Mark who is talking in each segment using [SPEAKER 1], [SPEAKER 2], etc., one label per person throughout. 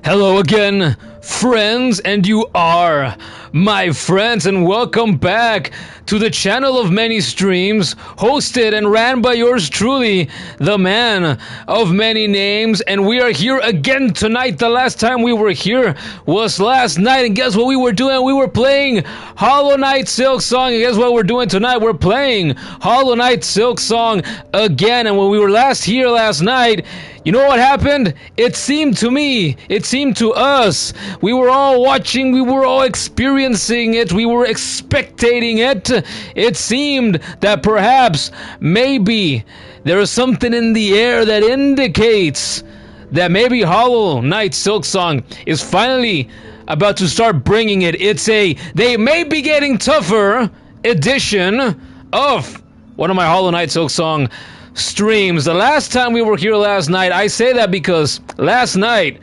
[SPEAKER 1] Hello again, friends, and you are my friends, and welcome back to the channel of many streams, hosted and ran by yours truly, the man of many names, and we are here again tonight. The last time we were here was last night, and guess what we were doing? We were playing Hollow Knight Silksong, and guess what we're doing tonight? We're playing Hollow Knight Silksong again, and when we were last here last night, you know what happened? It seemed to me, it seemed to us, we were all watching, we were all experiencing it, we were expectating it. It seemed that perhaps, maybe, there is something in the air that indicates that maybe Hollow Knight Silksong is finally about to start bringing it. It's a they may be getting tougher edition of one of my Hollow Knight Silksong streams. The last time we were here last night, I say that because last night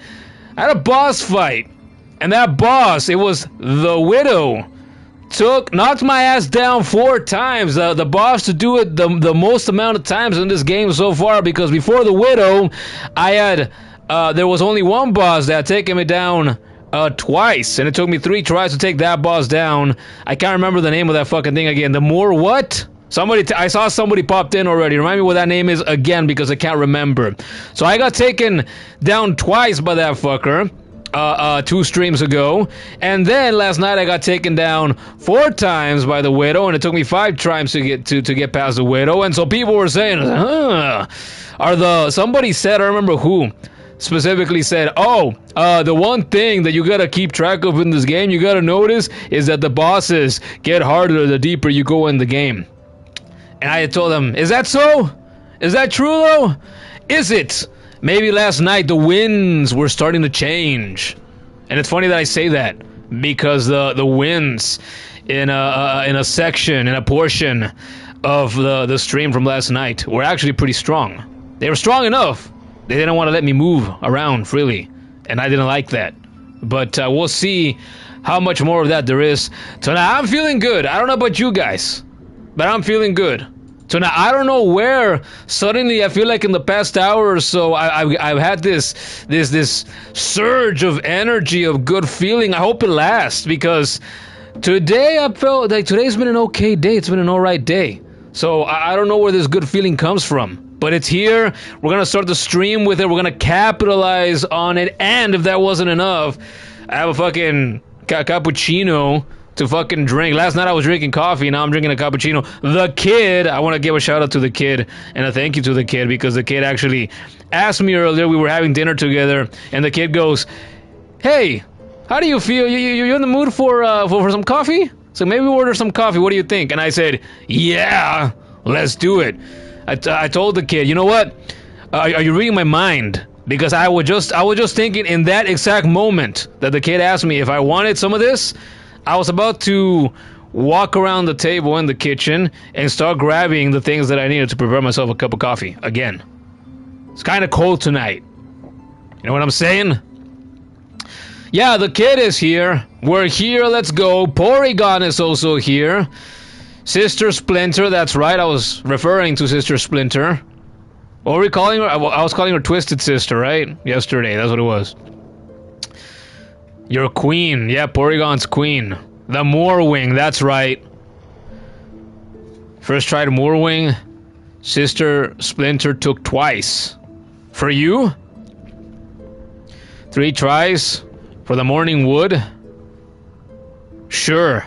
[SPEAKER 1] I had a boss fight, and that boss, it was the Widow, knocked my ass down 4 times. The boss to do it the most amount of times in this game so far, because before the Widow, I had there was only one boss that had taken me down twice, and it took me 3 tries to take that boss down. I can't remember the name of that fucking thing again. The more what? I saw somebody popped in already. Remind me what that name is again, because I can't remember. So I got taken down twice by that fucker 2 streams ago, and then last night I got taken down 4 times by the Widow, and it took me 5 tries to get past the Widow. And so people were saying, somebody said, I remember who specifically said, the one thing that you gotta keep track of in this game, you gotta notice, is that the bosses get harder the deeper you go in the game. And I had told them, is that so? Is that true though? Is it? Maybe last night the winds were starting to change. And it's funny that I say that, because the winds in a section, in a portion of the stream from last night were actually pretty strong. They were strong enough. They didn't want to let me move around freely, and I didn't like that. But we'll see how much more of that there is tonight. I'm feeling good. I don't know about you guys, but I'm feeling good. So now, I don't know where, suddenly I feel like in the past hour or so, I've had this surge of energy, of good feeling. I hope it lasts, because today I felt like today's been an okay day. It's been an alright day. So I don't know where this good feeling comes from. But it's here. We're going to start the stream with it. We're going to capitalize on it. And if that wasn't enough, I have a fucking cappuccino to fucking drink. Last night I was drinking coffee, now I'm drinking a cappuccino. The kid, I want to give a shout out to the kid and a thank you to the kid, because the kid actually asked me earlier, we were having dinner together, and the kid goes, hey, how do you feel? You in the mood for some coffee? So maybe we order some coffee, what do you think? And I said, yeah, let's do it. I told the kid, you know what? Are you reading my mind? Because I was just thinking in that exact moment that the kid asked me if I wanted some of this, I was about to walk around the table in the kitchen and start grabbing the things that I needed to prepare myself a cup of coffee again. It's kind of cold tonight. You know what I'm saying? Yeah, the kid is here. We're here, let's go. Porygon is also here. Sister Splinter, that's right, I was referring to Sister Splinter. What were we calling her? I was calling her Twisted Sister, right? Yesterday, that's what it was. You're a queen. Yeah, Porygon's queen. The Moorwing, that's right. First tried Moorwing. Sister Splinter took twice. For you? 3 tries for the Morning Wood? Sure.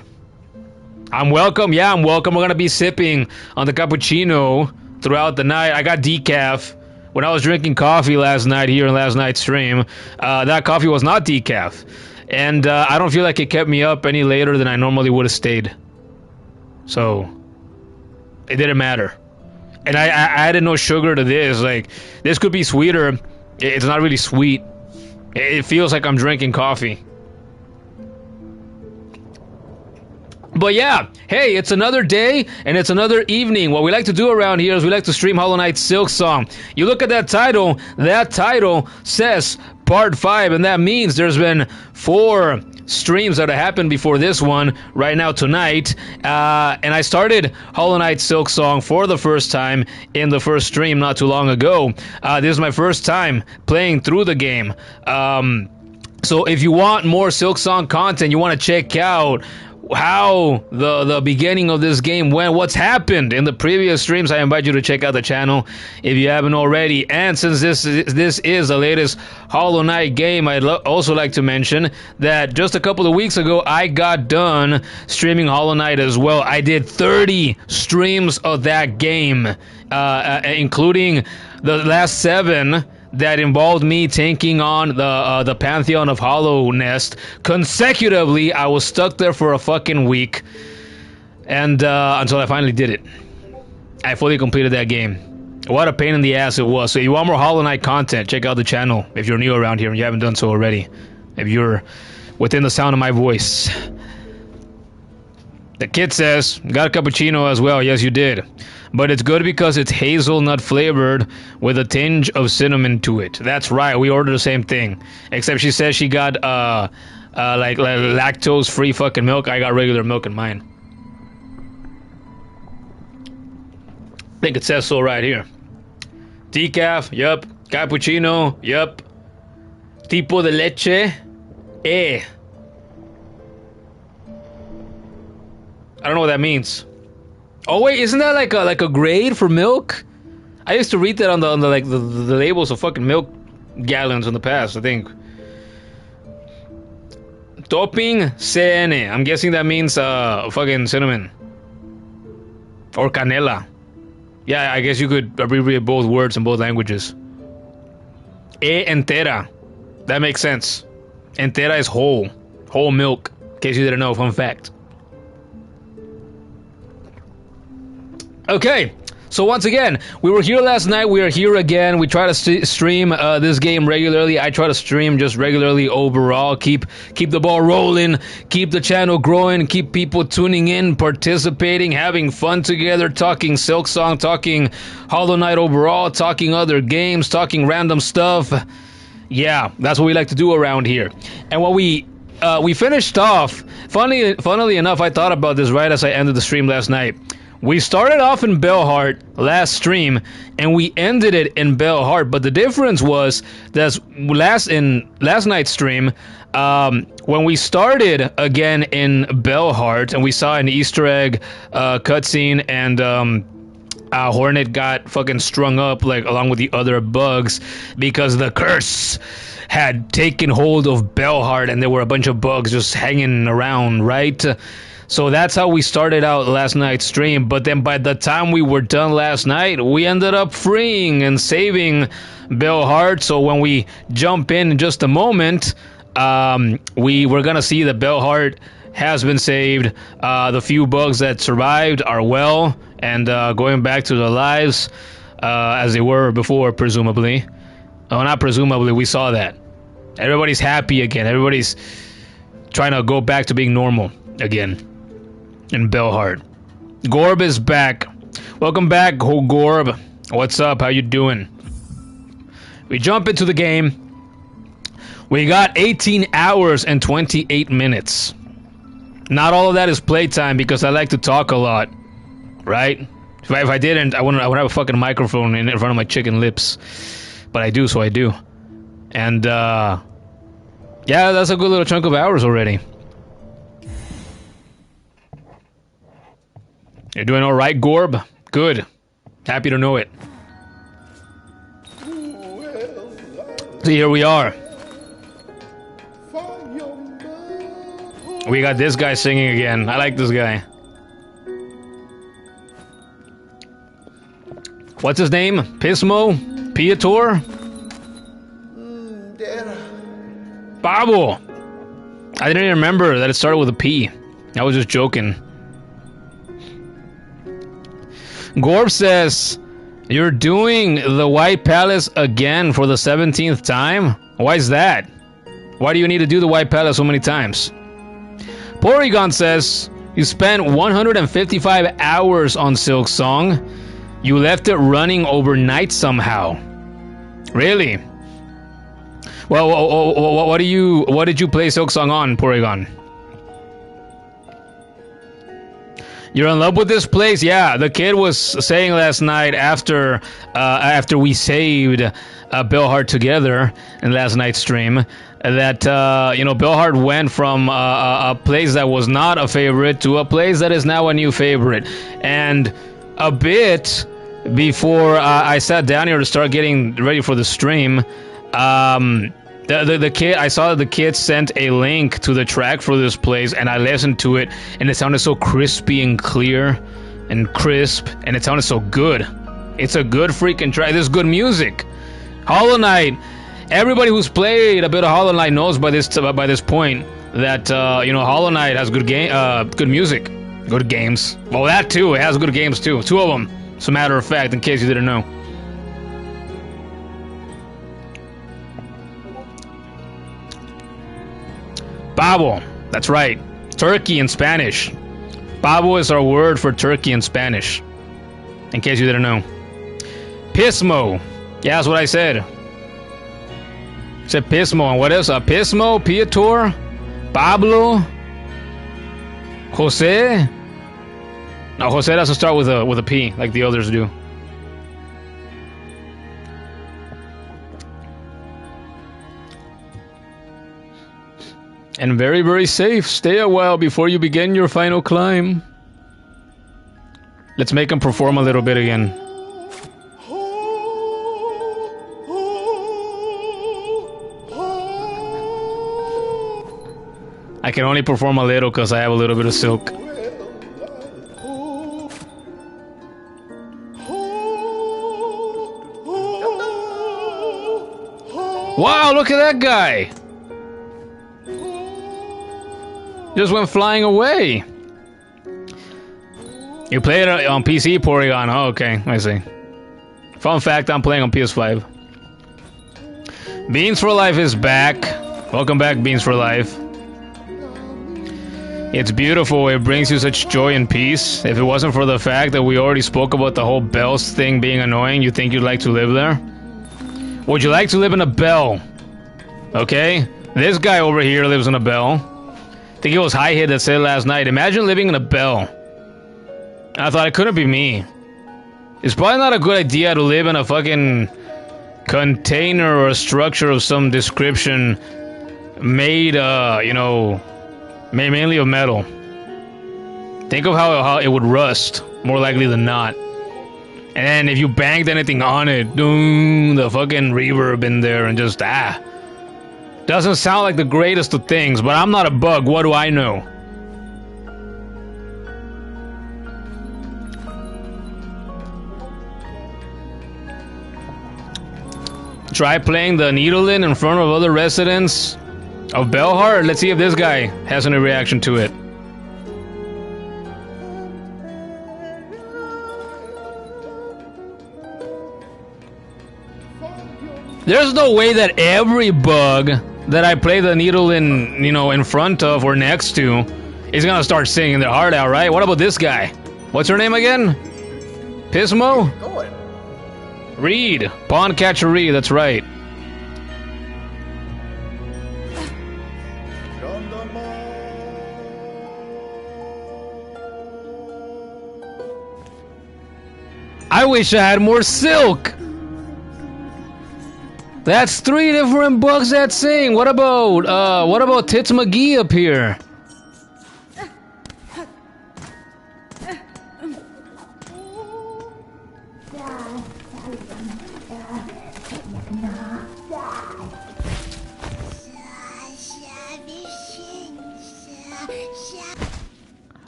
[SPEAKER 1] I'm welcome. Yeah, I'm welcome. We're gonna be sipping on the cappuccino throughout the night. I got decaf. When I was drinking coffee last night here in last night's stream, that coffee was not decaf. And I don't feel like it kept me up any later than I normally would have stayed. So, it didn't matter. And I added no sugar to this. Like, this could be sweeter. It's not really sweet. It feels like I'm drinking coffee. But yeah, hey, it's another day, and it's another evening. What we like to do around here is we like to stream Hollow Knight Silksong. You look at that title says Part 5, and that means there's been 4 streams that have happened before this one, right now tonight, and I started Hollow Knight Silksong for the first time in the first stream not too long ago. This is my first time playing through the game. So if you want more Silksong content, you want to check out how the beginning of this game went, what's happened in the previous streams, I invite you to check out the channel if you haven't already. And since this is the latest Hollow Knight game, I'd also like to mention that just a couple of weeks ago I got done streaming Hollow Knight as well. I did 30 streams of that game, including the last 7 that involved me taking on the Pantheon of Hollow Nest consecutively. I was stuck there for a fucking week, and until I finally did it. I fully completed that game. What a pain in the ass it was. So if you want more Hollow Knight content, check out the channel if you're new around here and you haven't done so already. If you're within the sound of my voice. The kid says, got a cappuccino as well. Yes, you did. But it's good because it's hazelnut flavored with a tinge of cinnamon to it. That's right, we ordered the same thing. Except she says she got like lactose free fucking milk. I got regular milk in mine. I think it says so right here. Decaf, yup. Cappuccino, yup. Tipo de leche, I don't know what that means. Oh wait, isn't that like a grade for milk? I used to read that on the like the labels of fucking milk gallons in the past, I think. Topping CN. I'm guessing that means fucking cinnamon. Or canela. Yeah, I guess you could abbreviate both words in both languages. Entera. That makes sense. Entera is whole. Whole milk. In case you didn't know, fun fact. Okay, so once again, we were here last night, we are here again. We try to stream this game regularly. I try to stream just regularly overall. Keep the ball rolling, keep the channel growing, keep people tuning in, participating, having fun together, talking Silksong, talking Hollow Knight overall, talking other games, talking random stuff. Yeah, that's what we like to do around here. And what we finished off, funnily enough, I thought about this right as I ended the stream last night. We started off in Belheart last stream, and we ended it in Belheart. But the difference was that last night's stream, when we started again in Belheart, and we saw an Easter egg cutscene, and Hornet got fucking strung up like along with the other bugs because the curse had taken hold of Belheart, and there were a bunch of bugs just hanging around, right? So that's how we started out last night's stream, but then by the time we were done last night, we ended up freeing and saving Belheart. So when we jump in just a moment, we were gonna see that Belheart has been saved. The few bugs that survived are well and going back to their lives as they were before, presumably. Oh, not presumably, we saw that. Everybody's happy again. Everybody's trying to go back to being normal again. In Belheart. Gorb is back. Welcome back, Gorb. What's up? How you doing? We jump into the game. We got 18 hours and 28 minutes. Not all of that is playtime because I like to talk a lot. Right? If I didn't, I would have a fucking microphone in front of my chicken lips. But I do, so I do. And, yeah, that's a good little chunk of hours already. You're doing all right, Gorb? Good. Happy to know it. So here we are. We got this guy singing again. I like this guy. What's his name? Pismo? Piator? Babo! I didn't even remember that it started with a P. I was just joking. Gorb says, you're doing the White Palace again for the 17th time? Why is that? Why do you need to do the White Palace so many times? Porygon says, you spent 155 hours on Silksong. You left it running overnight somehow. Really? Well, what did you play Silksong on, Porygon? You're in love with this place? Yeah, the kid was saying last night after we saved Belhart together in last night's stream that, you know, Belhart went from a place that was not a favorite to a place that is now a new favorite. And a bit before I sat down here to start getting ready for the stream, the kid, I saw that the kid sent a link to the track for this place, and I listened to it, and it sounded so crispy and clear and crisp, and it sounded so good. It's a good freaking track. There's good music. Hollow Knight. Everybody who's played a bit of Hollow Knight knows by this point that you know, Hollow Knight has good music, good games. Well, that too. It has good games too. Two of them. As a matter of fact, in case you didn't know. Pavo, that's right. Turkey in Spanish. Pavo is our word for turkey in Spanish. In case you didn't know. Pismo. Yeah, that's what I said. I said Pismo. And what else? Pismo, Piator, Pablo, Jose. No, Jose doesn't start with a P like the others do. And very, very safe. Stay a while before you begin your final climb. Let's make him perform a little bit again. I can only perform a little because I have a little bit of silk. Wow, look at that guy! Just went flying away. You played it on PC, Porygon. Oh, okay, I see. Fun fact, I'm playing on PS5. Beans for Life is back. Welcome back, Beans for Life. It's beautiful. It brings you such joy and peace. If it wasn't for the fact that we already spoke about the whole bells thing being annoying, you think you'd like to live there? Would you like to live in a bell? Okay? This guy over here lives in a bell. I think it was High Hit that said last night, imagine living in a bell. I thought it couldn't be me. It's probably not a good idea to live in a fucking container or a structure of some description made, you know, mainly of metal. Think of how it would rust, more likely than not. And then if you banged anything on it, doom, the fucking reverb in there and just, doesn't sound like the greatest of things, but I'm not a bug, what do I know? Try playing the Needlein in front of other residents of Belhart. Let's see if this guy has any reaction to it. There's no way that every bug that I play the Needlein, you know, in front of or next to is gonna start singing their heart out, right? What about this guy? What's her name again? Pismo? Reed. Pawn Catcher Reed, that's right. I wish I had more silk! That's 3 different bugs that sing. What about Tits McGee up here?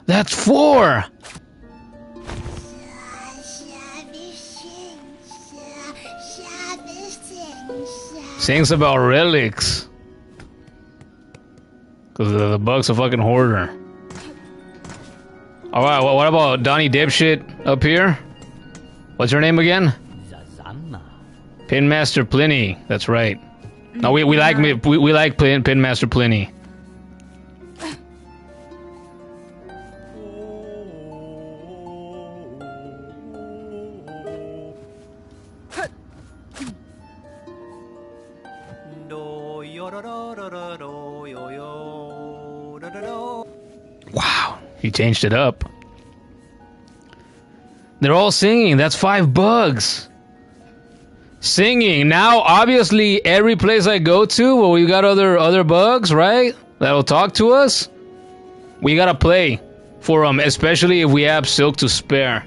[SPEAKER 1] That's 4. Sings about relics. Because the bug's a fucking hoarder. Alright, what about Donnie Dipshit up here? What's her name again? Pinmaster Pliny. That's right. No, we like Pinmaster Pliny. Wow, he changed it up. They're all singing. That's 5 bugs. Singing. Now, obviously, every place I go to, well, we got other bugs, right? That'll talk to us. We gotta play for them, especially if we have silk to spare.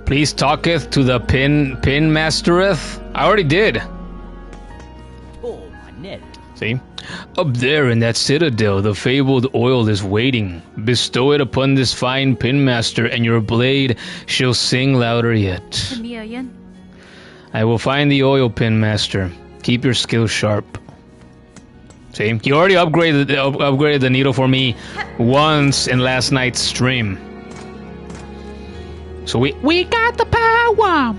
[SPEAKER 1] Please talketh to the pin mastereth. I already did.
[SPEAKER 2] Oh, my net.
[SPEAKER 1] See? Up there in that citadel, the fabled oil is waiting. Bestow it upon this fine pin master, and your blade shall sing louder yet. I will find the oil, pin master. Keep your skill sharp. See? You already upgraded the needle for me once in last night's stream. So we got the power.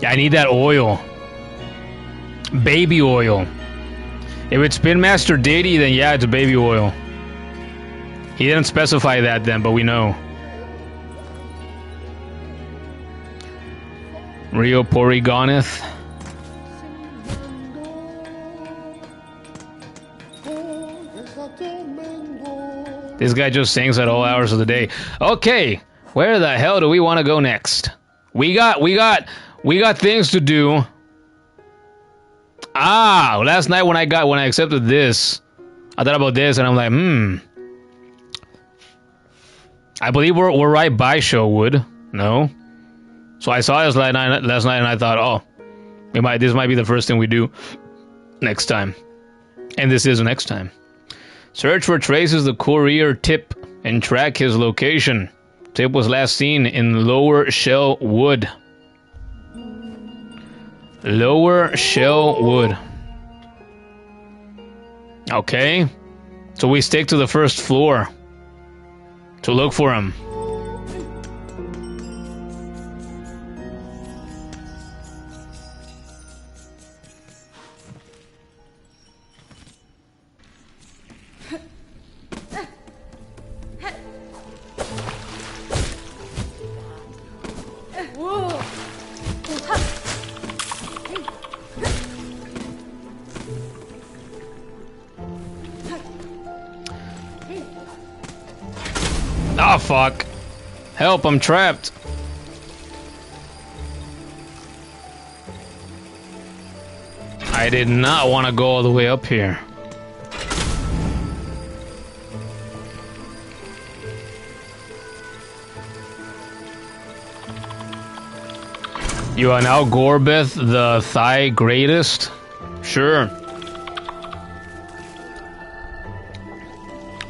[SPEAKER 1] I need that oil. Baby oil. If it's Pin Master Diddy, then yeah, it's baby oil. He didn't specify that then, but we know. Rio Porygoneth. This guy just sings at all hours of the day. Okay, where the hell do we want to go next? We got things to do. Ah, last night when I accepted this, I thought about this and I'm like, I believe we're right by Showwood. No. So I saw this last night and I thought, oh, this might be the first thing we do next time. And this is next time. Search for traces the courier Tipp and track his location. Tipp was last seen in Lower Shell Wood. Lower Shell Wood. Okay. So we stick to the first floor to look for him. Ah, fuck. Help, I'm trapped. I did not want to go all the way up here. You are now Gorbeth, the Thigh Greatest? Sure.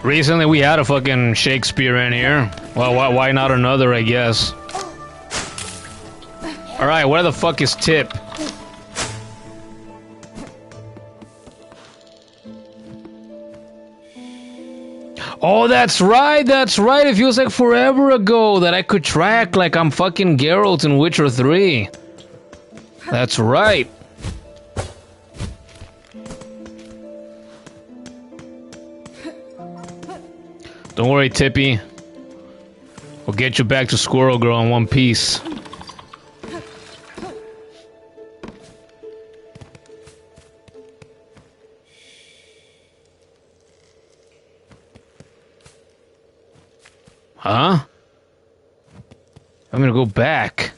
[SPEAKER 1] Recently we had a fucking Shakespeare in here. Well, why not another, I guess. Alright, where the fuck is Tipp? Oh, that's right, it feels like forever ago that I could track like I'm fucking Geralt in Witcher 3. That's right. Don't worry, Tippy. We'll get you back to Squirrel Girl in one piece. Huh? I'm gonna go back.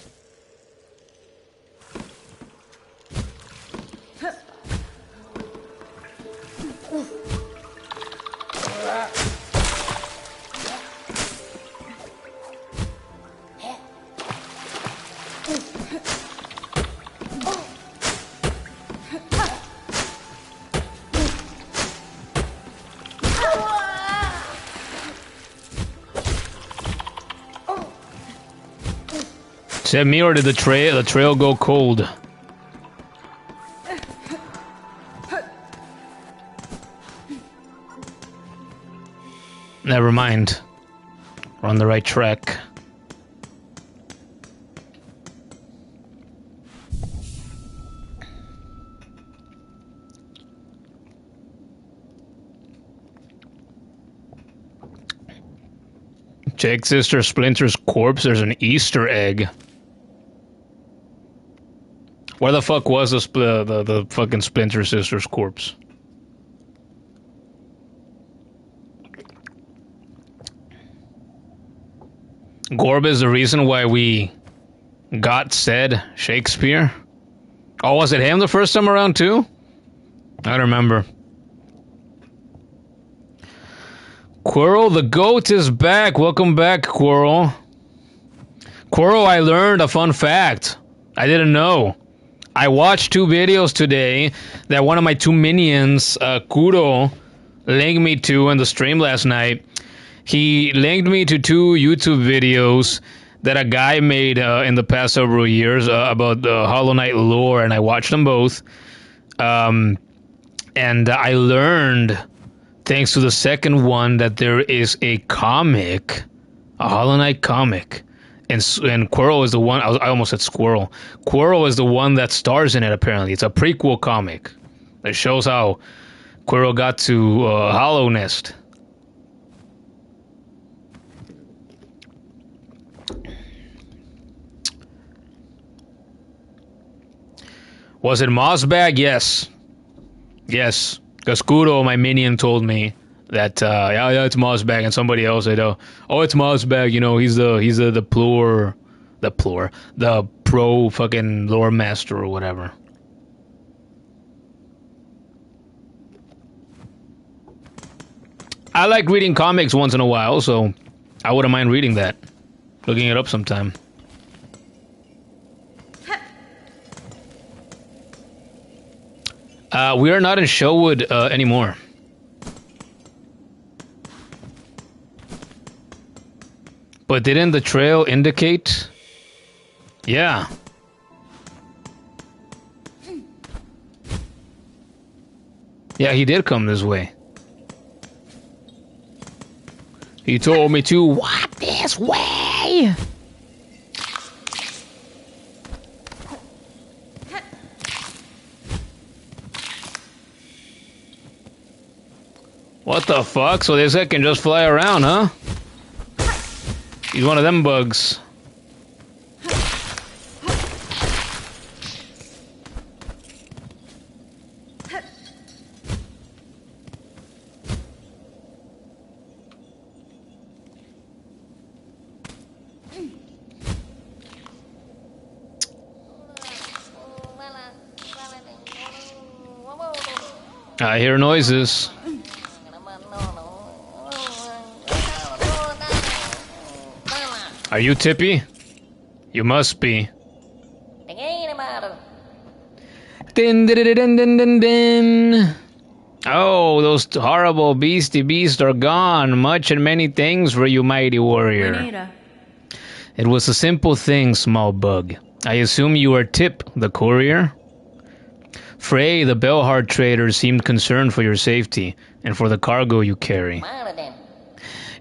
[SPEAKER 1] Is that me or did the trail go cold? Never mind. We're on the right track. Check Sister Splinter's corpse. There's an Easter egg. Where the fuck was the fucking Splinter Sisters corpse? Gorb is the reason why we got said Shakespeare? Oh, was it him the first time around too? I don't remember. Quirrell the goat is back. Welcome back, Quirrell. Quirrell, I learned a fun fact. I didn't know. I watched 2 videos today that one of my 2 minions, Kuro, linked me to in the stream last night. He linked me to 2 YouTube videos that a guy made in the past several years about the Hollow Knight lore, and I watched them both. And I learned, thanks to the second one, that there is a comic, a Hollow Knight comic. And Quirrell is the one, I almost said squirrel. Quirrell is the one that stars in it, apparently. It's a prequel comic that shows how Quirrell got to Hollow Nest. Was it Mossbag? Yes. Yes. Because Kudo, my minion, told me that, yeah, it's Mossbag, and somebody else said, oh, it's Mossbag, you know, he's the pro fucking lore master or whatever. I like reading comics once in a while, so I wouldn't mind reading that. Looking it up sometime. We are not in Sherwood anymore. But didn't the trail indicate? Yeah. Yeah, he did come this way. He told me to walk this way. What the fuck? So this guy can just fly around, huh? He's one of them bugs. I hear noises. Are you Tippy? You must be. Din, din, din, din, din, din. Oh, those horrible beastie beasts are gone. Much and many things for you, mighty warrior. It was a simple thing, small bug. I assume you are Tipp, the courier? Frey, the Bellheart trader, seemed concerned for your safety and for the cargo you carry.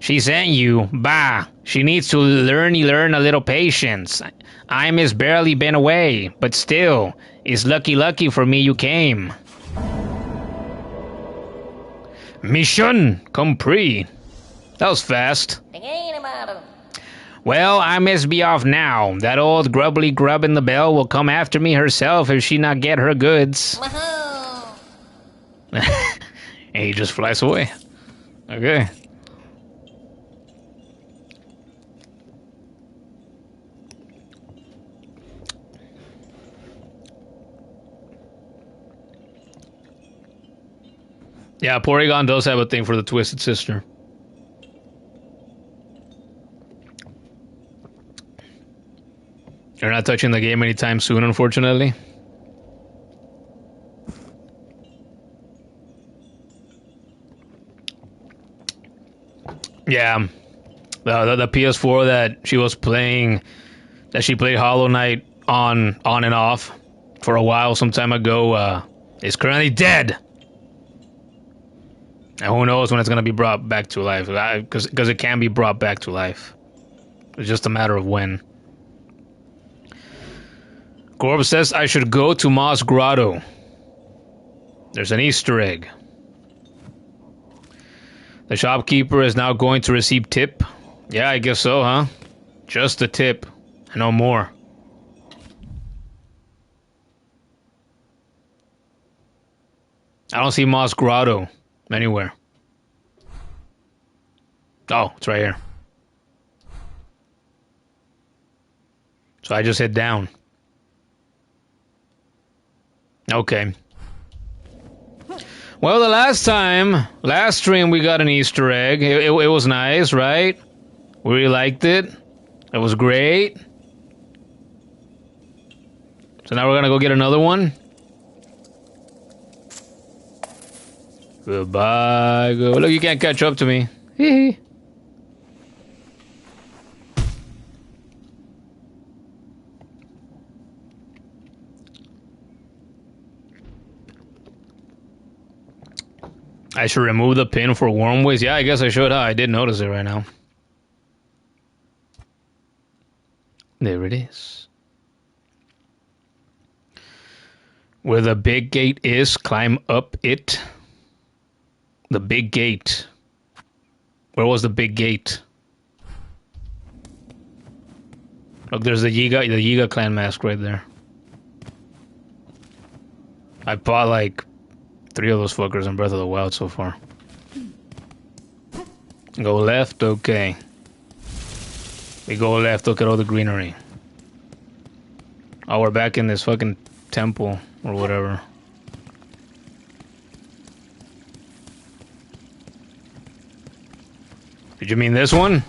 [SPEAKER 1] She sent you. Bah, she needs to learn a little patience. I'm has barely been away, but still, it's lucky for me you came. Mission compris. That was fast. Well, I must be off now. That old grubbly grub in the bell will come after me herself if she not get her goods. And he just flies away. Okay. Yeah, Porygon does have a thing for the Twisted Sister. You're not touching the game anytime soon, unfortunately. Yeah, the PS4 that she was playing, that she played Hollow Knight on and off for a while some time ago, is currently dead. And who knows when it's going to be brought back to life, because it can be brought back to life. It's just a matter of when. Gorb says I should go to Moss Grotto. There's an Easter egg. The shopkeeper is now going to receive tip. Yeah, I guess so, huh? Just a tip. No more. I don't see Moss Grotto anywhere. Oh, it's right here. So I just hit down. Okay. Well, the last stream we got an Easter egg. It was nice, right? We really liked it. It was great. So now we're gonna go get another one. Goodbye. Go. Look, you can't catch up to me. Hee hee. I should remove the pin for Wormways. Yeah, I guess I should. Huh? I did notice it right now. There it is. Where the big gate is, climb up it. The big gate. Where was the big gate? Look, there's the Yiga clan mask right there. I bought like 3 of those fuckers in Breath of the Wild so far. Go left, okay. We go left, look at all the greenery. Oh, we're back in this fucking temple or whatever. Did you mean this one?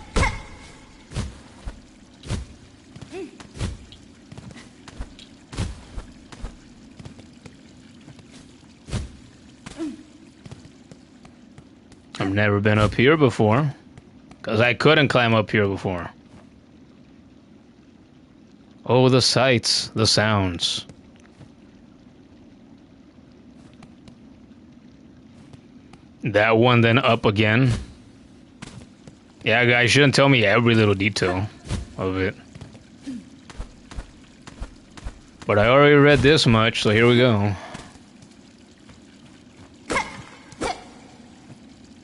[SPEAKER 1] I've never been up here before. Because I couldn't climb up here before. Oh, the sights, the sounds. That one then up again. Yeah, guys, shouldn't tell me every little detail of it. But I already read this much, so here we go.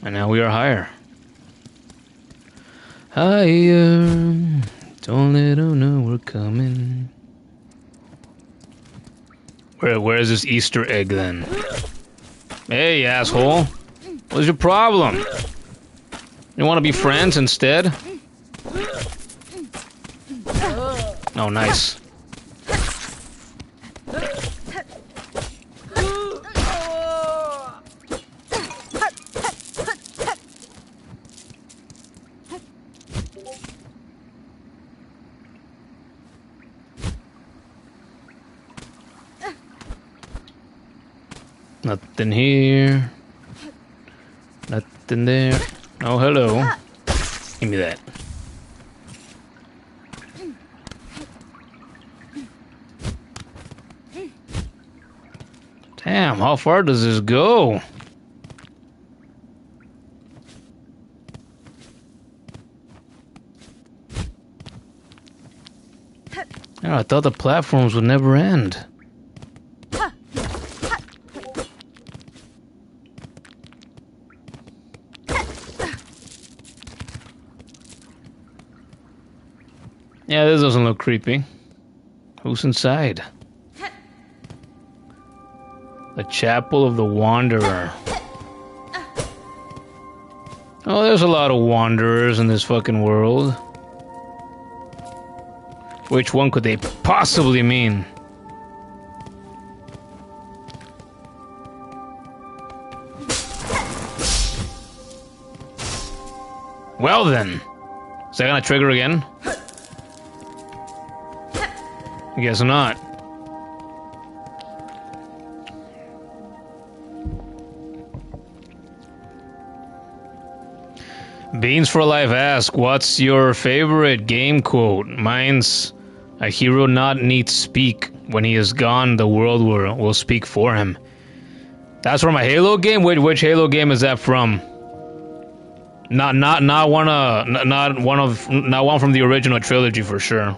[SPEAKER 1] And now we are higher. Higher. Don't let them know we're coming. Where is this Easter egg then? Hey, asshole. What's your problem? You want to be friends instead? Oh, nice. Nothing here. Nothing there. Oh, hello. Give me that. Damn, how far does this go? Oh, I thought the platforms would never end. Yeah, this doesn't look creepy. Who's inside? The Chapel of the Wanderer. Oh, there's a lot of wanderers in this fucking world. Which one could they possibly mean? Well then. Is that gonna trigger again? I guess not. Beans for Life asks, what's your favorite game quote? Mine's, a hero not need speak. When he is gone, the world will speak for him. That's from a Halo game? Which Halo game is that from? Not one from the original trilogy for sure.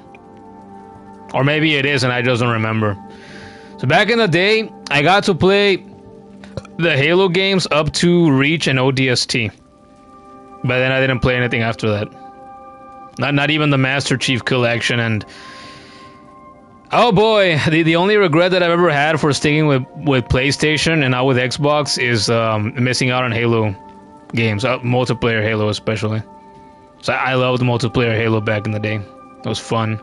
[SPEAKER 1] Or maybe it is and I just don't remember. So back in the day, I got to play the Halo games up to Reach and ODST. But then I didn't play anything after that. Not even the Master Chief Collection, and Oh boy, the only regret that I've ever had for sticking with PlayStation and not with Xbox is missing out on Halo games, multiplayer Halo especially. So I loved multiplayer Halo back in the day. It was fun.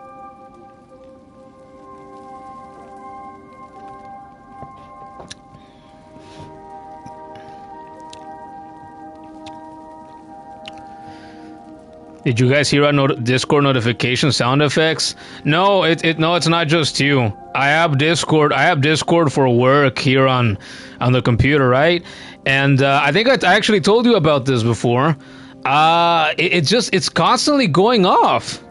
[SPEAKER 1] Did you guys hear our Discord notification sound effects? No, it's not just you. I have Discord for work here on the computer, right? And I think I actually told you about this before. It's constantly going off.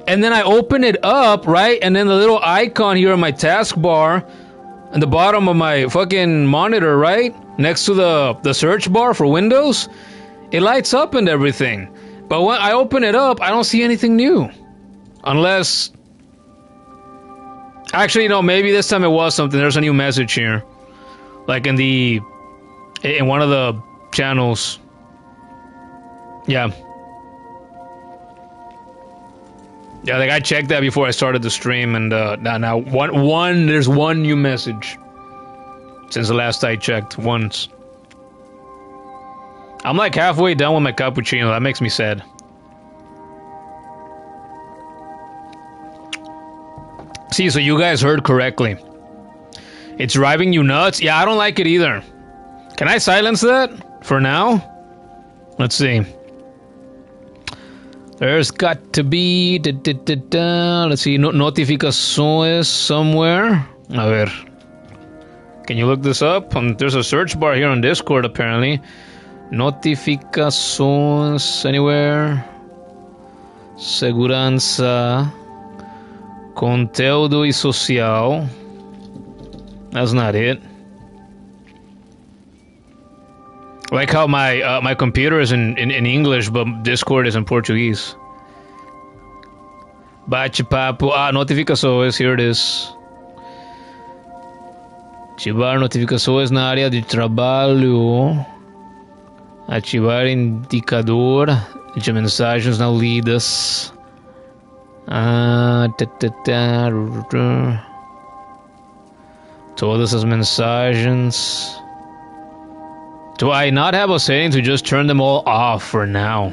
[SPEAKER 1] And then I open it up, right? And then the little icon here on my taskbar at the bottom of my fucking monitor, right? Next to the search bar for Windows, it lights up and everything. But when I open it up, I don't see anything new. Unless... Actually, no, maybe this time it was something. There's a new message here. Like in one of the channels. Yeah. Yeah, like I checked that before I started the stream, and now there's one new message. Since the last I checked, once. I'm like halfway done with my cappuccino. That makes me sad. See, so you guys heard correctly. It's driving you nuts? Yeah, I don't like it either. Can I silence that for now? Let's see. There's got to be... Let's see, notificaciones somewhere. A ver. Can you look this up? There's a search bar here on Discord, apparently. Notificaciones anywhere. Segurança. Conteúdo y social. That's not it. Like how my computer is in English, but Discord is in Portuguese. Bate-papo. Notificações. Here it is. Ativar notificações na área de trabalho. Ativar indicador de mensagens não lidas. Todas as mensagens. Do I not have a setting to just turn them all off for now?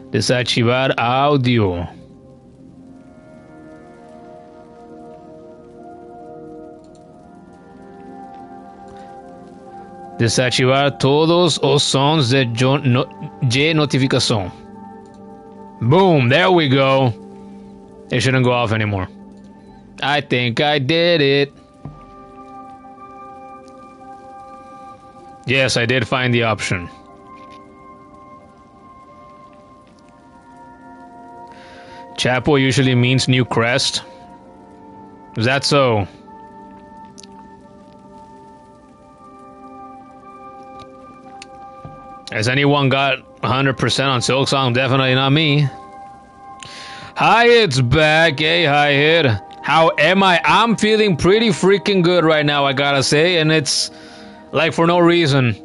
[SPEAKER 1] Desativar áudio. Desativar todos os sons de notificação. Boom, there we go. It shouldn't go off anymore. I think I did it. Yes, I did find the option. Chapo usually means new crest. Is that so? Has anyone got 100% on Silksong? Definitely not me. Hi, it's back. Hey, hi, Hid. How am I? I'm feeling pretty freaking good right now, I gotta say. And it's like for no reason.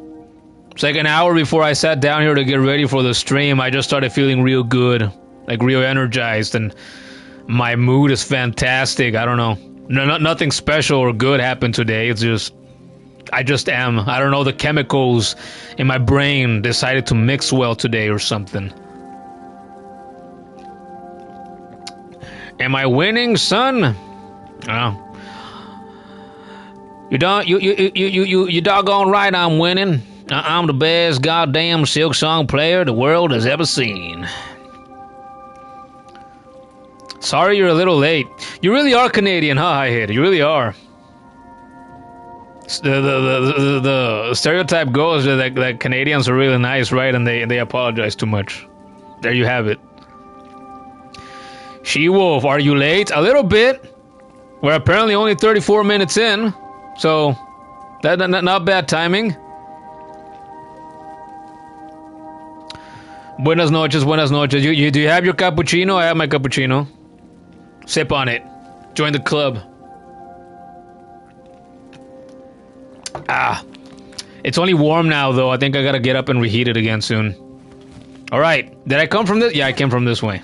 [SPEAKER 1] It's like an hour before I sat down here to get ready for the stream, I just started feeling real good. Like real energized. And my mood is fantastic. I don't know. Nothing special or good happened today. It's just... I just am. I don't know, the chemicals in my brain decided to mix well today or something. Am I winning, son? Oh. You doggone right I'm winning. I'm the best goddamn Silksong player the world has ever seen. Sorry you're a little late. You really are Canadian, huh, Hi-Hit? You really are. The stereotype goes that Canadians are really nice, right? And they apologize too much. There you have it. She-Wolf, are you late? A little bit. We're apparently only 34 minutes in. So, not bad timing. Buenas noches, buenas noches. Do you have your cappuccino? I have my cappuccino. Sip on it. Join the club. Ah. It's only warm now, though. I think I gotta get up and reheat it again soon. Alright. Did I come from this? Yeah, I came from this way.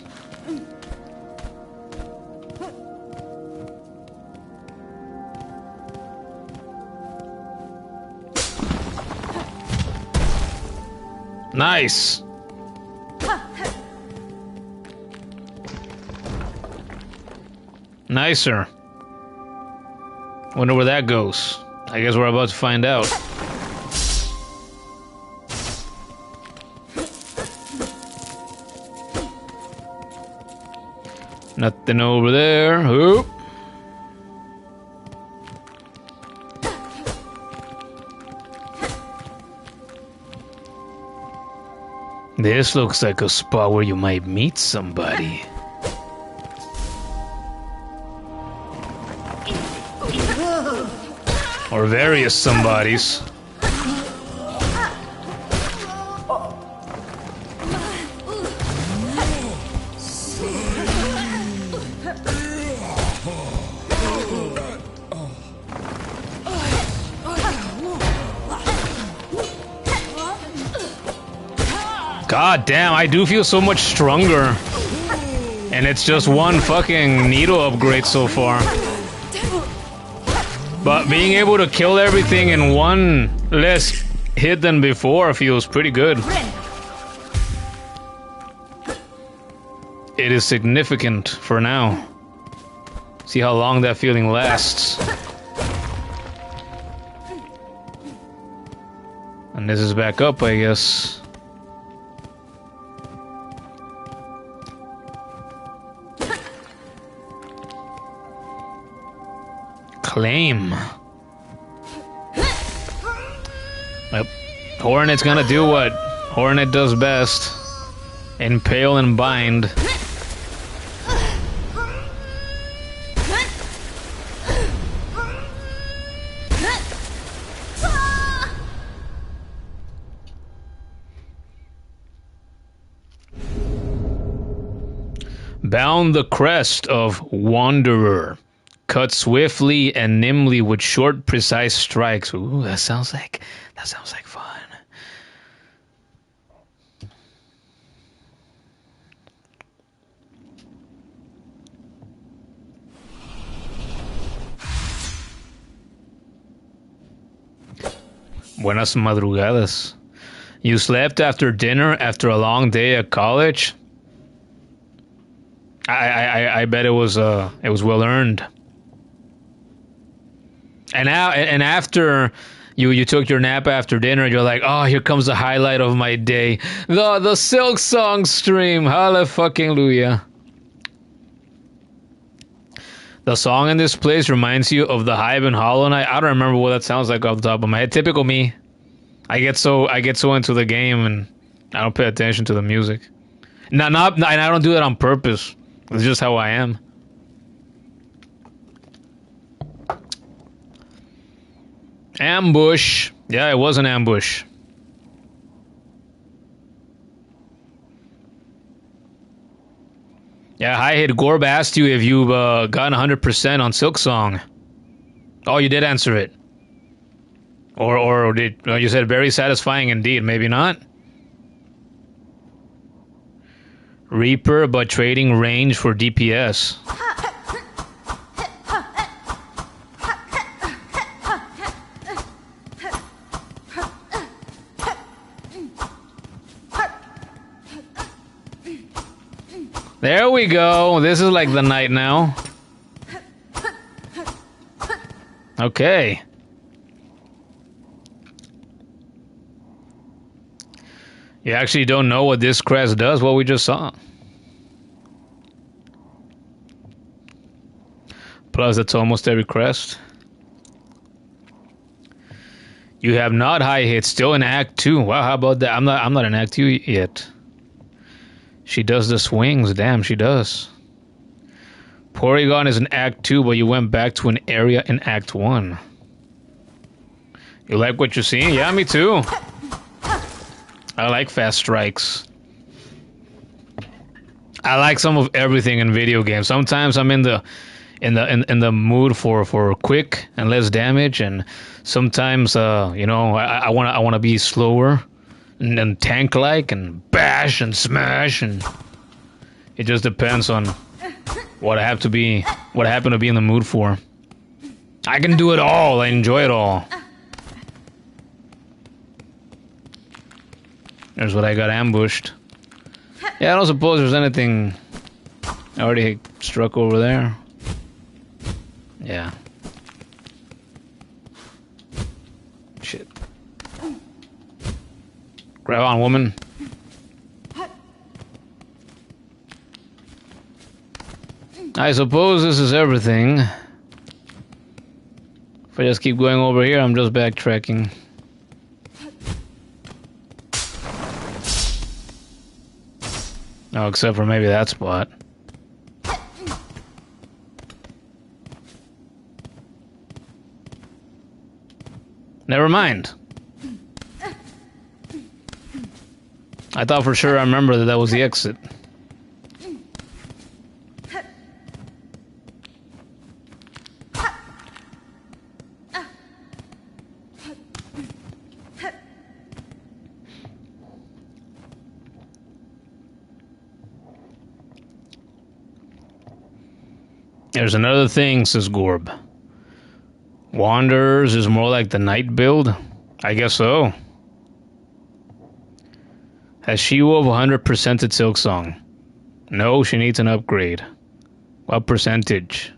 [SPEAKER 1] Nice. Nicer. Wonder where that goes. I guess we're about to find out. Nothing over there. Oop. This looks like a spot where you might meet somebody. Or various somebodies. God damn, I do feel so much stronger. And it's just one fucking needle upgrade so far. But being able to kill everything in one less hit than before feels pretty good. It is significant for now. See how long that feeling lasts. And this is back up, I guess. Claim. Yep. Hornet's gonna do what Hornet does best. Impale and bind. Bound the Crest of Wanderer. Cut swiftly and nimbly with short, precise strikes. Ooh, that sounds like fun. Buenas madrugadas. You slept after dinner after a long day at college? I bet it was well earned. And now, and after you took your nap after dinner, you're like, oh, here comes the highlight of my day, the Silksong stream. Hallelujah. The song in this place reminds you of the Hive and Hollow Knight. I don't remember what that sounds like off the top of my head. Typical me. I get so into the game and I don't pay attention to the music. And I don't do that on purpose. It's just how I am. Ambush. Yeah, it was an ambush. Yeah, Hi Hit Gorb asked you if you've gotten 100% on Silksong. Oh, you did answer it. Or did you said very satisfying indeed? Maybe not. Reaper, but trading range for DPS. There we go. This is like the night now. Okay. You actually don't know what this crest does, what we just saw. Plus, it's almost every crest. You have not high hit, still in Act 2. Wow, how about that? I'm not in Act 2 yet. She does the swings. Damn, she does. Porygon is in Act 2, but you went back to an area in Act 1. You like what you're seeing? Yeah, me too. I like fast strikes. I like some of everything in video games. Sometimes I'm in the in the mood for quick and less damage, and sometimes you know, I wanna be slower and tank like and bash and smash, and it just depends on what I happen to be in the mood for. I can do it all. I enjoy it all. There's what I got ambushed. Yeah, I don't suppose there's anything I already struck over there. Yeah. Shit. Grab on, woman. I suppose this is everything. If I just keep going over here, I'm just backtracking. Oh, except for maybe that spot. Never mind. I thought for sure I remember that was the exit. There's another thing, says Gorb. Wanderers is more like the night build? I guess so. Has She-Wolf 100%ed Silksong? No, she needs an upgrade. What percentage?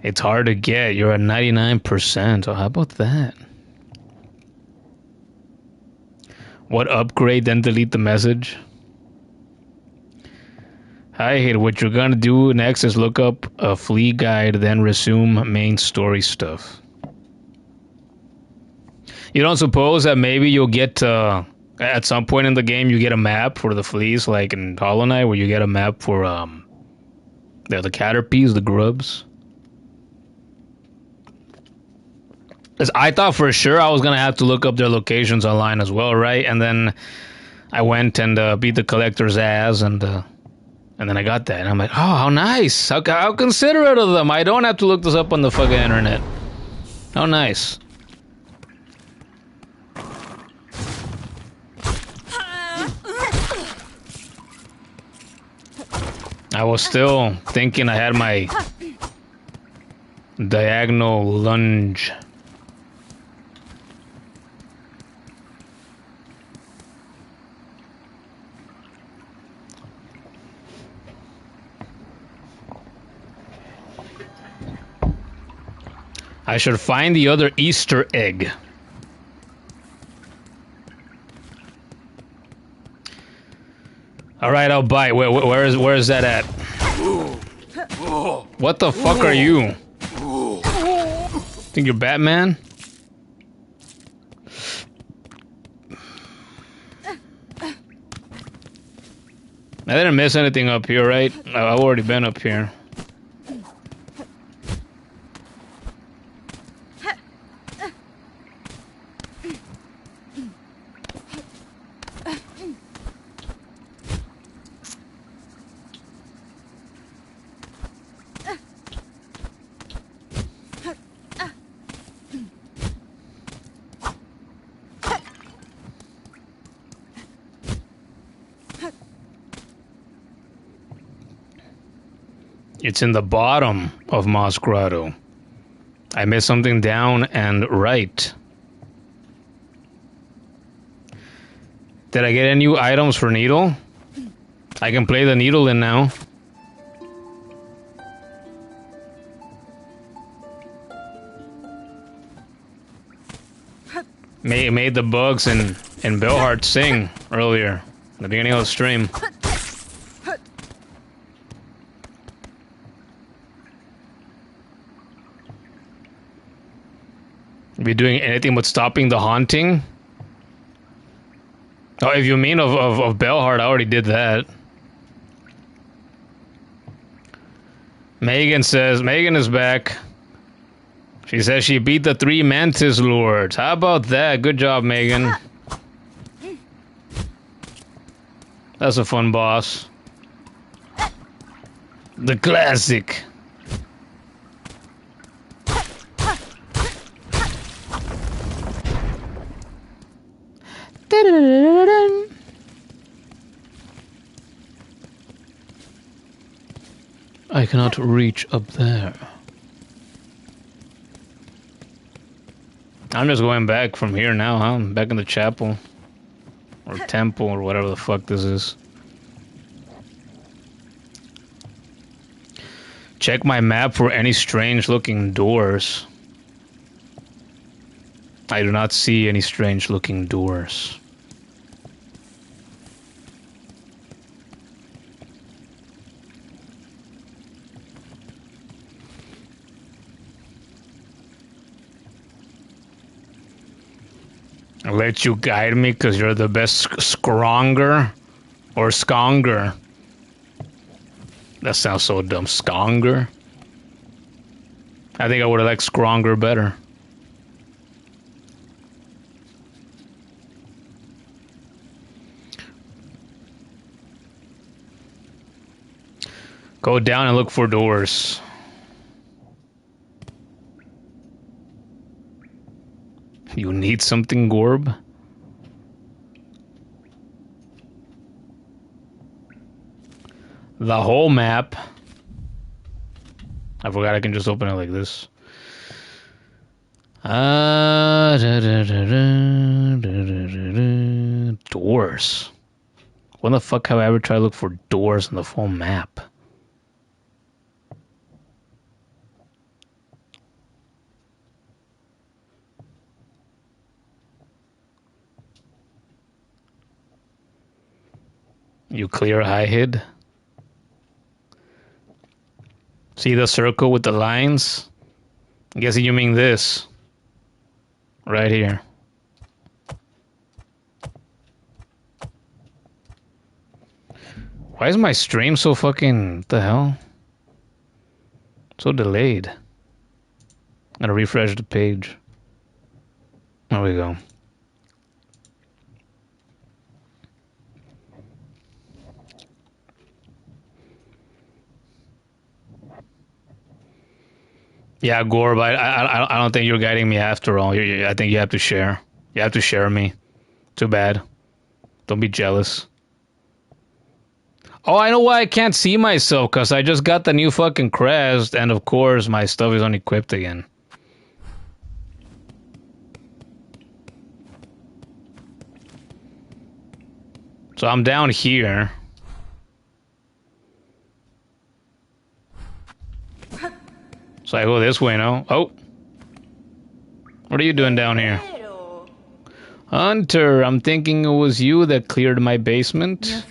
[SPEAKER 1] It's hard to get. You're at 99%. Oh, how about that? What upgrade, then delete the message? I hate what you're gonna do next is look up a flea guide, then resume main story stuff. You don't suppose that maybe you'll get at some point in the game you get a map for the fleas, like in Hollow Knight, where you get a map for the caterpies, the grubs? 'Cause I thought for sure I was gonna have to look up their locations online as well, right? And then I went and beat the collector's ass, and then I got that, and I'm like, oh, how nice! How considerate of them! I don't have to look this up on the fucking internet. How nice. I was still thinking I had my diagonal lunge. I should find the other Easter egg. All right, I'll bite. Where is that at? What the fuck are you? Think you're Batman? I didn't miss anything up here, right? I've already been up here. It's in the bottom of Moss Grotto. I missed something down and right. Did I get any new items for Needle? I can play the Needle in now. Made the bugs and Bellheart sing earlier, at the beginning of the stream. Be doing anything but stopping the haunting? Oh, if you mean of Bellheart, I already did that. Megan is back. She says she beat the 3 Mantis Lords. How about that? Good job, Megan. That's a fun boss. The classic. I cannot reach up there. I'm just going back from here now, huh? I'm back in the chapel. Or temple, or whatever the fuck this is. Check my map for any strange looking doors. I do not see any strange looking doors. I'll let you guide me because you're the best scronger or skonger. That sounds so dumb. Skonger? I think I would have liked scronger better. Go down and look for doors. You need something, Gorb? The whole map. I forgot I can just open it like this. Doors. When the fuck have I ever tried to look for doors on the full map? You clear high hid? See the circle with the lines? I'm guessing you mean this. Right here. Why is my stream so fucking... What the hell? So delayed. Gotta refresh the page. There we go. Yeah, Gorb, I don't think you're guiding me after all. I think you have to share. You have to share me. Too bad. Don't be jealous. Oh, I know why I can't see myself, because I just got the new fucking crest, and of course my stuff is unequipped again. So I'm down here. So I go this way now. Oh. What are you doing down here? Hunter, I'm thinking it was you that cleared my basement.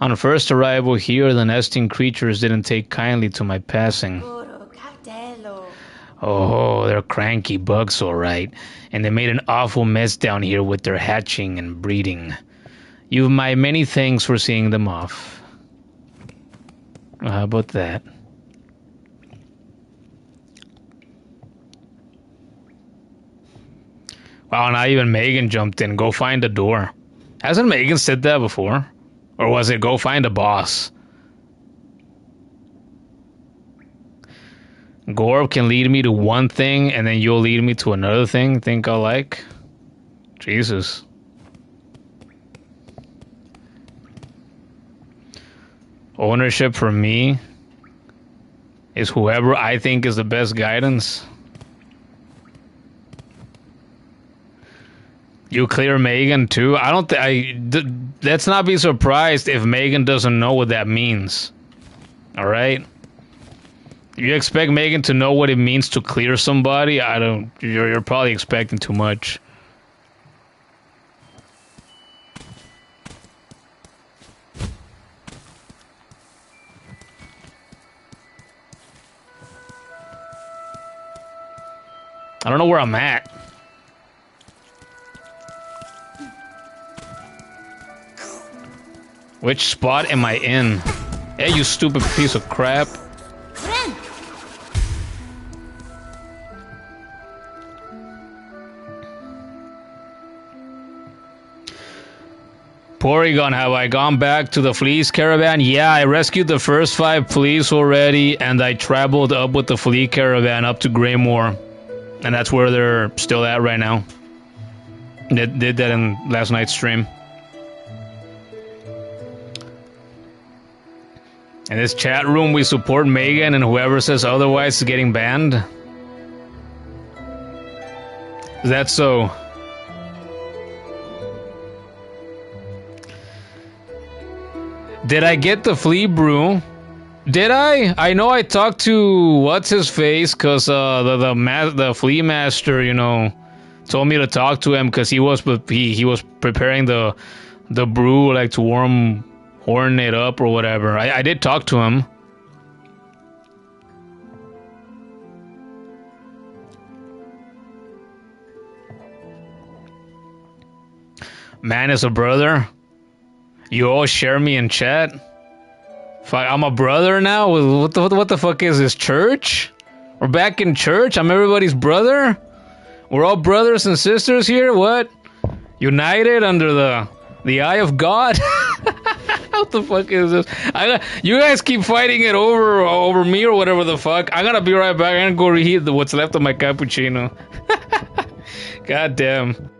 [SPEAKER 1] On first arrival here, the nesting creatures didn't take kindly to my passing. Oh, they're cranky bugs, all right. And they made an awful mess down here with their hatching and breeding. You've my many thanks for seeing them off. Well, how about that? Wow, not even Megan jumped in. Go find a door. Hasn't Megan said that before? Or was it go find a boss? Gorb can lead me to one thing and then you'll lead me to another thing? Think I'll like? Jesus. Ownership for me is whoever I think is the best guidance. You clear Megan too? I don't let's not be surprised if Megan doesn't know what that means. Alright? You expect Megan to know what it means to clear somebody? I don't... You're probably expecting too much. I don't know where I'm at. Which spot am I in? Hey, you stupid piece of crap. Porygon, have I gone back to the fleece caravan? Yeah, I rescued the first 5 fleas already, and I traveled up with the flea caravan up to Greymoor. And that's where they're still at right now. They did that in last night's stream. In this chat room, we support Megan, and whoever says otherwise is getting banned. Is that so? Did I get the flea brew? Did I? I know I talked to what's his face, cause the flea master, you know, told me to talk to him because he was preparing the brew like to warm it up or whatever. I did talk to him. Man is a brother. You all share me in chat. Fuck, I'm a brother now? What the fuck is this, church? We're back in church? I'm everybody's brother? We're all brothers and sisters here? What? United under the eye of God? What the fuck is this? You guys keep fighting it over me or whatever the fuck. I gotta be right back. I'm gonna go reheat what's left of my cappuccino. God damn.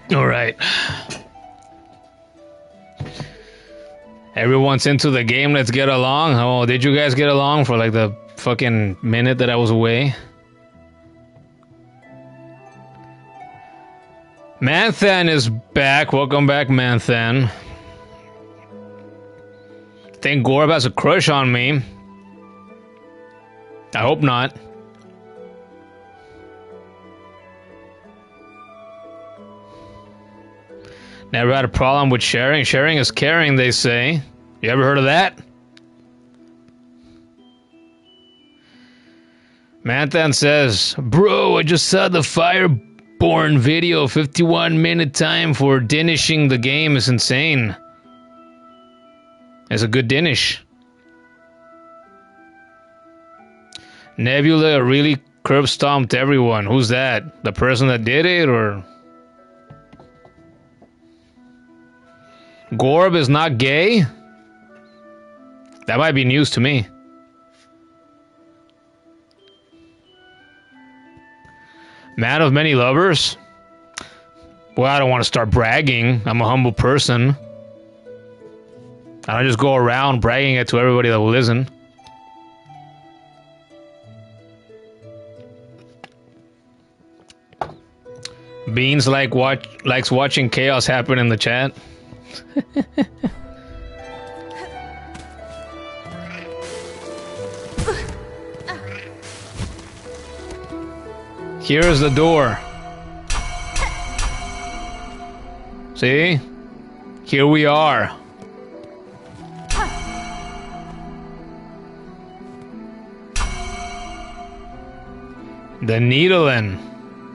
[SPEAKER 1] Alright. Everyone's into the game, let's get along. Oh, did you guys get along for like the fucking minute that I was away? Manthan is back. Welcome back, Manthan. Think Gorb has a crush on me. I hope not. Never had a problem with sharing. Sharing is caring, they say. You ever heard of that? Manthan says, bro, I just saw the Fireborn video. 51-minute time for dinishing the game is insane. It's a good dinish. Nebula really curb stomped everyone. Who's that? The person that did it, or... Gorb is not gay? That might be news to me. Man of many lovers? Well, I don't want to start bragging. I'm a humble person. I don't just go around bragging it to everybody that will listen. Beans likes watching chaos happen in the chat. Here's the door. See? Here we are. The needling.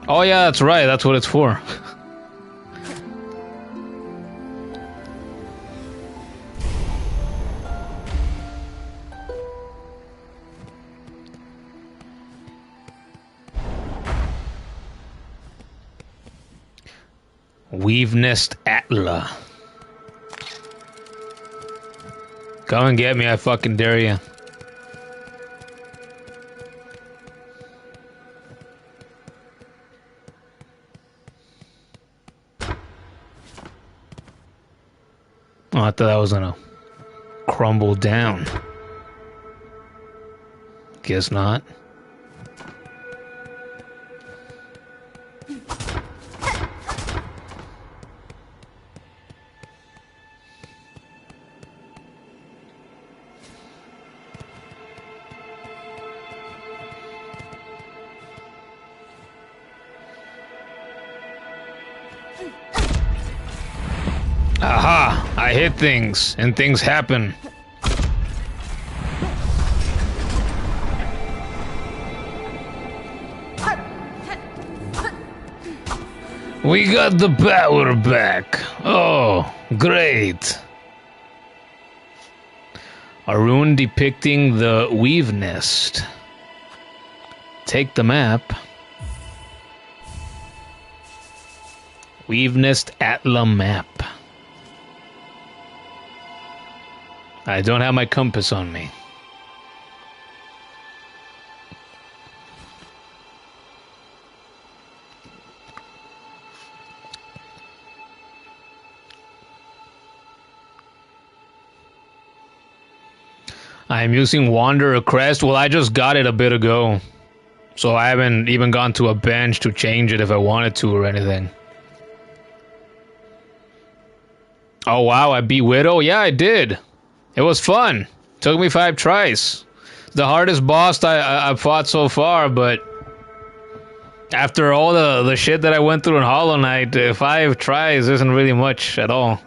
[SPEAKER 1] Oh yeah, that's right. That's what it's for. Weave Nest Atla. Come and get me, I fucking dare you. Oh, I thought that was gonna crumble down. Guess not. Aha! I hit things, and things happen. We got the power back. Oh, great. A rune depicting the weave nest. Take the map. Weave Nest Atla map. I don't have my compass on me. I'm using Wanderer Crest. Well, I just got it a bit ago. So I haven't even gone to a bench to change it if I wanted to or anything. Oh wow, I beat Widow? Yeah, I did. It was fun. Took me 5 tries. The hardest boss I've fought so far, but after all the shit that I went through in Hollow Knight, 5 tries isn't really much at all.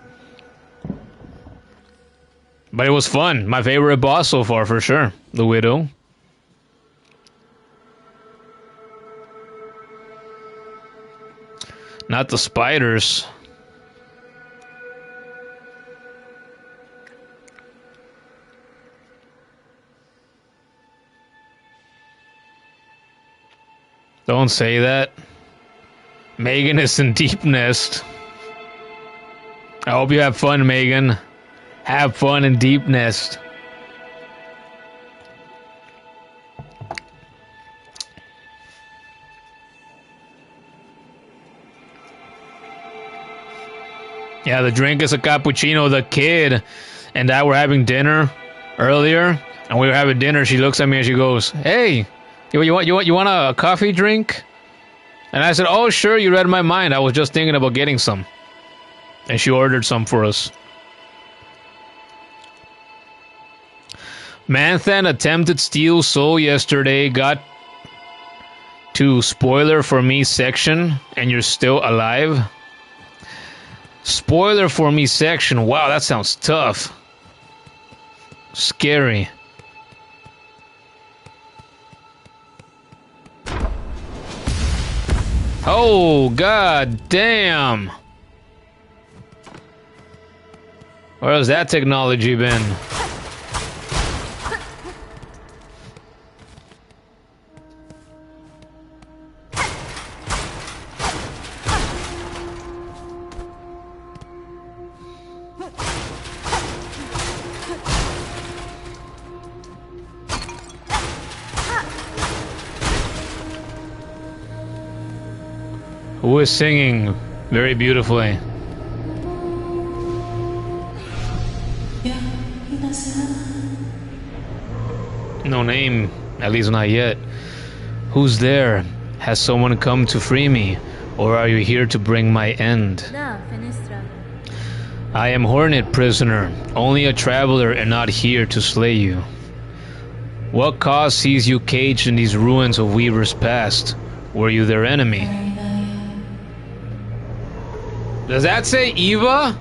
[SPEAKER 1] But it was fun. My favorite boss so far, for sure. The Widow. Not the spiders. Don't say that. Megan is in Deep Nest. I hope you have fun, Megan. Have fun in Deep Nest. Yeah, the drink is a cappuccino. The kid and I were having dinner earlier, and we were having dinner. She looks at me and she goes, "Hey, you want a coffee drink?" And I said, "Oh, sure, you read my mind. I was just thinking about getting some." And she ordered some for us. Manthan attempted steal soul yesterday, got to spoiler for me section, and you're still alive. Spoiler for me section. Wow, that sounds tough. Scary. Oh, god damn. Where has that technology been? Who is singing very beautifully? No name, at least not yet. Who's there? Has someone come to free me? Or are you here to bring my end? I am Hornet prisoner, only a traveler and not here to slay you. What cause sees you caged in these ruins of Weaver's past? Were you their enemy? Does that say Eva?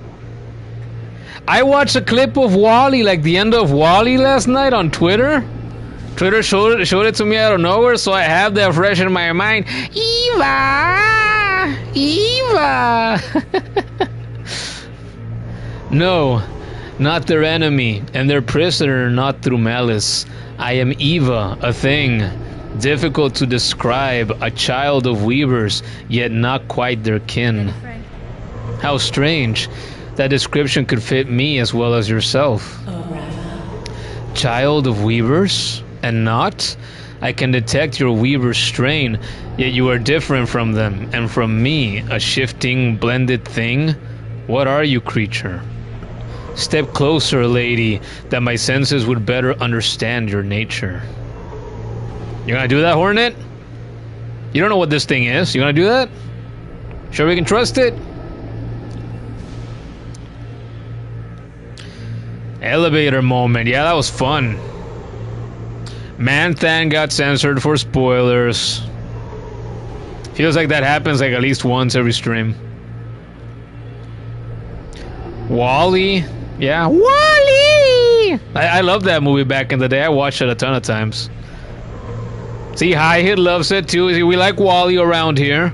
[SPEAKER 1] I watched a clip of Wally, like the end of Wally last night on Twitter. Twitter showed it to me out of nowhere, so I have that fresh in my mind. Eva! Eva! No, not their enemy, and their prisoner not through malice. I am Eva, a thing, difficult to describe, a child of weavers, yet not quite their kin. How strange. That description could fit me as well as yourself. Child of weavers? And not? I can detect your weaver strain, yet you are different from them, and from me, a shifting, blended thing? What are you, creature? Step closer, lady, that my senses would better understand your nature. You gonna do that, Hornet? You don't know what this thing is. You gonna do that? Sure we can trust it? Elevator moment. Yeah, that was fun. Manthan got censored for spoilers. Feels like that happens like at least once every stream. Wall-E. Yeah, Wall-E! I loved that movie back in the day. I watched it a ton of times. See, High Hit loves it too. See, we like Wall-E around here.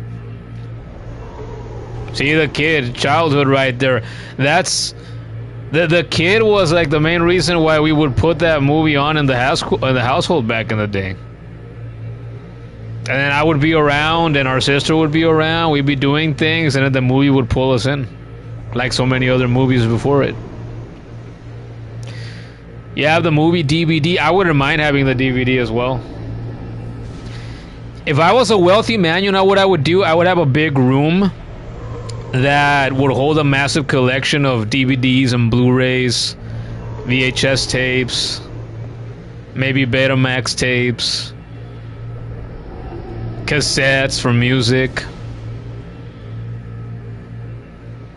[SPEAKER 1] See, the kid, childhood right there. That's... The kid was like the main reason why we would put that movie on in the household back in the day. And then I would be around, and our sister would be around. We'd be doing things, and then the movie would pull us in, like so many other movies before it. You have the movie DVD. I wouldn't mind having the DVD as well. If I was a wealthy man, you know what I would do? I would have a big room that would hold a massive collection of DVDs and Blu-rays, VHS tapes, maybe Betamax tapes, cassettes for music,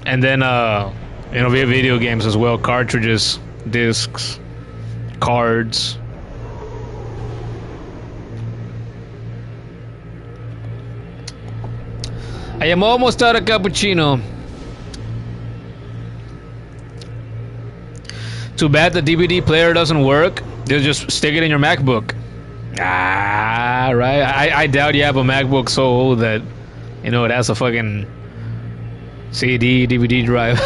[SPEAKER 1] and then you know, video games as well, cartridges, discs, cards. I am almost out of cappuccino. Too bad the DVD player doesn't work. Just stick it in your MacBook. Ah, right. I doubt you have a MacBook so old that, you know, it has a fucking CD, DVD drive.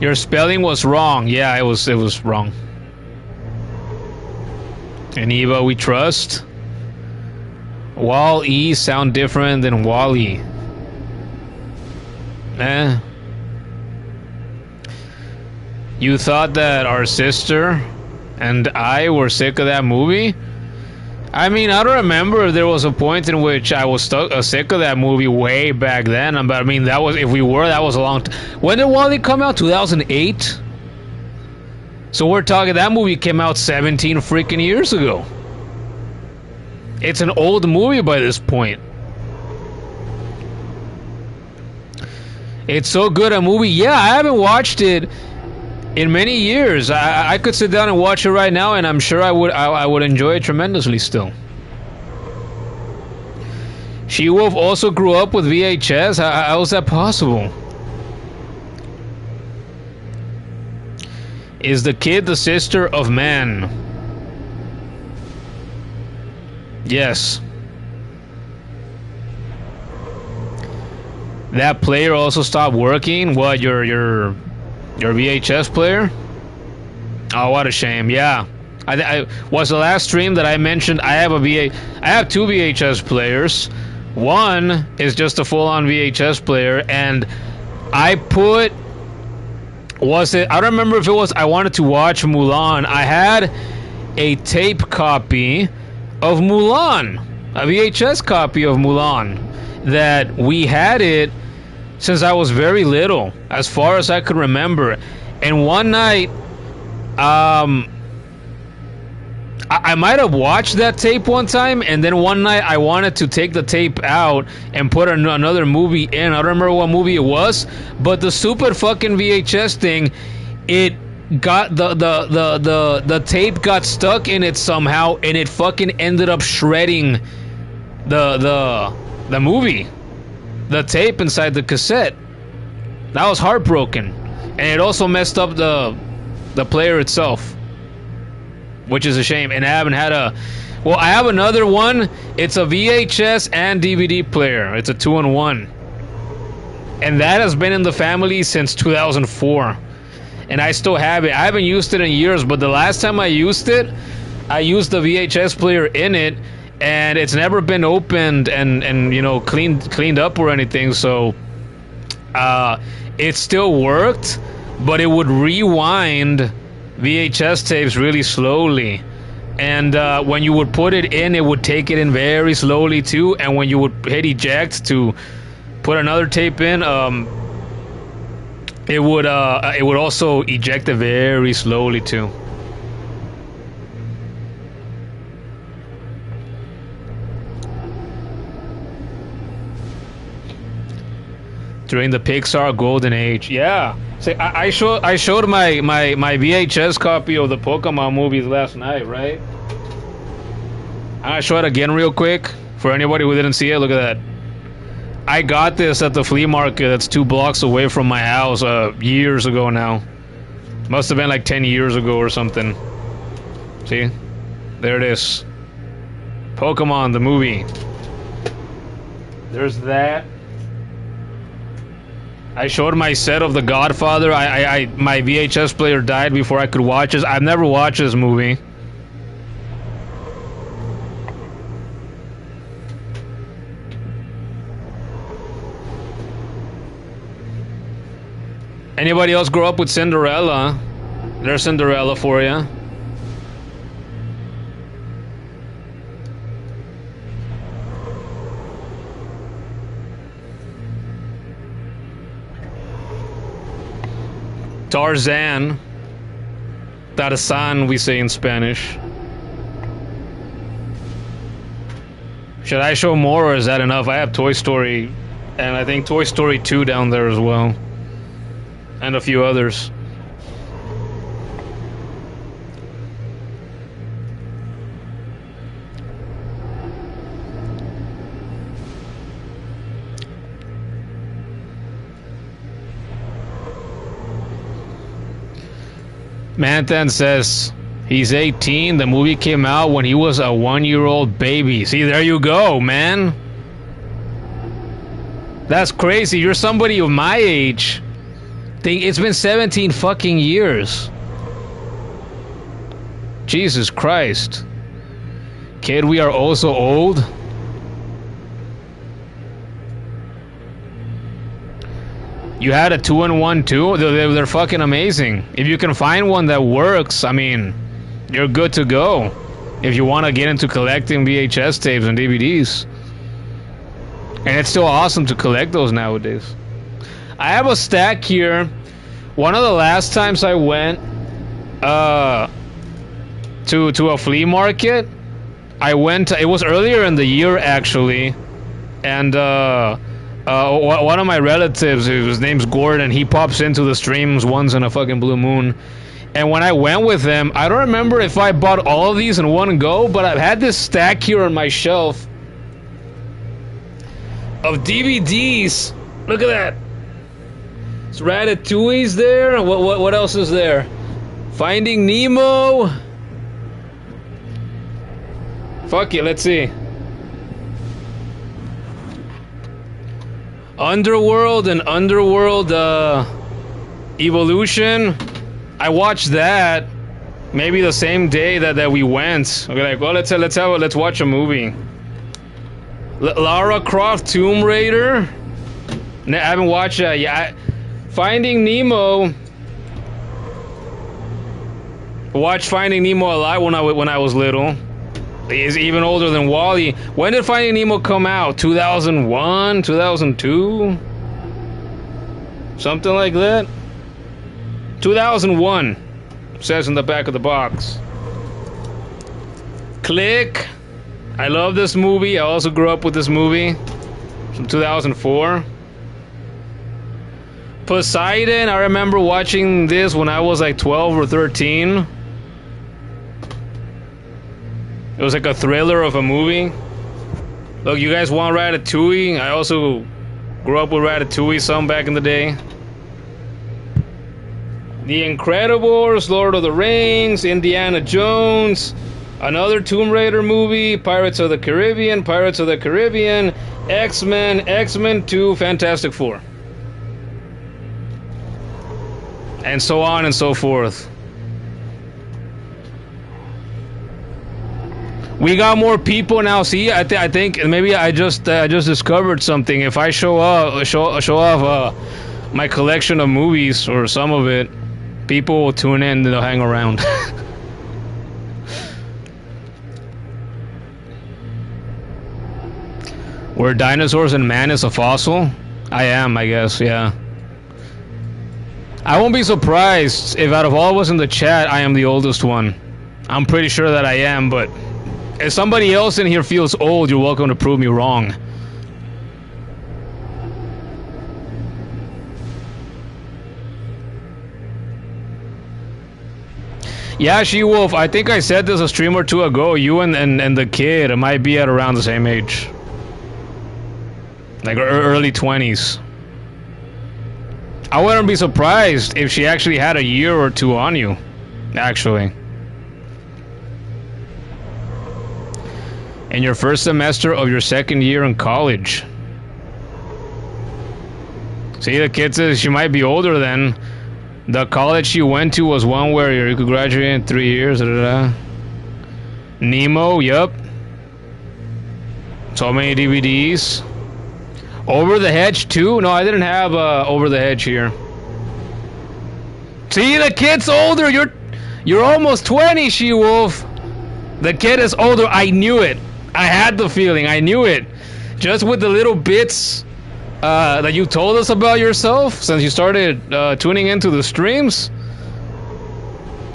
[SPEAKER 1] Your spelling was wrong. Yeah, it was wrong. And Eva, we trust. Wall-E sound different than Wall-E. Eh. You thought that our sister and I were sick of that movie? I mean, I don't remember if there was a point in which I was sick of that movie way back then. But I mean, that was, if we were, that was a long time. When did Wall-E come out? 2008? So we're talking, that movie came out 17 freaking years ago. It's an old movie by this point. It's so good a movie. Yeah, I haven't watched it in many years. I could sit down and watch it right now, and I'm sure I would enjoy it tremendously still. She-Wolf also grew up with VHS. How is that possible? Is the kid the sister of man? Yes. That player also stopped working? What, your VHS player? Oh, what a shame. Yeah. I was the last stream that I mentioned. I have two VHS players. One is just a full-on VHS player, and I put... I don't remember if it was I wanted to watch Mulan. I had a tape copy of Mulan, a VHS copy of Mulan, that we had it since I was very little, as far as I could remember. And one night, I might have watched that tape one time, and then one night I wanted to take the tape out and put another movie in. I don't remember what movie it was, but the stupid fucking VHS thing, it got the tape got stuck in it somehow, and it fucking ended up shredding the movie, the tape inside the cassette. That was heartbroken, and it also messed up the player itself, which is a shame. And I haven't had a. Well, I have another one. It's a VHS and DVD player. It's a 2-in-1, and that has been in the family since 2004, and I still have it. I haven't used it in years, but the last time I used it, I used the VHS player in it, and it's never been opened and you know cleaned up or anything. So it still worked, but it would rewind VHS tapes really slowly. And when you would put it in, it would take it in very slowly too. And when you would hit eject to put another tape in, it would also eject it very slowly too. During the Pixar golden age, yeah. See, I showed my VHS copy of the Pokemon movies last night, right? I show it again real quick for anybody who didn't see it. Look at that. I got this at the flea market that's 2 blocks away from my house years ago now. Must have been like 10 years ago or something. See? There it is. Pokemon, the movie. There's that. I showed my set of The Godfather. My VHS player died before I could watch this. I've never watched this movie. Anybody else grow up with Cinderella? There's Cinderella for you. Tarzan. Tarzan, we say in Spanish. Should I show more, or is that enough? I have Toy Story, and I think Toy Story 2 down there as well. And a few others. Manthan says he's 18. The movie came out when he was a 1-year-old baby. See, there you go, man. That's crazy. You're somebody of my age. It's been 17 fucking years. Jesus Christ. Kid, we are also old. You had a 2-in-1 too? They're fucking amazing. If you can find one that works, I mean, you're good to go. If you want to get into collecting VHS tapes and DVDs. And it's still awesome to collect those nowadays. I have a stack here. One of the last times I went to a flea market, I went, it was earlier in the year actually, and one of my relatives, his name's Gordon, he pops into the streams once in a fucking blue moon. And when I went with him, I don't remember if I bought all of these in one go, but I've had this stack here on my shelf of DVDs. Look at that. It's Ratatouille's there. What else is there? Finding Nemo. Fuck it, let's see. Underworld and Underworld Evolution. I watched that maybe the same day that we went. Okay, like, well, let's watch a movie. Lara Croft Tomb Raider. I haven't watched that yet. Finding Nemo. Watched Finding Nemo a lot when I was little. He's even older than Wally. When did Finding Nemo come out? 2001? 2002? Something like that? 2001. Says in the back of the box. Click. I love this movie. I also grew up with this movie. From 2004. Poseidon. I remember watching this when I was like 12 or 13. It was like a thriller of a movie. Look, you guys want Ratatouille? I also grew up with Ratatouille some back in the day. The Incredibles, Lord of the Rings, Indiana Jones, another Tomb Raider movie, Pirates of the Caribbean, X-Men, X-Men 2, Fantastic Four. And so on and so forth. We got more people now. See, I think maybe I just discovered something. If I show off my collection of movies or some of it, people will tune in and they'll hang around. Were dinosaurs and man is a fossil? I am, I guess, yeah. I won't be surprised if out of all of us in the chat, I am the oldest one. I'm pretty sure that I am, but if somebody else in here feels old, you're welcome to prove me wrong. Yeah, She-Wolf, I think I said this a stream or two ago. You and the kid might be at around the same age. Like early 20s. I wouldn't be surprised if she actually had a year or two on you. Actually. In your first semester of your second year in college. See, the kid says she might be older then. The college she went to was one where you could graduate in 3 years. Nemo, yup. So many DVDs. Over the Hedge too? No, I didn't have Over the Hedge here. See, the kid's older. You're almost 20, She-Wolf. The kid is older. I knew it. I had the feeling. I knew it. Just with the little bits that you told us about yourself since you started tuning into the streams.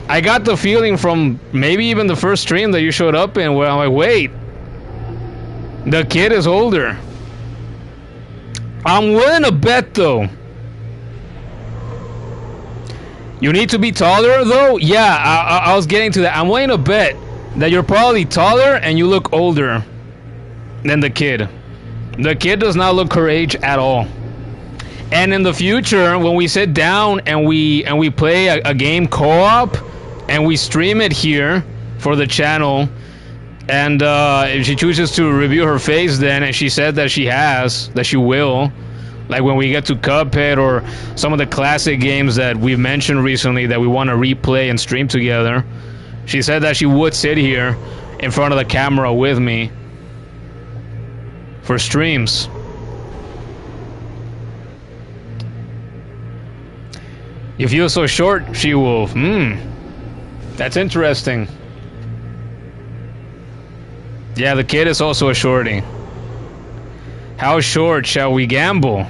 [SPEAKER 1] I got the feeling from maybe even the first stream that you showed up in where I'm like, wait. The kid is older. I'm willing to bet, though. You need to be taller, though? Yeah, I was getting to that. I'm willing to bet that you're probably taller and you look older than the kid. The kid does not look her age at all. And in the future, when we sit down and we play a game co-op and we stream it here for the channel, and if she chooses to review her face then, and she said that she will, like when we get to Cuphead or some of the classic games that we've mentioned recently that we want to replay and stream together, she said that she would sit here in front of the camera with me for streams. You feel so short, She-Wolf. That's interesting. Yeah, the kid is also a shorty. How short shall we gamble?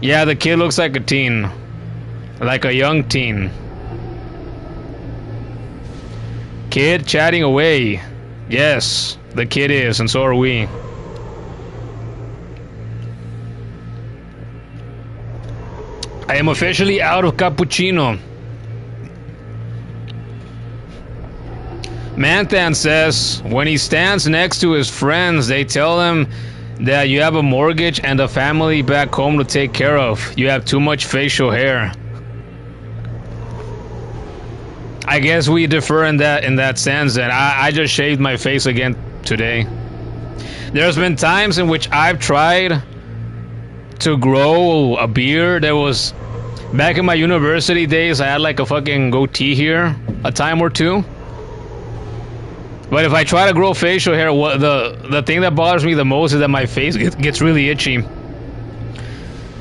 [SPEAKER 1] Yeah, the kid looks like a teen. Like a young teen. Kid chatting away. Yes, the kid is, and so are we. I am officially out of cappuccino. Manthan says, when he stands next to his friends, they tell him that you have a mortgage and a family back home to take care of. You have too much facial hair. I guess we differ in that sense, and I just shaved my face again today. There's been times in which I've tried to grow a beard. There was, back in my university days, I had like a fucking goatee here a time or two. But if I try to grow facial hair, the thing that bothers me the most is that my face gets really itchy.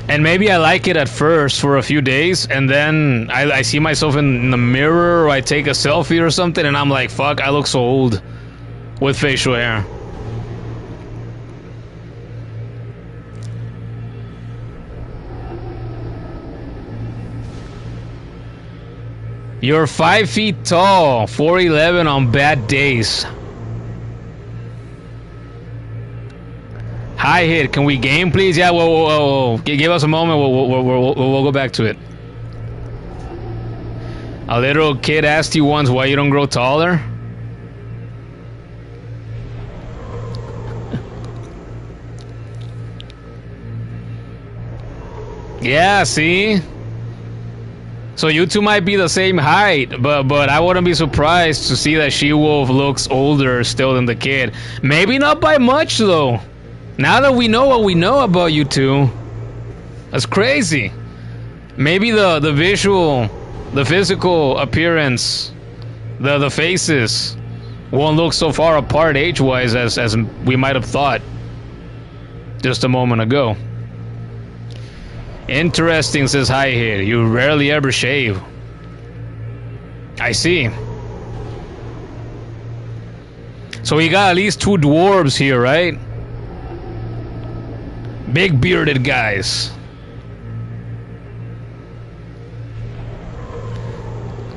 [SPEAKER 1] And maybe I like it at first for a few days, and then I see myself in the mirror, or I take a selfie or something, and I'm like, fuck, I look so old with facial hair. You're 5 feet tall, 4'11" on bad days. High hit, can we game please? Yeah, whoa. Give us a moment, we'll go back to it. A little kid asked you once why you don't grow taller. Yeah, see? So you two might be the same height, but I wouldn't be surprised to see that she-wolf looks older still than the kid. Maybe not by much, though. Now that we know what we know about you two, that's crazy. Maybe the visual, the physical appearance, the faces won't look so far apart age-wise as we might have thought just a moment ago. Interesting, says Hi here. You rarely ever shave. I see. So we got at least 2 dwarves here, right? Big bearded guys.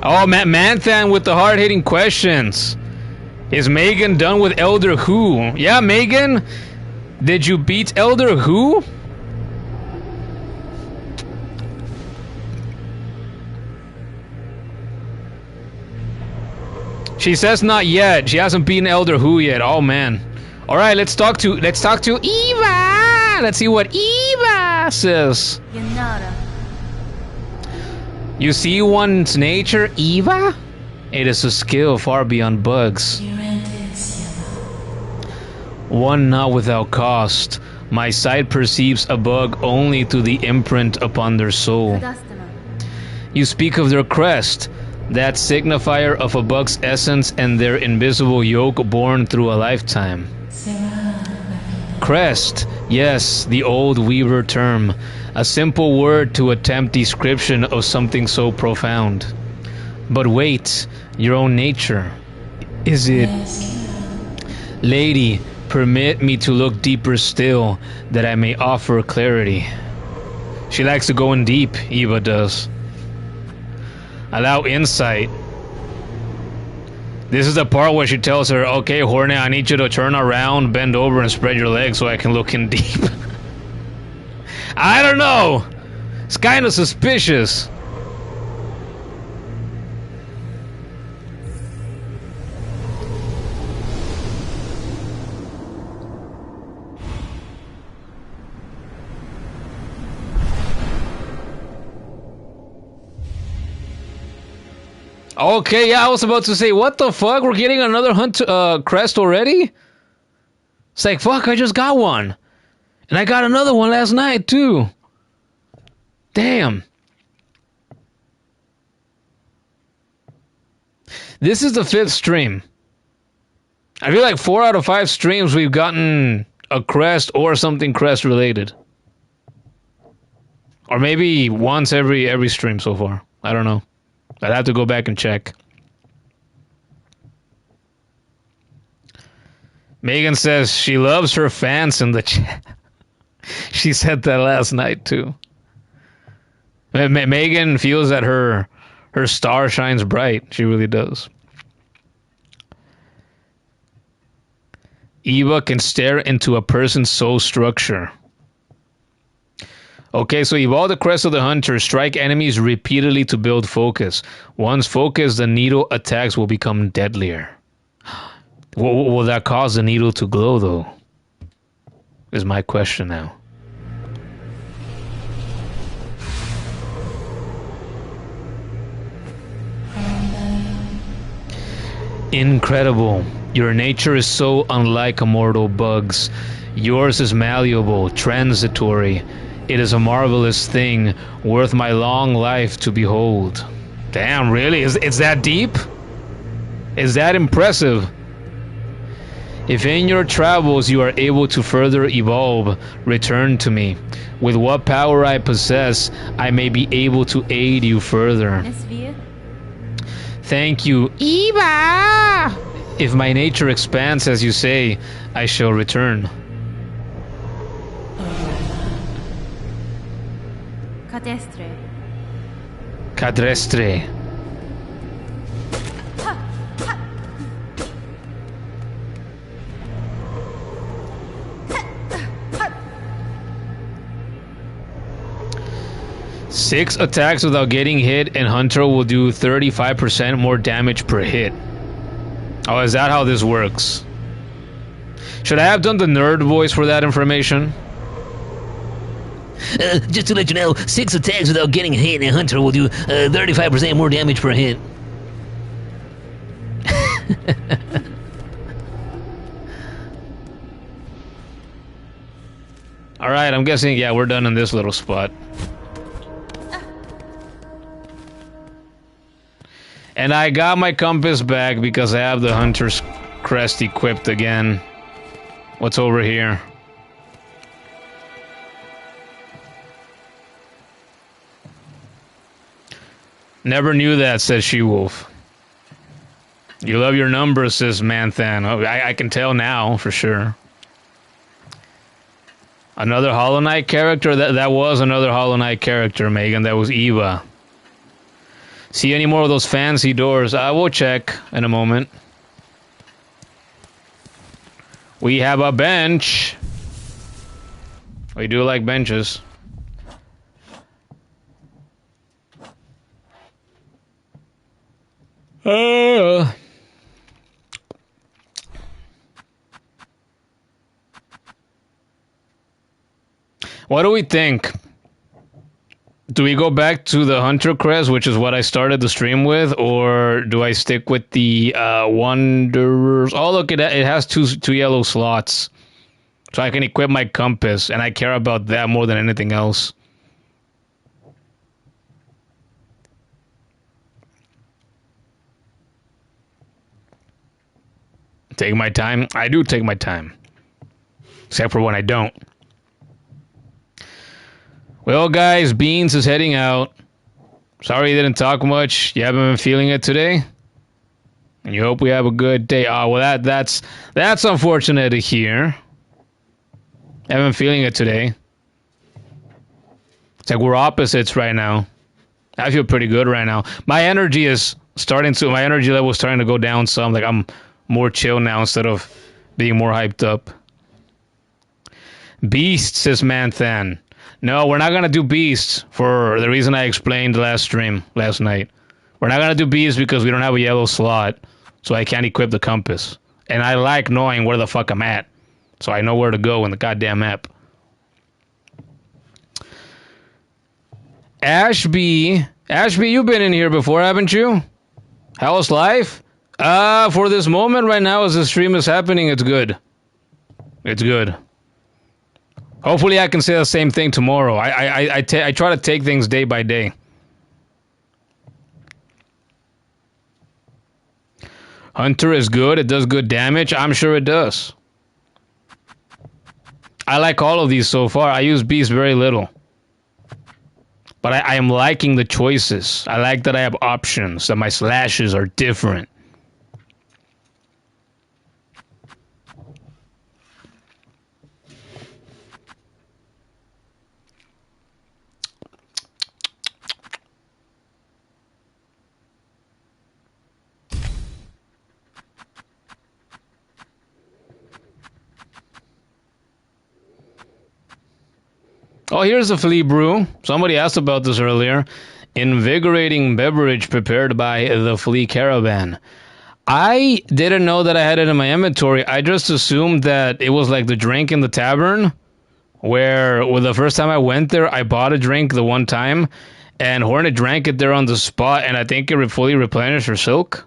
[SPEAKER 1] Oh, Manthan with the hard-hitting questions. Is Megan done with Elder Who? Yeah, Megan? Did you beat Elder Who? She says not yet. She hasn't beaten Elder Who yet. Oh man. All right, let's talk to Eva. Let's see what Eva says. You see one's nature, Eva? It is a skill far beyond bugs. One not without cost. My sight perceives a bug only to the imprint upon their soul. You speak of their crest, that signifier of a bug's essence and their invisible yoke born through a lifetime. Crest, yes, the old weaver term, a simple word to attempt description of something so profound. But wait, your own nature, is it? Lady, permit me to look deeper still, that I may offer clarity. She likes to go in deep, Eva does. Allow insight. This is the part where she tells her, okay, Hornet, I need you to turn around, bend over, and spread your legs so I can look in deep. I don't know. It's kind of suspicious. Okay, yeah, I was about to say, what the fuck? We're getting another crest already? It's like, fuck, I just got one. And I got another one last night, too. Damn. This is the 5th stream. I feel like 4 out of 5 streams we've gotten a crest or something crest related. Or maybe once every stream so far. I don't know. I'd have to go back and check. Megan says she loves her fans in the chat. She said that last night too. Megan feels that her star shines bright. She really does. Eva can stare into a person's soul structure. Okay, so evolve the Crest of the Hunter. Strike enemies repeatedly to build focus. Once focused, the needle attacks will become deadlier. Will that cause the needle to glow, though? Is my question now. Incredible. Your nature is so unlike immortal bugs. Yours is malleable, transitory. It is a marvelous thing, worth my long life to behold. Damn, really? Is that deep? Is that impressive? If in your travels you are able to further evolve, return to me. With what power I possess, I may be able to aid you further. Thank you, Eva! If my nature expands as you say, I shall return. Cadrestre. Six attacks without getting hit, and Hunter will do 35% more damage per hit. Oh, is that how this works? Should I have done the nerd voice for that information?
[SPEAKER 3] Just to let you know, 6 attacks without getting hit in a hunter will do 35% more damage per hit.
[SPEAKER 1] Alright, I'm guessing, yeah, we're done in this little spot. And I got my compass back because I have the Hunter's Crest equipped again. What's over here? Never knew that, says She-Wolf. You love your numbers, says Manthan. Oh, I can tell now, for sure. Another Hollow Knight character? That was another Hollow Knight character, Megan. That was Eva. See any more of those fancy doors? I will check in a moment. We have a bench. We do like benches. What do we think? Do we go back to the Hunter Crest, which is what I started the stream with, or do I stick with the Wanderers? Oh, look, it has two yellow slots. So I can equip my compass, and I care about that more than anything else. Take my time? I do take my time. Except for when I don't. Well, guys, Beans is heading out. Sorry you didn't talk much. You haven't been feeling it today? And you hope we have a good day. Oh, well, that's unfortunate to hear. I haven't been feeling it today. It's like we're opposites right now. I feel pretty good right now. My energy level is starting to go down some. Like, I'm more chill now instead of being more hyped up. Beast, says Manthan. No, we're not going to do Beast for the reason I explained last night. We're not going to do Beast because we don't have a yellow slot, so I can't equip the compass. And I like knowing where the fuck I'm at, so I know where to go in the goddamn map. Ashby, you've been in here before, haven't you? How's life? For this moment right now as the stream is happening, it's good. It's good. Hopefully I can say the same thing tomorrow. I try to take things day by day. Hunter is good. It does good damage. I'm sure it does. I like all of these so far. I use Beast very little. But I am liking the choices. I like that I have options, that my slashes are different. Oh, here's a flea brew. Somebody asked about this earlier. Invigorating beverage prepared by the Flea Caravan. I didn't know that I had it in my inventory. I just assumed that it was like the drink in the tavern, where the first time I went there, I bought a drink the one time, and Hornet drank it there on the spot, and I think it fully replenished her silk.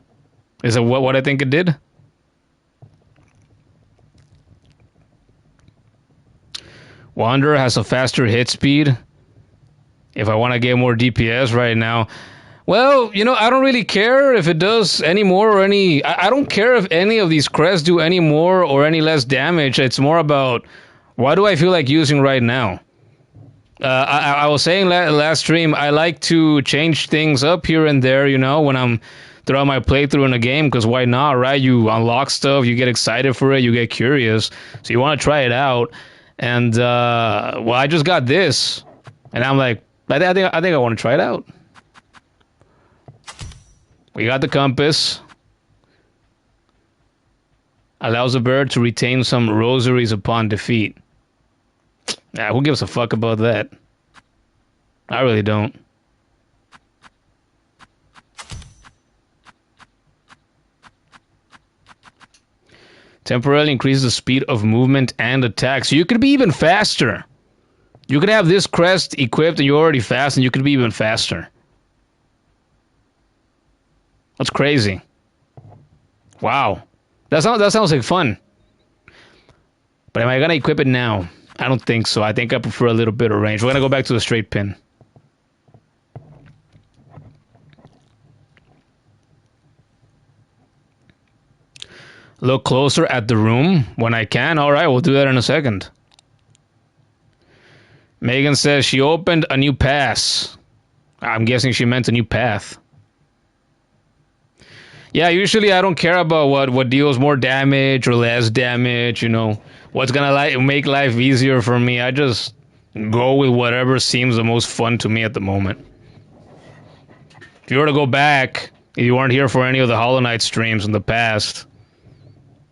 [SPEAKER 1] Is it what I think it did? Wanderer has a faster hit speed. If I want to get more DPS right now. Well, you know, I don't really care if it does any more or any... I don't care if any of these crests do any more or any less damage. It's more about what do I feel like using right now. I was saying last stream, I like to change things up here and there, you know, when I'm throughout my playthrough in a game, because why not, right? You unlock stuff, you get excited for it, you get curious, so you want to try it out. And, well, I just got this, and I'm like, I think I want to try it out. We got the compass. Allows a bird to retain some rosaries upon defeat. Yeah, who gives a fuck about that? I really don't. Temporarily increases the speed of movement and attack. So you could be even faster. You could have this crest equipped and you're already fast, and you could be even faster. That's crazy. Wow. That sounds like fun. But am I going to equip it now? I don't think so. I think I prefer a little bit of range. We're going to go back to the straight pin. Look closer at the room when I can. All right, we'll do that in a second. Megan says she opened a new pass. I'm guessing she meant a new path. Yeah, usually I don't care about what deals more damage or less damage, you know. What's gonna make life easier for me. I just go with whatever seems the most fun to me at the moment. If you were to go back, if you weren't here for any of the Hollow Knight streams in the past,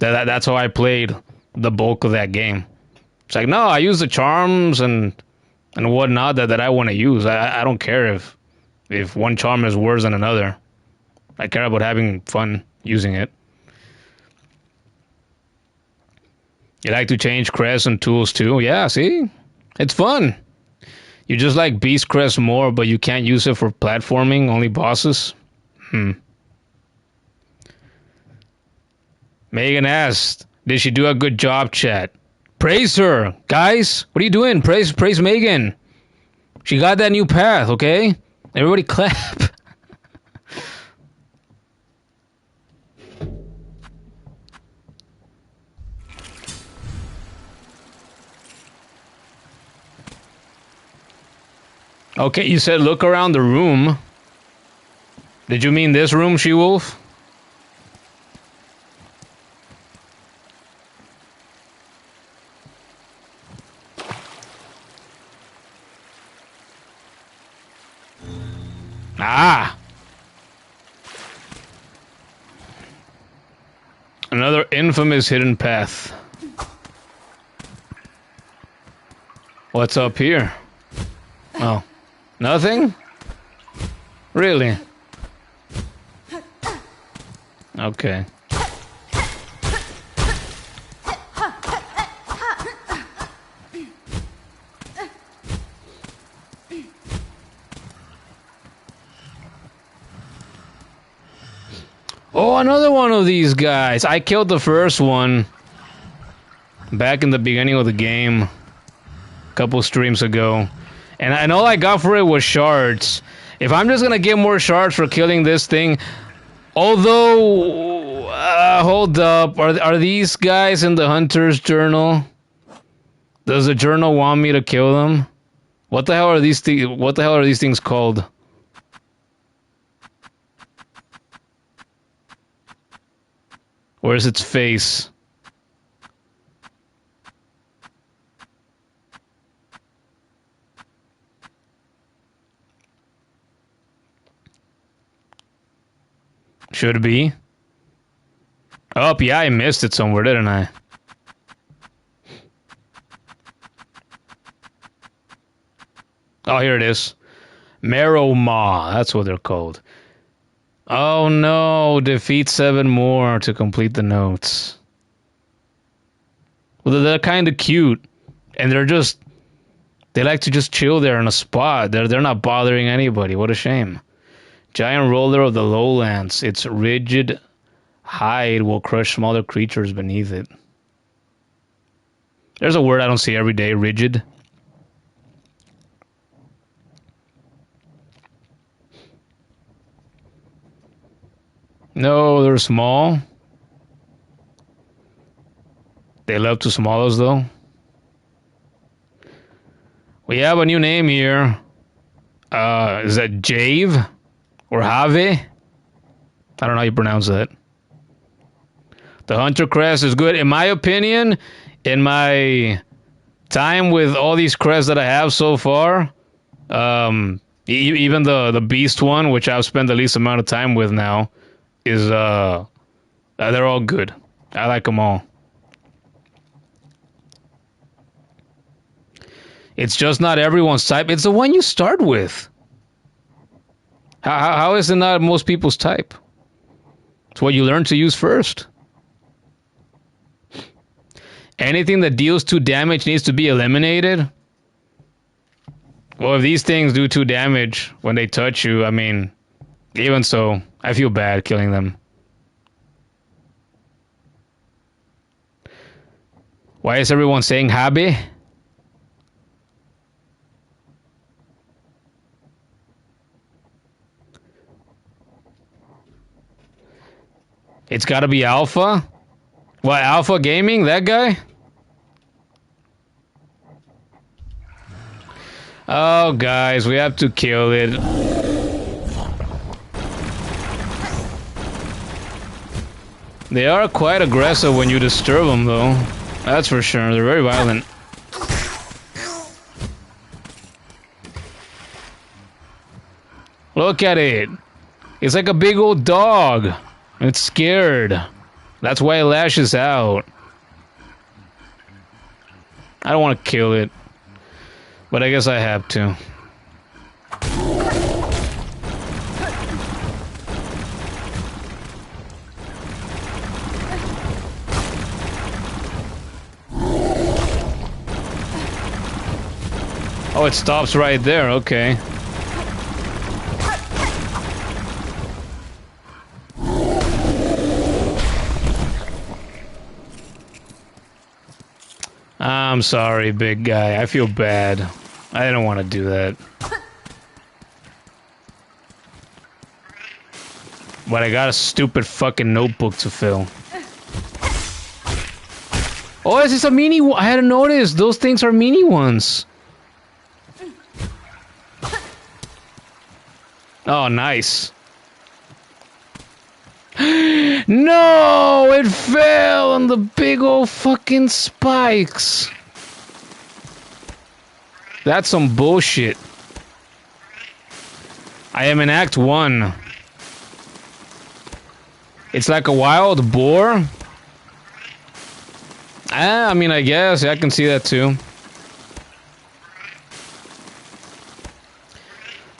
[SPEAKER 1] that's how I played the bulk of that game. It's like, no, I use the charms and whatnot that I want to use. I don't care if one charm is worse than another. I care about having fun using it. You like to change crests and tools too? Yeah, see? It's fun. You just like Beast Crest more, but you can't use it for platforming, only bosses? Megan asked, did she do a good job, chat? Praise her! Guys, what are you doing? Praise Megan. She got that new path, okay? Everybody clap. Okay, you said look around the room. Did you mean this room, She-Wolf? Ah! Another infamous hidden path. What's up here? Oh. Nothing? Really? Okay. Oh, another one of these guys. I killed the first one back in the beginning of the game a couple streams ago. And all I got for it was shards. If I'm just gonna get more shards for killing this thing, although, hold up, are these guys in the Hunter's Journal? Does the journal want me to kill them? What the hell are these things? What the hell are these things called? Where's its face? Should be. Oh, yeah, I missed it somewhere, didn't I? Oh, here it is. Marrow Maw, that's what they're called. Oh no, defeat 7 more to complete the notes. Well, they're kind of cute. And they like to just chill there in a spot. They're not bothering anybody. What a shame. Giant roller of the lowlands. Its rigid hide will crush smaller creatures beneath it. There's a word I don't see every day, rigid. No, they're small. They love to small us though. We have a new name here. Is that Jave? Or Have? I don't know how you pronounce that. The Hunter Crest is good. In my opinion, in my time with all these crests that I have so far, even the Beast one, which I've spent the least amount of time with now, is they're all good. I like them all. It's just not everyone's type. It's the one you start with. How is it not most people's type? It's what you learn to use first. Anything that deals 2 damage needs to be eliminated. Well, if these things do 2 damage when they touch you, I mean, even so, I feel bad killing them. Why is everyone saying Habe? It's gotta be Alpha? What, Alpha Gaming? That guy? Oh, guys, we have to kill it. They are quite aggressive when you disturb them, though. That's for sure. They're very violent. Look at it. It's like a big old dog. It's scared. That's why it lashes out. I don't want to kill it, but I guess I have to. Oh, it stops right there. Okay. I'm sorry, big guy. I feel bad. I didn't want to do that. But I got a stupid fucking notebook to fill. Oh, this is a mini one. I hadn't noticed. Those things are mini ones. Oh, nice. No, it fell on the big old fucking spikes. That's some bullshit. I am in Act 1. It's like a wild boar. I mean, I guess I can see that too.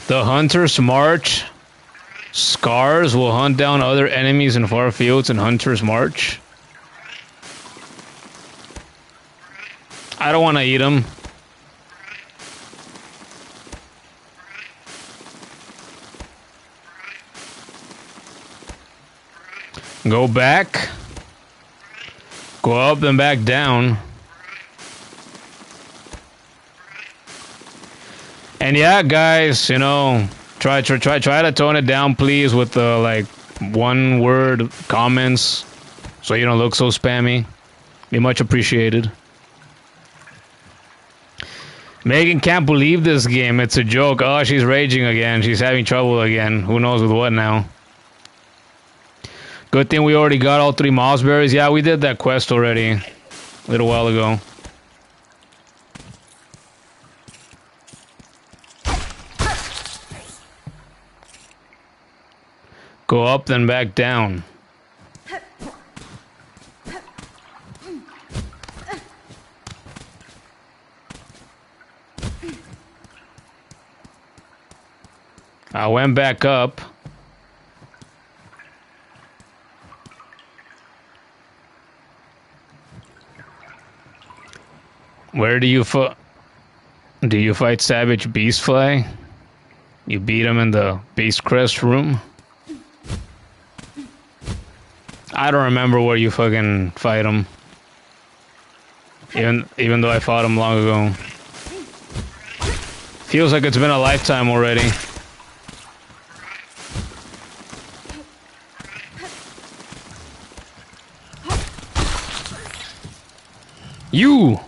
[SPEAKER 1] The Hunter's March. Scars will hunt down other enemies in far fields in Hunter's March. I don't want to eat them. Go back. Go up and back down. And yeah, guys, you know, try to tone it down, please, with the like 1-word comments, so you don't look so spammy. Be much appreciated. Megan can't believe this game. It's a joke. Oh, she's raging again. She's having trouble again. Who knows with what now? Good thing we already got all 3 moss berries. Yeah, we did that quest already a little while ago. Go up, then back down. I went back up. Where do you fight Savage Beastfly? You beat him in the Beast Crest room? I don't remember where you fucking fight him. Even though I fought him long ago. Feels like it's been a lifetime already. You!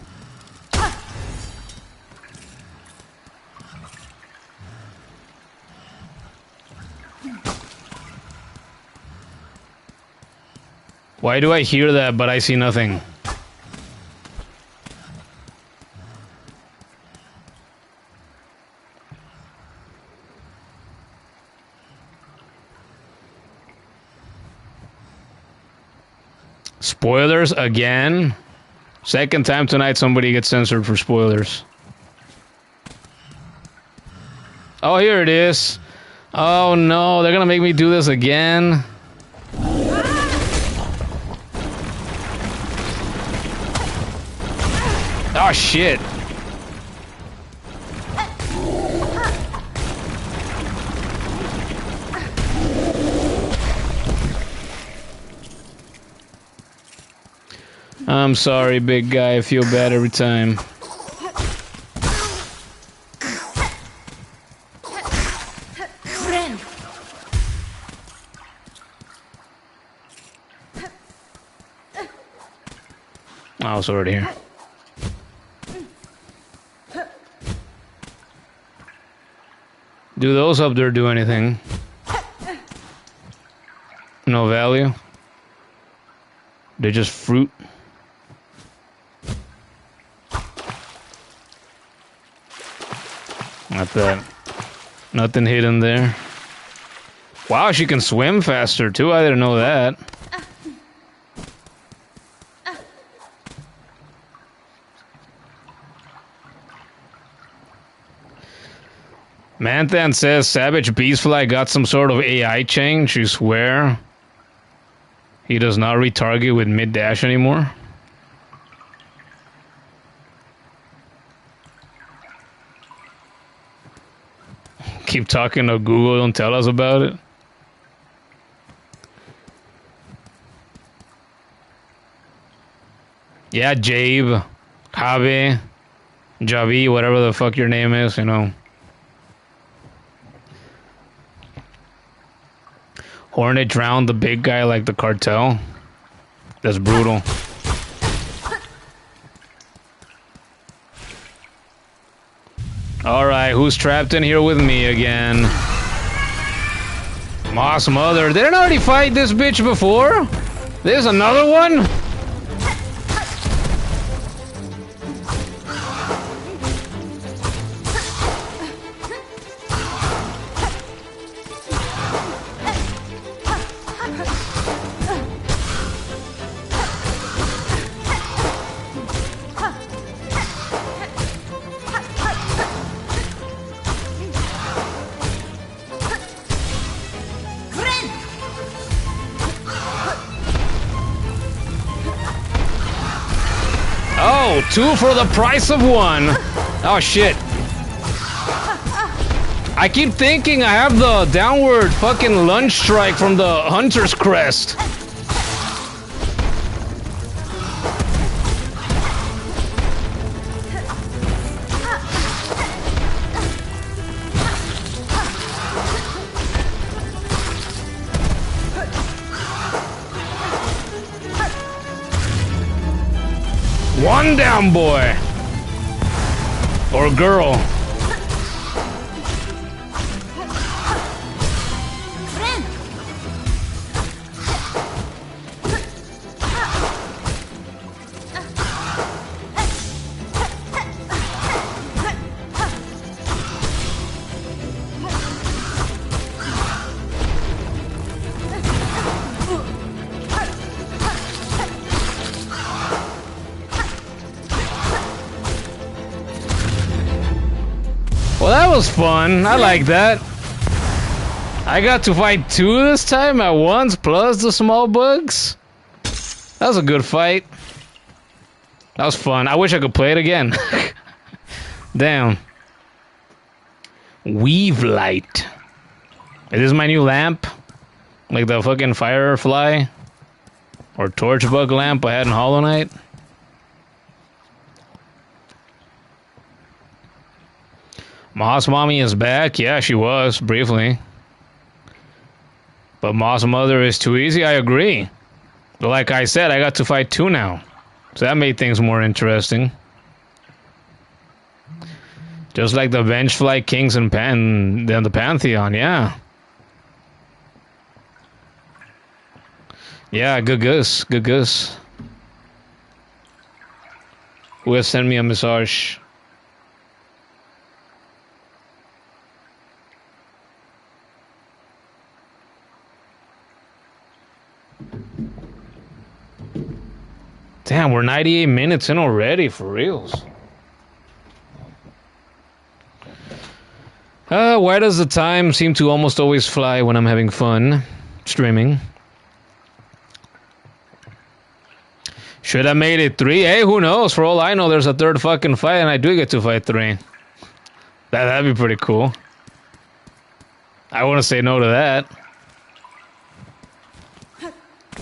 [SPEAKER 1] Why do I hear that, but I see nothing? Spoilers again? Second time tonight somebody gets censored for spoilers. Oh, here it is. Oh no, they're gonna make me do this again. Oh shit. I'm sorry, big guy. I feel bad every time. I was already here. Do those up there do anything? No value? They're just fruit? Not that. Nothing hidden there. Wow, she can swim faster too. I didn't know that. Manthan says Savage Beastfly got some sort of AI change. You swear he does not retarget with mid-dash anymore? Keep talking to Google, don't tell us about it. Yeah, Jabe, Javi, Javi, whatever the fuck your name is, you know. Hornet drowned the big guy like the cartel. That's brutal. Alright, who's trapped in here with me again? Moss Mother. Didn't I already fight this bitch before? There's another one? Oh, 2 for the price of 1. Oh shit. I keep thinking I have the downward fucking lunge strike from the Hunter's Crest. One down, boy. Or girl. Well, that was fun. I like that. I got to fight 2 this time at once, plus the small bugs. That was a good fight. That was fun. I wish I could play it again. Damn. Weave light. Is this my new lamp? Like the fucking firefly? Or torch bug lamp I had in Hollow Knight? Moss Mommy is back. Yeah, she was, briefly. But Moss Mother is too easy, I agree. But like I said, I got to fight 2 now. So that made things more interesting. Just like the Vengefly Kings and then the Pantheon, yeah. Yeah, good goose, good goose. Who has sent me a message? Damn, we're 98 minutes in already, for reals. Why does the time seem to almost always fly when I'm having fun streaming? Should have made it 3? Hey, who knows? For all I know, there's a 3rd fucking fight, and I do get to fight 3. That'd be pretty cool. I wouldn't say no to that.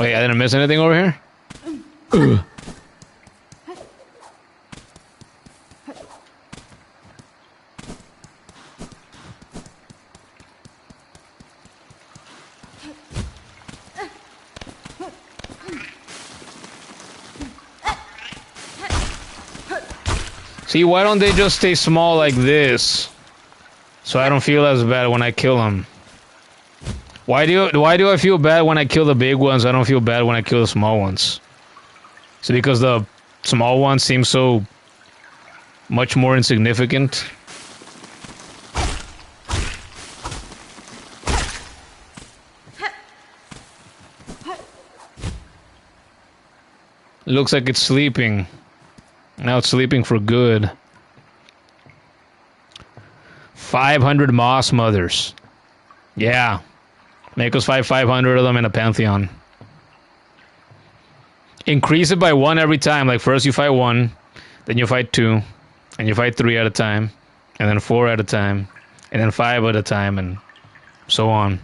[SPEAKER 1] Wait, I didn't miss anything over here? See, why don't they just stay small like this? So I don't feel as bad when I kill them. Why do I feel bad when I kill the big ones? I don't feel bad when I kill the small ones. Is it because the small ones seem so much more insignificant? Looks like it's sleeping. Now it's sleeping for good. 500 moss mothers. Yeah. Make us fight 500 of them in a pantheon. Increase it by 1 every time. Like first you fight 1, then you fight 2, and you fight 3 at a time, and then 4 at a time, and then 5 at a time, and so on.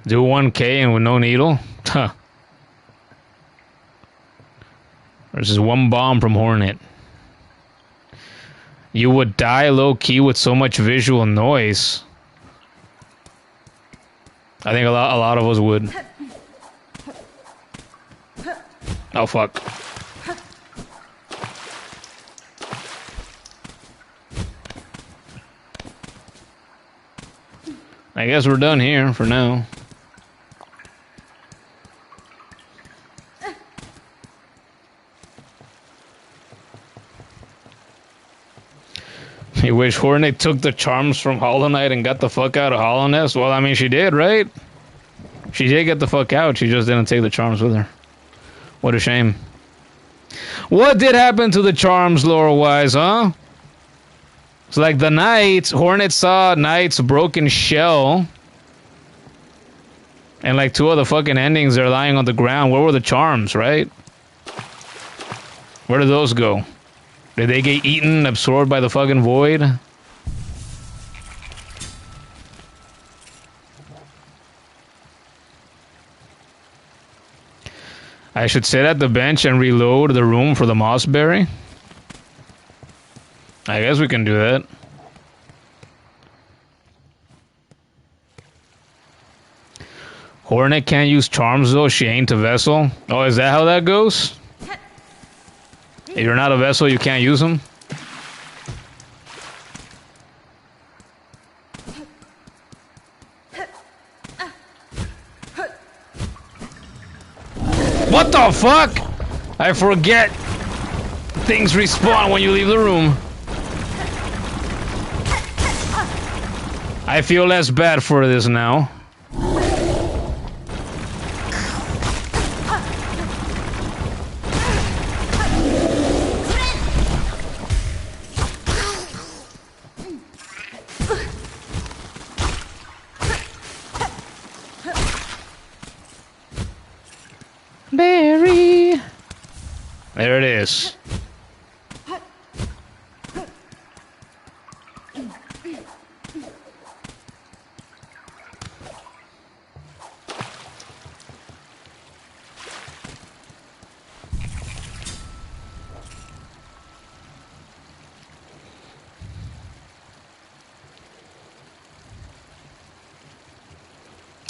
[SPEAKER 1] Do 1k and with no needle? Huh. There's just 1 bomb from Hornet. You would die low-key with so much visual noise. I think a lot of us would. Oh, fuck. I guess we're done here for now. You wish Hornet took the charms from Hollow Knight and got the fuck out of Hollow Nest? Well, I mean, she did, right? She did get the fuck out. She just didn't take the charms with her. What a shame. What did happen to the charms lore-wise, huh? It's like the Knight, Hornet saw Knight's broken shell. And like 2 of the fucking endings, they're lying on the ground. Where were the charms, right? Where did those go? Did they get eaten, absorbed by the fucking void? I should sit at the bench and reload the room for the mossberry. I guess we can do that. Hornet can't use charms though, she ain't a vessel. Oh, is that how that goes? If you're not a vessel, you can't use them? What the fuck? I forget. Things respawn when you leave the room. I feel less bad for this now. Berry. There it is.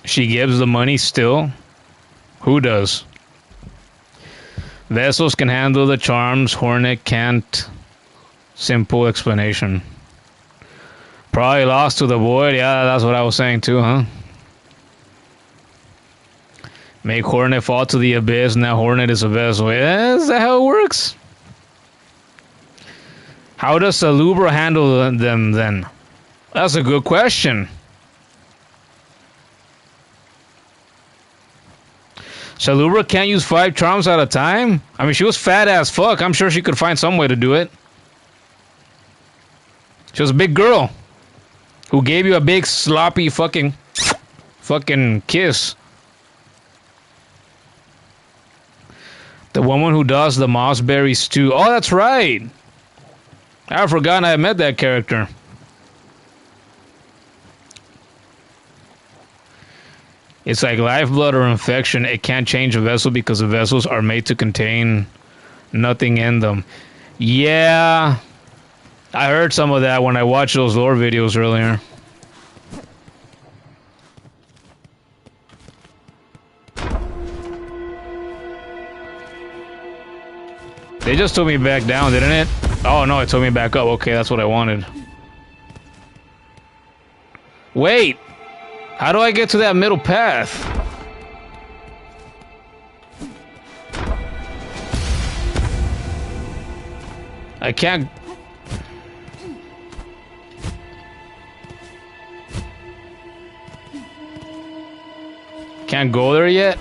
[SPEAKER 1] She gives the money still? Who does? Vessels can handle the charms, Hornet can't. Simple explanation. Probably lost to the void. Yeah, that's what I was saying too, huh? Make Hornet fall to the abyss. Now Hornet is a vessel. Yeah, is that how it works? How does Salubra handle them then? That's a good question. Salubra can't use 5 charms at a time? I mean, she was fat as fuck. I'm sure she could find some way to do it. She was a big girl who gave you a big sloppy fucking kiss. The woman who does the mossberry stew. Oh, that's right. I forgot I met that character. It's like lifeblood or infection. It can't change a vessel because the vessels are made to contain nothing in them. Yeah. I heard some of that when I watched those lore videos earlier. It just took me back down, didn't it? Oh no, it took me back up. Okay, that's what I wanted. Wait! How do I get to that middle path? I can't... Can't go there yet?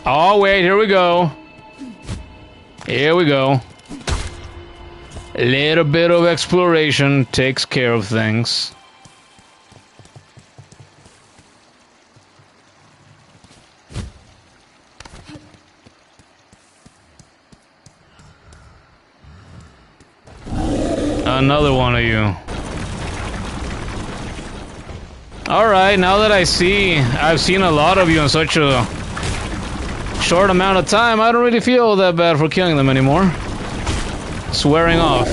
[SPEAKER 1] Oh wait, here we go. Here we go. A little bit of exploration takes care of things. Another one of you. Alright, now that I've seen a lot of you in such a short amount of time, I don't really feel that bad for killing them anymore. Swearing off.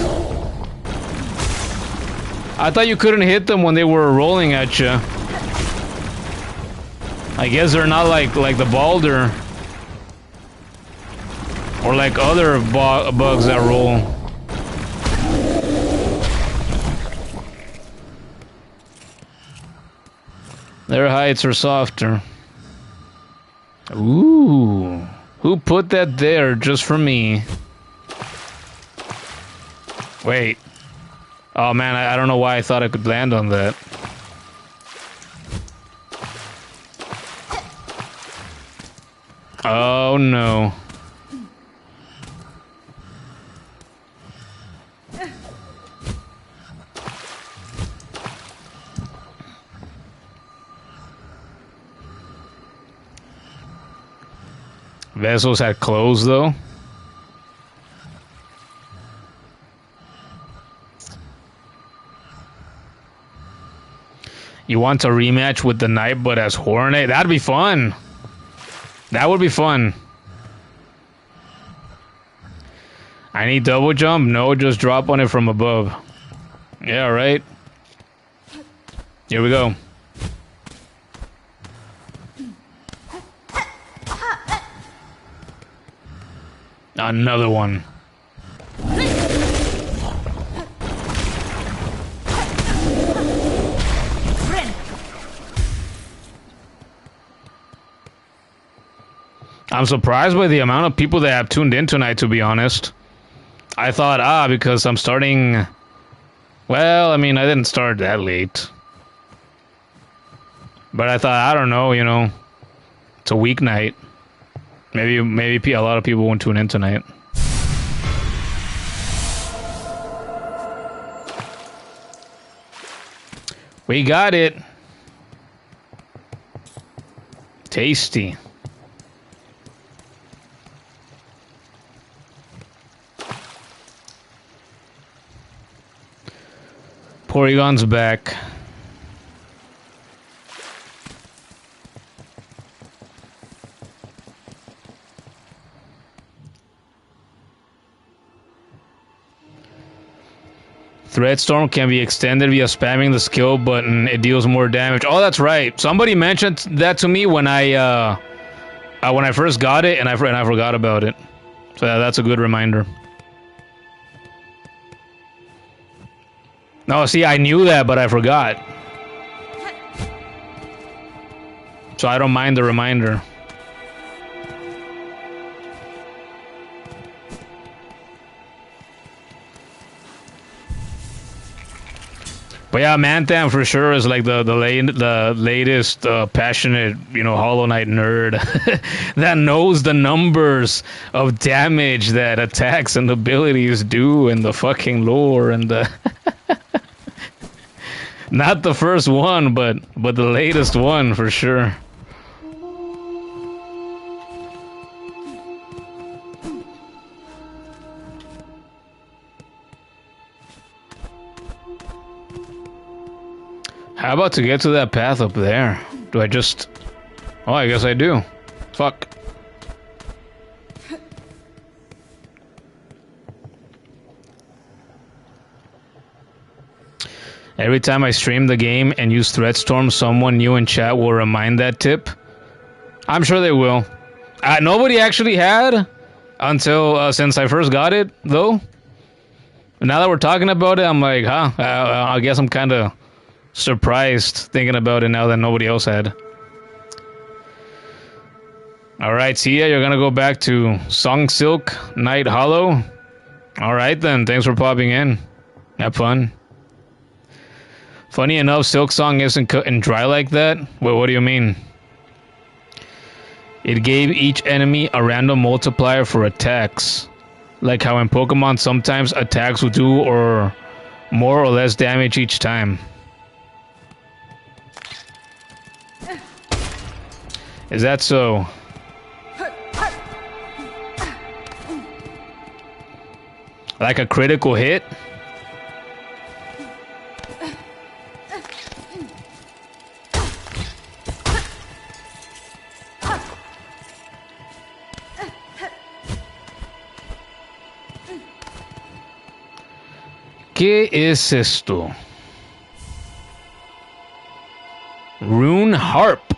[SPEAKER 1] I thought you couldn't hit them when they were rolling at you. I guess they're not like the boulder. Or like other bugs that roll. Their heights are softer. Ooh. Who put that there just for me? Wait. Oh man, I don't know why I thought I could land on that. Oh no. Vessels had clothes, though. You want a rematch with the Knight, but as Hornet? That'd be fun. That would be fun. I need double jump? No, just drop on it from above. Yeah, right. Here we go. Another one. I'm surprised by the amount of people that have tuned in tonight, to be honest. I thought, because I'm starting... Well, I mean, I didn't start that late. But I thought, I don't know, you know, it's a weeknight. Maybe a lot of people won't tune in tonight. We got it. Tasty. Porygon's back. Threat Storm can be extended via spamming the skill button. It deals more damage. Oh, that's right. Somebody mentioned that to me when I first got it, and I forgot about it. So yeah, that's a good reminder. No, see, I knew that, but I forgot. So I don't mind the reminder. But yeah, Mantam for sure is like the latest passionate, you know, Hollow Knight nerd that knows the numbers of damage that attacks and abilities do and the fucking lore and the not the first one, but the latest one for sure. How about to get to that path up there? Do I just... Oh, I guess I do. Fuck. Every time I stream the game and use Threat Storm, someone new in chat will remind that Tipp. I'm sure they will. Nobody actually had, until since I first got it, though. Now that we're talking about it, I'm like, huh? I guess I'm kind of surprised thinking about it now that nobody else had. Alright, see ya. You're gonna go back to Song Silk Night Hollow. Alright then, thanks for popping in. Have fun. Funny enough, Silksong isn't cut and dry like that. Wait, what do you mean? It gave each enemy a random multiplier for attacks. Like how in Pokemon sometimes attacks will do or more or less damage each time. Is that so? Like a critical hit? ¿Qué es esto? Rune Harp.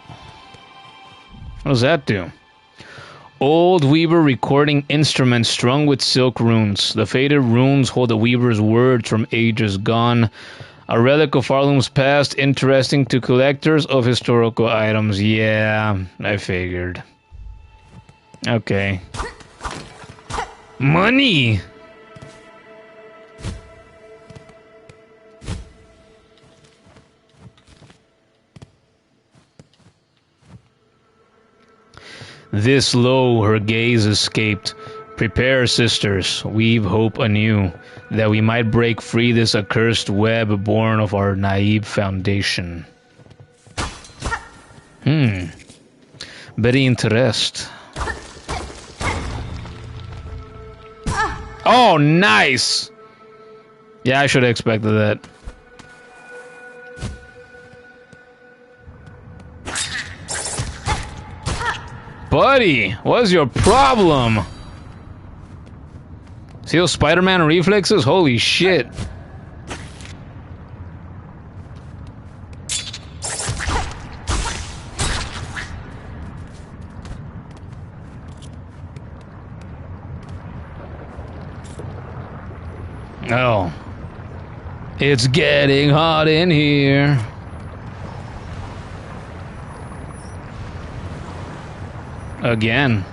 [SPEAKER 1] What does that do? Old Weaver recording instrument strung with silk runes. The faded runes hold the Weaver's words from ages gone. A relic of Farloom's past, interesting to collectors of historical items. Yeah, I figured. Okay. Money! This low her gaze escaped. Prepare, sisters, weave hope anew, that we might break free this accursed web born of our naive foundation. Very interest. Oh, nice! Yeah, I should have expected that. Buddy, what's your problem? See those Spider-Man reflexes? Holy shit. Oh. It's getting hot in here. Again.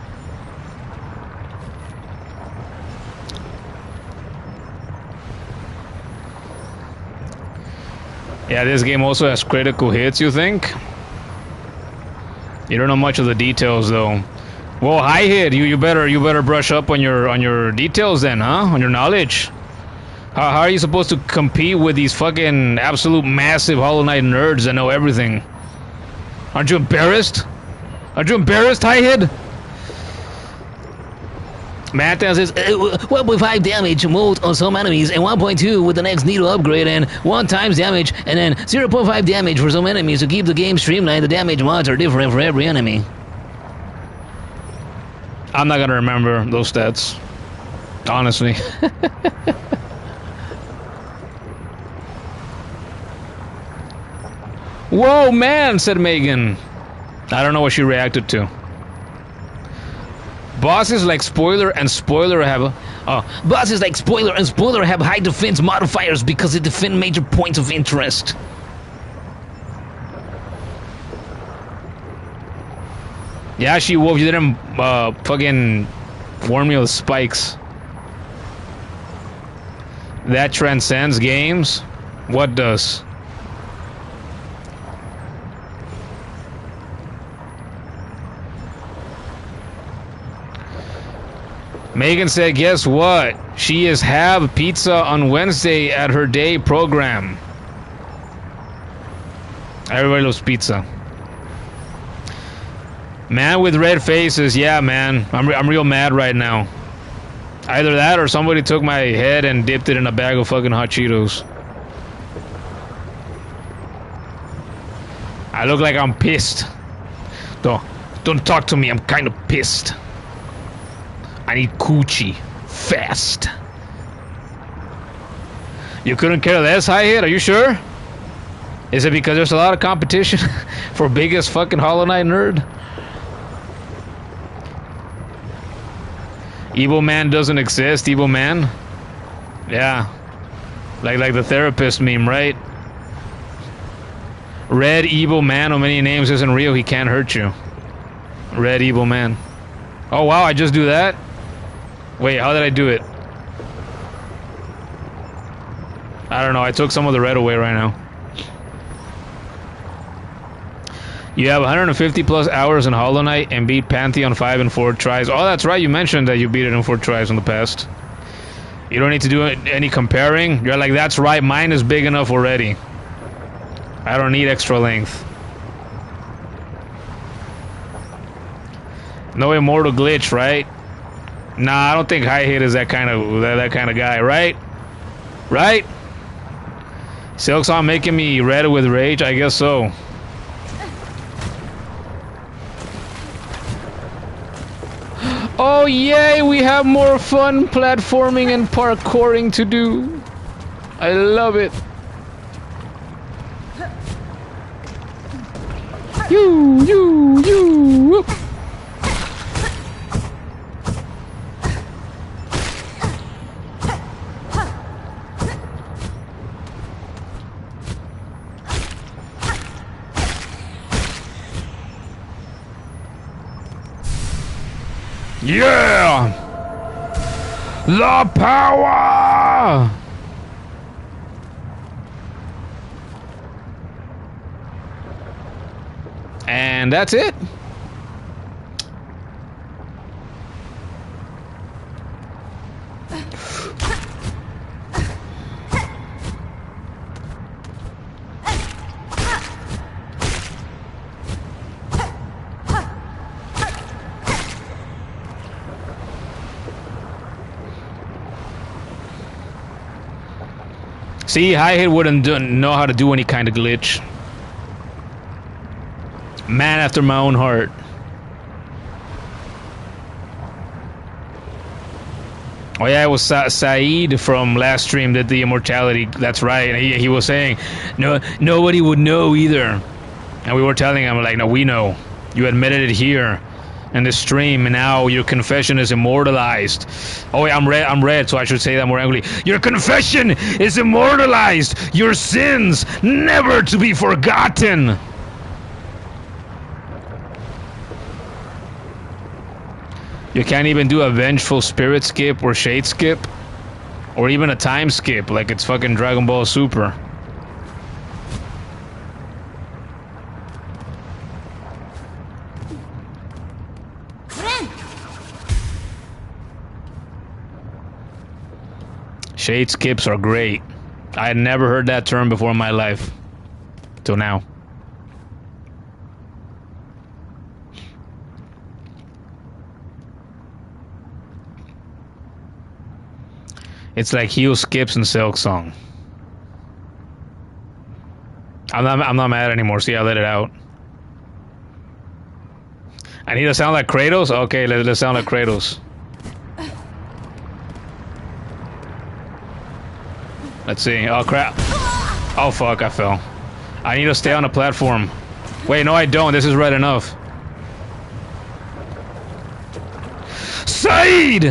[SPEAKER 1] Yeah, this game also has critical hits, you think? You don't know much of the details though. Well, high hit, you better brush up on your details then, huh? On your knowledge. How are you supposed to compete with these fucking absolute massive Hollow Knight nerds that know everything? Aren't you embarrassed? Aren't you embarrassed, High Head?
[SPEAKER 3] Matan says 1.5 damage mold on some enemies and 1.2 with the next needle upgrade and 1 times damage and then 0.5 damage for some enemies. To keep the game streamlined, the damage mods are different for every enemy.
[SPEAKER 1] I'm not gonna remember those stats, honestly. Whoa, man, said Megan. I don't know what she reacted to. Bosses like Spoiler and Spoiler have
[SPEAKER 3] bosses like Spoiler and Spoiler have high defense modifiers because they defend major points of interest.
[SPEAKER 1] Yeah, she wolf, you didn't fucking warn me with spikes. That transcends games? What does? Megan said, guess what? She is have pizza on Wednesday at her day program. Everybody loves pizza. Man with red faces, yeah, man. I'm real mad right now. Either that or somebody took my head and dipped it in a bag of fucking hot Cheetos. I look like I'm pissed. Don't talk to me, I'm kind of pissed. I need coochie. Fast. You couldn't care less, High Hit? Are you sure? Is it because there's a lot of competition for biggest fucking Hollow Knight nerd? Evil man doesn't exist, evil man? Yeah. Like the therapist meme, right? Red evil man on many names isn't real, he can't hurt you. Red evil man. Oh wow, I just do that? Wait, how did I do it? I don't know, I took some of the red away right now. You have 150 plus hours in Hollow Knight and beat Pantheon 5 in 4 tries. Oh, that's right, you mentioned that you beat it in 4 tries in the past. You don't need to do any comparing. You're like, that's right, mine is big enough already. I don't need extra length. No immortal glitch, right? Nah, I don't think High Hit is that kind of guy, right? Right? Silksong making me red with rage? I guess so. Oh yay, we have more fun platforming and parkouring to do. I love it. You. Yeah! The power! And that's it. See, High Hit wouldn't know how to do any kind of glitch. Man after my own heart. Oh yeah, it was Saeed from last stream did the immortality. That's right. He was saying, no, nobody would know either. And we were telling him, like, no, we know. You admitted it here in the stream, and now your confession is immortalized. Oh yeah, I'm red, so I should say that more angrily. Your confession is immortalized. Your sins never to be forgotten. You can't even do a vengeful spirit skip or shade skip, or even a time skip like it's fucking Dragon Ball Super. Shade skips are great. I had never heard that term before in my life. Till now. It's like heal skips in Silksong. I'm not mad anymore. See, I let it out. I need to sound like Kratos? Okay, let's sound like Kratos. Let's see. Oh crap. Oh fuck, I fell. I need to stay on the platform. Wait, no I don't. This is red enough. Saeed!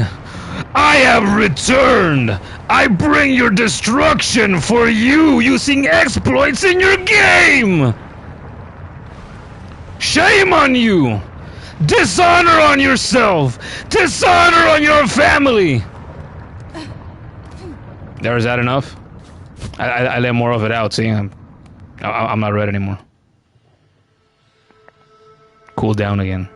[SPEAKER 1] I have returned! I bring your destruction for you using exploits in your game! Shame on you! Dishonor on yourself! Dishonor on your family! There, is that enough? I let more of it out, see? I'm not red anymore. Cool down again.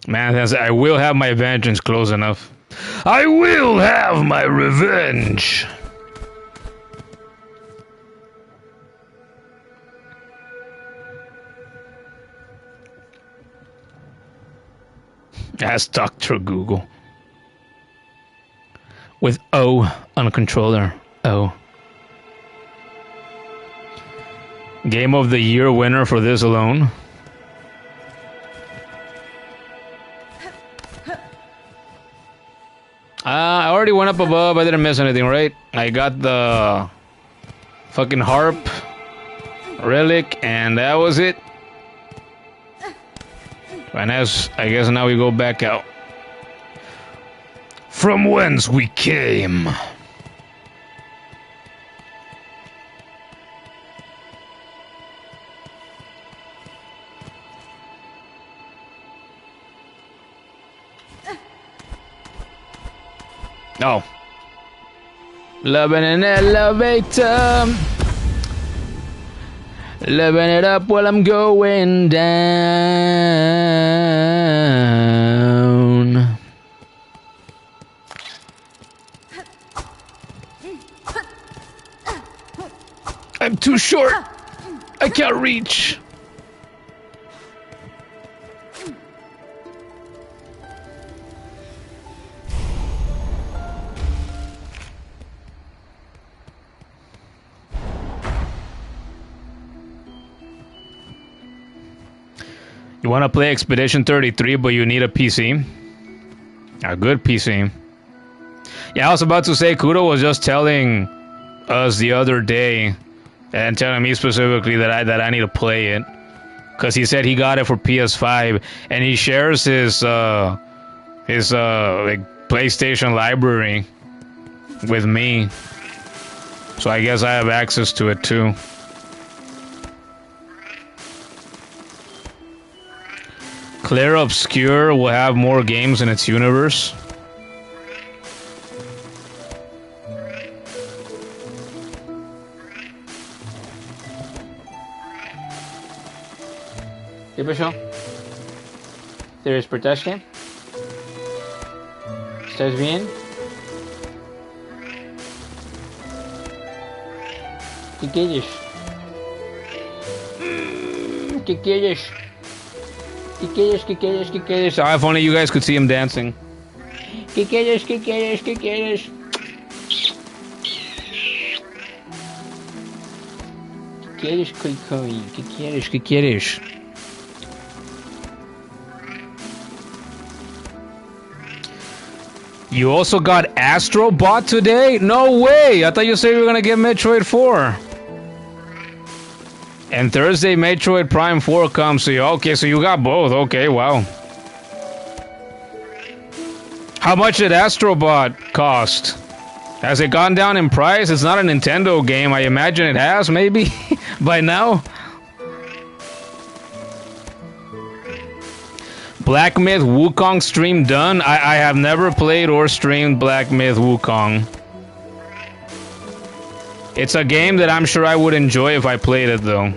[SPEAKER 1] Man, I will have my vengeance close enough. I will have my revenge! Ask Dr. Google. With O on a controller. O. Game of the Year winner for this alone. I already went up above. I didn't miss anything, right? I got the fucking harp relic, and that was it. And as I guess now we go back out. From whence we came. Oh. Loving an elevator. Living it up while I'm going down. I'm too short. I can't reach. You want to play Expedition 33, but you need a PC. A good PC. Yeah, I was about to say, Kudo was just telling us the other day, and telling me specifically that I need to play it, because he said he got it for PS5, and he shares his like PlayStation library with me, so I guess I have access to it too. Clair Obscure will have more games in its universe. ¿Qué pasó? ¿Te despertaste? ¿Estás bien? ¿Qué quieres? ¿Qué quieres? ¿Qué quieres? ¿Qué quieres? ¿Qué quieres? Oh, if only you guys could see him dancing. ¿Qué quieres? ¿Qué quieres? ¿Qué quieres? ¿Qué quieres, Creige? ¿Qué quieres? ¿Qué quieres? You also got Astro Bot today? No way! I thought you said you were gonna get Metroid 4. And Thursday, Metroid Prime 4 comes, so okay, so you got both. Okay, wow. How much did Astro Bot cost? Has it gone down in price? It's not a Nintendo game. I imagine it has, maybe, by now. Black Myth Wukong stream done? I have never played or streamed Black Myth Wukong. It's a game that I'm sure I would enjoy if I played it, though.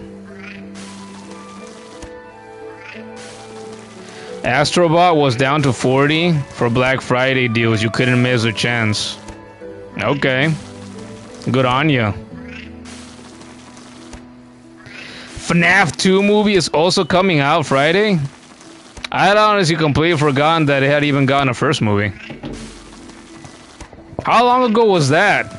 [SPEAKER 1] Astrobot was down to 40 for Black Friday deals. You couldn't miss a chance. Okay. Good on you. FNAF 2 movie is also coming out Friday? I had honestly completely forgotten that it had even gotten a first movie. How long ago was that?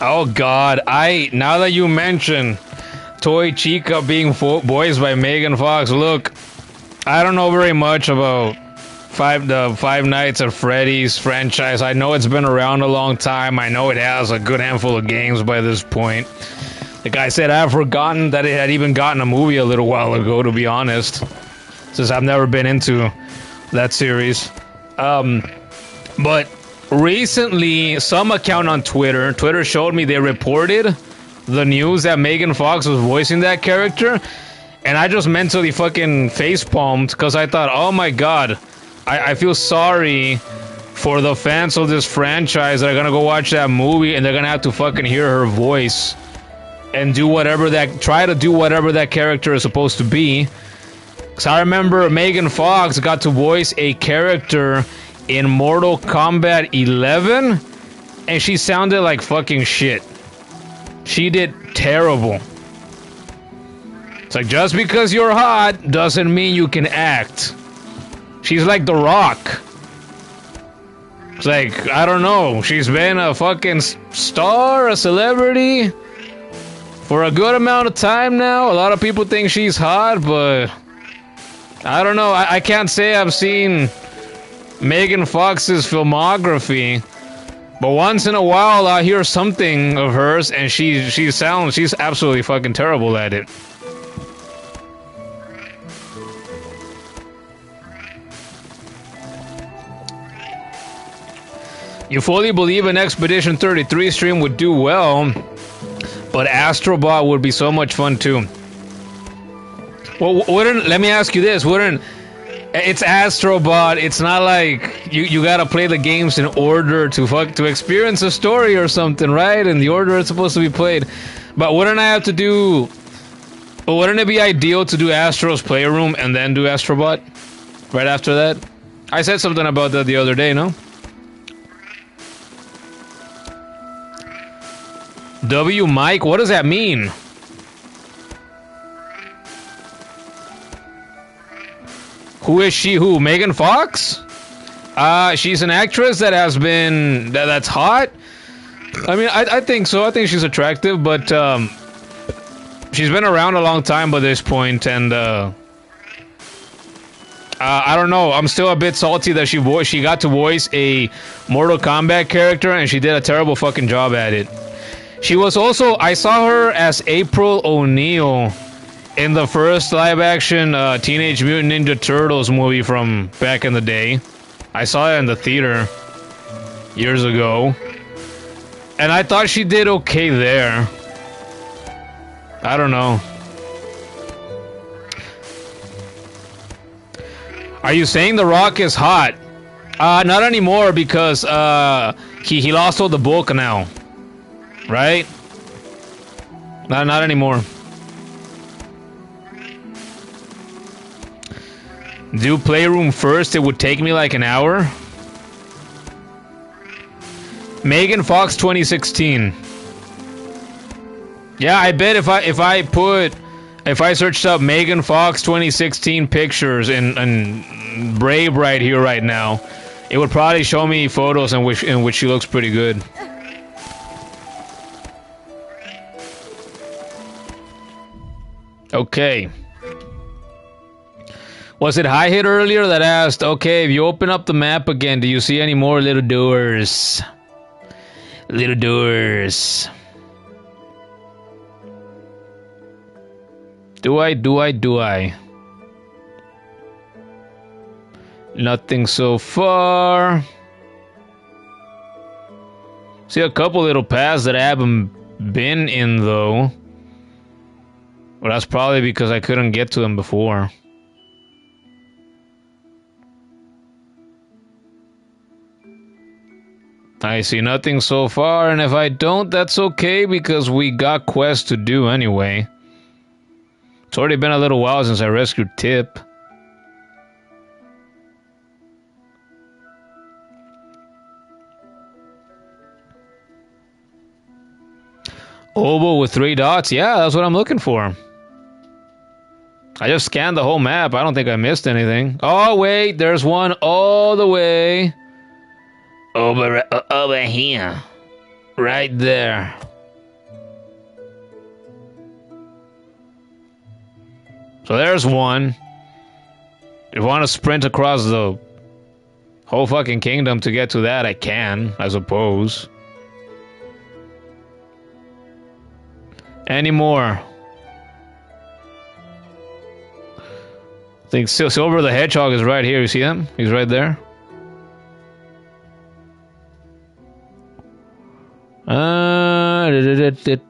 [SPEAKER 1] Oh God, now that you mention Toy Chica being voiced by Megan Fox, look, I don't know very much about the Five Nights at Freddy's franchise. I know it's been around a long time. I know it has a good handful of games by this point. Like I said, I've forgotten that it had even gotten a movie a little while ago, to be honest, since I've never been into that series. But recently, some account on Twitter showed me they reported the news that Megan Fox was voicing that character, and I just mentally fucking facepalmed because I thought, oh my god, I feel sorry for the fans of this franchise that are gonna go watch that movie and they're gonna have to fucking hear her voice and try to do whatever that character is supposed to be. Because I remember Megan Fox got to voice a character in Mortal Kombat 11, and she sounded like fucking shit. She did terrible. It's like, just because you're hot doesn't mean you can act. She's like The Rock. It's like, I don't know, she's been a fucking star, a celebrity for a good amount of time now. A lot of people think she's hot, but I don't know. I can't say I've seen Megan Fox's filmography, but once in a while I hear something of hers and she's absolutely fucking terrible at it. You fully believe an Expedition 33 stream would do well, but Astrobot would be so much fun too. Well, let me ask you this, it's Astrobot, it's not like you gotta play the games in order to experience a story or something, right? In the order it's supposed to be played. But wouldn't it be ideal to do Astro's Playroom and then do Astrobot right after that? I said something about that the other day, no? W Mike, what does that mean? Who is she? Who? Megan Fox? She's an actress that has been that's hot. I mean, I think so. I think she's attractive, but she's been around a long time by this point, and I don't know. I'm still a bit salty that she got to voice a Mortal Kombat character, and she did a terrible fucking job at it. She was also, I saw her as April O'Neil in the first live-action Teenage Mutant Ninja Turtles movie from back in the day. I saw it in the theater years ago, and I thought she did okay there. I don't know. Are you saying The Rock is hot? Not anymore, because he lost all the bulk now. Right? Not anymore. Do Playroom first, it would take me like an hour. Megan Fox 2016. Yeah, I bet if I searched up Megan Fox 2016 pictures in Brave right here right now, it would probably show me photos in which she looks pretty good. Okay. Was it High Hit earlier that asked, okay, if you open up the map again, do you see any more little doors? Little doors. Do I? Nothing so far. See a couple little paths that I haven't been in, though. Well, that's probably because I couldn't get to them before. I see nothing so far, and if I don't, that's okay, because we got quests to do anyway. It's already been a little while since I rescued Tipp. Oval with 3 dots? Yeah, that's what I'm looking for. I just scanned the whole map. I don't think I missed anything. Oh, wait, there's one all the way over here. Right there. So there's one. If you want to sprint across the whole fucking kingdom to get to that, I can, I suppose. Any more? I think Silver the Hedgehog is right here. You see him? He's right there.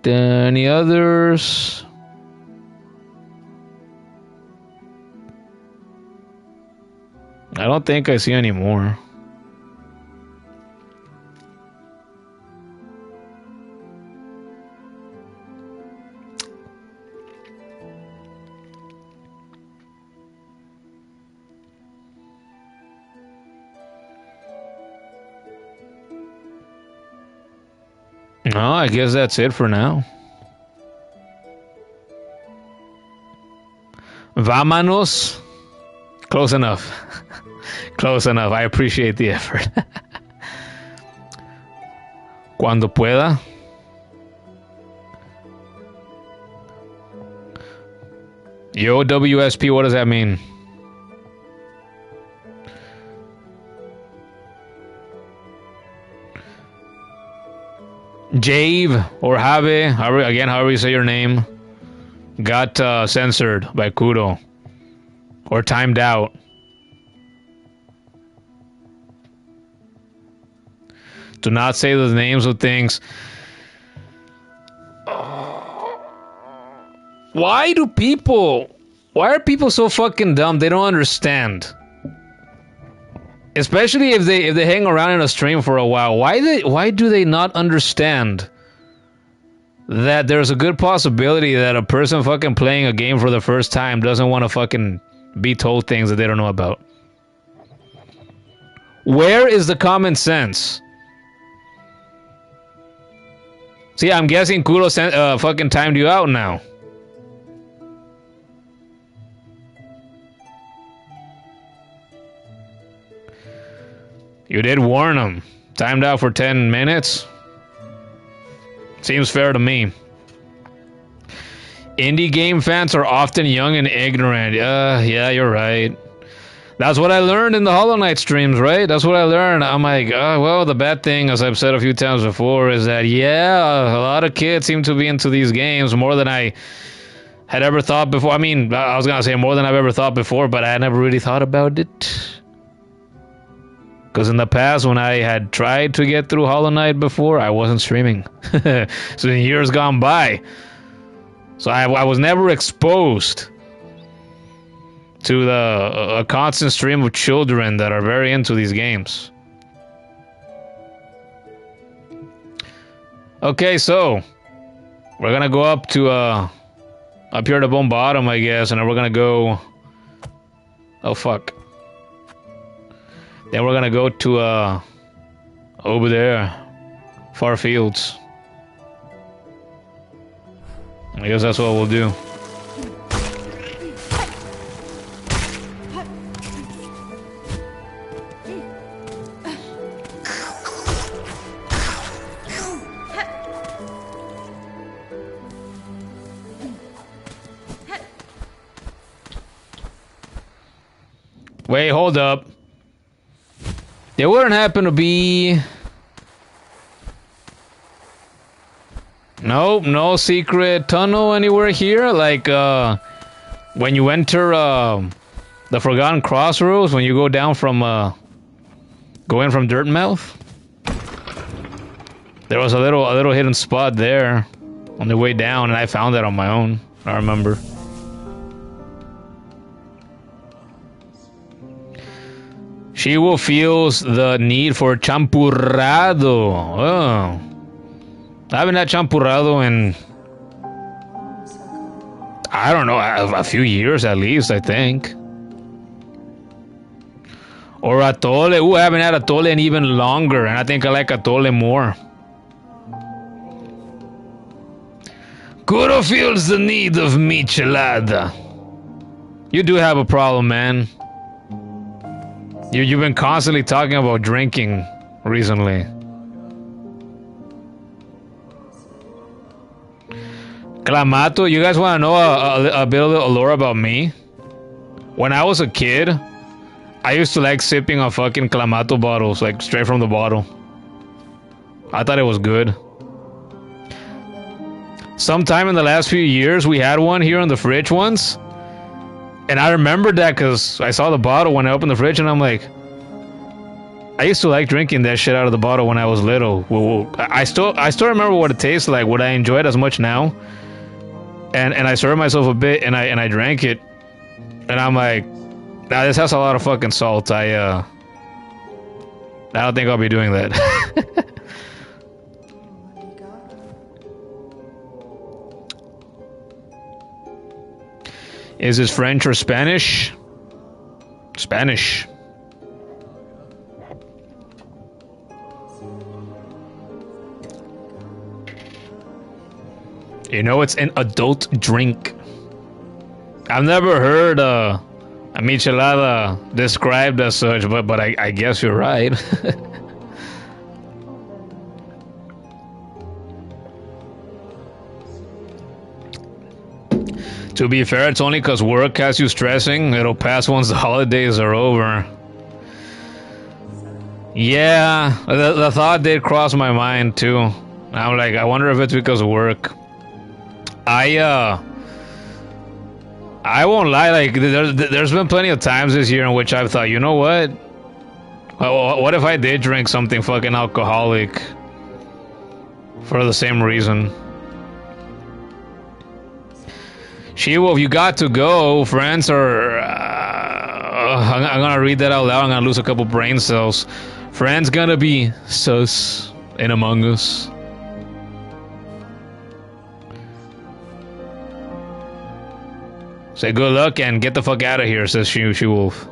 [SPEAKER 1] Any others? I don't think I see any more. No, I guess that's it for now. Vámonos. Close enough. Close enough. I appreciate the effort. Cuando pueda. Yo, WSP, what does that mean? Jave or Have, however you say your name, got censored by Kudo. Or timed out. Do not say the names of things. Why are people so fucking dumb? They don't understand. Especially if they hang around in a stream for a while. Why do they not understand that there's a good possibility that a person fucking playing a game for the first time doesn't want to fucking be told things that they don't know about? Where is the common sense? See, I'm guessing Kudo fucking timed you out now. You did warn him. Timed out for 10 minutes. Seems fair to me. Indie game fans are often young and ignorant. Yeah, you're right. That's what I learned in the Hollow Knight streams, right? That's what I learned. I'm like, well, the bad thing, as I've said a few times before, is that, yeah, a lot of kids seem to be into these games more than I had ever thought before. I mean, I was going to say more than I've ever thought before, but I never really thought about it. Because in the past, when I had tried to get through Hollow Knight before, I wasn't streaming. So in years gone by. So I was never exposed to a constant stream of children that are very into these games. Okay, so we're gonna go up to up here at the bottom, I guess, and then we're gonna go. Oh fuck. Then we're gonna go to over there, far fields. I guess that's what we'll do. Wait, hold up. There wouldn't happen to be... Nope, no secret tunnel anywhere here. Like, when you enter the Forgotten Crossroads, when you go down from, go in from Dirtmouth. There was a little hidden spot there on the way down, and I found it on my own. I remember. Shiwo feels the need for champurrado. Oh. I haven't had champurrado in, I don't know, a few years at least, I think. Or atole. Ooh, I haven't had atole in even longer, and I think I like atole more. Kuro feels the need of michelada. You do have a problem, man. You've been constantly talking about drinking recently. Clamato, you guys want to know a bit of lore about me? When I was a kid, I used to like sipping on fucking Clamato bottles, like straight from the bottle. I thought it was good. Sometime in the last few years, we had one here in the fridge once. And I remembered that because I saw the bottle when I opened the fridge and I'm like, I used to like drinking that shit out of the bottle when I was little. I still remember what it tastes like. Would I enjoy it as much now? And I served myself a bit and I drank it. And I'm like, nah, this has a lot of fucking salt. I don't think I'll be doing that. Is this French or Spanish? Spanish. You know, it's an adult drink. I've never heard a michelada described as such, but I guess you're right. To be fair, it's only because work has you stressing. It'll pass once the holidays are over. Yeah, the thought did cross my mind too. I'm like, I wonder if it's because of work. I won't lie, like, there's been plenty of times this year in which I've thought, you know what? What if I did drink something fucking alcoholic for the same reason? She-Wolf, you got to go. Friends are... I'm gonna read that out loud. I'm gonna lose a couple brain cells. Friends gonna be sus in Among Us. Say good luck and get the fuck out of here, says She-Wolf.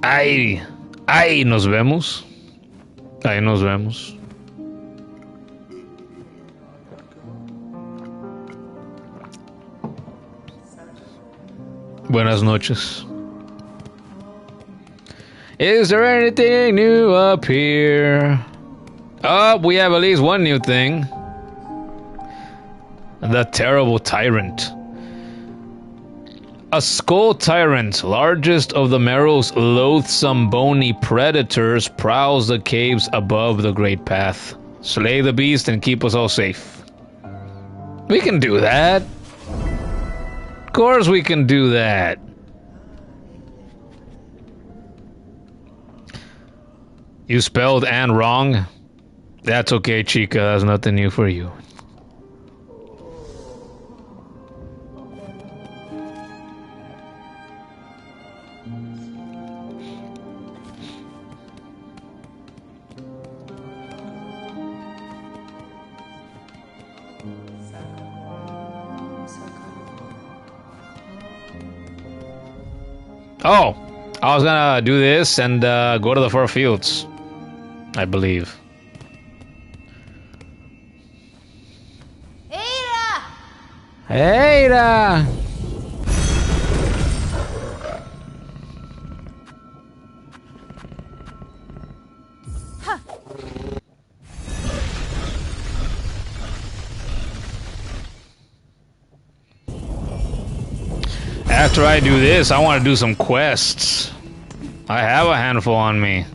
[SPEAKER 1] Ay, nos vemos. Ahí nos vemos. Buenas noches. Is there anything new up here? Oh, we have at least one new thing. The Terrible Tyrant. A Skull Tyrant, largest of the Merrow's loathsome bony predators, prowls the caves above the Great Path. Slay the beast and keep us all safe. We can do that. Of course we can do that. You spelled "and" wrong? That's okay, Chica. That's nothing new for you. Oh, I was gonna do this and go to the far fields, I believe.
[SPEAKER 4] Ada!
[SPEAKER 1] Ada!
[SPEAKER 4] Huh.
[SPEAKER 1] After I do this, I want to do some quests. I have a handful on me.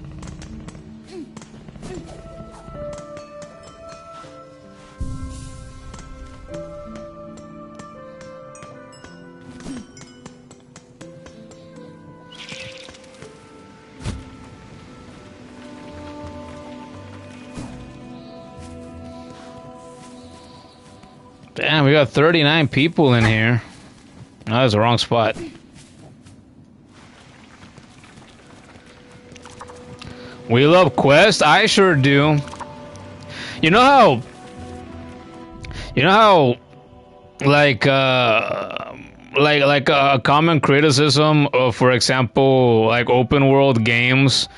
[SPEAKER 1] Damn, we got 39 people in here. No, that was the wrong spot. We love quests? I sure do. You know how like a common criticism of, for example, like open world games,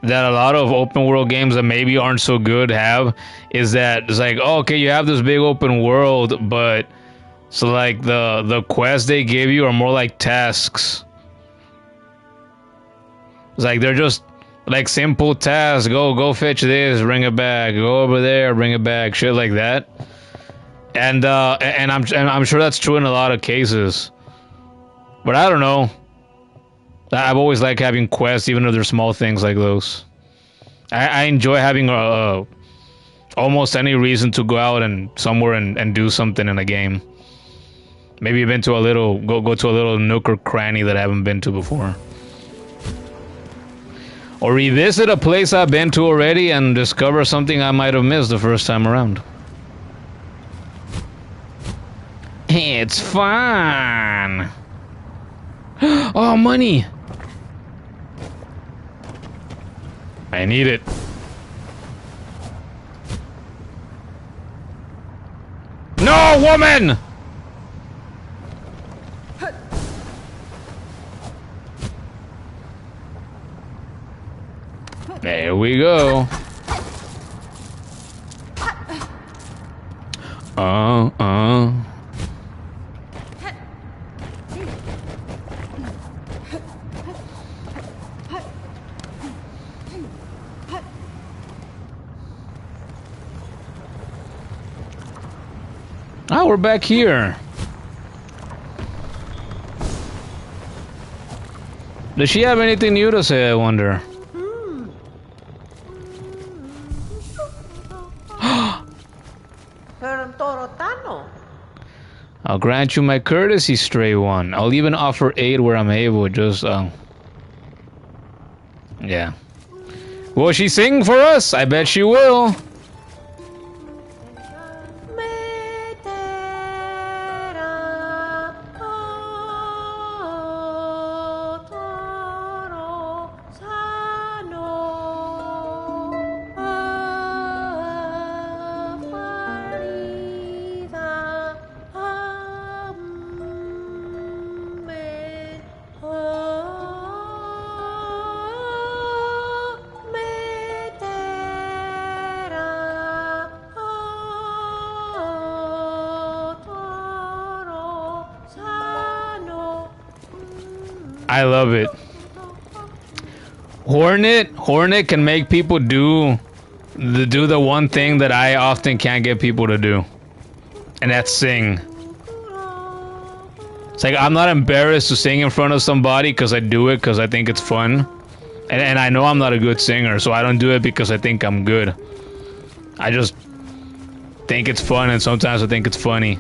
[SPEAKER 1] that a lot of open world games that maybe aren't so good have, is that it's like, oh, okay, you have this big open world, but so like the quests they give you are more like tasks. It's like they're just Like simple tasks. Go fetch this, bring it back. Go over there, bring it back. Shit like that. And I'm sure that's true in a lot of cases. But I don't know. I've always liked having quests, even if they're small things like those. I enjoy having almost any reason to go out and somewhere and do something in a game. Maybe been to a little go to a little nook or cranny that I haven't been to before. Or revisit a place I've been to already and discover something I might have missed the first time around. It's fun. Oh, money. I need it. No, woman! There we go. Oh, we're back here. Does she have anything new to say, I wonder? I'll grant you my courtesy, stray one. I'll even offer aid where I'm able, just, yeah. Will she sing for us? I bet she will. I love it. Hornet can make people do the one thing that I often can't get people to do, and that's sing. It's like I'm not embarrassed to sing in front of somebody because I do it because I think it's fun, and I know I'm not a good singer, so I don't do it because I think I'm good. I just think it's fun, and sometimes I think it's funny.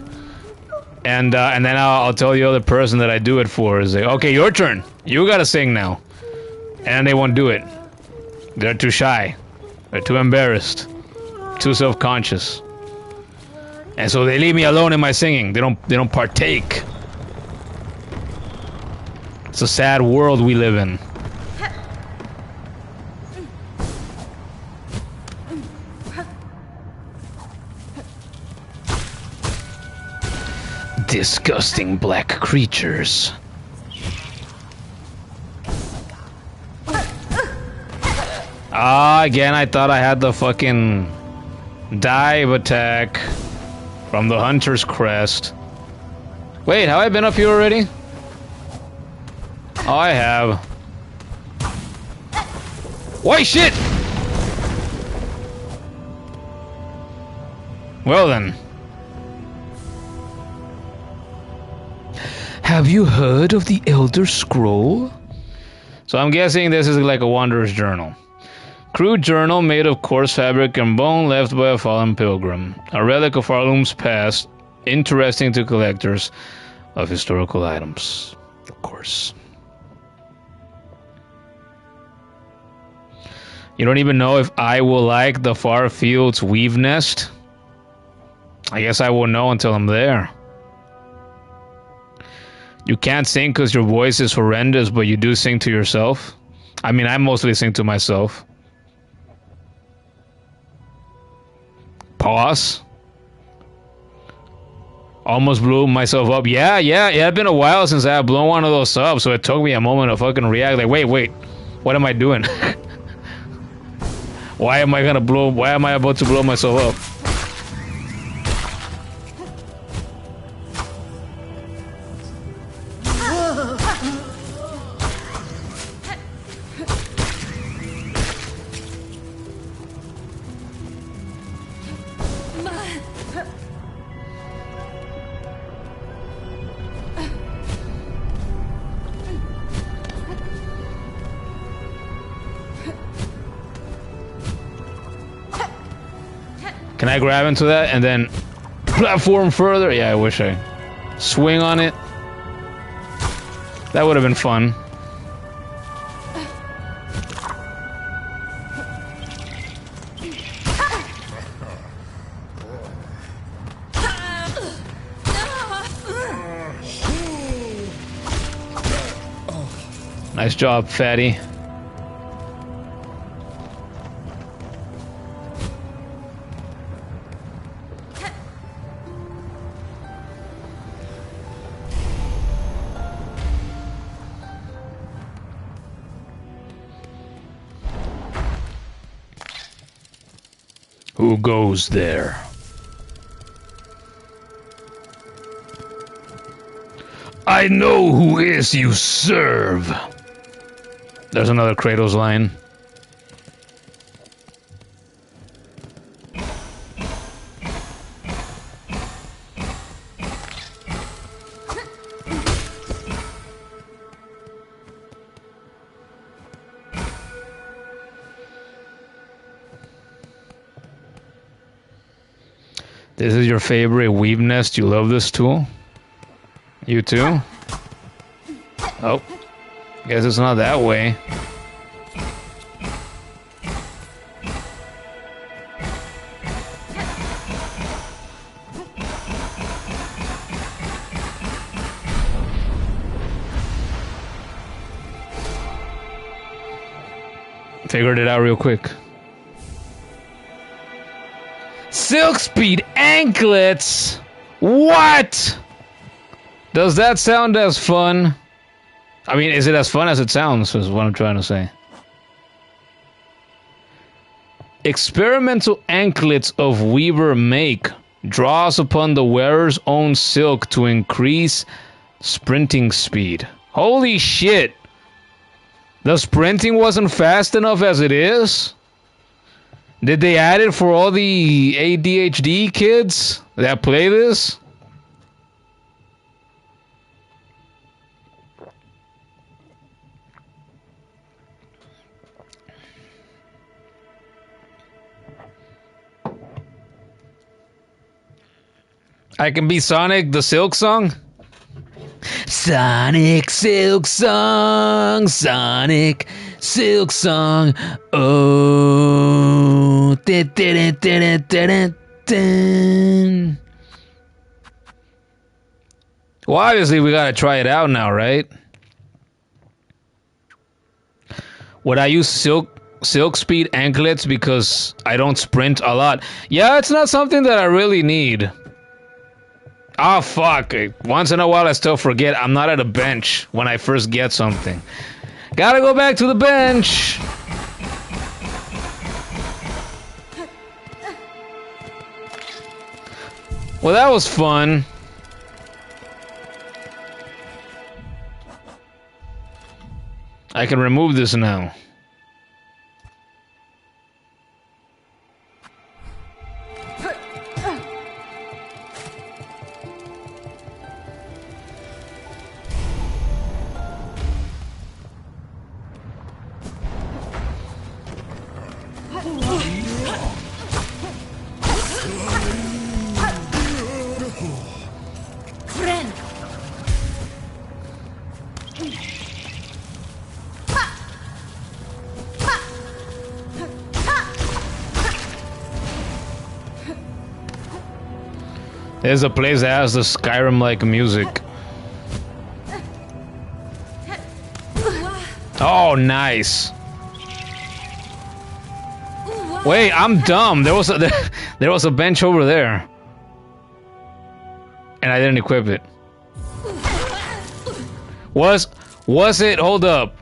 [SPEAKER 1] And then I'll tell the other person that I do it for is like, okay, your turn. You gotta sing now. And they won't do it. They're too shy. They're too embarrassed. Too self-conscious. And so they leave me alone in my singing. They don't partake. It's a sad world we live in. Disgusting black creatures. Again, I thought I had the fucking dive attack from the hunter's crest. Wait, have I been up here already? Oh, I have. Why shit? Well then. Have you heard of the Elder Scroll? So I'm guessing this is like a wanderer's journal. Crude journal made of coarse fabric and bone left by a fallen pilgrim. A relic of Arlum's past, interesting to collectors of historical items. Of course. You don't even know if I will like the Far Fields weave nest? I guess I won't know until I'm there. You can't sing because your voice is horrendous, but you do sing to yourself. I mean, I mostly sing to myself. Pause. Almost blew myself up. Yeah, it's been a while since I have blown one of those up, so it took me a moment to fucking react. Like, wait, what am I doing? Why am I about to blow myself up? Can I grab into that and then platform further? Yeah, I wish I swing on it. That would have been fun. Nice job, fatty. Who goes there? I know who is you serve. There's another Kratos line. This is your favorite weave nest. You love this tool? You too? Oh. Guess it's not that way. Figured it out real quick. Silk speed anklets? What? Does that sound as fun? I mean, is it as fun as it sounds, is what I'm trying to say. Experimental anklets of weaver make. Draws upon the wearer's own silk to increase sprinting speed. Holy shit! The sprinting wasn't fast enough as it is? Did they add it for all the ADHD kids that play this? I can be Sonic the Silksong? Sonic Silksong, Sonic Silksong. Oh, well, obviously we gotta try it out now, right? Would I use silk speed anklets because I don't sprint a lot? Yeah, it's not something that I really need. Oh, fuck. Once in a while I still forget I'm not at a bench when I first get something. Gotta go back to the bench. Well, that was fun. I can remove this now. There's a place that has the Skyrim-like music. Oh, nice. Wait, I'm dumb. There was a bench over there, and I didn't equip it. Was it? Hold up.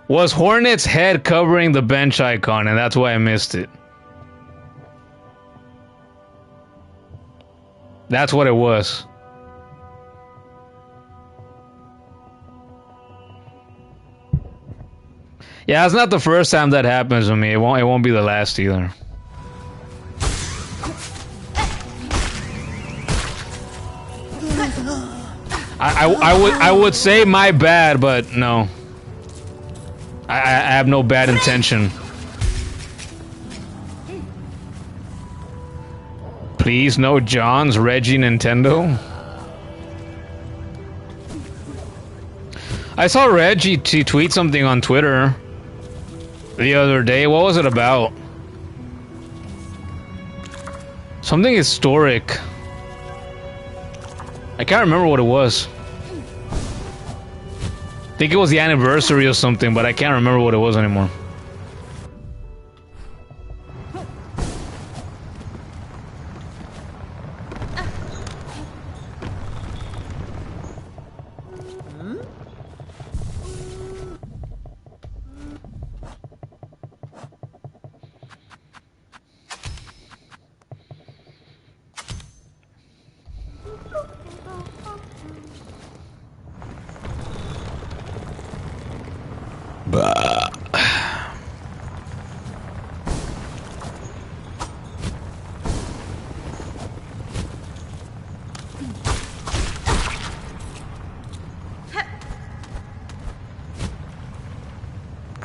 [SPEAKER 1] Was Hornet's head covering the bench icon, and that's why I missed it? That's what it was. Yeah, it's not the first time that happens to me. It won't be the last either. I would say my bad, but no. I have no bad intention. Please, no John's, Reggie, Nintendo. I saw Reggie tweet something on Twitter the other day. What was it about? Something historic. I can't remember what it was. I think it was the anniversary or something, but I can't remember what it was anymore.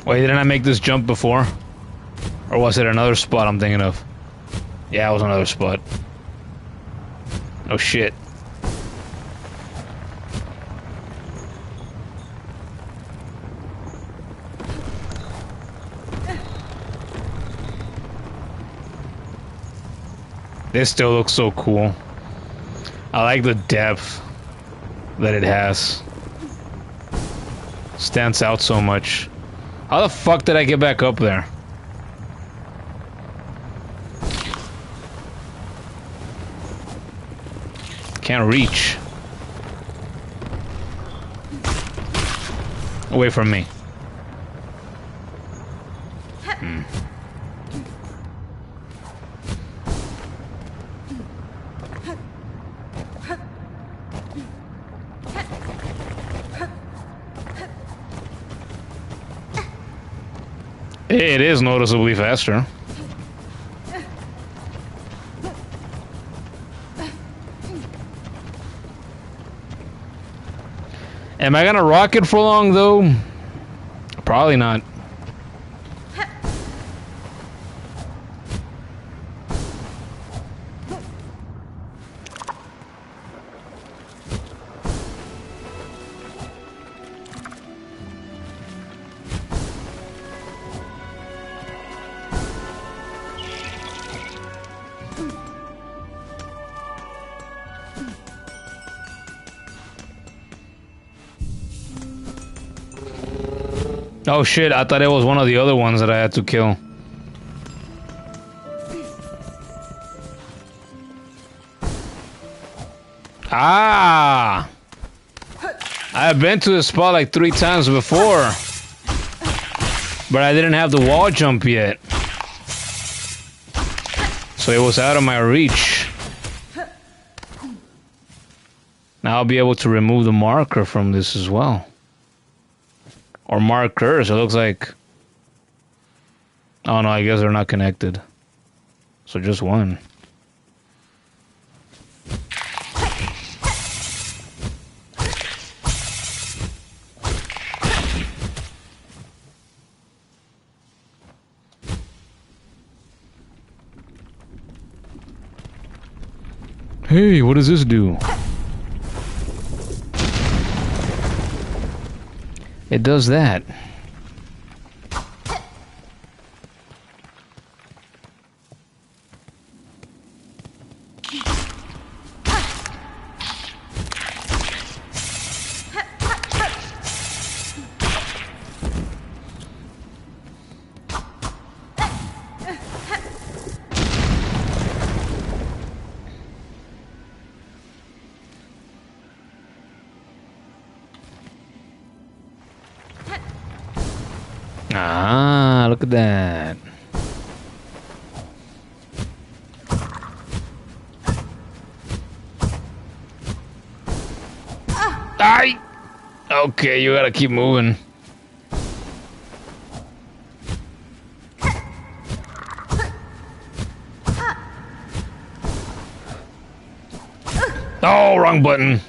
[SPEAKER 1] Wait, didn't I make this jump before? Or was it another spot I'm thinking of? Yeah, it was another spot. Oh shit. This still looks so cool. I like the depth that it has. Stands out so much. How the fuck did I get back up there? Can't reach. Away from me. It is noticeably faster. Am I gonna rock it for long though? Probably not. Oh shit, I thought it was one of the other ones that I had to kill. Ah! I've been to this spot like 3 times before. But I didn't have the wall jump yet. So it was out of my reach. Now I'll be able to remove the marker from this as well. Or markers, it looks like... Oh no, I guess they're not connected. So just one. Hey, what does this do? It does that. Ah, look at that. Aye! Okay, you gotta keep moving. Oh, wrong button.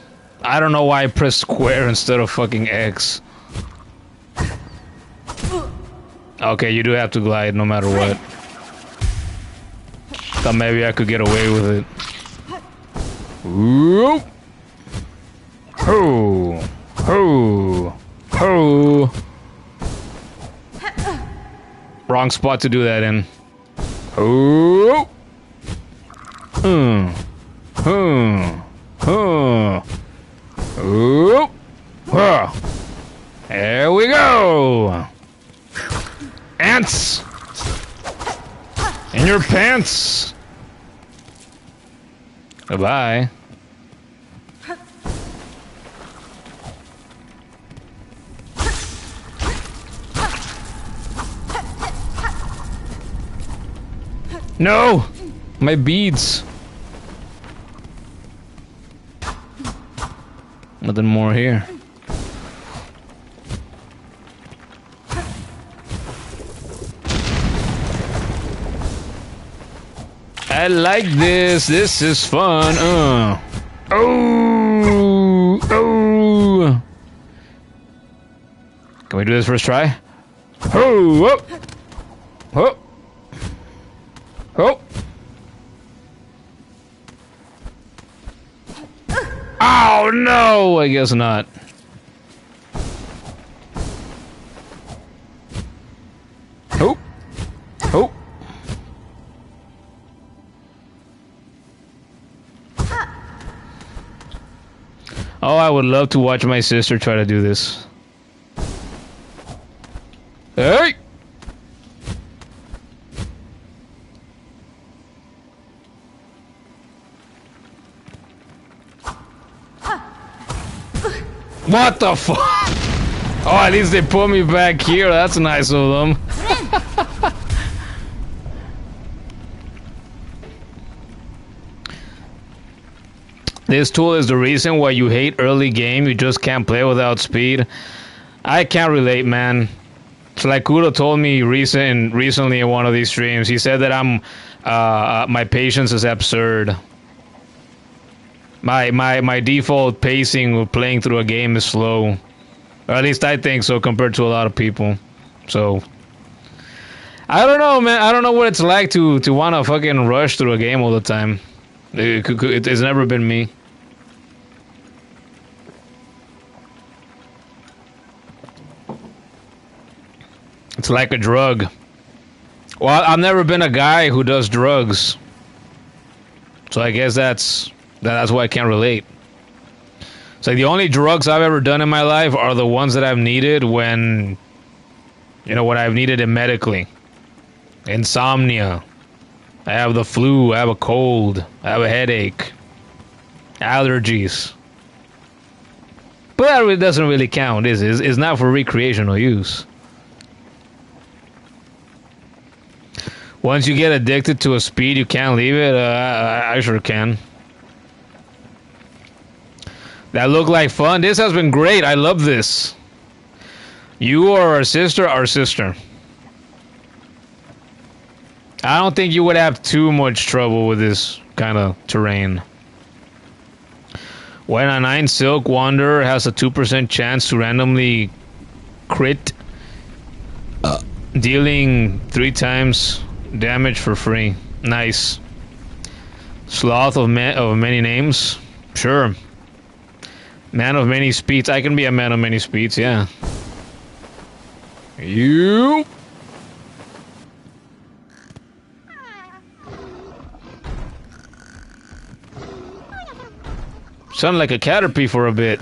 [SPEAKER 1] I don't know why I pressed square instead of fucking X. Okay, you do have to glide no matter what. Thought maybe I could get away with it. Whoop. Ho. Ho. Ho. Wrong spot to do that in. Ho. Oop. There we go. Ants in your pants. Goodbye. No, my beads. Nothing more here. I like this. This is fun. Oh. Oh. Can we do this first try? Oh. Oh. Oh. Oh no, I guess not. Oh. Oh. Oh, I would love to watch my sister try to do this. Hey! What the fuck? Oh, at least they put me back here. That's nice of them. This tool is the reason why you hate early game. You just can't play without speed. I can't relate, man. It's like Kudo told me recently in one of these streams. He said that my patience is absurd. My default pacing with playing through a game is slow. Or at least I think so compared to a lot of people. So I don't know, man. I don't know what it's like to want to fucking rush through a game all the time. It's never been me. It's like a drug. Well, I've never been a guy who does drugs. So I guess that's why I can't relate. It's like the only drugs I've ever done in my life are the ones that I've needed when I've needed it medically. Insomnia. I have the flu, I have a cold, I have a headache. Allergies. But that really doesn't really count, is it? It's not for recreational use. Once you get addicted to a speed, you can't leave it? I sure can. That looked like fun. This has been great. I love this. You are our sister, I don't think you would have too much trouble with this kind of terrain. When a 9 Silk Wanderer has a 2% chance to randomly crit, dealing 3 times damage for free. Nice. Sloth of many names? Sure. Man of many speeds. I can be a man of many speeds, yeah. You. Sounded like a caterpie for a bit.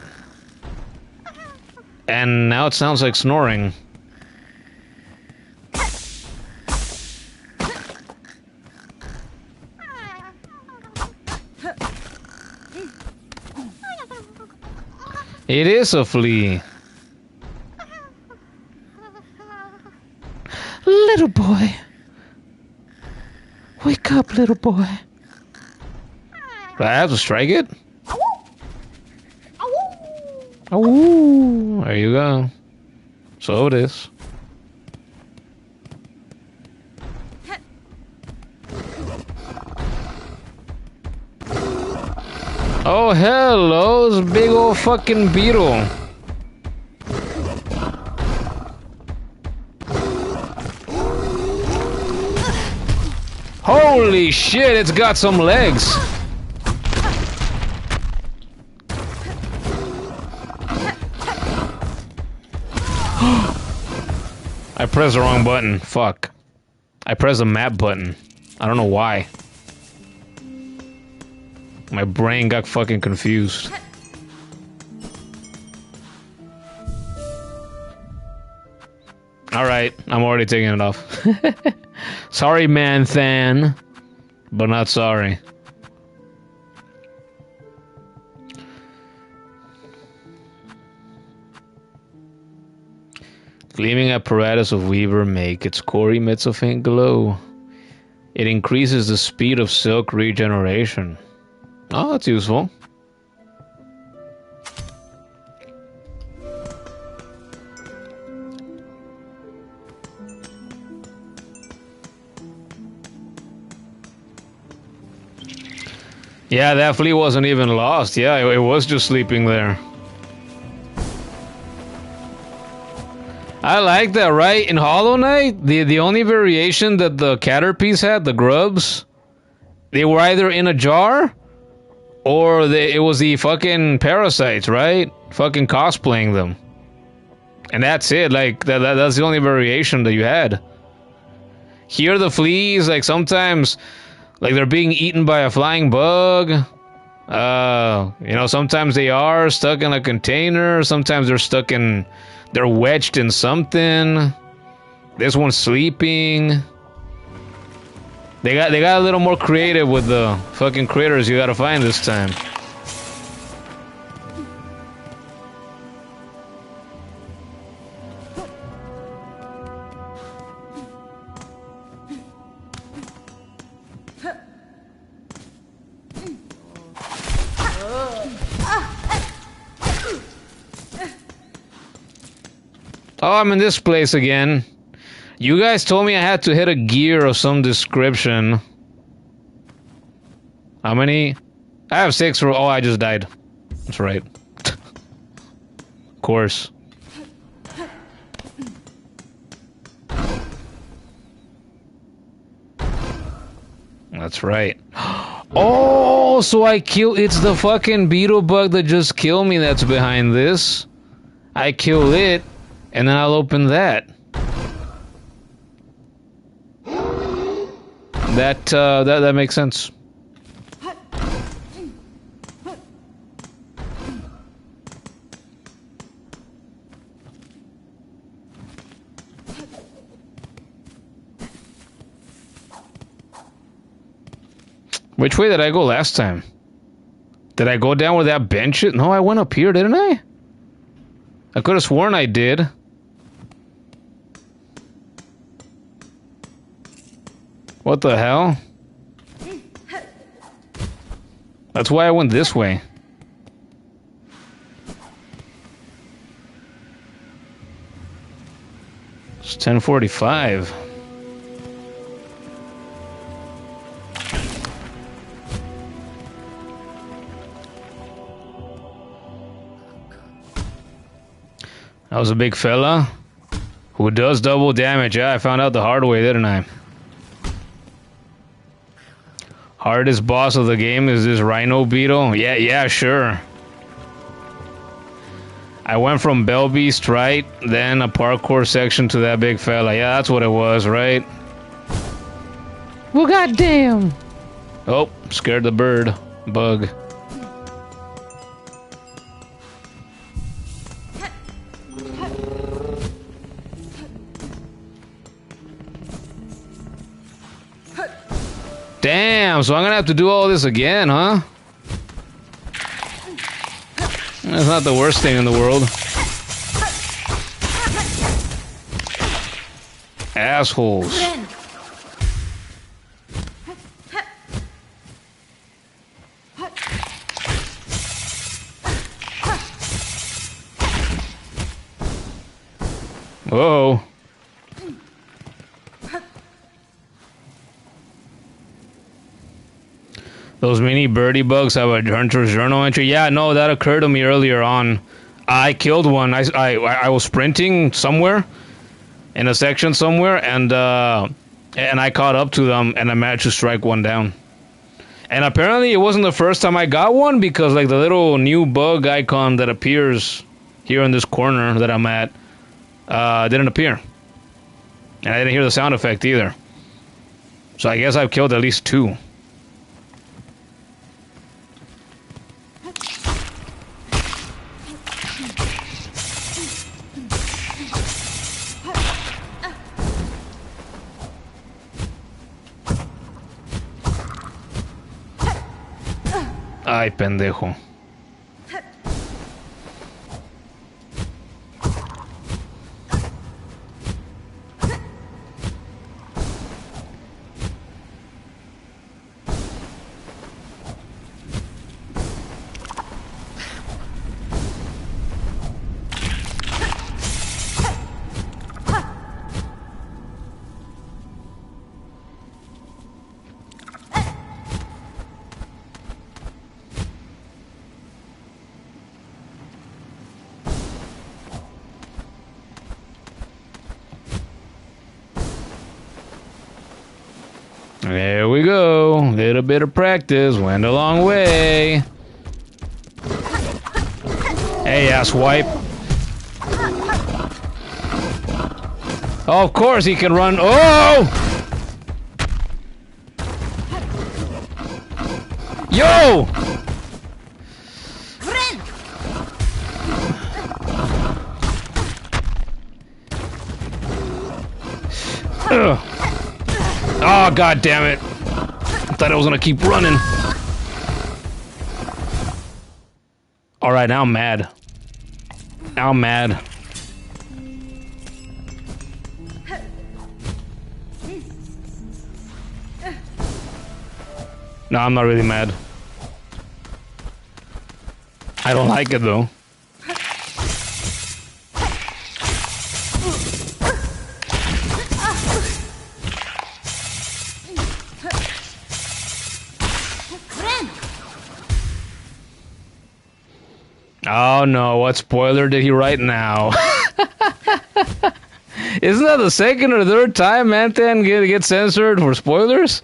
[SPEAKER 1] And now it sounds like snoring. It is a flea.
[SPEAKER 3] Little boy. Wake up, little boy.
[SPEAKER 1] Do I have to strike it? Oh, there you go. So it is. Oh, hello, this big old fucking beetle. Holy shit, it's got some legs. I pressed the wrong button. Fuck. I pressed the map button. I don't know why. My brain got fucking confused. Alright, I'm already taking it off. Sorry, man-than. But not sorry. Gleaming apparatus of Weaver make its core emits a faint glow. It increases the speed of silk regeneration. Oh, that's useful. Yeah, that flea wasn't even lost. Yeah, it was just sleeping there. I like that, right? In Hollow Knight, the only variation that the Caterpies had, the grubs, they were either in a jar, or it was the fucking parasites, right? Fucking cosplaying them. And that's it, like, that's the only variation that you had. Here the fleas, like, sometimes, like, they're being eaten by a flying bug. You know, sometimes they are stuck in a container, sometimes they're wedged in something. This one's sleeping. They got a little more creative with the fucking critters you gotta find this time. Oh, I'm in this place again. You guys told me I had to hit a gear of some description. How many? I have 6 for... Oh, I just died. That's right. Of course. That's right. Oh, so it's the fucking beetle bug that just killed me that's behind this. I kill it, and then I'll open that. That makes sense. Which way did I go last time? Did I go down where that bench is? No, I went up here, didn't I? I could have sworn I did. What the hell? That's why I went this way. It's 10:45. That was a big fella who does double damage. Yeah, I found out the hard way, didn't I? Hardest boss of the game is this rhino beetle? Yeah, sure. I went from Bell Beast, right? Then a parkour section to that big fella. Yeah, that's what it was, right? Well, goddamn! Oh, scared the bird. Bug. Damn, so I'm gonna have to do all this again, huh? That's not the worst thing in the world. Assholes. Whoa. Those mini birdie bugs have a hunter's journal entry. Yeah, no, that occurred to me earlier on. I killed one. I was sprinting somewhere, in a section somewhere, and I caught up to them, and I managed to strike one down. And apparently, it wasn't the first time I got one, because like the little new bug icon that appears here in this corner that I'm at, didn't appear. And I didn't hear the sound effect either. So I guess I've killed at least 2. Ay, pendejo. There we go. Little bit of practice went a long way. Hey, asswipe. Oh, of course he can run. Oh! Yo! Ugh. Oh, god damn it. I thought I was gonna keep running. Alright, now I'm mad. Now I'm mad. No, I'm not really mad. I don't like it though. Oh no, what spoiler did he write now? Isn't that the second or third time Mantan get censored for spoilers?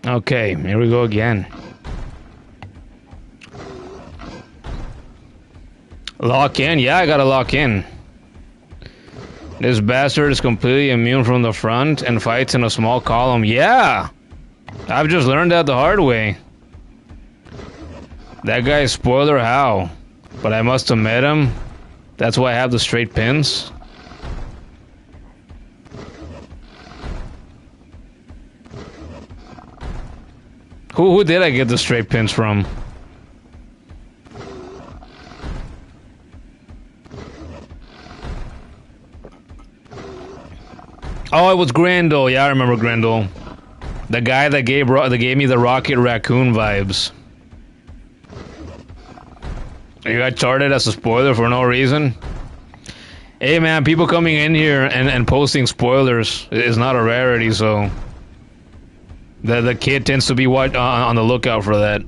[SPEAKER 1] Okay, here we go again. Lock in? Yeah, I gotta lock in. This bastard is completely immune from the front and fights in a small column. Yeah! I've just learned that the hard way. That guy is spoiler how? But I must have met him. That's why I have the straight pins. Who did I get the straight pins from? Oh, it was Grendel. Yeah, I remember Grendel. The guy that gave me the Rocket Raccoon vibes. You got charted as a spoiler for no reason? Hey man, people coming in here and posting spoilers is not a rarity, so... The kid tends to be on the lookout for that.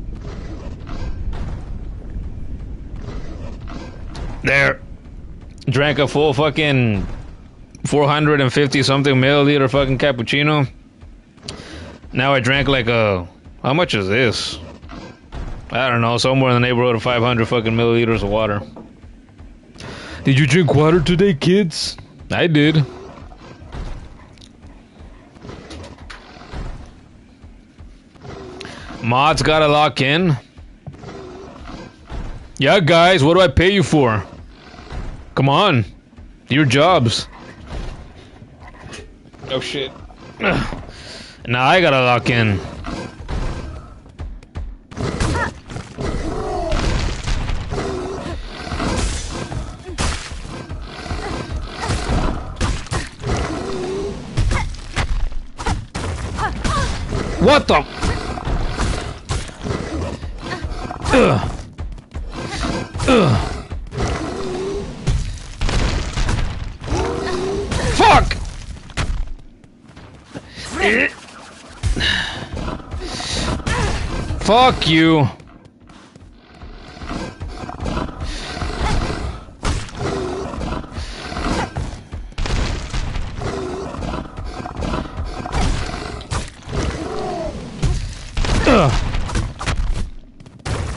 [SPEAKER 1] There. Drank a full fucking 450 something milliliter fucking cappuccino. Now I drank like a... How much is this? I don't know, somewhere in the neighborhood of 500 fucking milliliters of water. Did you drink water today, kids? I did. Mods gotta lock in. Yeah, guys, what do I pay you for? Come on. Your jobs. Oh, shit. Now I gotta lock in. What the? Ugh. Ugh. Fuck! Fuck you.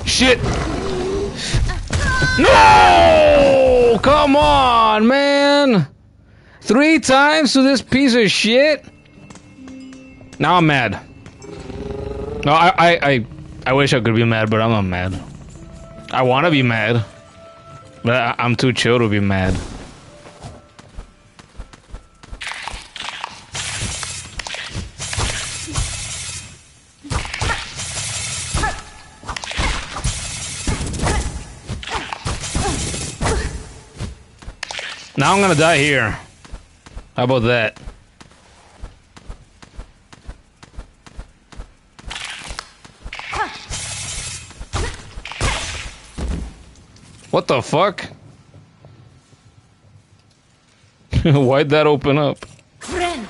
[SPEAKER 1] Shit! No! Come on, man! 3 times to this piece of shit? Now I'm mad. No, I wish I could be mad, but I'm not mad. I want to be mad, but I'm too chill to be mad. Now I'm gonna die here. How about that? What the fuck? Why'd that open up?
[SPEAKER 4] Friend.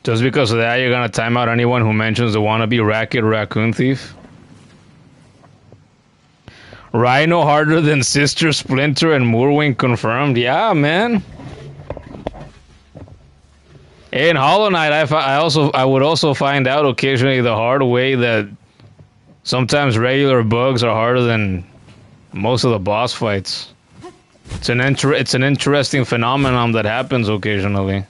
[SPEAKER 1] Just because of that, you're gonna time out anyone who mentions the wannabe racket raccoon thief? Rhino harder than Sister Splinter and Moorwing confirmed? Yeah, man. In Hollow Knight, I would also find out occasionally the hard way that sometimes regular bugs are harder than most of the boss fights. It's an interesting phenomenon that happens occasionally.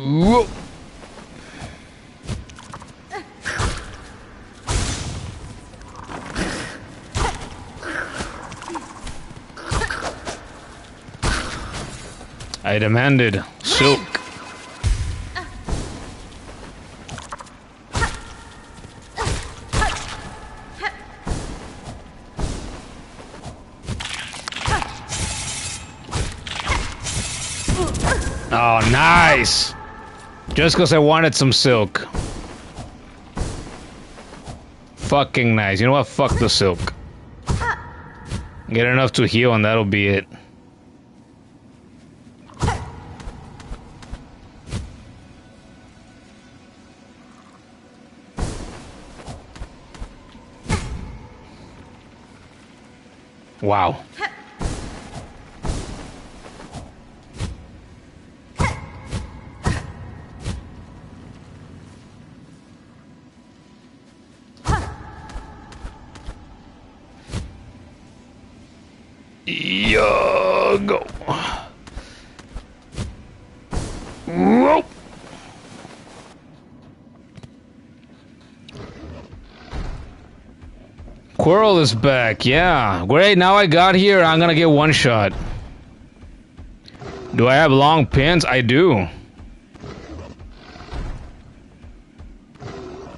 [SPEAKER 1] Whoa. I demanded silk. Oh, nice! Just because I wanted some silk. Fucking nice. You know what? Fuck the silk. Get enough to heal and that'll be it. Wow. Yeah, go. Whoa. Quirrell is back, yeah. Great, now I got here, I'm gonna get one shot. Do I have long pins? I do.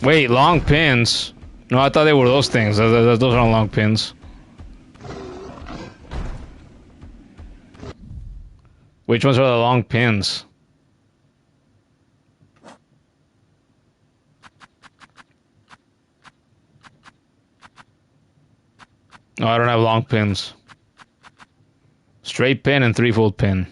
[SPEAKER 1] Wait, long pins? No, I thought they were those things. Those aren't long pins. Which ones are the long pins? No, I don't have long pins. Straight pin and threefold pin.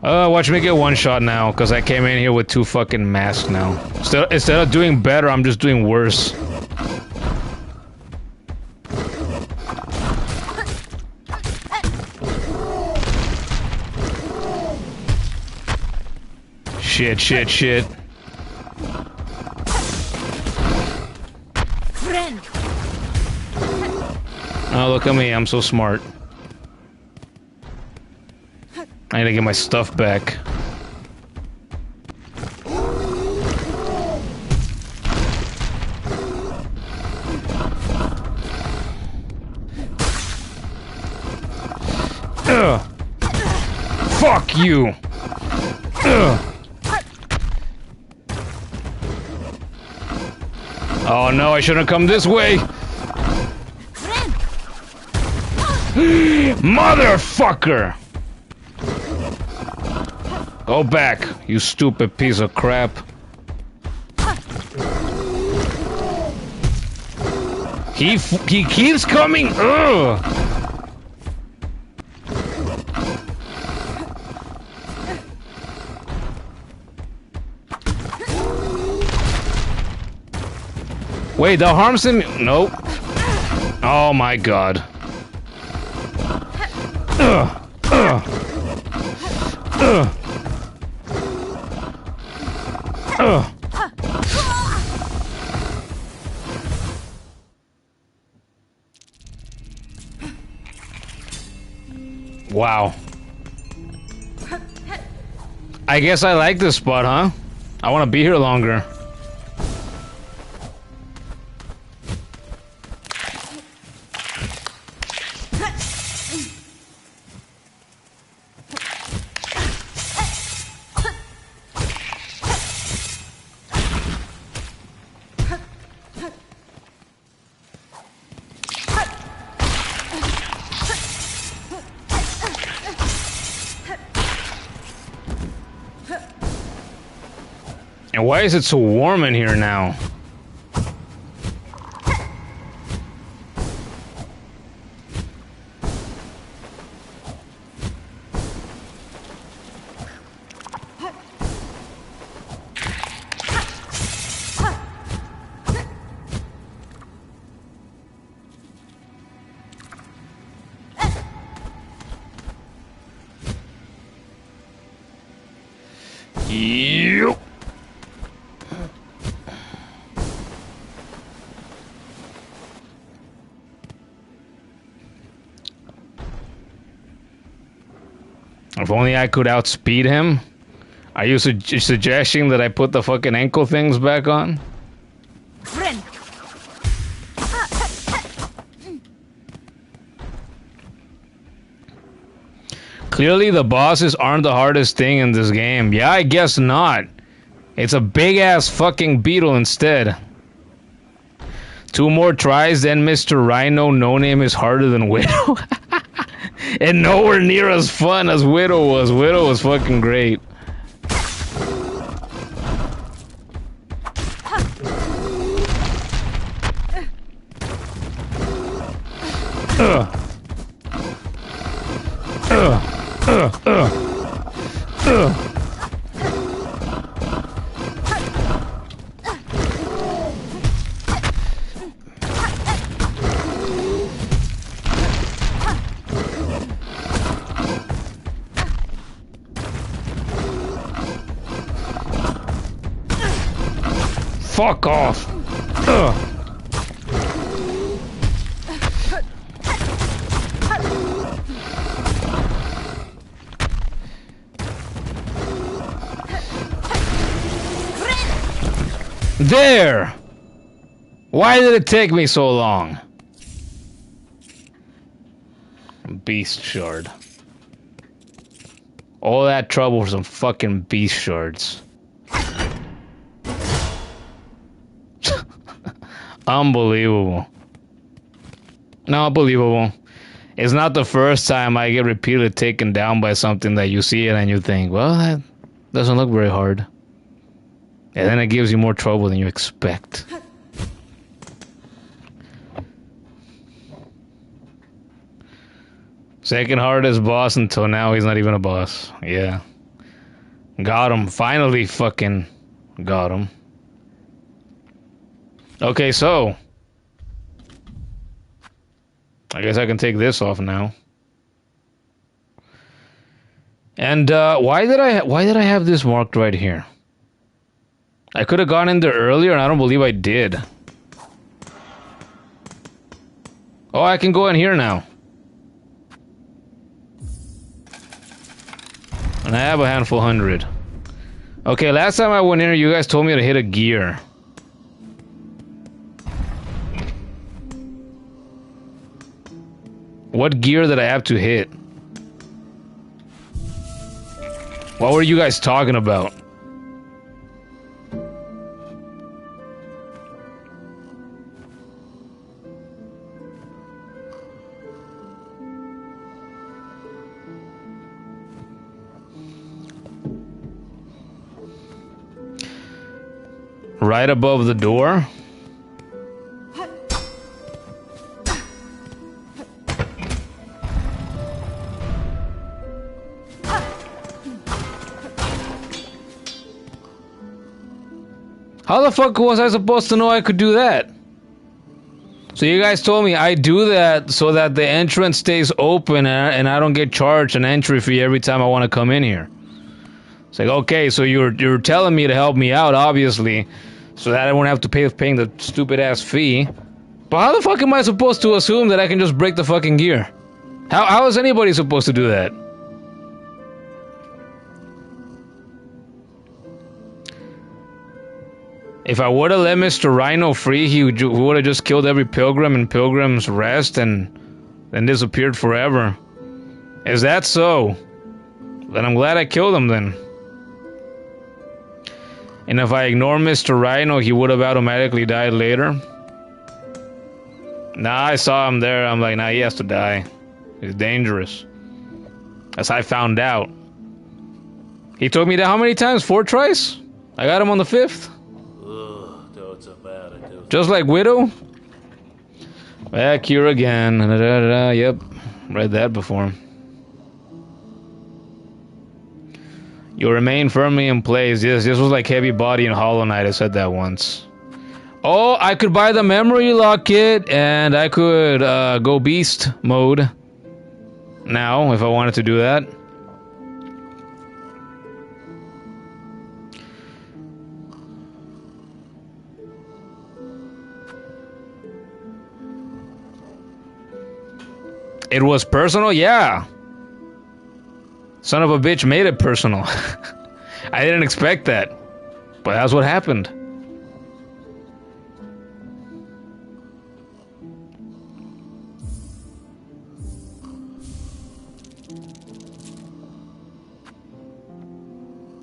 [SPEAKER 1] Watch me get one shot now, because I came in here with 2 fucking masks now. Instead of doing better, I'm just doing worse. Shit, shit, shit.
[SPEAKER 4] Friend.
[SPEAKER 1] Oh, look at me, I'm so smart. I need to get my stuff back. Ugh. Fuck you! Ugh. Oh no, I shouldn't have come this way! Motherfucker! Go back, you stupid piece of crap. He keeps coming. Ugh. Wait, that harms him? Nope. Oh my god. Ugh. Ugh. Ugh. Ugh. Wow. I guess I like this spot, huh? I want to be here longer. And why is it so warm in here now? Yep. If only I could outspeed him. Are you suggesting that I put the fucking ankle things back on?
[SPEAKER 4] Friend.
[SPEAKER 1] Clearly the bosses aren't the hardest thing in this game. Yeah, I guess not. It's a big-ass fucking beetle instead. 2 more tries, then Mr. Rhino No Name is harder than Widow. And nowhere near as fun as Widow was. Widow was fucking great. Ugh. Fuck off. Ugh. There! Why did it take me so long? Beast shard. All that trouble for some fucking beast shards. Unbelievable. Not believable. It's not the first time I get repeatedly taken down by something that you see it and you think, well, that doesn't look very hard. And then it gives you more trouble than you expect. Second hardest boss until now, he's not even a boss. Yeah. Got him. Finally fucking got him. Okay, so I guess I can take this off now. And why did I have this marked right here? I could have gone in there earlier, and I don't believe I did. Oh, I can go in here now. And I have a handful 100. Okay, last time I went in here, you guys told me to hit a gear. What gear did I have to hit? What were you guys talking about? Right above the door? How the fuck was I supposed to know I could do that? So you guys told me I do that so that the entrance stays open and I don't get charged an entry fee every time I want to come in here. It's like, okay, so you're telling me to help me out, obviously, so that I won't have to paying the stupid ass fee. But how the fuck am I supposed to assume that I can just break the fucking gear? How is anybody supposed to do that? If I would have let Mr. Rhino free, he would have just killed every pilgrim in Pilgrim's Rest and then disappeared forever. Is that so? Then I'm glad I killed him then. And if I ignore Mr. Rhino, he would have automatically died later. Nah, I saw him there. I'm like, nah, he has to die. He's dangerous. As I found out. He took me down how many times? 4 tries? I got him on the 5th. Just like Widow? Back here again. Yep. Read that before. You remain firmly in place. Yes, this was like Heavy Body and Hollow Knight. I said that once. Oh, I could buy the memory locket and I could go beast mode now if I wanted to do that. It was personal? Yeah. Son of a bitch made it personal. I didn't expect that. But that's what happened.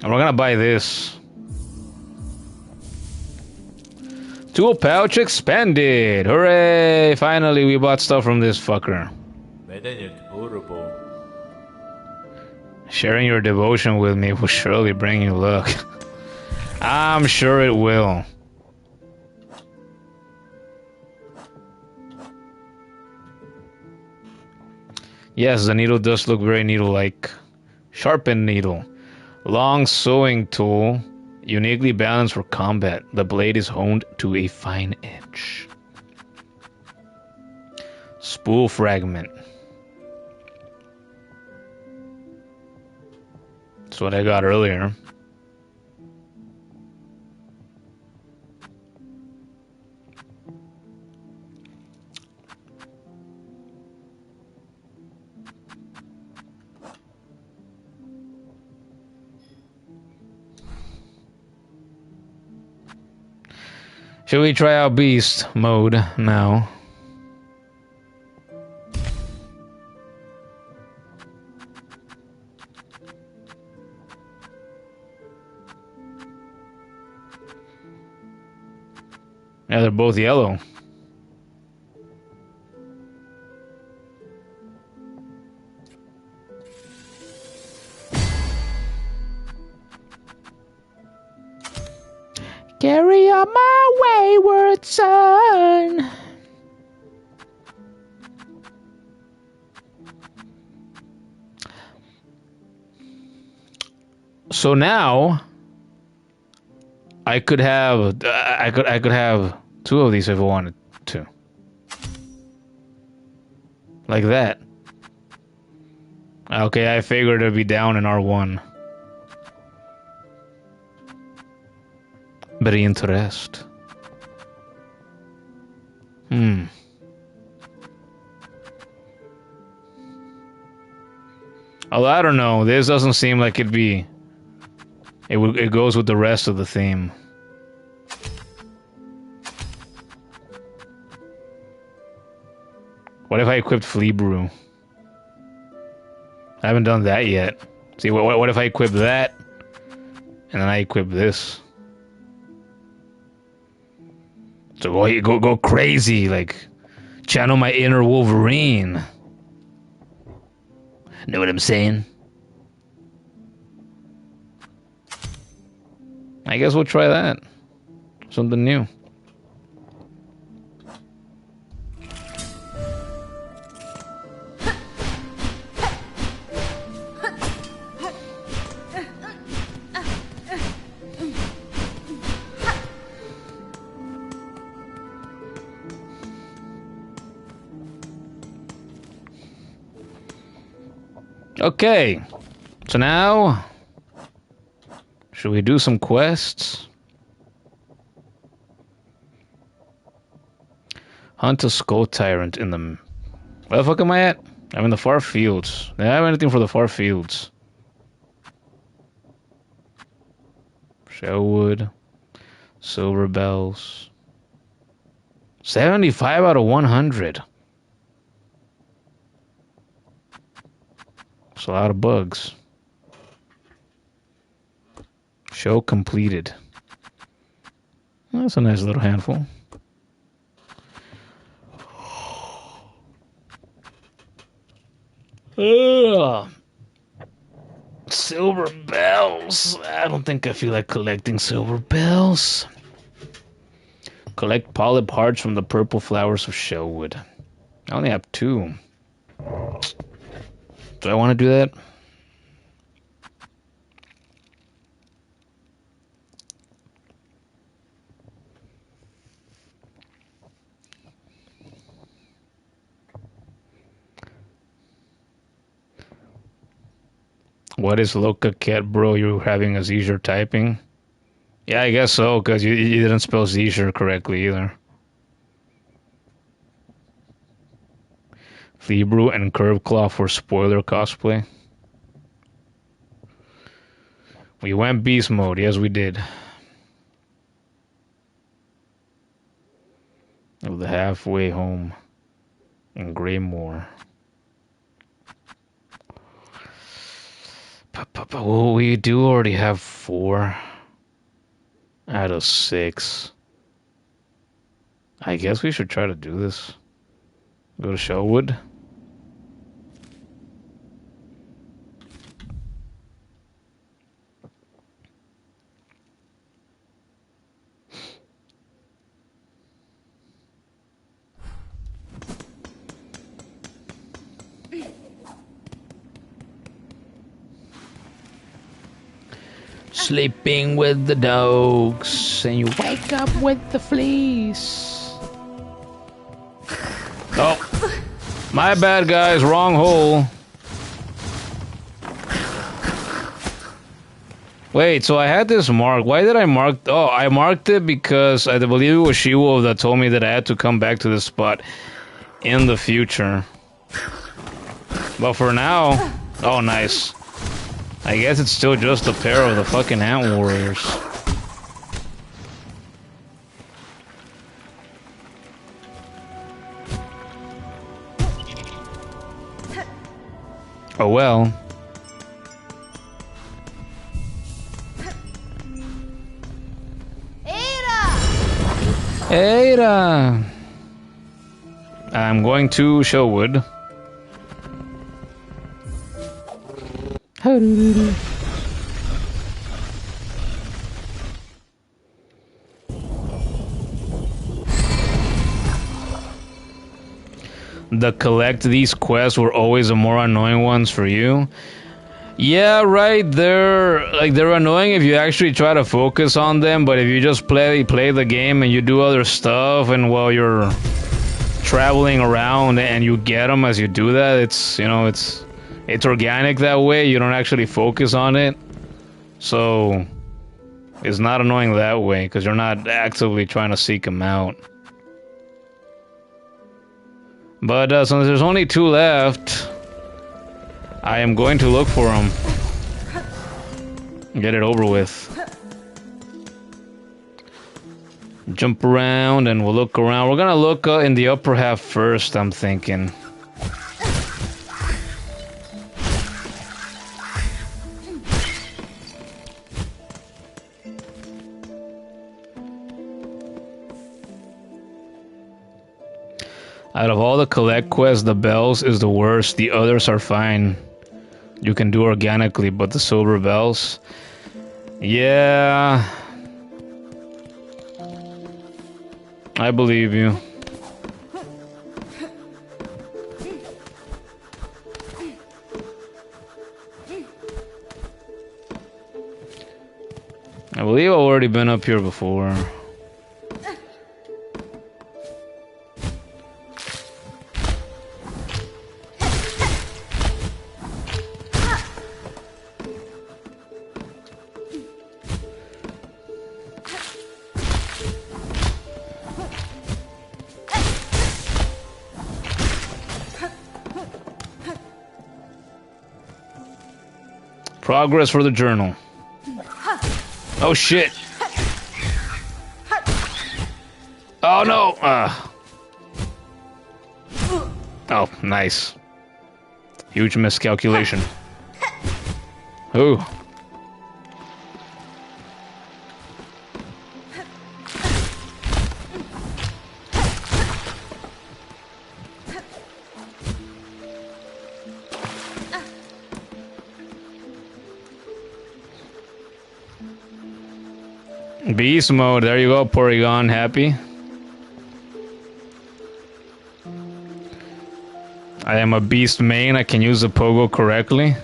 [SPEAKER 1] And we're gonna buy this. Tool pouch expanded! Hooray! Finally we bought stuff from this fucker. Sharing your devotion with me will surely bring you luck. I'm sure it will. Yes, the needle does look very needle-like. Sharpened needle. Long sewing tool. Uniquely balanced for combat. The blade is honed to a fine edge. Spool fragment. That's what I got earlier. Should we try out beast mode now? Yeah, they're both yellow. Carry on my wayward son. So now I could have I could have 2 of these if I wanted to. Like that. Okay, I figured it'd be down in R1. Very interest. Although I don't know, this doesn't seem like it'd be. It goes with the rest of the theme. What if I equipped Flea Brew? I haven't done that yet. See, what if I equip that, and then I equip this? So go crazy, like channel my inner Wolverine.
[SPEAKER 3] Know what I'm saying?
[SPEAKER 1] I guess we'll try that. Something new. Okay, so now, should we do some quests? Hunt a Skull Tyrant in the... Where the fuck am I at? I'm in the far fields. Do I have anything for the far fields? Shellwood. Silver bells. 75 out of 100. It's a lot of bugs. Show completed. That's a nice little handful. Ugh. Silver bells. I don't think I feel like collecting silver bells. Collect polyp hearts from the purple flowers of Shellwood. I only have 2. Do I want to do that? What is Loca Cat, bro? You're having a seizure typing? Yeah, I guess so, because you didn't spell seizure correctly either. Flea-Brew and Curve Claw for spoiler cosplay. We went beast mode, yes we did. Of the halfway home in Greymoor. Well, we do already have 4 out of 6. I guess we should try to do this. Go to Shellwood.
[SPEAKER 3] Sleeping with the dogs, and you wake up with the fleas.
[SPEAKER 1] Oh, my bad, guys. Wrong hole. Wait, so I had this mark. Why did I mark? Oh, I marked it because I believe it was She-Wolf that told me that I had to come back to this spot in the future. But for now, oh, nice. I guess it's still just a pair of the fucking Ant Warriors. Oh well. Ada! I'm going to Shellwood. The collect these quests were always the more annoying ones for you. Yeah, right. They're annoying if you actually try to focus on them, but if you just play the game and you do other stuff, and while you're traveling around and you get them as you do that, it's it's organic that way. You don't actually focus on it, so it's not annoying that way because you're not actively trying to seek them out. But since there's only 2 left, I am going to look for them. Get it over with. Jump around and we'll look around. We're gonna look in the upper half first, I'm thinking. Out of all the collect quests, the bells is the worst. The others are fine. You can do organically, but the silver bells... Yeah... I believe you. I believe I've already been up here before. Progress for the journal. Oh shit. Oh no. Oh, nice. Huge miscalculation. Ooh. Beast mode, there you go, Porygon, happy. I am a beast main, I can use the pogo correctly.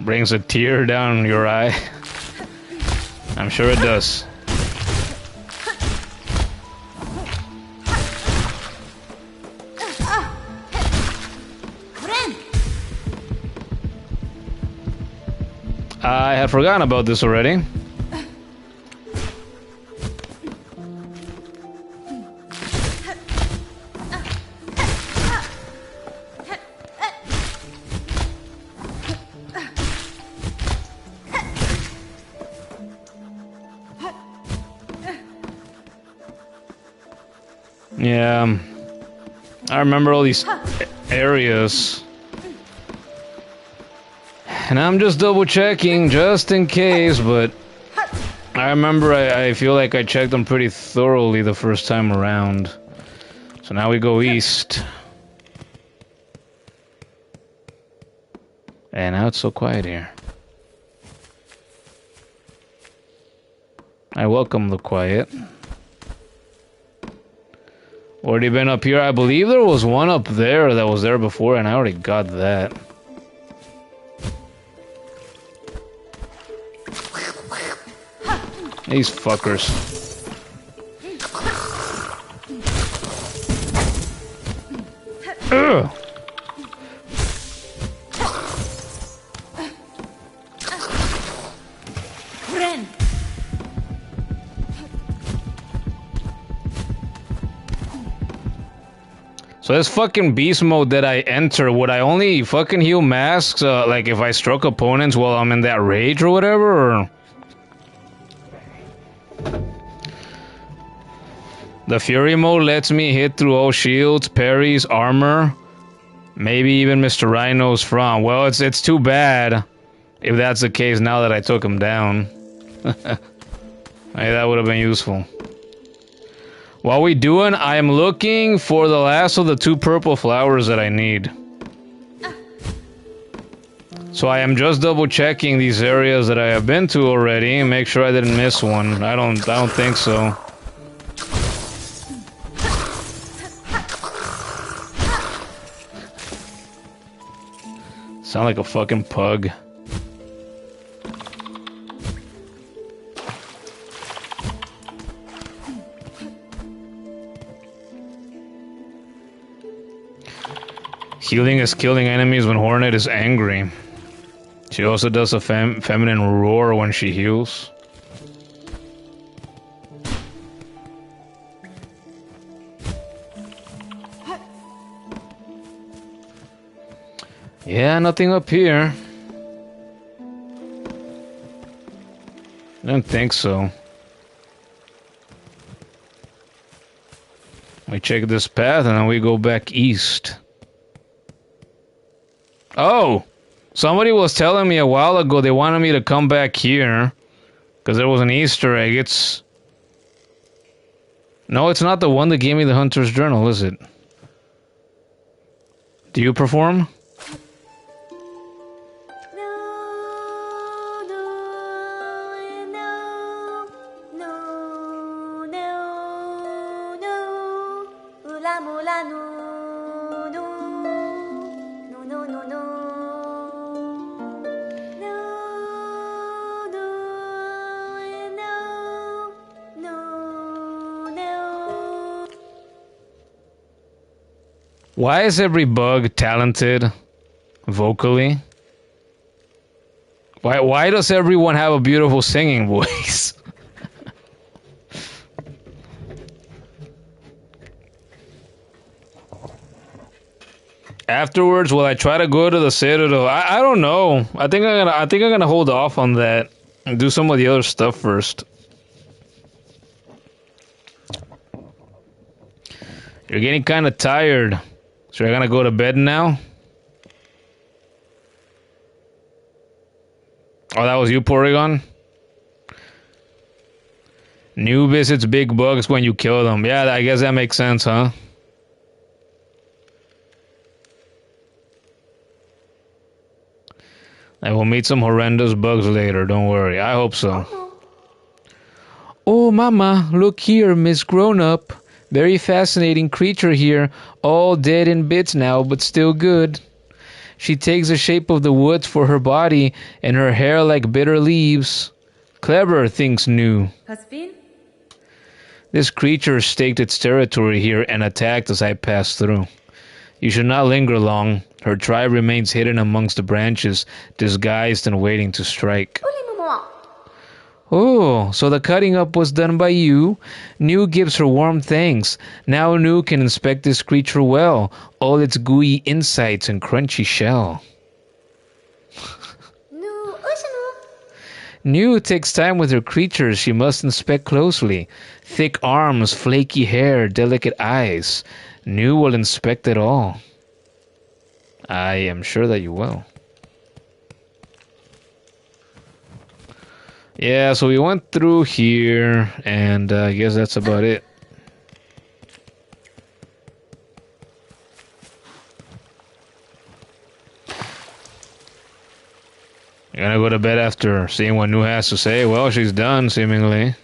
[SPEAKER 1] Brings a tear down your eye. I'm sure it does. I had forgotten about this already. Yeah, I remember all these areas. And I'm just double checking just in case, but I remember I feel like I checked them pretty thoroughly the first time around. So now we go east. And now it's so quiet here. I welcome the quiet. Already been up here. I believe there was one up there that was there before, and I already got that. These fuckers. Ugh. So this fucking beast mode that I enter, would I only fucking heal masks, like if I struck opponents while I'm in that rage or whatever, or? The Fury mode lets me hit through all shields, parries, armor, maybe even Mr. Rhino's front. Well, it's too bad if that's the case now that I took him down. Hey, that would have been useful. While we doing, I am looking for the last of the 2 purple flowers that I need. So I am just double checking these areas that I have been to already and make sure I didn't miss one. I don't think so. Sound like a fucking pug. Healing is killing enemies when Hornet is angry. She also does a feminine roar when she heals. Yeah, nothing up here. I don't think so. We check this path and then we go back east. Oh! Somebody was telling me a while ago they wanted me to come back here. Because there was an Easter egg. It's... No, it's not the one that gave me the Hunter's Journal, is it? Do you perform? Why is every bug talented vocally? Why does everyone have a beautiful singing voice? Afterwards, will I try to go to the Citadel? I don't know. I think I'm gonna hold off on that and do some of the other stuff first. You're getting kind of tired. So I gotta go to bed now? Oh, that was you, Porygon? New visits big bugs when you kill them. Yeah, I guess that makes sense, huh? I will meet some horrendous bugs later, don't worry. I hope so. Oh, Mama, look here, Miss Grown-Up. Very fascinating creature here, all dead in bits now, but still good. She takes the shape of the woods for her body, and her hair like bitter leaves. Clever, thinks New.
[SPEAKER 4] Caspin?
[SPEAKER 1] This creature staked its territory here and attacked as I passed through. You should not linger long. Her tribe remains hidden amongst the branches, disguised and waiting to strike. Oh, so the cutting up was done by you? New gives her warm thanks. Now New can inspect this creature well, all its gooey insides and crunchy shell. New takes time with her creatures she must inspect closely. Thick arms, flaky hair, delicate eyes. New will inspect it all. I am sure that you will. Yeah, so we went through here, and I guess that's about it. You're gonna go to bed after seeing what New has to say? Well, she's done, seemingly.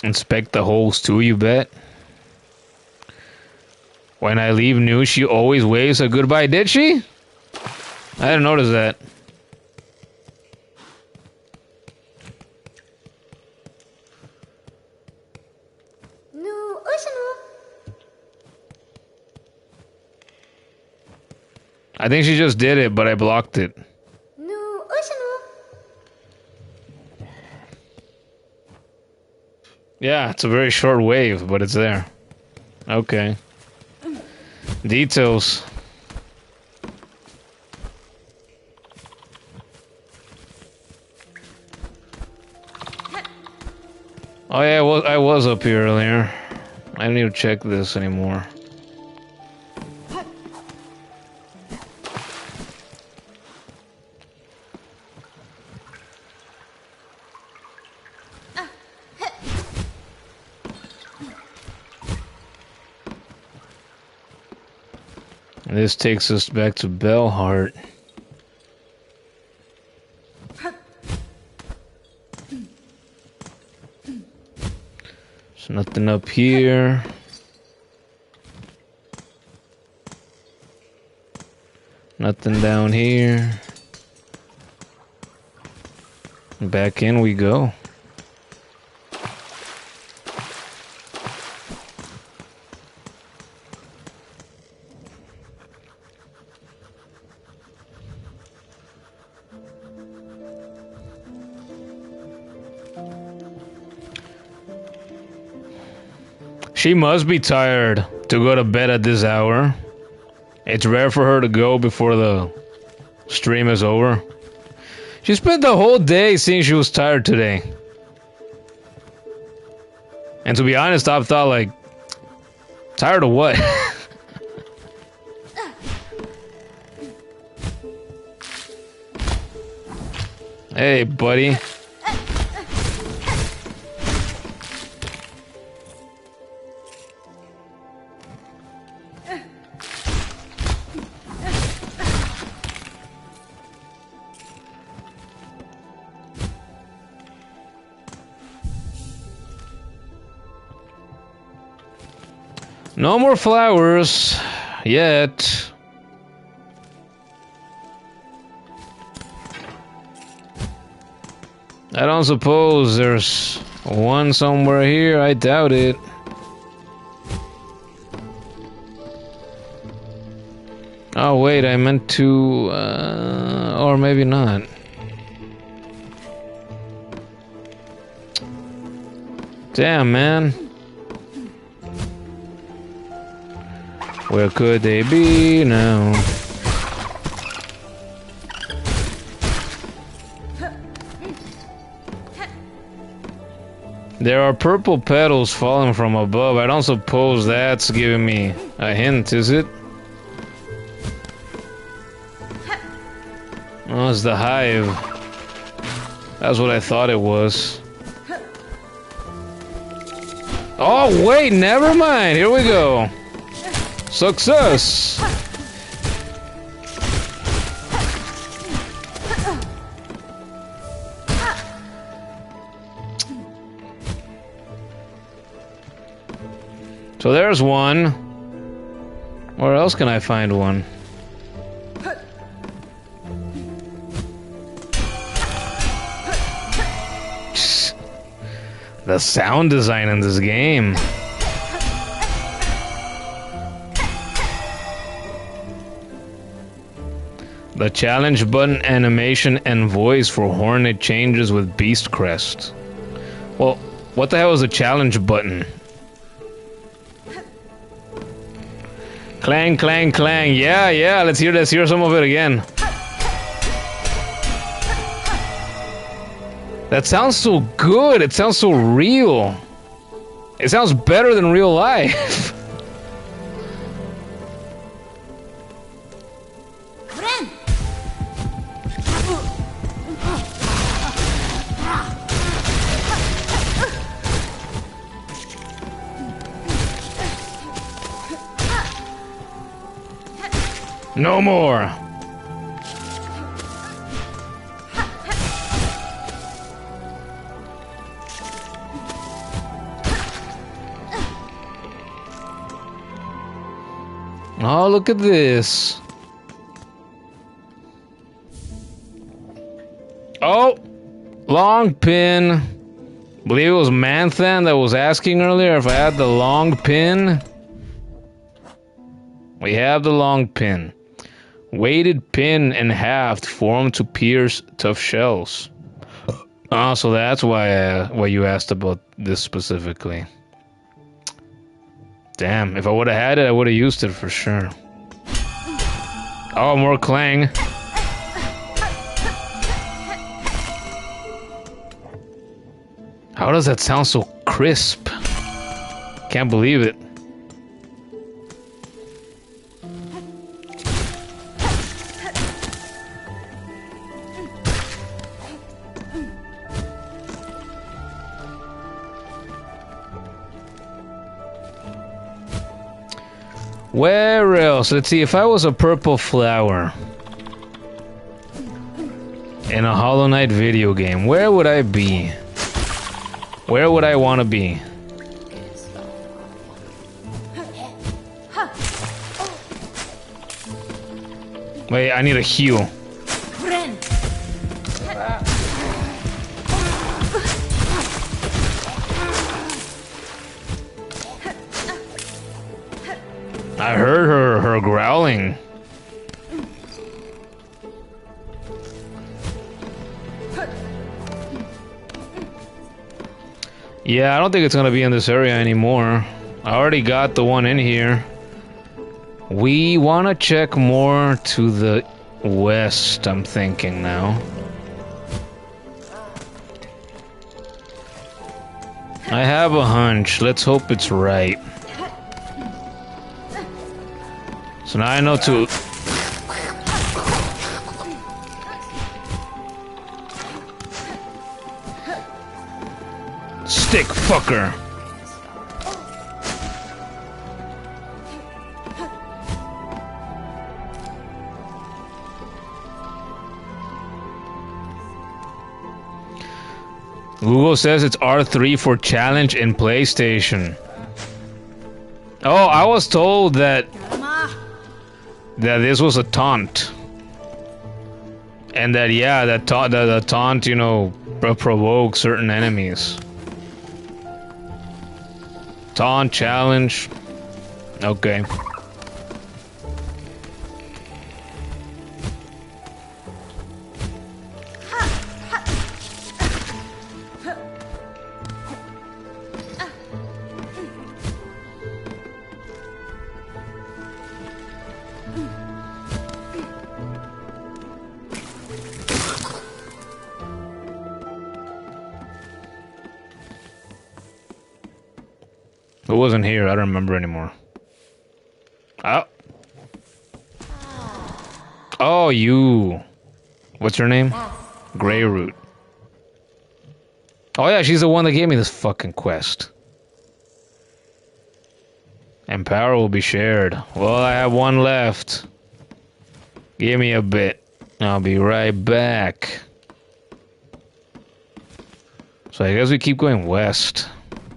[SPEAKER 1] Inspect the holes too, you bet? When I leave New, she always waves a goodbye, did she? I didn't notice that. I think she just did it, but I blocked it. Yeah, it's a very short wave, but it's there. Okay. Details. Oh yeah, I was up here earlier. I don't need to check this anymore. This takes us back to Bellheart. There's nothing up here. Nothing down here. Back in we go. She must be tired to go to bed at this hour. It's rare for her to go before the stream is over. She spent the whole day saying she was tired today. And to be honest, I thought like, tired of what? Hey, buddy. No more flowers yet. I don't suppose there's one somewhere here. I doubt it. Oh wait, I meant to, or maybe not. Damn, man. Where could they be now? There are purple petals falling from above. I don't suppose that's giving me a hint, is it? Oh, it's the hive. That's what I thought it was. Oh, wait, never mind. Here we go. Success! So there's one. Where else can I find one? The sound design in this game. The challenge button animation and voice for Hornet changes with Beast Crest. Well, what the hell is a challenge button? Clang, clang, clang. Yeah, yeah, let's hear some of it again. That sounds so good. It sounds so real. It sounds better than real life. No more. Oh, look at this. Oh, long pin. Believe it was Manthan that was asking earlier if I had the long pin. We have the long pin. Weighted pin and halved formed to pierce tough shells. Oh, so that's why you asked about this specifically. Damn, if I would have had it, I would have used it for sure. Oh, more clang. How does that sound so crisp? Can't believe it. Where else? Let's see, if I was a purple flower in a Hollow Knight video game, where would I be? Where would I want to be? Wait, I need a heal.
[SPEAKER 4] Friend.
[SPEAKER 1] I heard her growling. Yeah, I don't think it's gonna be in this area anymore. I already got the one in here. We wanna check more to the west, I'm thinking now. I have a hunch. Let's hope it's right. So now I know to... Stick fucker! Google says it's R3 for challenge in PlayStation. Oh, I was told that this was a taunt. And that, yeah, that the taunt, you know, provokes certain enemies. Taunt, challenge. Okay. Who wasn't here? I don't remember anymore. Oh. Oh, you. What's her name? Greyroot. Oh yeah, she's the one that gave me this fucking quest. And power will be shared. Well, I have one left. Give me a bit. I'll be right back. So I guess we keep going west.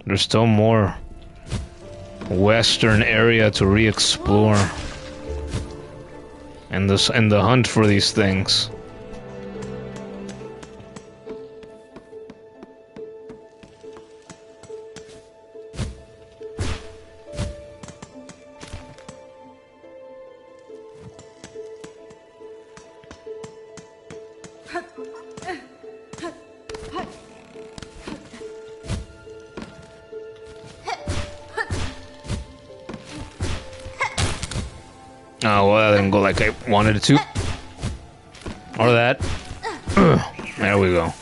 [SPEAKER 1] There's still more western area to re-explore. And the hunt for these things. Oh, well, that didn't go like I wanted it to. Or that. There we go.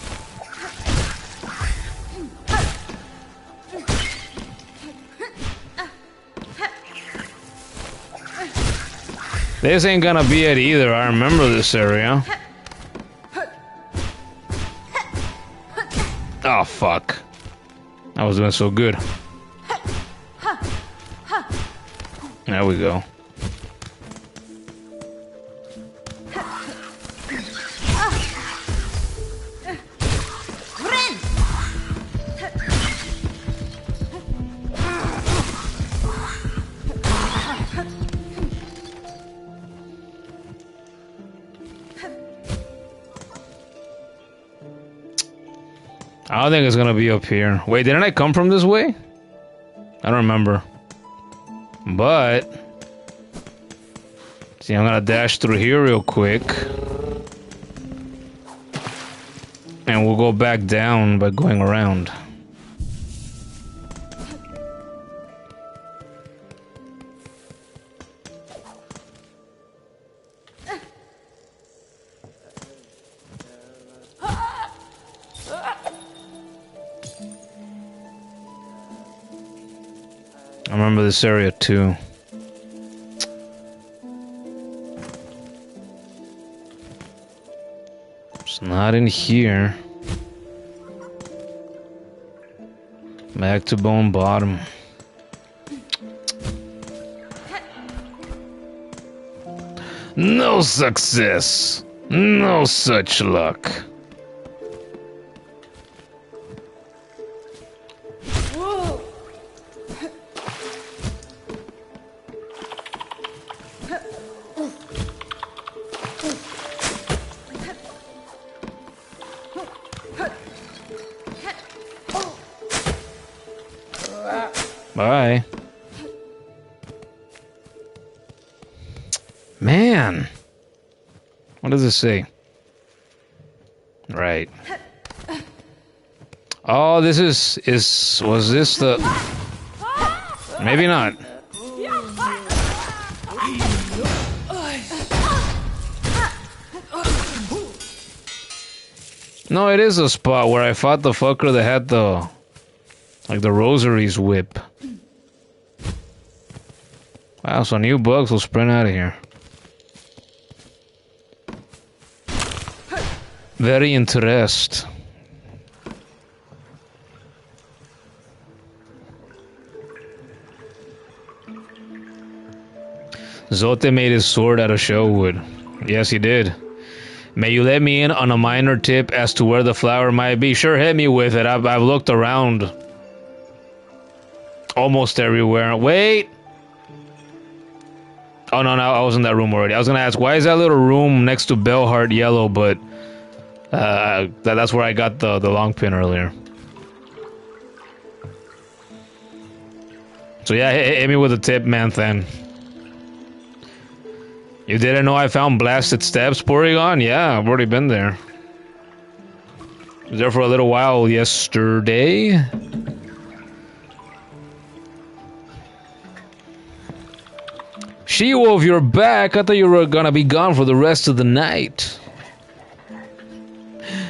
[SPEAKER 1] This ain't gonna be it either. I remember this area. Oh, fuck. I was doing so good. There we go. I don't think it's gonna be up here. Wait, didn't I come from this way? I don't remember. But... see, I'm gonna dash through here real quick. And we'll go back down by going around. I remember this area too. It's not in here. Back to bone bottom. No success. No such luck. Bye. Man. What does it say? Right. Oh, this was this the... Maybe not. No, it is a spot where I fought the fucker that had the... Like the Rosary's whip. Wow, so new bugs will sprint out of here. Very interest. Zote made his sword out of shell wood. Yes, he did. May you let me in on a minor tip as to where the flower might be? Sure, hit me with it. I've looked around. Almost everywhere. Wait! Oh, no, I was in that room already. I was gonna ask, why is that little room next to Bellheart yellow, but... that's where I got the long pin earlier. So yeah, hit me with a tip, man, then. You didn't know I found blasted steps, Porygon? Yeah, I've already been there. Was there for a little while yesterday. She-Wolf, you're back. I thought you were gonna be gone for the rest of the night.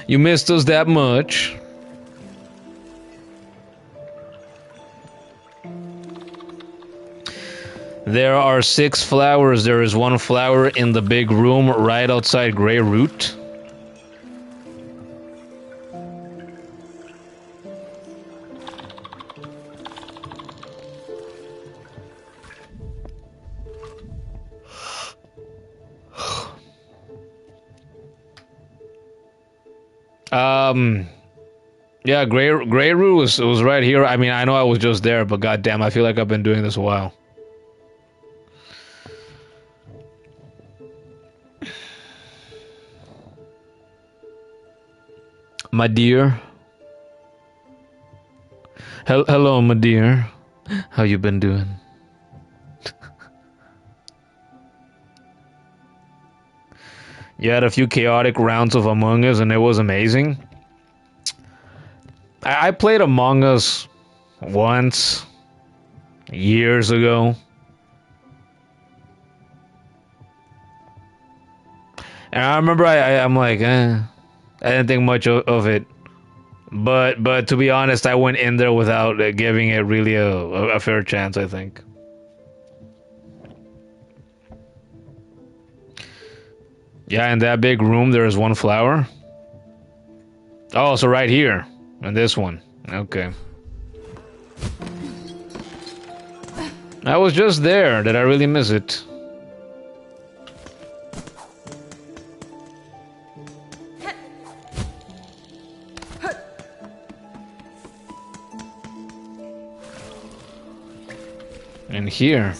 [SPEAKER 1] You missed us that much. There are 6 flowers. There is 1 flower in the big room right outside Greyroot. Yeah, Greyroot was right here. I mean, I know I was just there, but goddamn, I feel like I've been doing this a while. My dear. Hello, my dear. How you been doing? You had a few chaotic rounds of Among Us and it was amazing. I played Among Us once, years ago. And I remember I'm like, I didn't think much of it. But to be honest, I went in there without giving it really a fair chance, I think. Yeah, in that big room, there is 1 flower. Oh, so right here. And this one. Okay. I was just there. Did I really miss it? And here.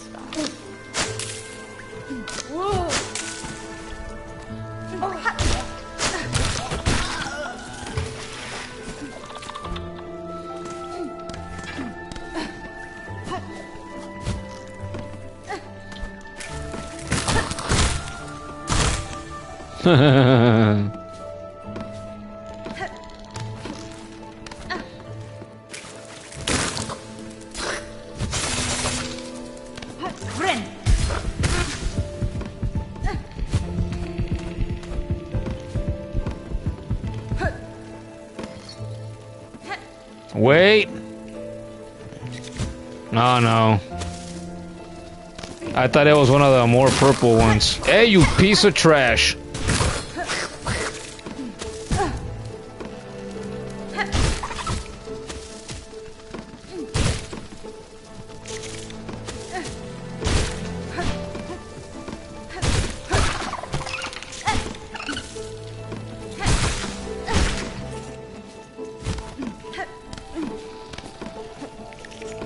[SPEAKER 1] Wait. Oh no. I thought it was one of the more purple ones. Hey, you piece of trash.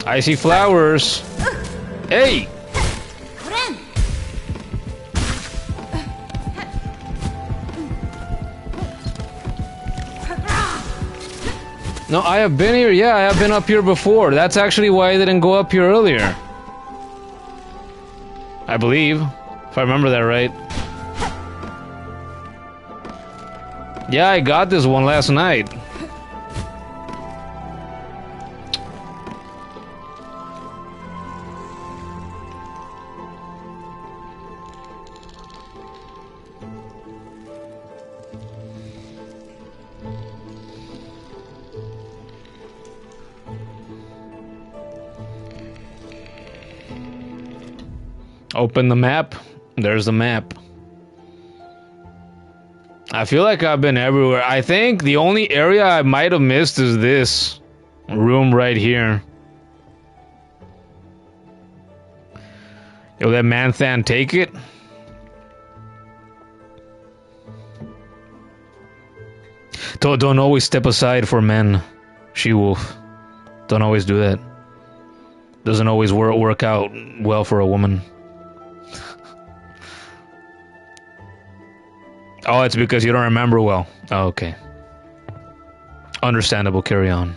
[SPEAKER 1] I see flowers. Hey! No, I have been here. Yeah, I have been up here before. That's actually why I didn't go up here earlier. I believe. If I remember that right. Yeah, I got this one last night. Open the map. There's the map. I feel like I've been everywhere. I think the only area I might have missed is this room right here. Yo, that Manthan take it? Don't always step aside for men, she-wolf. Don't always do that. Doesn't always work out well for a woman. Oh, it's because you don't remember well. Oh, okay. Understandable, carry on.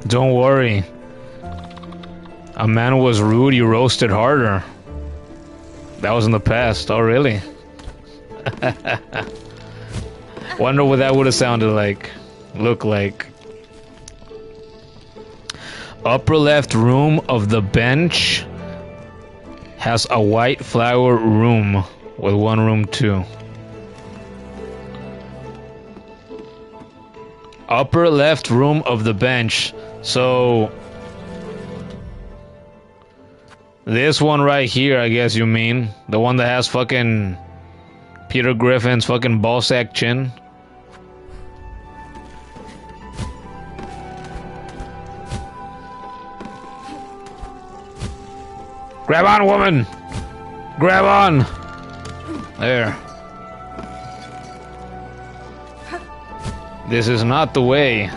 [SPEAKER 1] Don't worry. A man was rude, you roasted harder. That was in the past. Oh, really? Wonder what that would have sounded like. Look like. Upper left room of the bench has a white flower room with one room too. Upper left room of the bench. So this one right here, I guess you mean. The one that has fucking Peter Griffin's fucking ballsack chin. Grab on, woman! Grab on! There. This is not the way.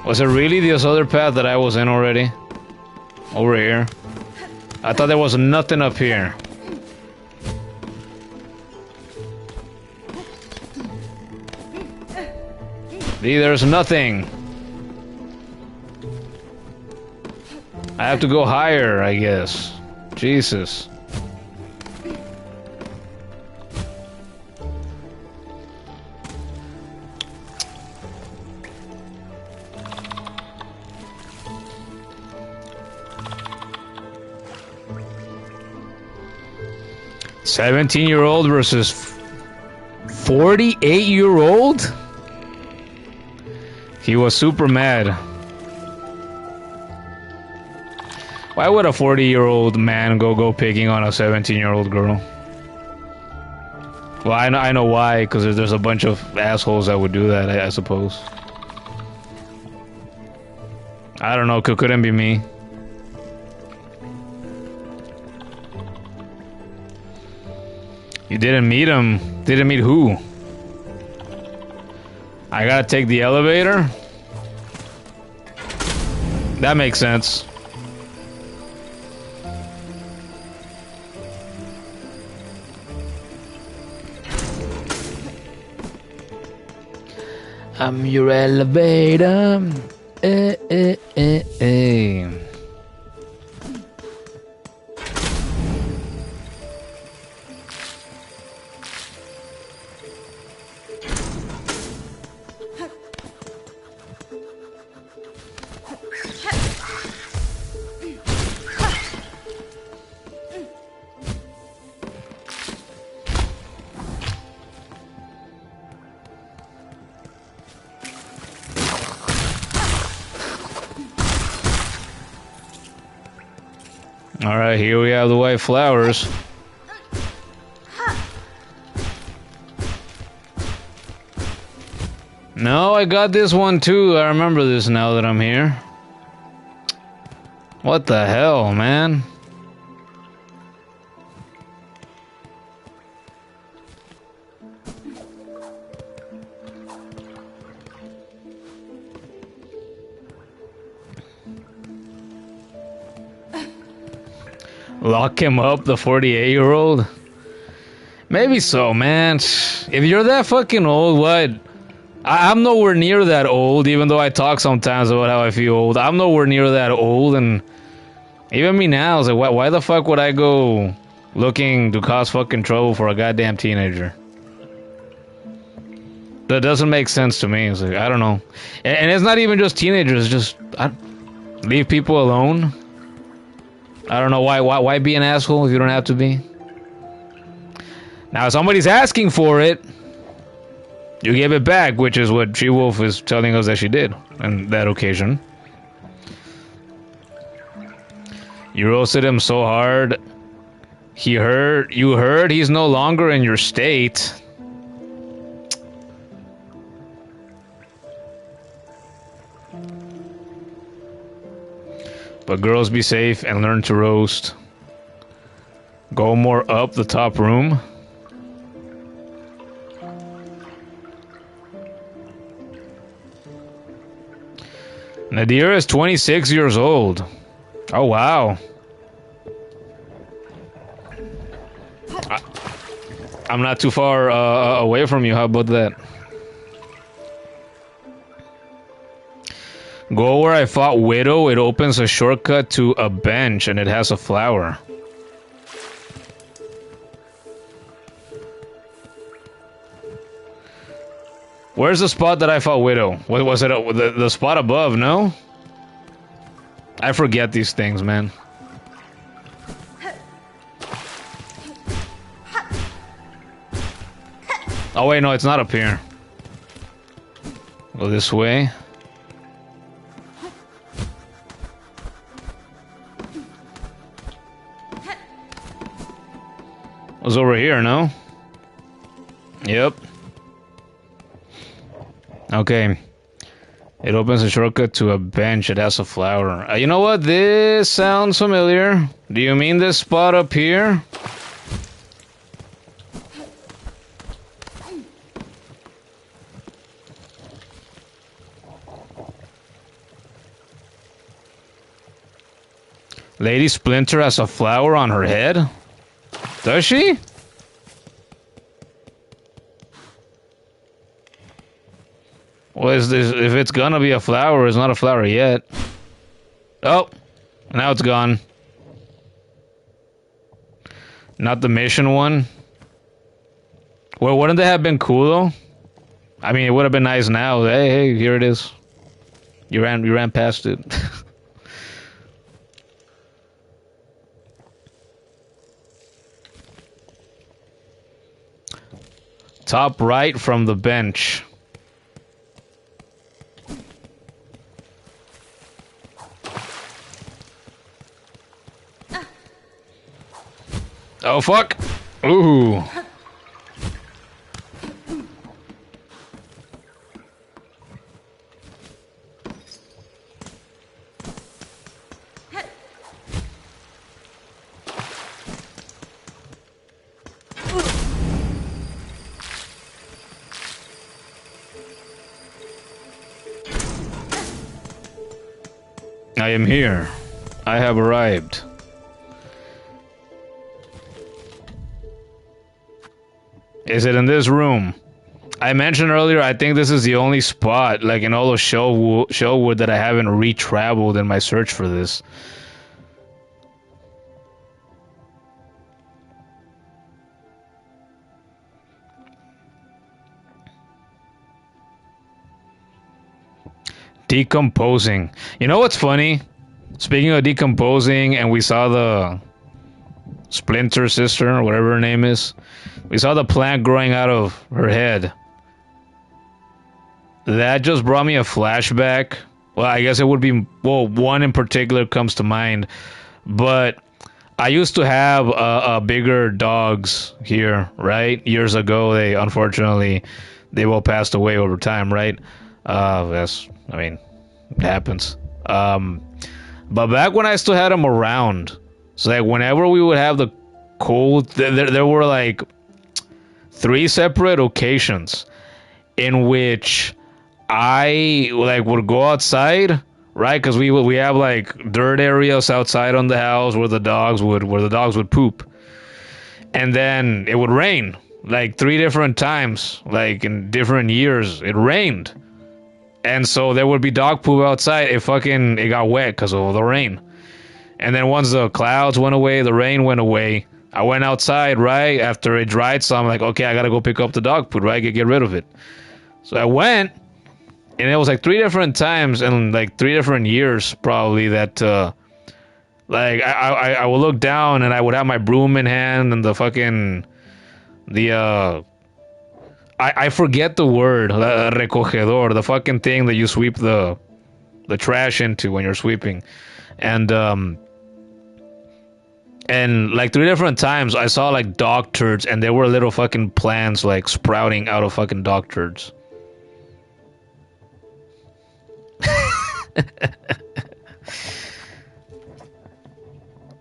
[SPEAKER 1] Was it really this other path that I was in already? Over here? I thought there was nothing up here. There's nothing. I have to go higher, I guess. Jesus. "17-year-old versus 48-year-old?" He was super mad. Why would a 40-year-old man go picking on a 17-year-old girl? Well, I know why, because there's a bunch of assholes that would do that, I suppose. I don't know, couldn't be me. You didn't meet him. Didn't meet who? I gotta take the elevator? That makes sense. I'm your elevator. Alright, here we have the white flowers. No, I got this one too. I remember this now that I'm here. What the hell, man? Lock him up, the 48-year-old? Maybe so, man. If you're that fucking old, what? I'm nowhere near that old, even though I talk sometimes about how I feel old. I'm nowhere near that old, and even me now, is like, why the fuck would I go looking to cause fucking trouble for a goddamn teenager? That doesn't make sense to me. It's like, I don't know. And it's not even just teenagers, just leave people alone. I don't know why be an asshole if you don't have to be. Now, if somebody's asking for it, you give it back, which is what She-Wolf is telling us that she did on that occasion. You roasted him so hard. You heard he's no longer in your state. But girls, be safe and learn to roast. Go more up the top room. Nadir is 26 years old. Oh, wow. I'm not too far away from you. How about that? Go where I fought Widow. It opens a shortcut to a bench and it has a flower. Where's the spot that I fought Widow? Was it the spot above? No? I forget these things, man. Oh wait, no, it's not up here. Go this way. It was over here, no? Yep. Okay. It opens a shortcut to a bench. It has a flower. You know what? This sounds familiar. Do you mean this spot up here? Lady Splinter has a flower on her head? Does she? Well, is this, if it's gonna be a flower, it's not a flower yet. Oh, now it's gone. Not the mission one. Well, wouldn't that have been cool though? I mean, it would have been nice now. Hey, here it is. You ran past it. Top right from the bench. Oh, fuck. Ooh. I am here. I have arrived. Is it in this room? I mentioned earlier, I think this is the only spot, like in all of Shellwood, that I haven't re-traveled in my search for this. Decomposing. You know what's funny? Speaking of decomposing, and we saw the Splinter sister, or whatever her name is. We saw the plant growing out of her head. That just brought me a flashback. Well, I guess it would be... Well, one in particular comes to mind. But I used to have bigger dogs here, right? Years ago, unfortunately, they all passed away over time, right? Yes, I mean, it happens. But back when I still had them around, so like whenever we would have the cold, there were like 3 separate occasions in which I like would go outside, right? Because we have like dirt areas outside on the house where the dogs would poop, and then it would rain like 3 different times, like in different years. It rained, and so there would be dog poop outside. It got wet because of the rain, and then once the clouds went away, the rain went away. I went outside right after it dried, so I'm like, okay, I gotta go pick up the dog poop, right? Get rid of it. So I went. And it was like 3 different times and like 3 different years probably that like I would look down and I would have my broom in hand and I forget the word, recogedor, the fucking thing that you sweep the trash into when you're sweeping. And like 3 different times I saw like dog turds, and there were little fucking plants like sprouting out of fucking dog turds.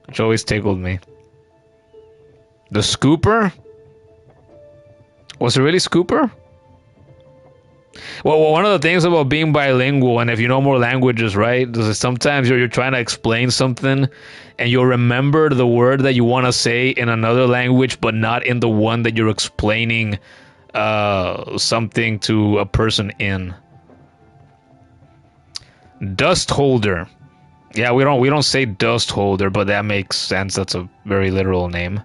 [SPEAKER 1] Which always tickled me. The scooper? Was it really scooper? Well, one of the things about being bilingual, and if you know more languages, right, is sometimes you're trying to explain something and you'll remember the word that you want to say in another language, but not in the one that you're explaining something to a person in. Dust holder. Yeah, we don't say dust holder, but that makes sense. That's a very literal name.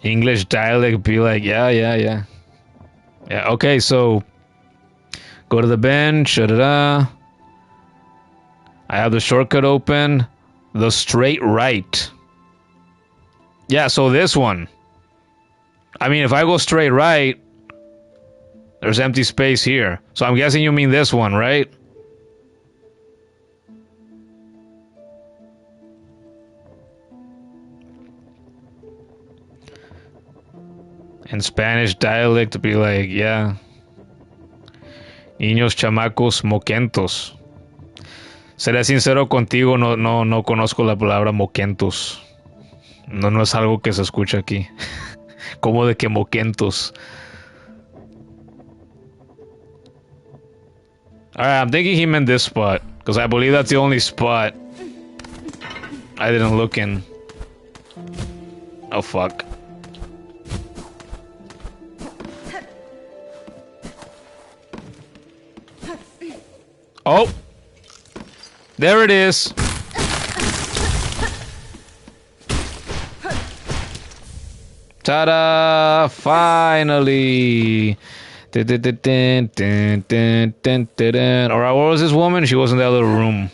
[SPEAKER 1] English dialect be like, yeah. Yeah, okay, so go to the bench, I have the shortcut open. The straight right. Yeah, so this one. I mean, if I go straight right, there's empty space here. So I'm guessing you mean this one, right? In Spanish dialect to be like, yeah. Niños chamacos moquentos. Seré sincero contigo, no conozco la palabra moquentos. No es algo que se escucha aquí. Como de que moquentos. Alright, I'm thinking he meant this spot, because I believe that's the only spot I didn't look in. Oh, fuck. Oh! There it is! Ta-da! Finally! Alright, what was this woman? She was in the other room.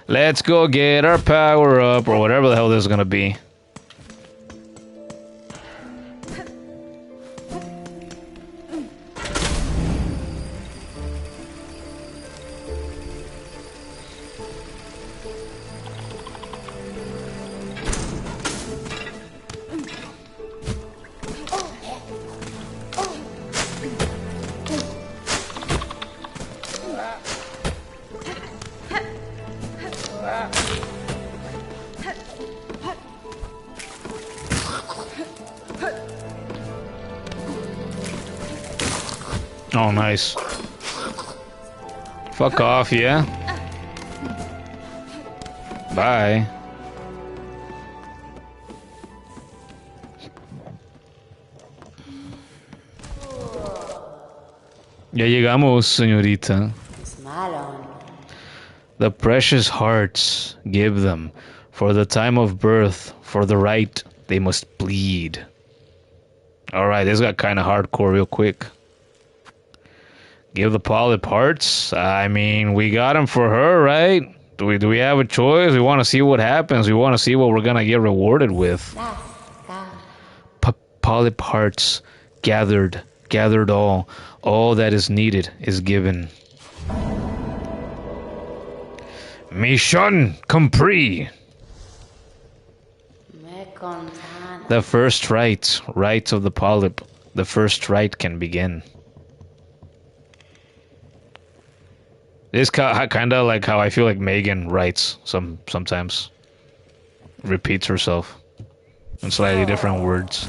[SPEAKER 1] Let's go get our power up, or whatever the hell this is gonna be. Oh, nice. Fuck off, yeah? Bye. Ya llegamos, señorita. The precious hearts, give them. For the time of birth, for the right, they must bleed. Alright, this got kind of hardcore real quick. Give the Pollip hearts? I mean, we got them for her, right? Do we have a choice? We want to see what happens. We want to see what we're gonna get rewarded with. Pollip hearts, gathered all. All that is needed is given. Mission compris. The first rites of the Pollip. The first rite can begin. It's kind of like how I feel like Megan writes sometimes. Repeats herself in slightly different words.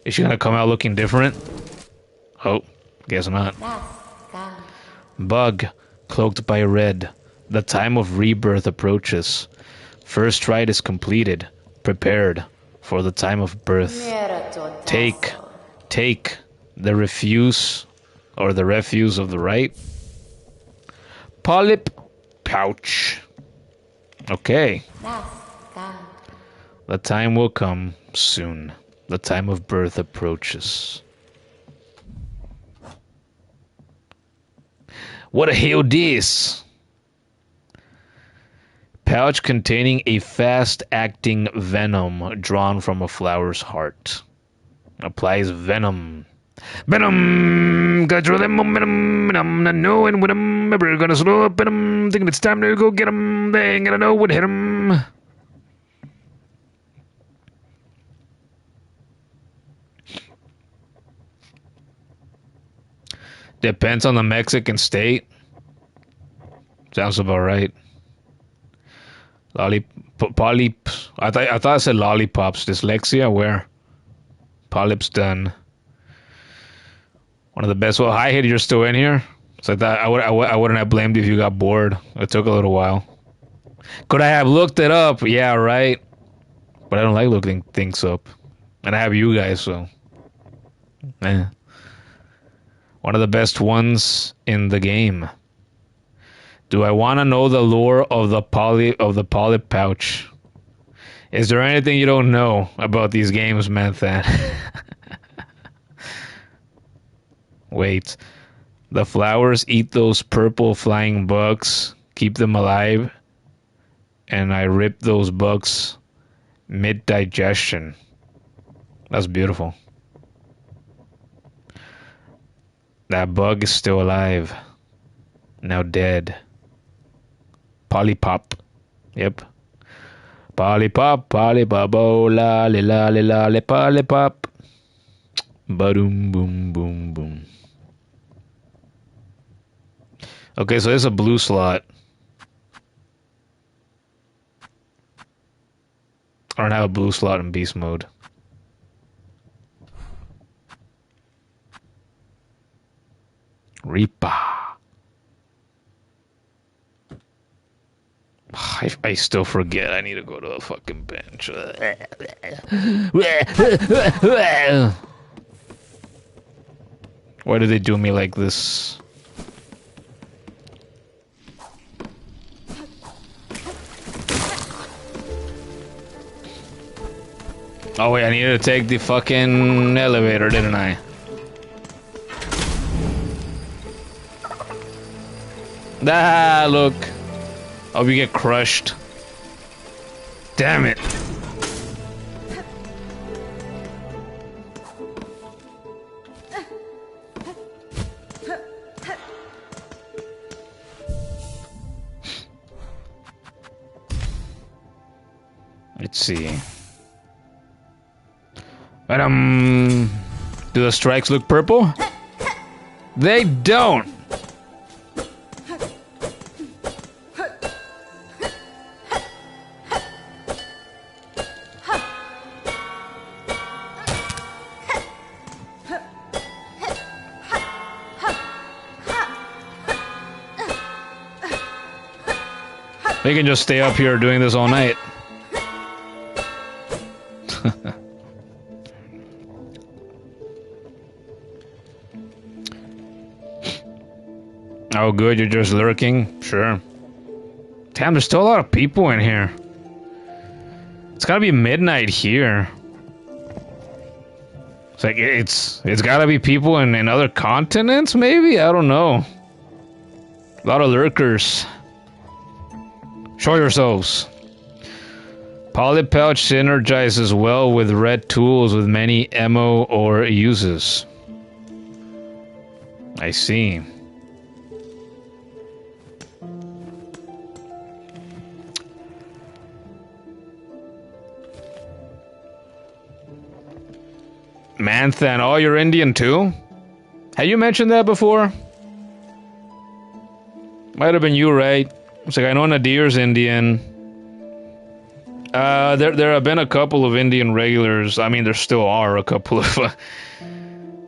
[SPEAKER 1] Is she gonna come out looking different? Oh, guess not. Bug, cloaked by red. The time of rebirth approaches. First rite is completed. Prepared for the time of birth. Take the refuse or the refuse of the rite. Pollip Pouch. Okay. The time will come soon. The time of birth approaches. What the hell this? Pouch containing a fast-acting venom drawn from a flower's heart. Applies venom. Venom! Control that momentum, and I'm not knowing when I'm ever gonna slow up, and I'm thinking it's time to go get him. They ain't gonna know what hit him. Depends on the Mexican state. Sounds about right. Polyp. I thought I said lollipops. Dyslexia. Where? Polyps done. One of the best. Well, hi, Hid. You're still in here. So I wouldn't have blamed you if you got bored. It took a little while. Could I have looked it up? Yeah, right. But I don't like looking things up, and I have you guys, so. Eh. One of the best ones in the game. Do I want to know the lore of the Pollip Pouch? Is there anything you don't know about these games, Manthan? Wait. The flowers eat those purple flying bugs, keep them alive, and I rip those bugs mid-digestion. That's beautiful. That bug is still alive. Now dead. Polypop. Yep. Polypop, polypop, oh la li la li la li polypop. Ba-doom, boom, boom, boom. Okay, so there's a blue slot. I don't have a blue slot in beast mode. Reaper. I still forget. I need to go to the fucking bench. Why do they do me like this? Oh wait, I needed to take the fucking elevator, didn't I? Ah, look. Hope you get crushed. Damn it. Let's see. Do the strikes look purple? They don't. They can just stay up here doing this all night. Oh, good, you're just lurking? Sure. Damn, there's still a lot of people in here. It's gotta be midnight here. It's like, it's gotta be people in other continents, maybe? I don't know. A lot of lurkers. Show yourselves. Pollip Pouch synergizes well with red tools with many ammo or uses. I see. Manthan, oh, you're Indian too? Have you mentioned that before? Might have been you, right? It's like, I know Nadir's Indian. There have been a couple of Indian regulars. I mean, there still are a couple of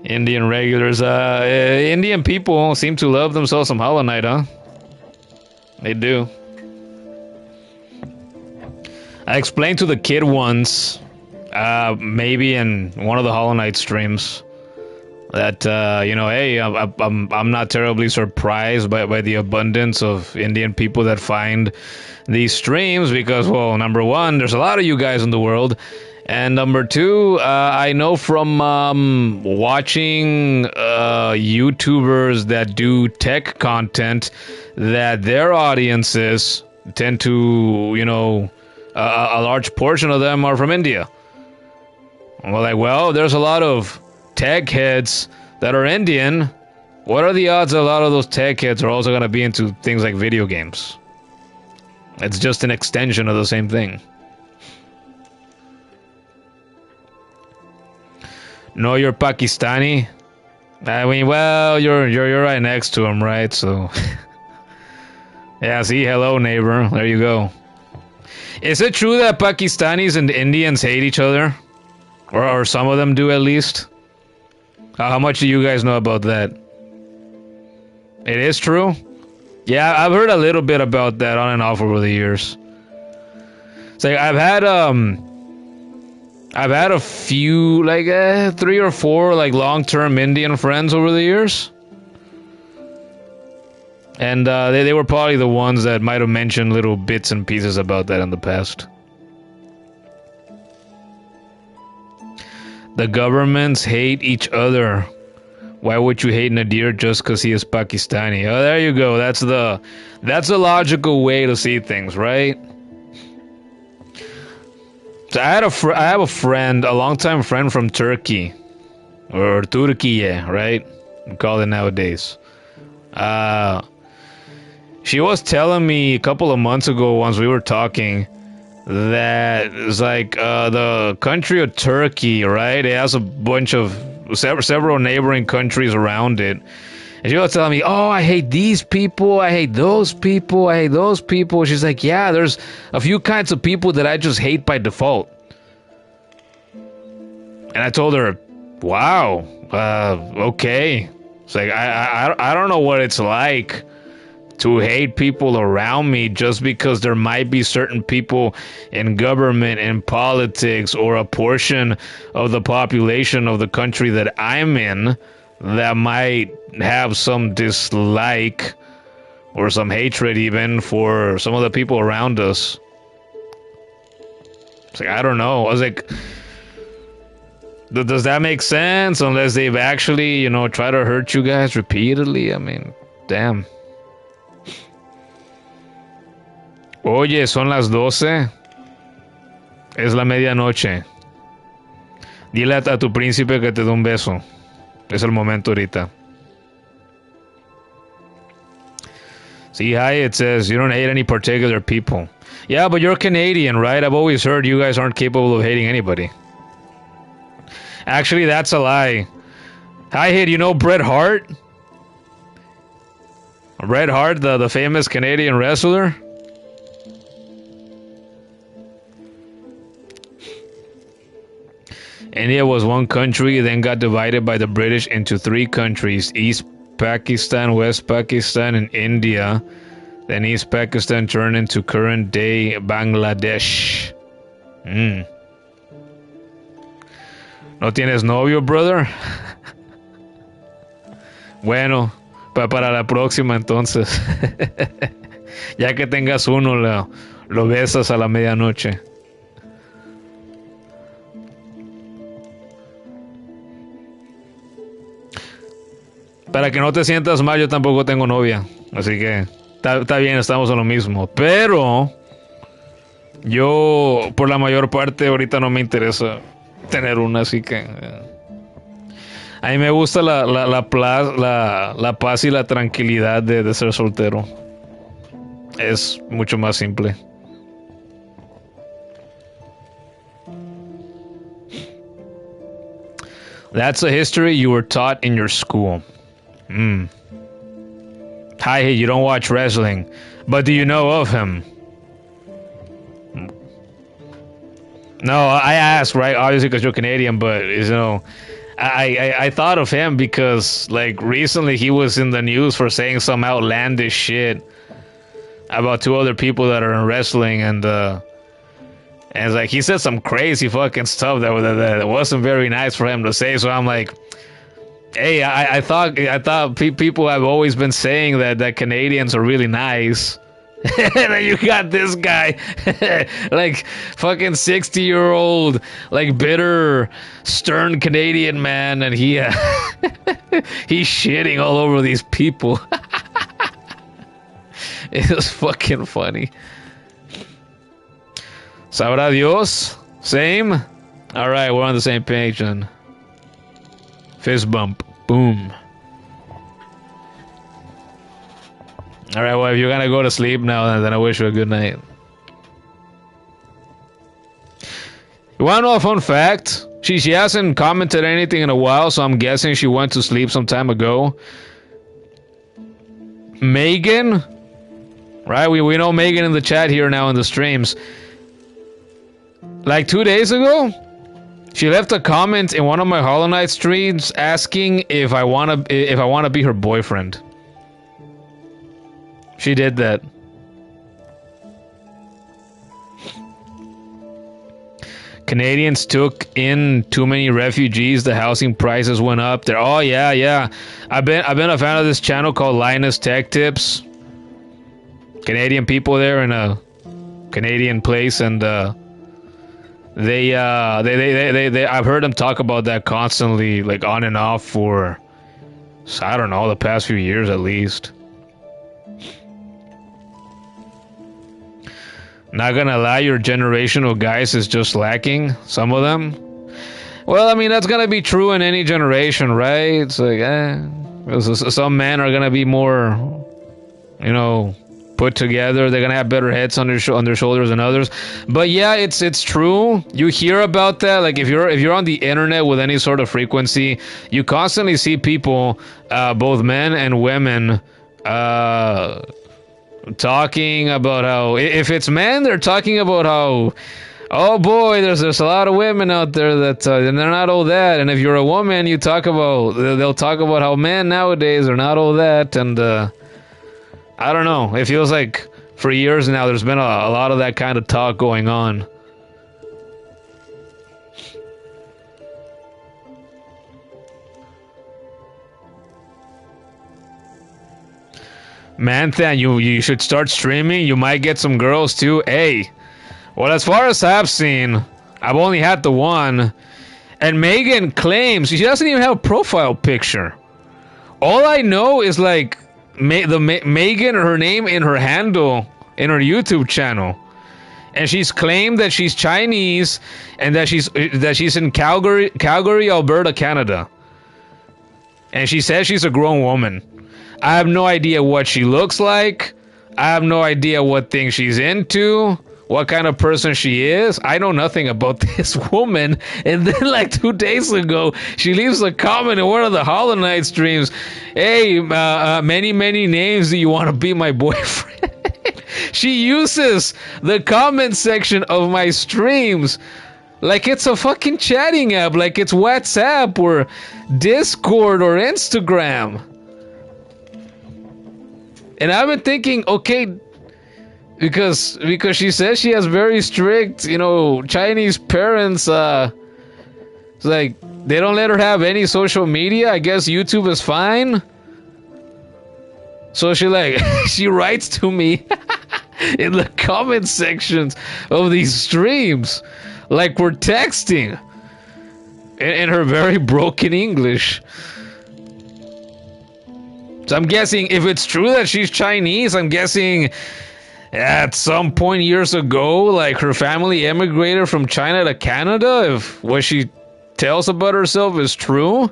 [SPEAKER 1] Indian regulars. Indian people seem to love themselves some Hollow Knight, huh? They do. I explained to the kid once, maybe in one of the Hollow Knight streams, that you know, hey, I'm not terribly surprised by the abundance of Indian people that find these streams, because, well, number one, there's a lot of you guys in the world, and number two, I know from watching YouTubers that do tech content that their audiences tend to, you know, a large portion of them are from India. Well, like, well, there's a lot of tech heads that are Indian. What are the odds that a lot of those tech heads are also going to be into things like video games? It's just an extension of the same thing. No, you're Pakistani. I mean, well, you're right next to him, right? So, yeah. See, hello, neighbor. There you go. Is it true that Pakistanis and Indians hate each other, or some of them do at least? How much do you guys know about that? It is true? Yeah, I've heard a little bit about that on and off over the years. So I've had a few, like 3 or 4 like long-term Indian friends over the years, and they were probably the ones that might have mentioned little bits and pieces about that in the past. The governments hate each other. Why would you hate Nadir just because he is Pakistani? Oh, there you go. That's a logical way to see things, right? So I have a friend, a longtime friend from Turkey, or Turkiye, right? We call it nowadays. She was telling me a couple of months ago, once we were talking, that it's like the country of Turkey, right? It has a bunch of several neighboring countries around it. And she was telling me, oh, I hate these people, I hate those people, I hate those people. She's like, yeah, there's a few kinds of people that I just hate by default. And I told her, wow, okay. It's like, I don't know what it's like to hate people around me just because there might be certain people in government, in politics, or a portion of the population of the country that I'm in that might have some dislike or some hatred even for some of the people around us. It's like, I don't know. I was like, does that make sense? Unless they've actually, you know, tried to hurt you guys repeatedly. I mean, damn. Oye, son las 12. Es la medianoche. Dile a tu príncipe que te dé un beso. Es el momento ahorita. See, hi, it says, you don't hate any particular people. Yeah, but you're Canadian, right? I've always heard you guys aren't capable of hating anybody. Actually, that's a lie. Hi, Hid, you know Bret Hart? Bret Hart, the famous Canadian wrestler? India was one country, then got divided by the British into 3 countries: East Pakistan, West Pakistan, and India. Then East Pakistan turned into current-day Bangladesh. ¿No tienes novio, brother? Bueno, para la próxima entonces. Ya que tengas uno, lo besas a la medianoche. Para que no te sientas mal, yo tampoco tengo novia. Así que está bien, estamos en lo mismo. Pero yo, por la mayor parte, ahorita no me interesa tener una, así que a mí me gusta la paz y la tranquilidad de ser soltero. Es mucho más simple. That's a history you were taught in your school. Hi, you don't watch wrestling, but do you know of him? No, I asked, right? Obviously, because you're Canadian, but you know, I thought of him because like recently he was in the news for saying some outlandish shit about 2 other people that are in wrestling, and it's like he said some crazy fucking stuff that wasn't very nice for him to say. So I'm like, hey, I thought people have always been saying that Canadians are really nice. And then you got this guy, like fucking 60-year-old, like bitter, stern Canadian man, and he he's shitting all over these people. It was fucking funny. Sabrá Dios. Same? Alright, we're on the same page then. Fist bump. Boom. Alright, well, if you're gonna go to sleep now, then I wish you a good night. You wanna know a fun fact? She hasn't commented anything in a while, so I'm guessing she went to sleep some time ago. Megan? Right, we know Megan in the chat here now in the streams. Like 2 days ago, she left a comment in one of my Hollow Knight streams asking if I wanna be her boyfriend. She did that. Canadians took in too many refugees. The housing prices went up. There. Oh yeah. I've been a fan of this channel called Linus Tech Tips. Canadian people there in a Canadian place, and they I've heard them talk about that constantly, like on and off for, I don't know, the past few years at least. Not gonna lie, your generation of guys is just lacking. Some of them. Well, I mean, that's gonna be true in any generation, right? It's like, some men are gonna be more, you know, put together. They're gonna have better heads on their shoulders than others. But yeah, it's true. You hear about that. Like if you're on the internet with any sort of frequency, you constantly see people, both men and women, talking about how, if it's men, they're talking about how, oh boy, there's a lot of women out there that and they're not all that. And if you're a woman, they'll talk about how men nowadays are not all that. And I don't know, it feels like for years now there's been a lot of that kind of talk going on. Manthan, you should start streaming. You might get some girls too. Hey, well, as far as I've seen, I've only had the one. And Megan claims she doesn't even have a profile picture. All I know is like Megan, her name in her handle in her YouTube channel. And she's claimed that she's Chinese and that she's in Calgary, Alberta, Canada. And she says she's a grown woman. I have no idea what she looks like. I have no idea what thing she's into, what kind of person she is. I know nothing about this woman. And then like 2 days ago, she leaves a comment in one of the Hollow Knight streams. Hey, many names, do you want to be my boyfriend? She uses the comment section of my streams like it's a fucking chatting app, like it's WhatsApp or Discord or Instagram. And I've been thinking, okay, because she says she has very strict, you know, Chinese parents. It's like they don't let her have any social media. I guess YouTube is fine. So she writes to me in the comment sections of these streams, like we're texting, in her very broken English. So I'm guessing if it's true that she's Chinese, I'm guessing at some point years ago, like her family emigrated from China to Canada, if what she tells about herself is true.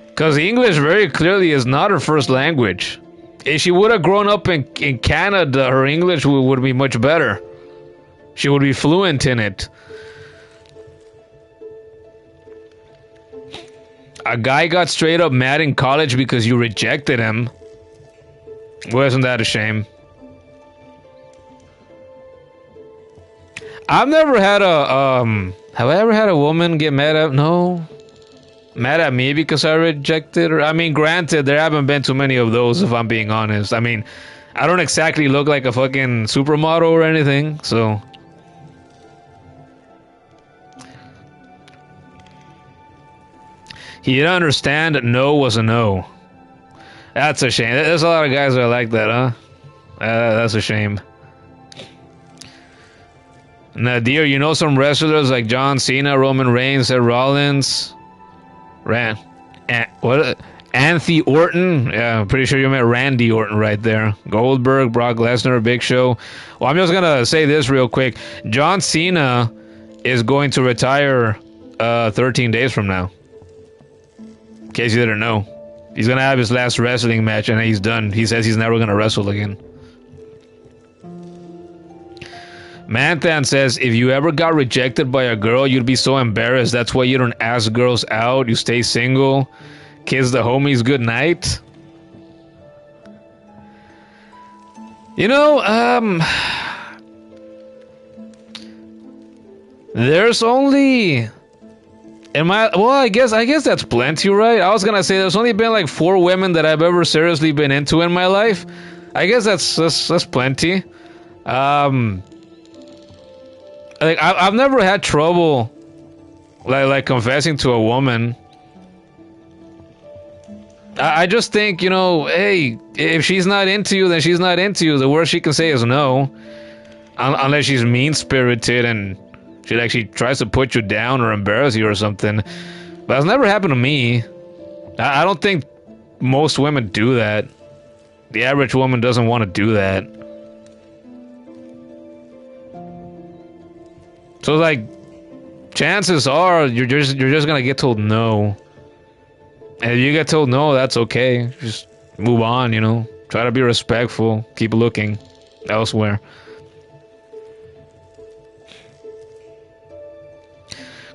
[SPEAKER 1] Because English very clearly is not her first language. If she would have grown up in Canada, her English would be much better. She would be fluent in it. A guy got straight up mad in college because you rejected him. Wasn't that a shame? I've never had a have I ever had a woman get mad at me because I rejected her? I mean, granted, there haven't been too many of those, if I'm being honest. I mean, I don't exactly look like a fucking supermodel or anything, so. He didn't understand that no was a no. That's a shame. There's a lot of guys that are like that, huh? That's a shame. Nadir, you know some wrestlers like John Cena, Roman Reigns, Seth Rollins, Anthony Orton? Yeah, I'm pretty sure you meant Randy Orton right there. Goldberg, Brock Lesnar, Big Show. Well, I'm just gonna say this real quick. John Cena is going to retire 13 days from now. In case you didn't know. He's gonna have his last wrestling match and he's done. He says he's never gonna wrestle again. Manthan says, if you ever got rejected by a girl, you'd be so embarrassed. That's why you don't ask girls out. You stay single. Kiss the homies good night. You know, there's only... I guess that's plenty, right? I was gonna say there's only been like 4 women that I've ever seriously been into in my life. I guess that's plenty. Like I've never had trouble like confessing to a woman. I just think, you know, hey, if she's not into you, then she's not into you. The worst she can say is no, unless she's mean-spirited and she tries to put you down or embarrass you or something. But that's never happened to me. I don't think most women do that. The average woman doesn't want to do that. So like, chances are you're just gonna get told no. And if you get told no, that's okay. Just move on, you know. Try to be respectful. Keep looking elsewhere.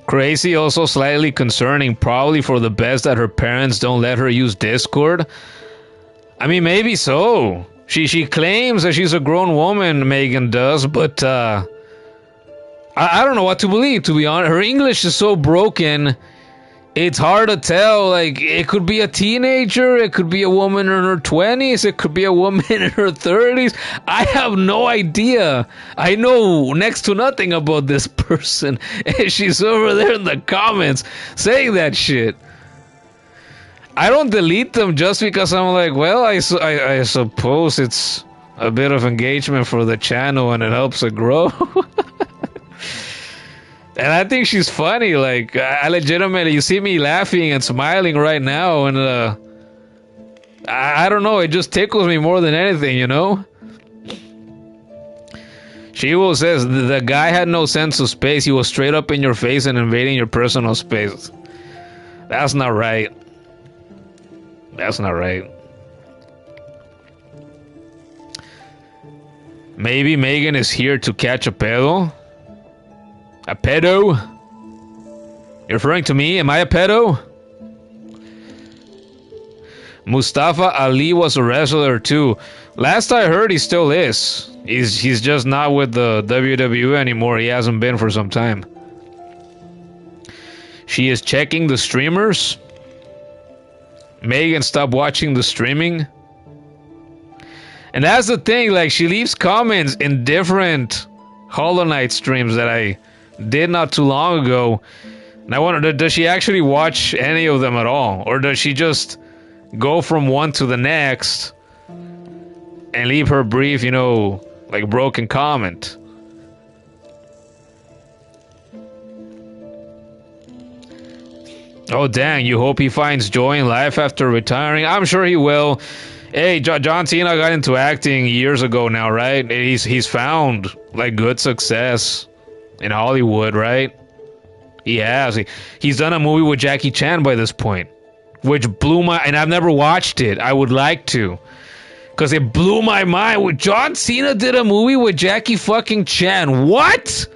[SPEAKER 1] Crazy, also slightly concerning. Probably for the best that her parents don't let her use Discord. I mean, maybe so. She claims that she's a grown woman, Megan does, but I don't know what to believe, to be honest. Her English is so broken, it's hard to tell. Like, it could be a teenager, it could be a woman in her 20s, it could be a woman in her 30s. I have no idea. I know next to nothing about this person, and she's over there in the comments saying that shit. I don't delete them just because I'm like, well, I suppose it's a bit of engagement for the channel and it helps it grow. And I think she's funny. Like, I legitimately, you see me laughing and smiling right now, and I don't know, it just tickles me more than anything, you know? She says, the guy had no sense of space. He was straight up in your face and invading your personal space. That's not right. That's not right. Maybe Megan is here to catch a pedo? A pedo? You're referring to me? Am I a pedo? Mustafa Ali was a wrestler too. Last I heard, he still is. He's just not with the WWE anymore. He hasn't been for some time. She is checking the streamers. Megan, stop watching the streaming. And that's the thing, like, she leaves comments in different Hollow Knight streams that I did not too long ago. And I wonder, does she actually watch any of them at all? Or does she just go from one to the next and leave her brief, you know, like, broken comment? Oh, dang, you hope he finds joy in life after retiring? I'm sure he will. Hey, John Cena got into acting years ago now, right? He's found, like, good success in Hollywood, right? He has. He's done a movie with Jackie Chan by this point, which blew my... And I've never watched it. I would like to, because it blew my mind. John Cena did a movie with Jackie fucking Chan. What?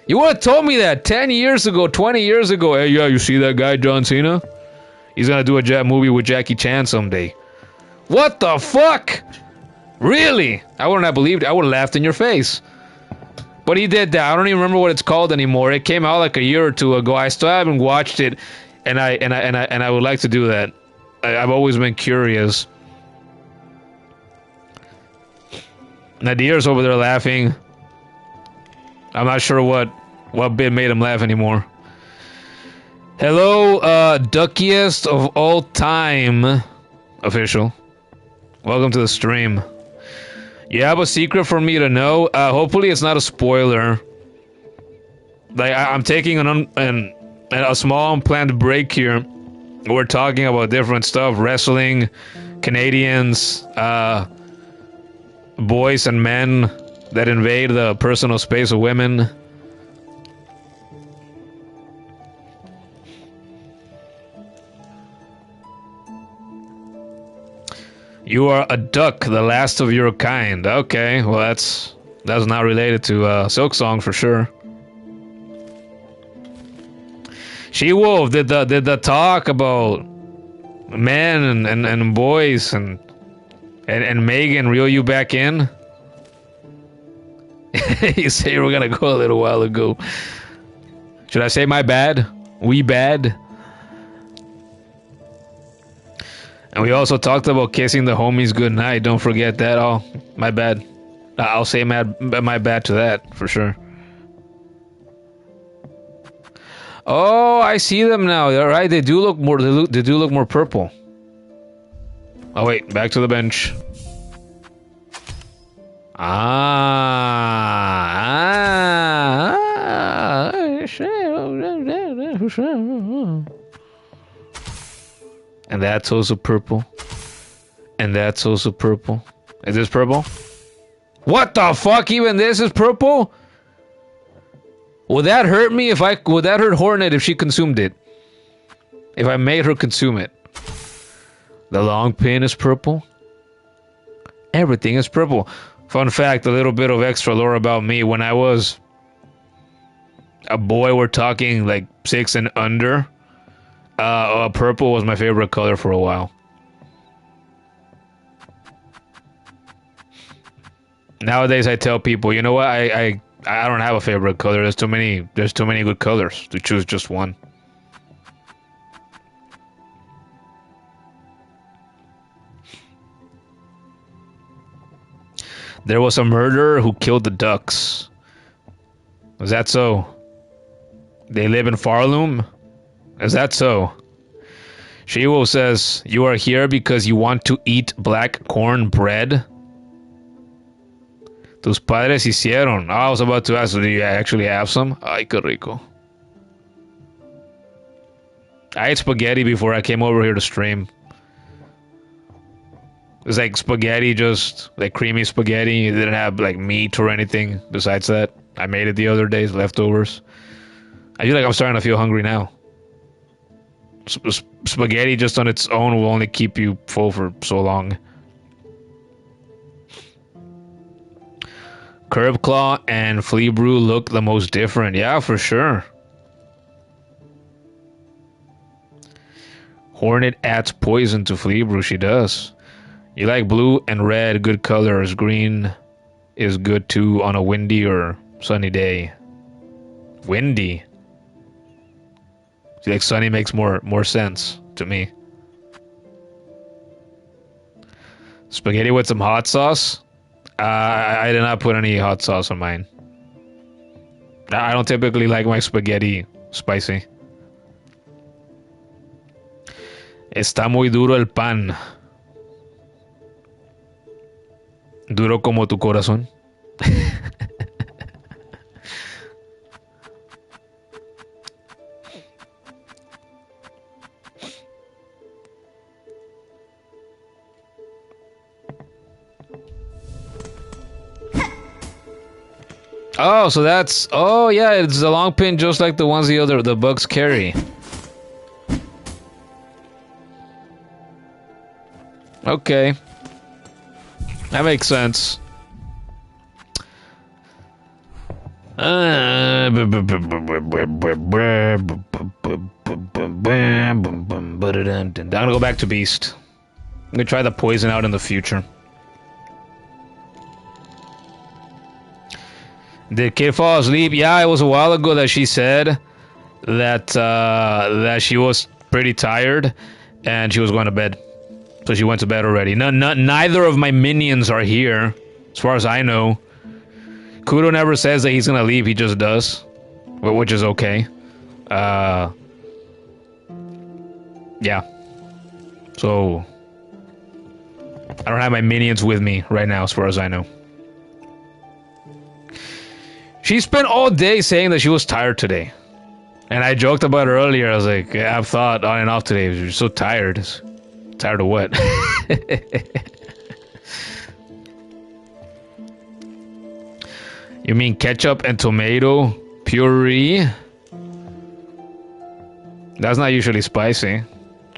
[SPEAKER 1] You would have told me that 10 years ago, 20 years ago. Hey, yeah, you see that guy, John Cena? He's gonna do a movie with Jackie Chan someday. What the fuck? Really? I wouldn't have believed it. I would have laughed in your face. But he did that. I don't even remember what it's called anymore. It came out like a year or two ago. I still haven't watched it, and I would like to do that. I've always been curious. Nadir's over there laughing. I'm not sure what bit made him laugh anymore. Hello, duckiest of all time official. Welcome to the stream. You have a secret for me to know? Hopefully it's not a spoiler. Like, I'm taking a small unplanned break here. We're talking about different stuff. Wrestling, Canadians, boys and men that invade the personal space of women. You are a duck, the last of your kind. Okay, well that's not related to Silksong for sure. She-Wolf did the talk about men and boys and Megan reel you back in? You say you were gonna go a little while ago. Should I say my bad? We bad? And we also talked about kissing the homies goodnight. Don't forget that. Oh, my bad. I'll say my bad to that for sure. Oh, I see them now. All right, they do look more. They do look more purple. Oh wait, back to the bench. And that's also purple. And that's also purple. Is this purple? What the fuck? Even this is purple? Would that hurt me if would that hurt Hornet if she consumed it? If I made her consume it? The long pin is purple. Everything is purple. Fun fact, a little bit of extra lore about me. When I was a boy, we're talking like 6 and under. Purple was my favorite color for a while. Nowadays, I tell people, you know what? I don't have a favorite color. There's too many good colors to choose just one. There was a murderer who killed the ducks. Is that so? They live in Farloom? Is that so? Shiwo says, you are here because you want to eat black corn bread? Tus padres hicieron. I was about to ask, do you actually have some? Ay, qué rico. I ate spaghetti before I came over here to stream. It was like spaghetti, just like creamy spaghetti. It didn't have like meat or anything besides that. I made it the other days, leftovers. I feel like I'm starting to feel hungry now. Spaghetti just on its own will only keep you full for so long. Curb Claw and Flea Brew look the most different. Yeah, for sure. Hornet adds poison to Flea Brew. She does. You like blue and red, good colors. Green is good too on a windy or sunny day. Windy? See, like sunny makes more sense to me. Spaghetti with some hot sauce? I did not put any hot sauce on mine. I don't typically like my spaghetti spicy. Está muy duro el pan. Duro como tu corazón. Oh, so that's... Oh, yeah, it's a long pin just like the ones the bugs carry. Okay. That makes sense. gonna go back to Beast. I'm gonna try the poison out in the future. Did kid fall asleep? Yeah, it was a while ago that she said that that she was pretty tired and she was going to bed. So she went to bed already. Neither of my minions are here, as far as I know. Kudo never says that he's gonna leave, he just does. Which is okay. Yeah. So I don't have my minions with me right now, as far as I know. She spent all day saying that she was tired today. And I joked about it earlier. I was like, yeah, I've thought on and off today. You're so tired. Tired of what? You mean ketchup and tomato puree? That's not usually spicy,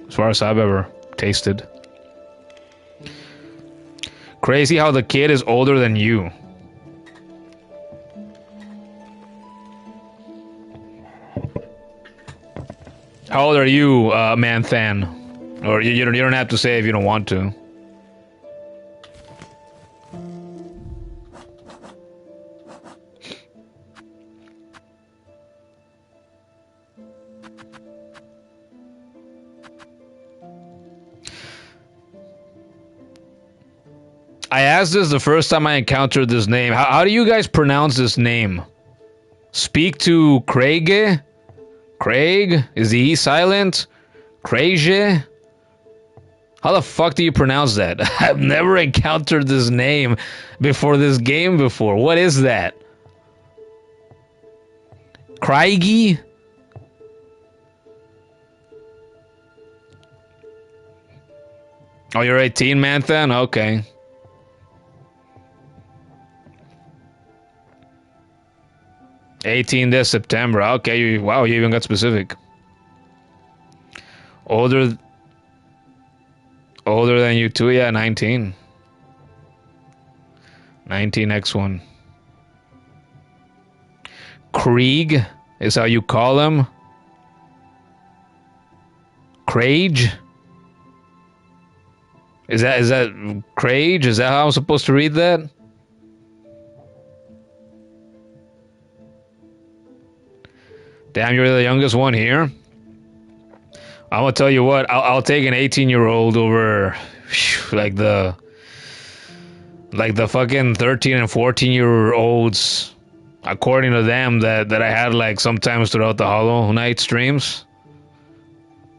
[SPEAKER 1] as far as I've ever tasted. Crazy how the kid is older than you. How old are you, Manthan? Or you don't have to say if you don't want to. I asked this the first time I encountered this name. How do you guys pronounce this name? Speak to Creige? Creige? Is the E silent? Creige? How the fuck do you pronounce that? I've never encountered this name before this game before. What is that? Creige? Oh, you're 18, Manthan? Okay. (18 this September). Okay, wow, you even got specific. Older than you too, yeah, 19. 19x1. Creige is how you call him. Creige? Is that Creige? Is that how I'm supposed to read that? Damn, you're the youngest one here. I'm gonna tell you what, I'll take an 18-year-old over like the fucking 13 and 14-year-olds, according to them, that I had like sometimes throughout the Hollow Knight streams.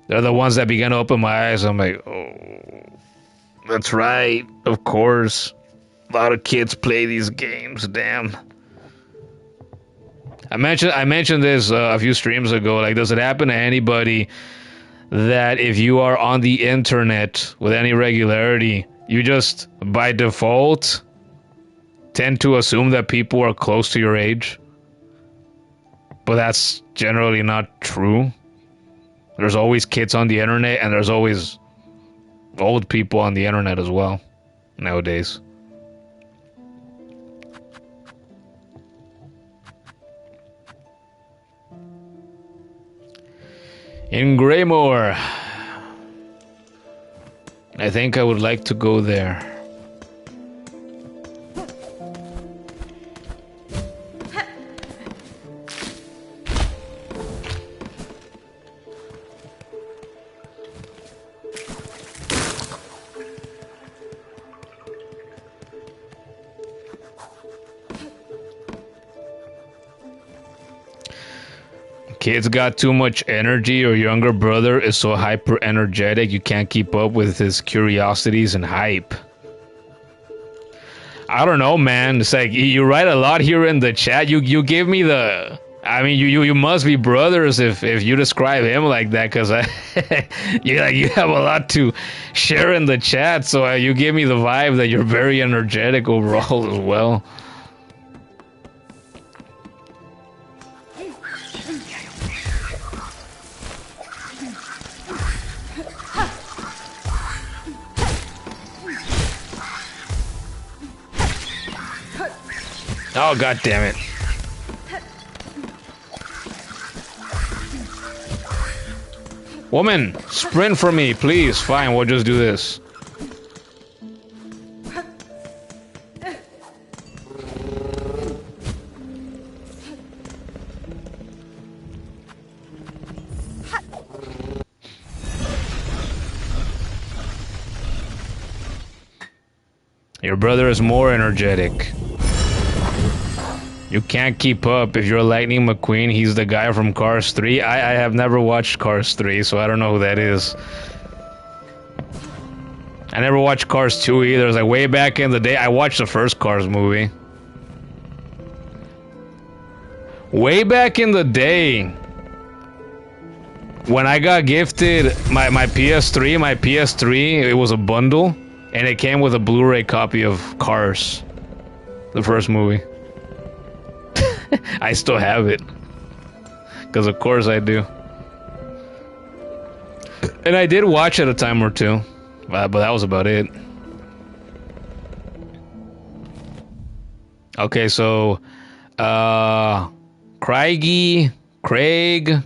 [SPEAKER 1] They're the ones that began to open my eyes. I'm like, oh, that's right, of course. A lot of kids play these games, damn. I mentioned this a few streams ago. Like, does it happen to anybody that if you are on the internet with any regularity, you just by default tend to assume that people are close to your age? But that's generally not true. There's always kids on the internet, and there's always old people on the internet as well nowadays. In Greymore. I think I would like to go there. Kids got too much energy. Your younger brother is so hyper energetic you can't keep up with his curiosities and hype. I don't know, man. It's like you write a lot here in the chat. You give me the, I mean, you must be brothers if you describe him like that, because you have a lot to share in the chat. So you give me the vibe that you're very energetic overall as well. Oh, god damn it. Woman, sprint for me, please. Fine, we'll just do this. Your brother is more energetic. You can't keep up. If you're Lightning McQueen, he's the guy from Cars 3. I have never watched Cars 3, so I don't know who that is. I never watched Cars 2 either. It was like way back in the day. I watched the first Cars movie. Way back in the day, when I got gifted my PS3, it was a bundle. And it came with a Blu-ray copy of Cars, the first movie. I still have it. Because of course I do. And I did watch it a time or two. But that was about it. Okay, so... Creige... Creige...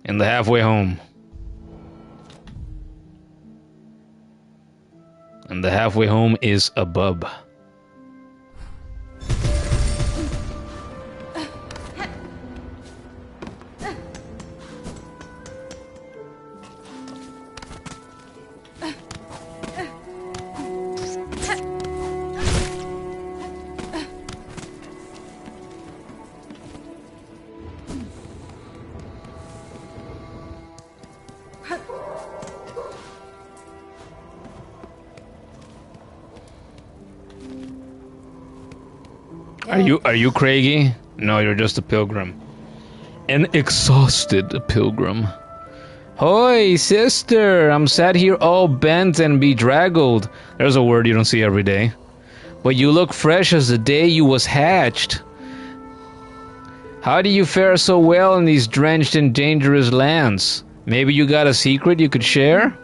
[SPEAKER 1] And the halfway home. And the halfway home is a bub. Are you Creige? No, you're just a pilgrim. An exhausted pilgrim. Hoi, sister! I'm sat here all bent and bedraggled. There's a word you don't see every day. But you look fresh as the day you was hatched. How do you fare so well in these drenched and dangerous lands? Maybe you got a secret you could share?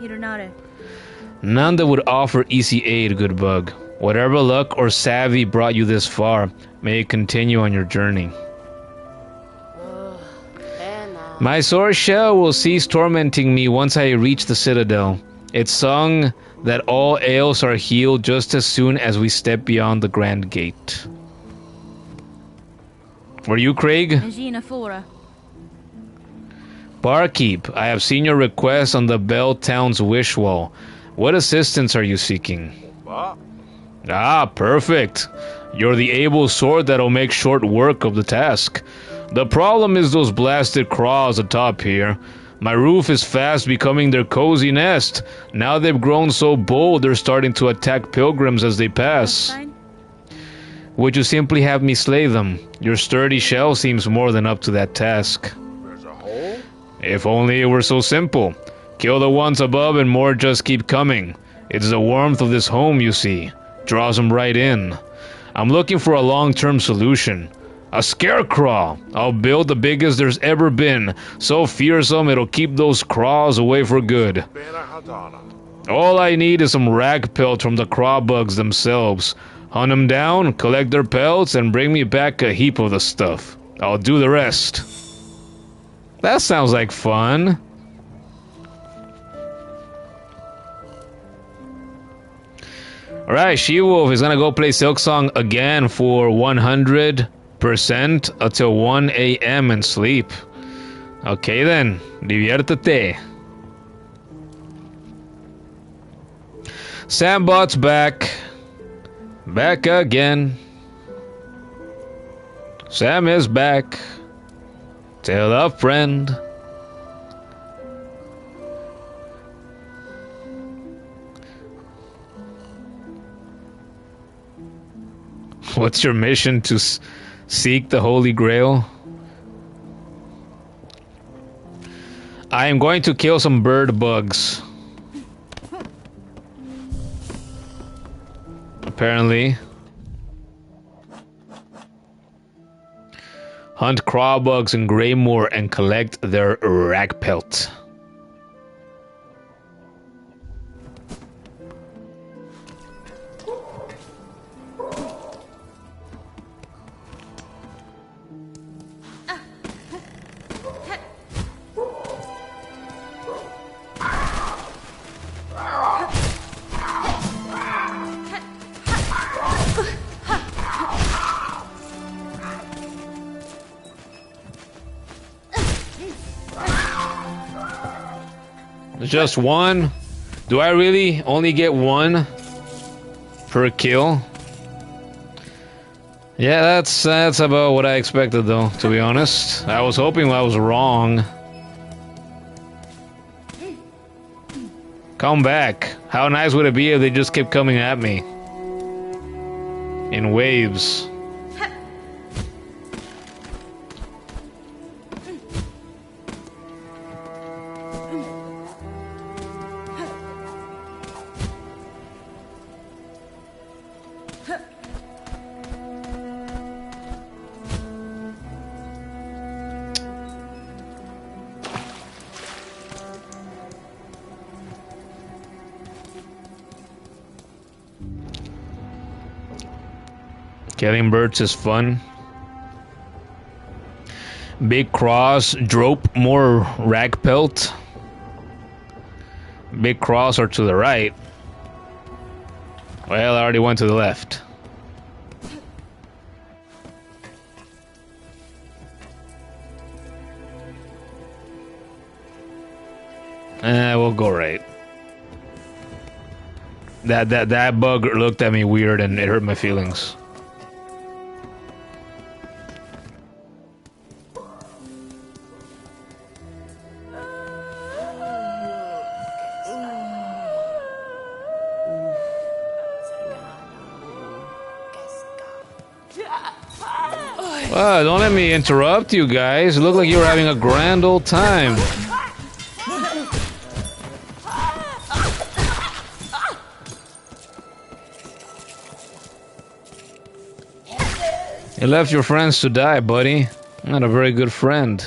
[SPEAKER 1] None that would offer easy aid, good bug. Whatever luck or savvy brought you this far, may it continue on your journey. My sore shell will cease tormenting me once I reach the citadel. It's sung that all ails are healed just as soon as we step beyond the grand gate. Were you Creige? Barkeep, I have seen your request on the Bell Town's wish wall. What assistance are you seeking? Ah, perfect. You're the able sword that'll make short work of the task. The problem is those blasted craws atop here. My roof is fast becoming their cozy nest. Now they've grown so bold they're starting to attack pilgrims as they pass. Would you simply have me slay them? Your sturdy shell seems more than up to that task.
[SPEAKER 5] There's a hole?
[SPEAKER 1] If only it were so simple. Kill the ones above and more just keep coming. It's the warmth of this home, you see. Draws them right in. I'm looking for a long-term solution. A scarecrow. I'll build the biggest there's ever been. So fearsome it'll keep those craws away for good. All I need is some rag pelt from the craw bugs themselves. Hunt them down, collect their pelts, and bring me back a heap of the stuff. I'll do the rest. That sounds like fun. Alright, She-Wolf is gonna go play Silksong again for 100% until 1 a.m. and sleep. Okay then, diviértete. Sambot's back. Back again. Sam is back. Tell a friend. What's your mission? To seek the Holy Grail? I am going to kill some bird bugs. Apparently. Hunt craw bugs in Greymoor and collect their rag pelt. Just one? Do I really only get one per kill? Yeah, that's about what I expected though, to be honest. I was hoping I was wrong. Come back. How nice would it be if they just kept coming at me? In waves. Killing birds is fun. Big cross, drop more rag pelt. Big cross are to the right. Well, I already went to the left. We'll go right. That bug looked at me weird and it hurt my feelings. Don't let me interrupt you guys. You look like you were having a grand old time. You left your friends to die, buddy. Not a very good friend.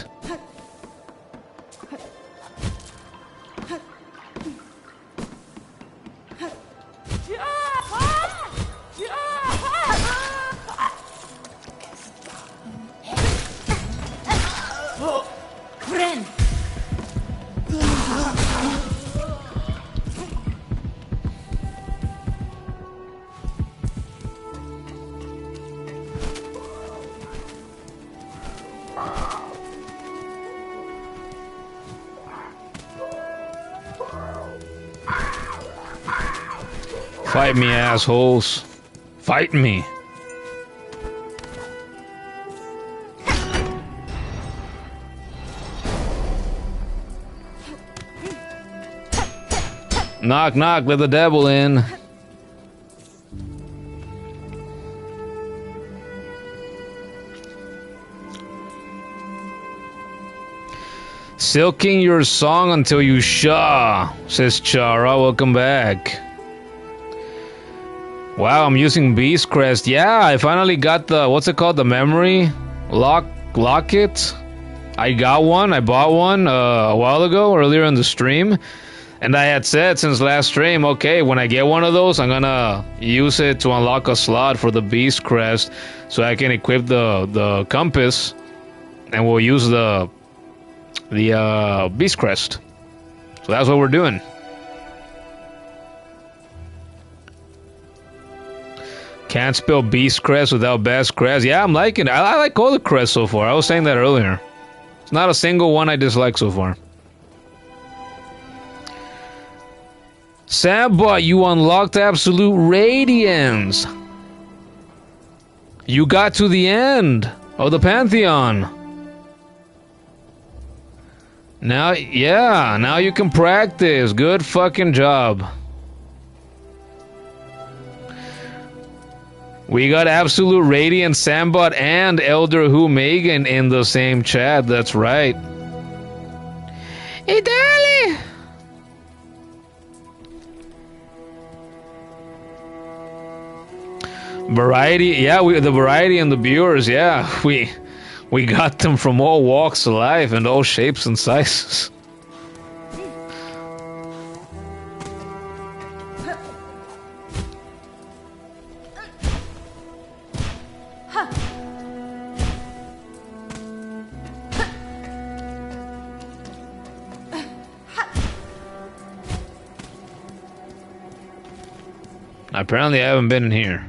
[SPEAKER 1] Fight me, assholes. Fight me. Knock, knock, let the devil in. Silking your song until you shaw, says Chara. Welcome back. Wow, I'm using Beast Crest. Yeah, I finally got the, what's it called? The memory locket. I got one. I bought one a while ago, earlier in the stream. And I had said since last stream, okay, when I get one of those, I'm gonna use it to unlock a slot for the Beast Crest so I can equip the compass and we'll use the Beast Crest. So that's what we're doing. Can't spell Beast Crest without Best Crest. Yeah, I'm liking it. I like all the crests so far. I was saying that earlier. It's not a single one I dislike so far. Sambot, you unlocked Absolute Radiance. You got to the end of the Pantheon. Now, yeah, now you can practice. Good fucking job. We got Absolute Radiance, Sambot, and Elder Who Megan in the same chat. That's right. Hey, darling. Variety, yeah, the variety and the viewers, yeah, we got them from all walks of life and all shapes and sizes. Apparently, I haven't been in here.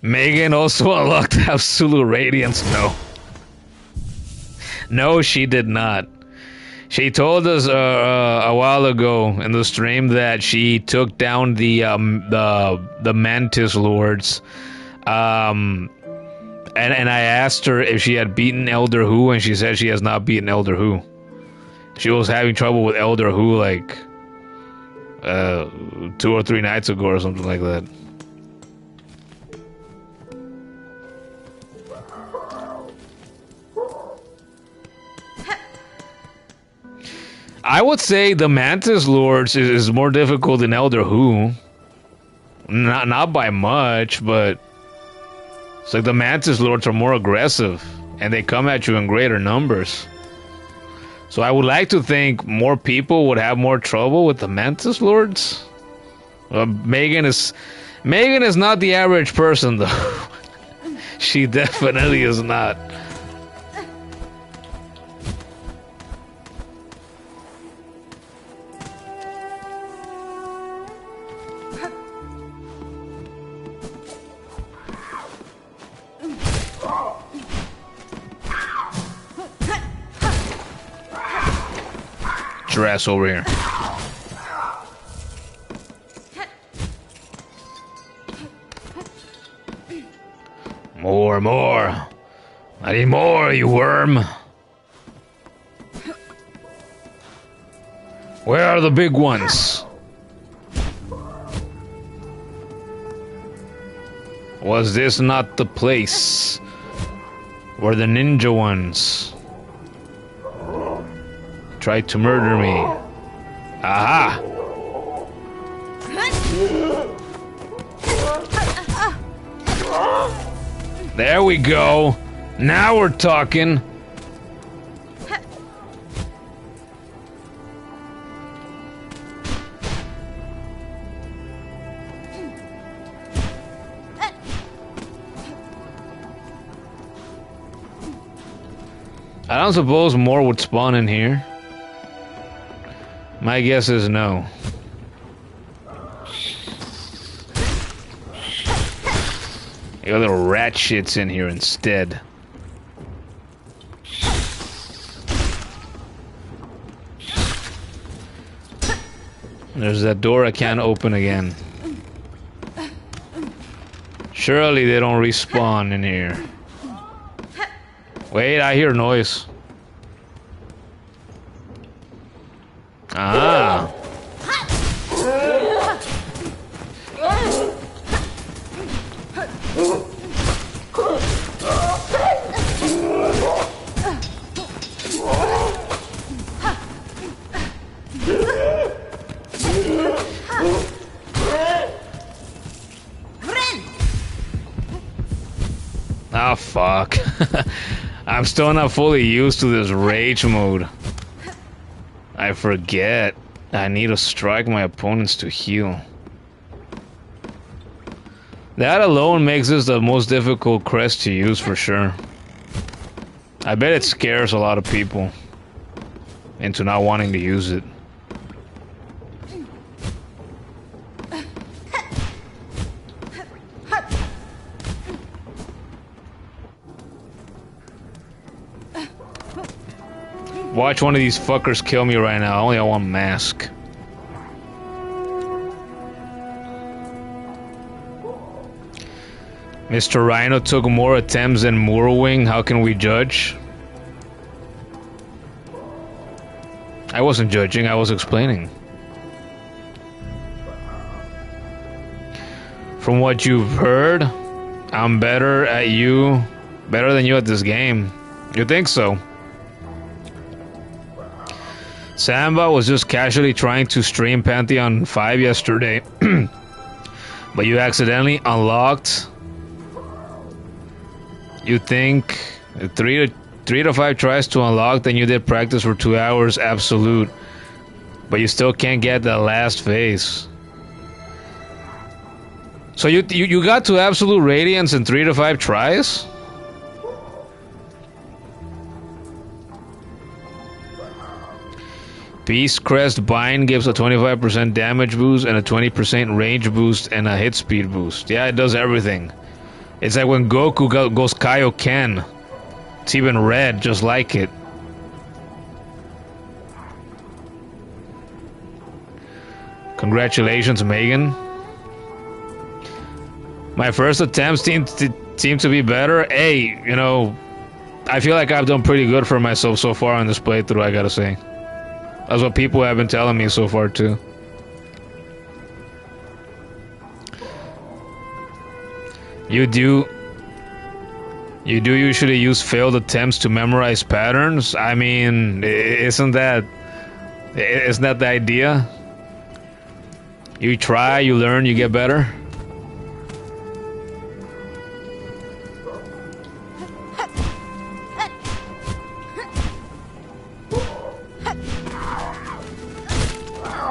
[SPEAKER 1] Megan also unlocked Absolute Radiance. No. No, she did not. She told us a while ago in the stream that she took down the Mantis Lords. And I asked her if she had beaten Elder Who, and she said she has not beaten Elder Who. She was having trouble with Elder Who like 2 or 3 nights ago or something like that. I would say the Mantis Lords is more difficult than Elder Who. Not by much, but it's like the Mantis Lords are more aggressive and they come at you in greater numbers. So I would like to think more people would have more trouble with the Mantis Lords. Megan is not the average person though. She definitely is not. Your ass over here. More. I need more, you worm. Where are the big ones? Was this not the place where the ninja ones tried to murder me? Aha! There we go. Now we're talking. I don't suppose more would spawn in here. My guess is no. You got little rat shits in here instead. There's that door I can't open again. Surely they don't respawn in here. Wait, I hear noise. Ah. Oh, fuck. I'm still not fully used to this rage mode. I forget. I need to strike my opponents to heal. That alone makes this the most difficult crest to use for sure. I bet it scares a lot of people into not wanting to use it. Watch one of these fuckers kill me right now. I only have one mask. Mr. Rhino took more attempts than Moorwing. How can we judge? I wasn't judging, I was explaining. From what you've heard, I'm better than you at this game. You think so? Samba was just casually trying to stream Pantheon 5 yesterday, but you accidentally unlocked. You think 3 to 5 tries to unlock, then you did practice for 2 hours, absolute, but you still can't get that last phase. So you got to absolute radiance in 3 to 5 tries? Beast Crest Bind gives a 25% damage boost and a 20% range boost and a hit speed boost. Yeah, it does everything. It's like when Goku goes Kaioken. It's even red, just like it. Congratulations, Megan. My first attempts seem to be better. Hey, you know, I feel like I've done pretty good for myself so far on this playthrough, I gotta say. That's what people have been telling me so far, too. You do usually use failed attempts to memorize patterns? I mean, isn't that the idea? You try, you learn, you get better.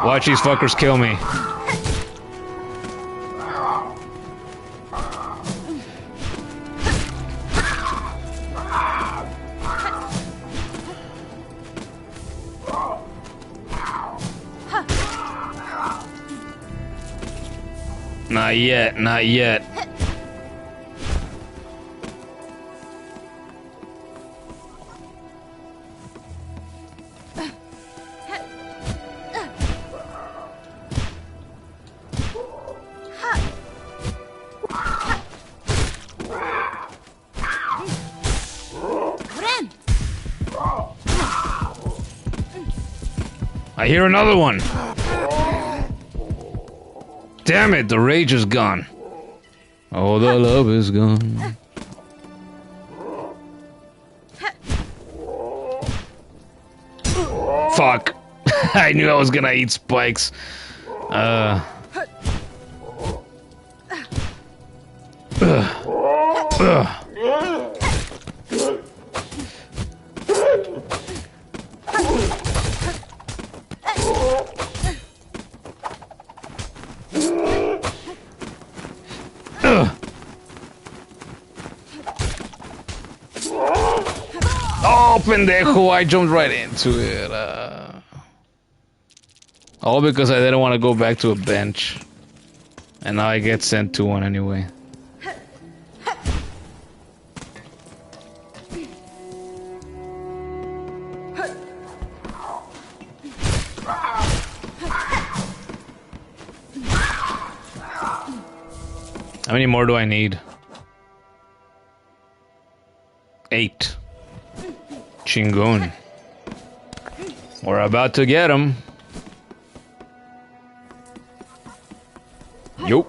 [SPEAKER 1] Watch these fuckers kill me. Not yet, not yet. I hear another one. Damn it, the rage is gone. Oh, the love is gone. Fuck. I knew I was gonna eat spikes. Oh, pendejo, I jumped right into it. All because I didn't want to go back to a bench. And now I get sent to one anyway. How many more do I need? 8. Chingon. We're about to get him. Yup.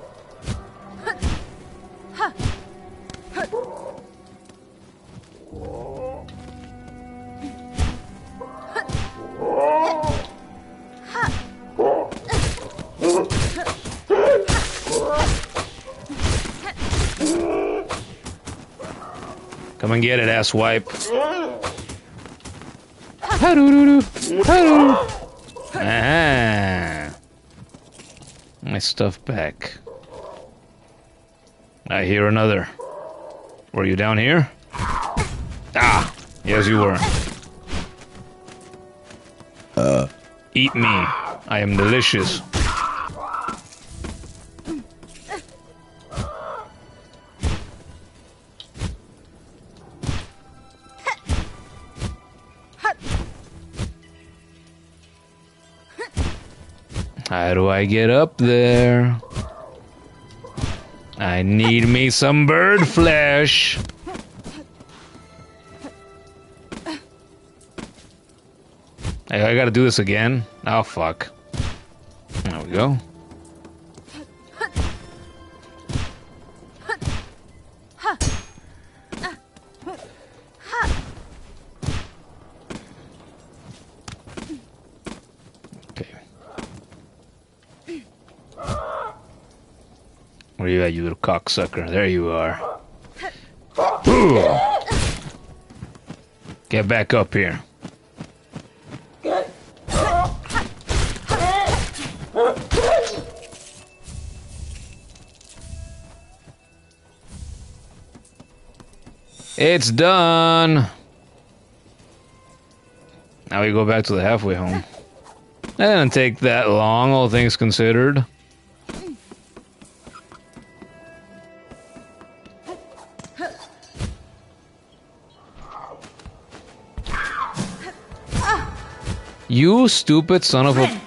[SPEAKER 1] Come and get it, ass wipe. Ah. My stuff back. I hear another. Were you down here? Ah, yes you were. Eat me. I am delicious. How do I get up there? I need me some bird flesh. Hey, I gotta do this again? Oh, fuck. There we go. Where you at, you little cocksucker? There you are. Ooh. Get back up here. It's done. Now we go back to the halfway home. That didn't take that long, all things considered. You stupid son of a...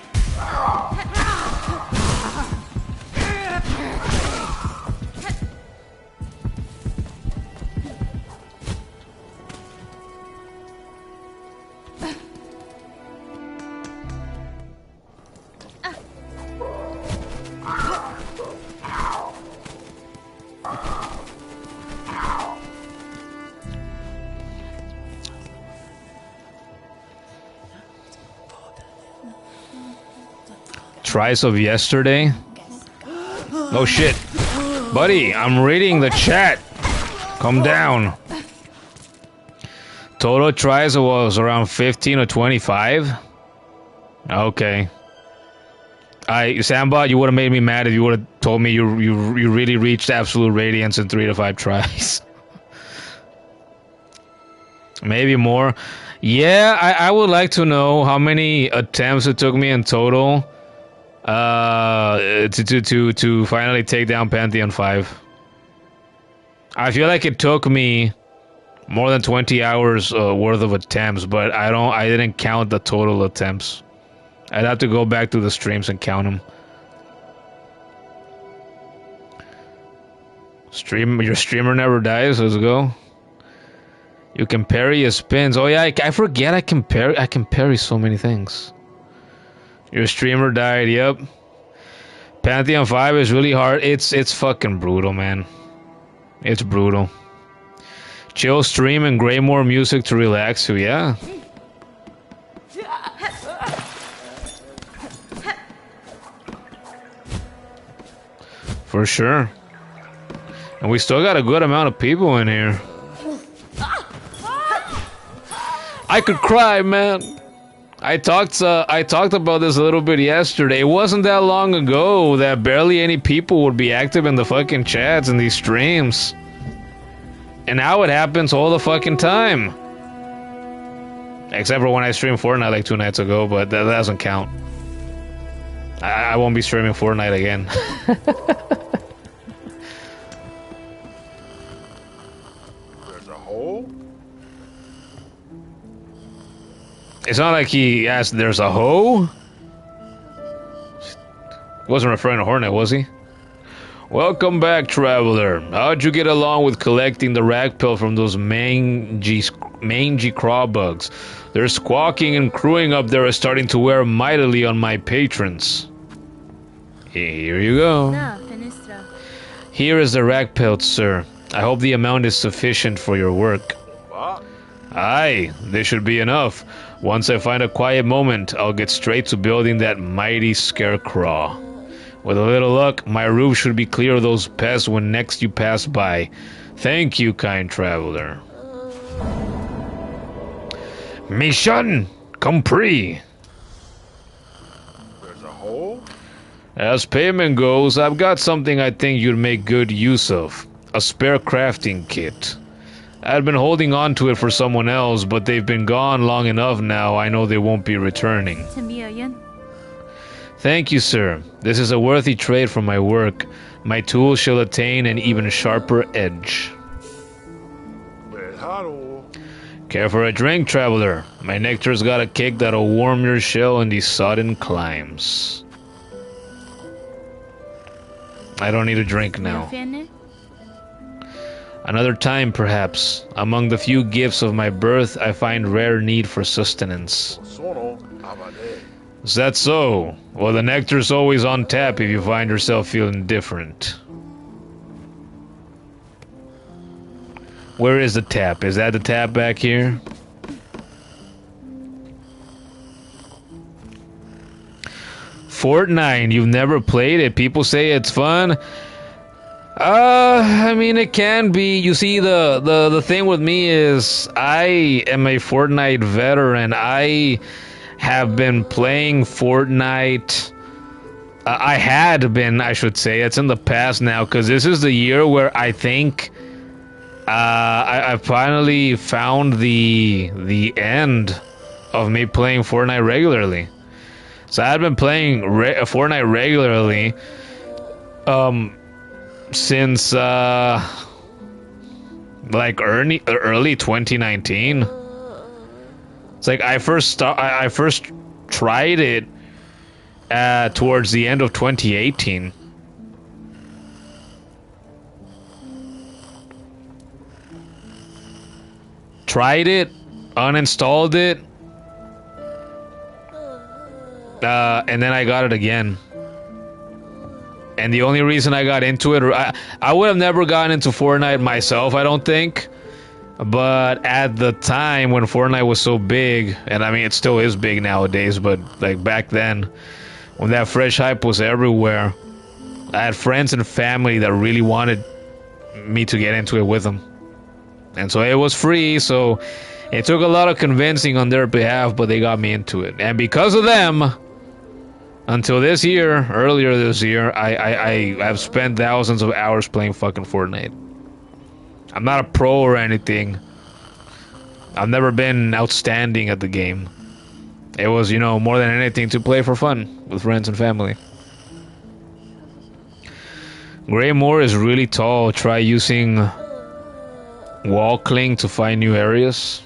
[SPEAKER 1] Tries of yesterday? Oh shit. Buddy, I'm reading the chat. Calm down. Total tries was around 15 or 25? Okay. Sambot, you would have made me mad if you would have told me you really reached absolute radiance in 3 to 5 tries. Maybe more. Yeah, I would like to know how many attempts it took me in total to finally take down Pantheon 5. I feel like it took me more than 20 hours worth of attempts, but I didn't count the total attempts. I'd have to go back to the streams and count them. Your streamer never dies. Let's go. You can parry his spins. Oh yeah, I forget I can parry so many things. Your streamer died, yep. Pantheon 5 is really hard. It's fucking brutal, man. It's brutal. Chill stream and Greymore music to relax you, yeah. For sure. And we still got a good amount of people in here. I could cry, man. I talked about this a little bit yesterday. It wasn't that long ago that barely any people would be active in the fucking chats and these streams. And now it happens all the fucking time. Except for when I streamed Fortnite like 2 nights ago, but that doesn't count. I won't be streaming Fortnite again.
[SPEAKER 5] There's a hole?
[SPEAKER 1] It's not like he asked, there's a hoe? He wasn't referring to Hornet, was he? Welcome back, traveler. How'd you get along with collecting the rag pill from those mangy craw bugs? Their squawking and crowing up there is starting to wear mightily on my patrons. Here you go. Here is the rag pelt, sir. I hope the amount is sufficient for your work.
[SPEAKER 5] What?
[SPEAKER 1] Aye, this should be enough. Once I find a quiet moment, I'll get straight to building that mighty scarecrow. With a little luck, my roof should be clear of those pests when next you pass by. Thank you, kind traveler. Mission complete.
[SPEAKER 5] There's a hole?
[SPEAKER 1] As payment goes, I've got something I think you'd make good use of. A spare crafting kit. I'd been holding on to it for someone else, but they've been gone long enough now, I know they won't be returning. Thank you, sir. This is a worthy trade for my work. My tools shall attain an even sharper edge. Care for a drink, traveler? My nectar's got a kick that'll warm your shell in these sodden climes. I don't need a drink now. Another time, perhaps. Among the few gifts of my birth, I find rare need for sustenance. Is that so? Well, the nectar's always on tap if you find yourself feeling different. Where is the tap? Is that the tap back here? Fortnite, you've never played it. People say it's fun. I mean, it can be. You see, the thing with me is I am a Fortnite veteran. I have been playing Fortnite. I had been, I should say. It's in the past now, because this is the year where I think I finally found the end of me playing Fortnite regularly. So I've been playing Fortnite regularly since like early 2019. It's like I first tried it towards the end of 2018. Tried it, uninstalled it, and then I got it again. And the only reason I got into it, I would have never gotten into Fortnite myself, I don't think. But at the time when Fortnite was so big, and I mean it still is big nowadays, but like back then, when that fresh hype was everywhere, I had friends and family that really wanted me to get into it with them. And so it was free, so it took a lot of convincing on their behalf, but they got me into it. And because of them, until this year, earlier this year, I've spent thousands of hours playing fucking Fortnite. I'm not a pro or anything. I've never been outstanding at the game. It was, you know, more than anything to play for fun with friends and family. Grey Moor is really tall. Try using wall cling to find new areas.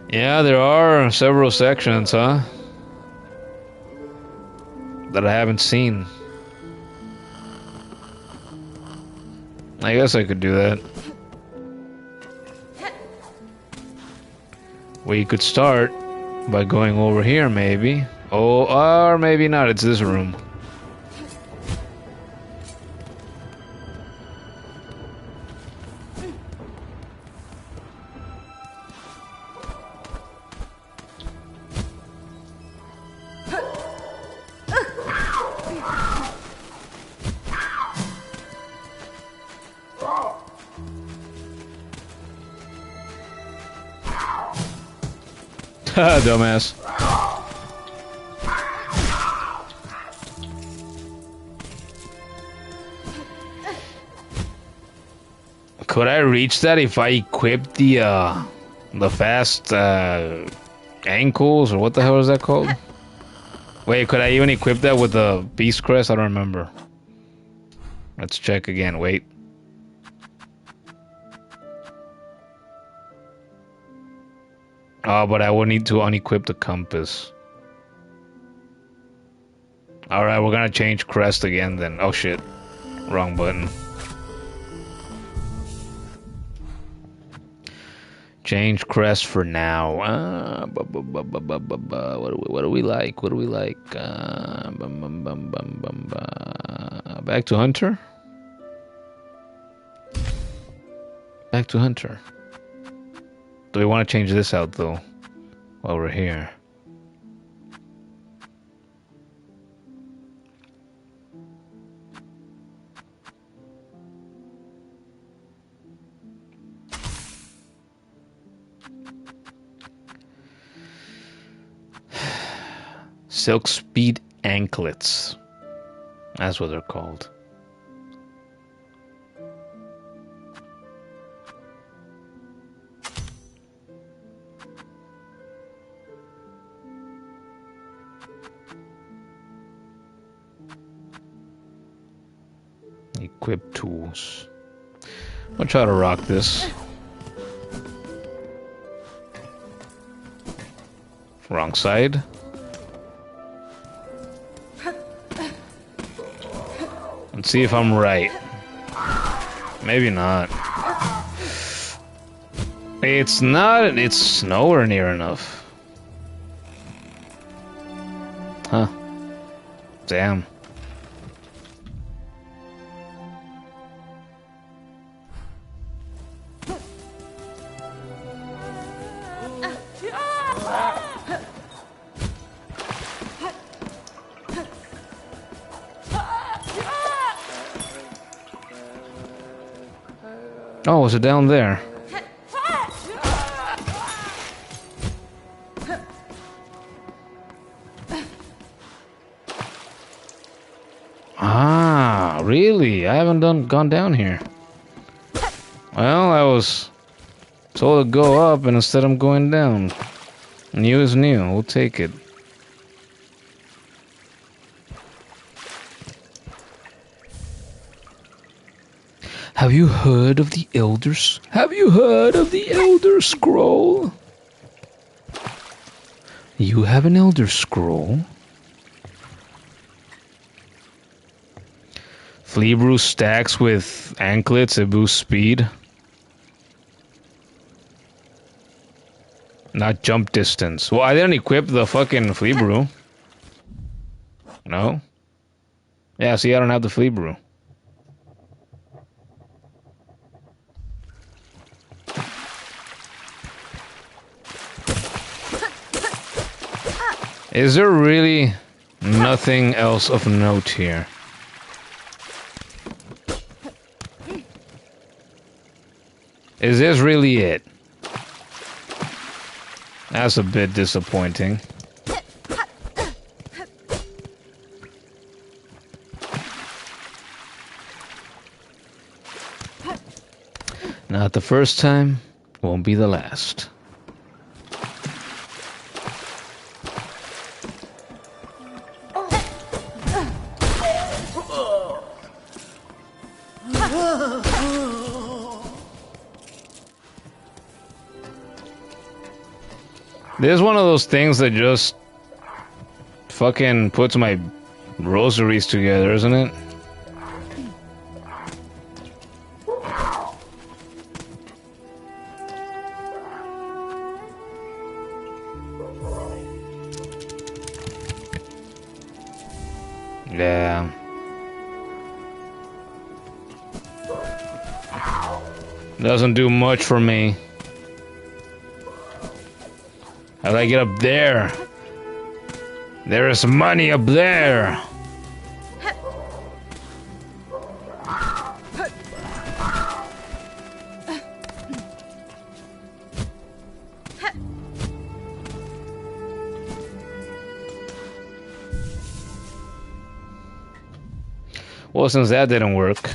[SPEAKER 1] Yeah, there are several sections, huh? That I haven't seen. I guess I could do that. We could start by going over here, maybe. Oh, or maybe not. It's this room. Dumbass. Could I reach that if I equipped the fast ankles, or what the hell is that called? Wait, could I even equip that with the beast crest? I don't remember. Let's check again. Wait. Oh, but I would need to unequip the compass. Alright, we're gonna change crest again then. Oh shit. Wrong button. Change crest for now. What do we like? What do we like? Back to Hunter? Back to Hunter. Do we want to change this out, though, while we're here? Silk Speed Anklets. That's what they're called. Equip tools. I'll try to rock this. Wrong side. Let's see if I'm right. Maybe not. It's not. It's nowhere near enough. Huh. Damn. Oh, is it down there? Ah, really? I haven't gone down here. Well, I was told to go up, and instead I'm going down. New is new. We'll take it. Have you heard of the Elders? Have you heard of the Elder Scroll? You have an Elder Scroll. Flea Brew stacks with anklets, it boosts speed. Not jump distance. Well, I didn't equip the fucking Flea Brew. No? Yeah, see, I don't have the Flea Brew. Is there really nothing else of note here? Is this really it? That's a bit disappointing. Not the first time, won't be the last. This is one of those things that just fucking puts my rosaries together, isn't it? Yeah. Doesn't do much for me. How do I get up there? There is money up there. Well, since that didn't work.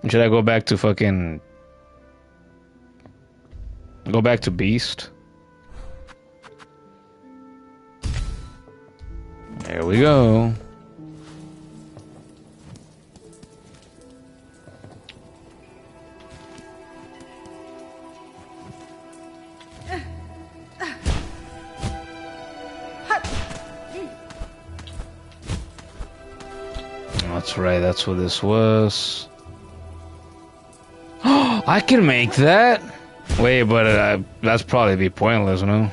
[SPEAKER 1] Should I go back to fucking... Go back to Beast? There we go. That's right, that's what this was. I can make that. Wait, but that's probably be pointless, no?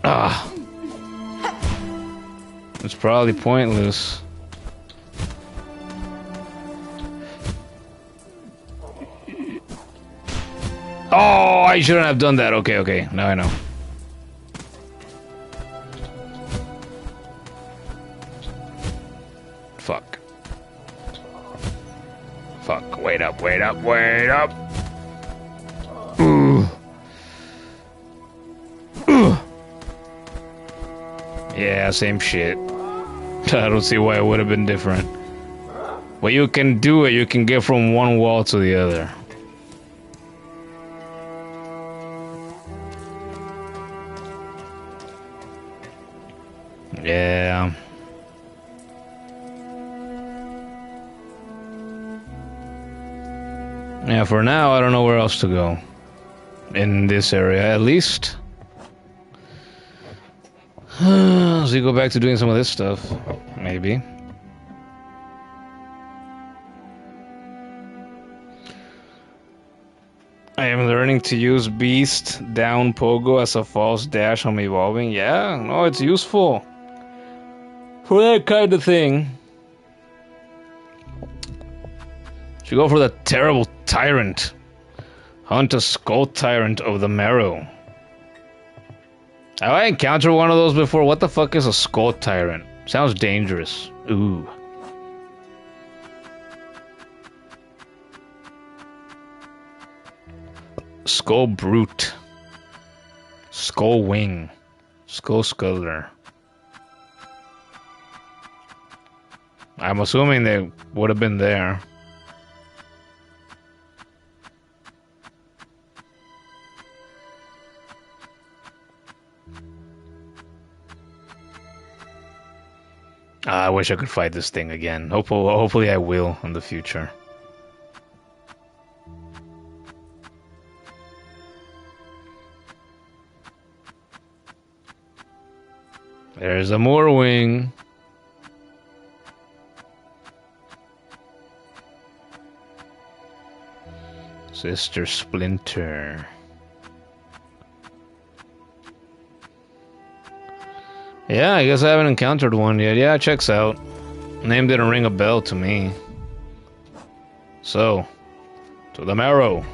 [SPEAKER 1] Ah, it's probably pointless. Oh, I shouldn't have done that. Okay, okay, now I know. Fuck. Fuck, wait up, wait up, wait up. Ooh. Ooh. Yeah, same shit. I don't see why it would have been different. But you can do it, you can get from one wall to the other. Yeah. Yeah, for now, I don't know where else to go. In this area, at least. So you go back to doing some of this stuff. Maybe. I am learning to use Beast down Pogo as a false dash on evolving. Yeah, no, it's useful. For that kind of thing. Should go for the terrible Tyrant. Hunt a Skull Tyrant of the Marrow. Have I encountered one of those before? What the fuck is a Skull Tyrant? Sounds dangerous. Ooh. Skull Brute. Skull Wing. Skull Sculler. I'm assuming they would have been there. I wish I could fight this thing again. Hopefully I will in the future. There's a Moorwing. Sister Splinter. Yeah, I guess I haven't encountered one yet. Yeah, it checks out. Name didn't ring a bell to me. So, to the marrow.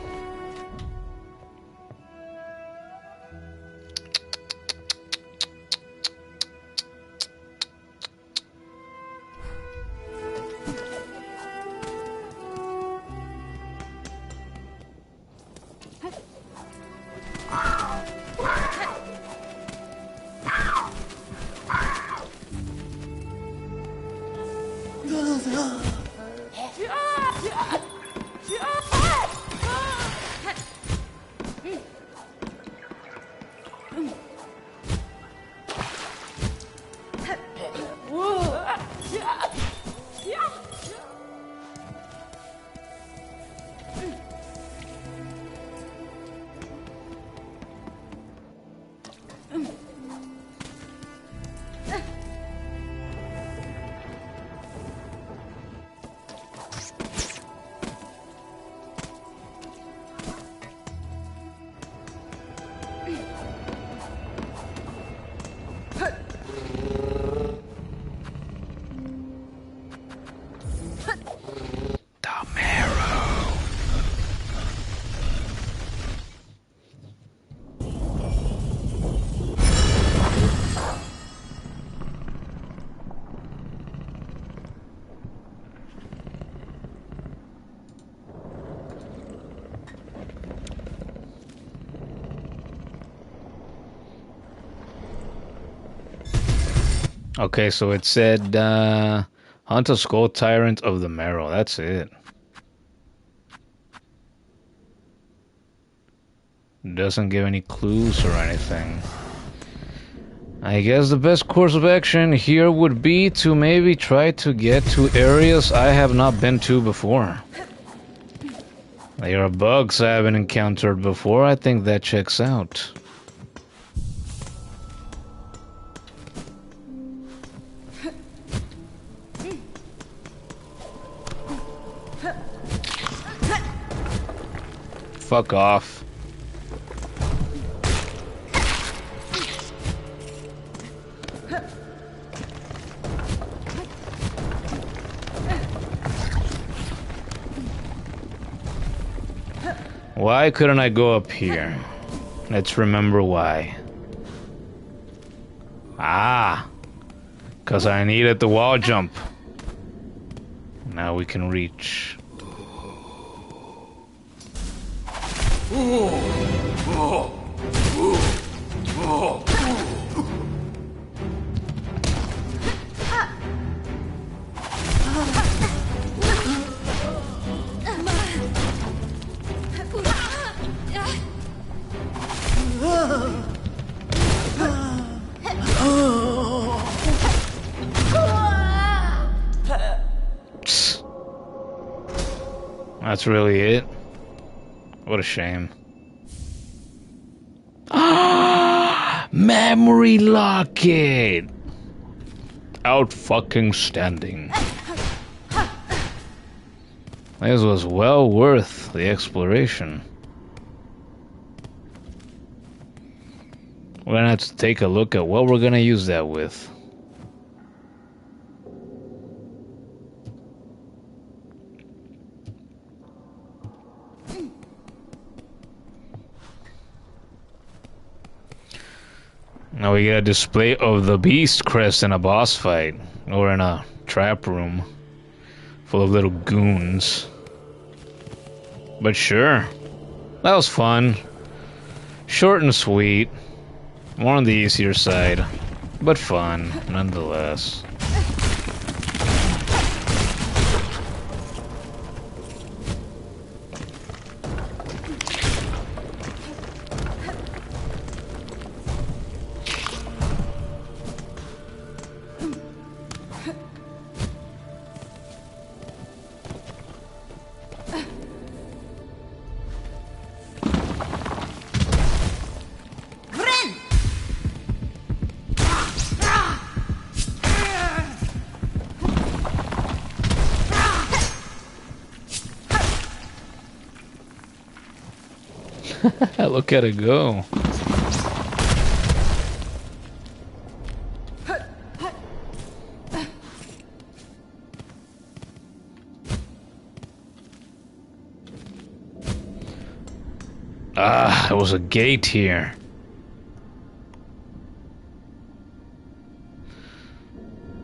[SPEAKER 1] Okay, so it said, hunt a Skull Tyrant of the Marrow. That's it. Doesn't give any clues or anything. I guess the best course of action here would be to maybe try to get to areas I have not been to before. There are bugs I haven't encountered before. I think that checks out. Fuck off. Why couldn't I go up here? Let's remember why. Ah! Because I needed the wall jump. Now we can reach. That's really it. What a shame. Memory locket! Out fucking standing. This was well worth the exploration. We're gonna have to take a look at what we're gonna use that with. Now we get a display of the beast crest in a boss fight, or in a trap room full of little goons. But sure, that was fun. Short and sweet, more on the easier side, but fun nonetheless. Look at it go. Ah, there was a gate here.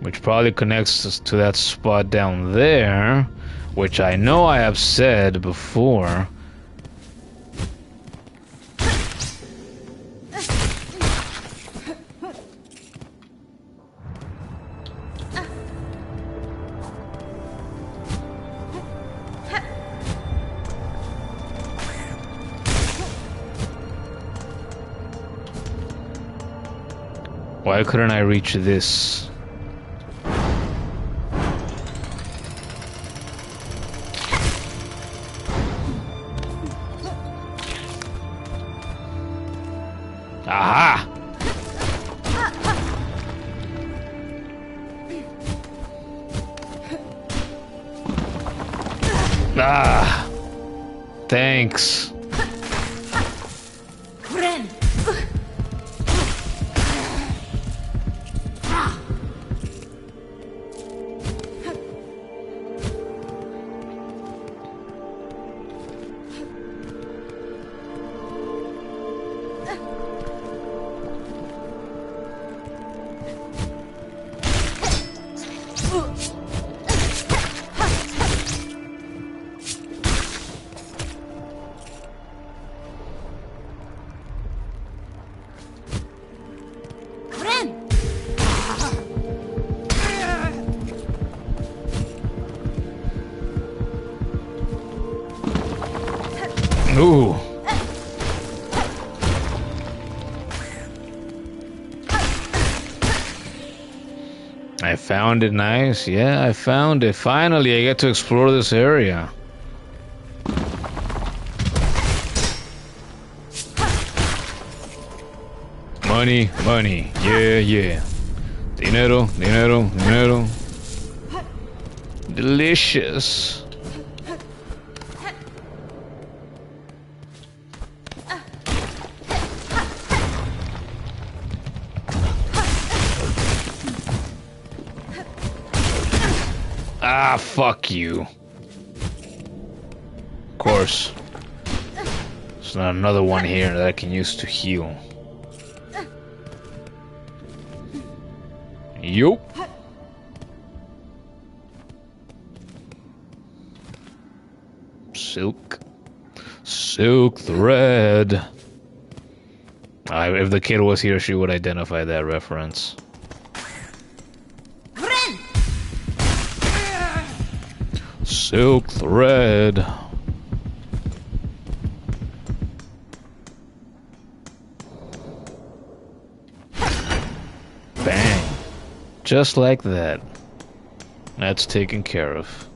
[SPEAKER 1] Which probably connects us to that spot down there, which I know I have said before. Why couldn't I reach this? Aha! Ah! Thanks.
[SPEAKER 4] Friend.
[SPEAKER 1] Ooh. I found it nice. Yeah, I found it. Finally, I get to explore this area. Money, money. Yeah, yeah. Dinero, dinero, dinero. Delicious. Ah, fuck you. Of course. There's not another one here that I can use to heal. Yup. Silk. Silk thread. If the kid was here, she would identify that reference. Silk thread. Bang. Just like that. That's taken care of.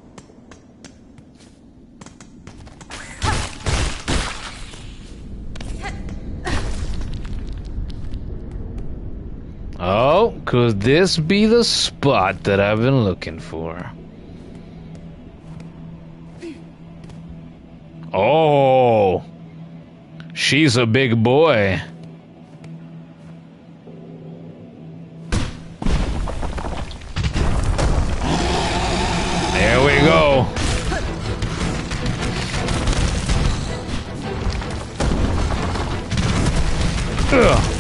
[SPEAKER 1] Oh, could this be the spot that I've been looking for? Oh, she's a big boy. There we go. Ugh.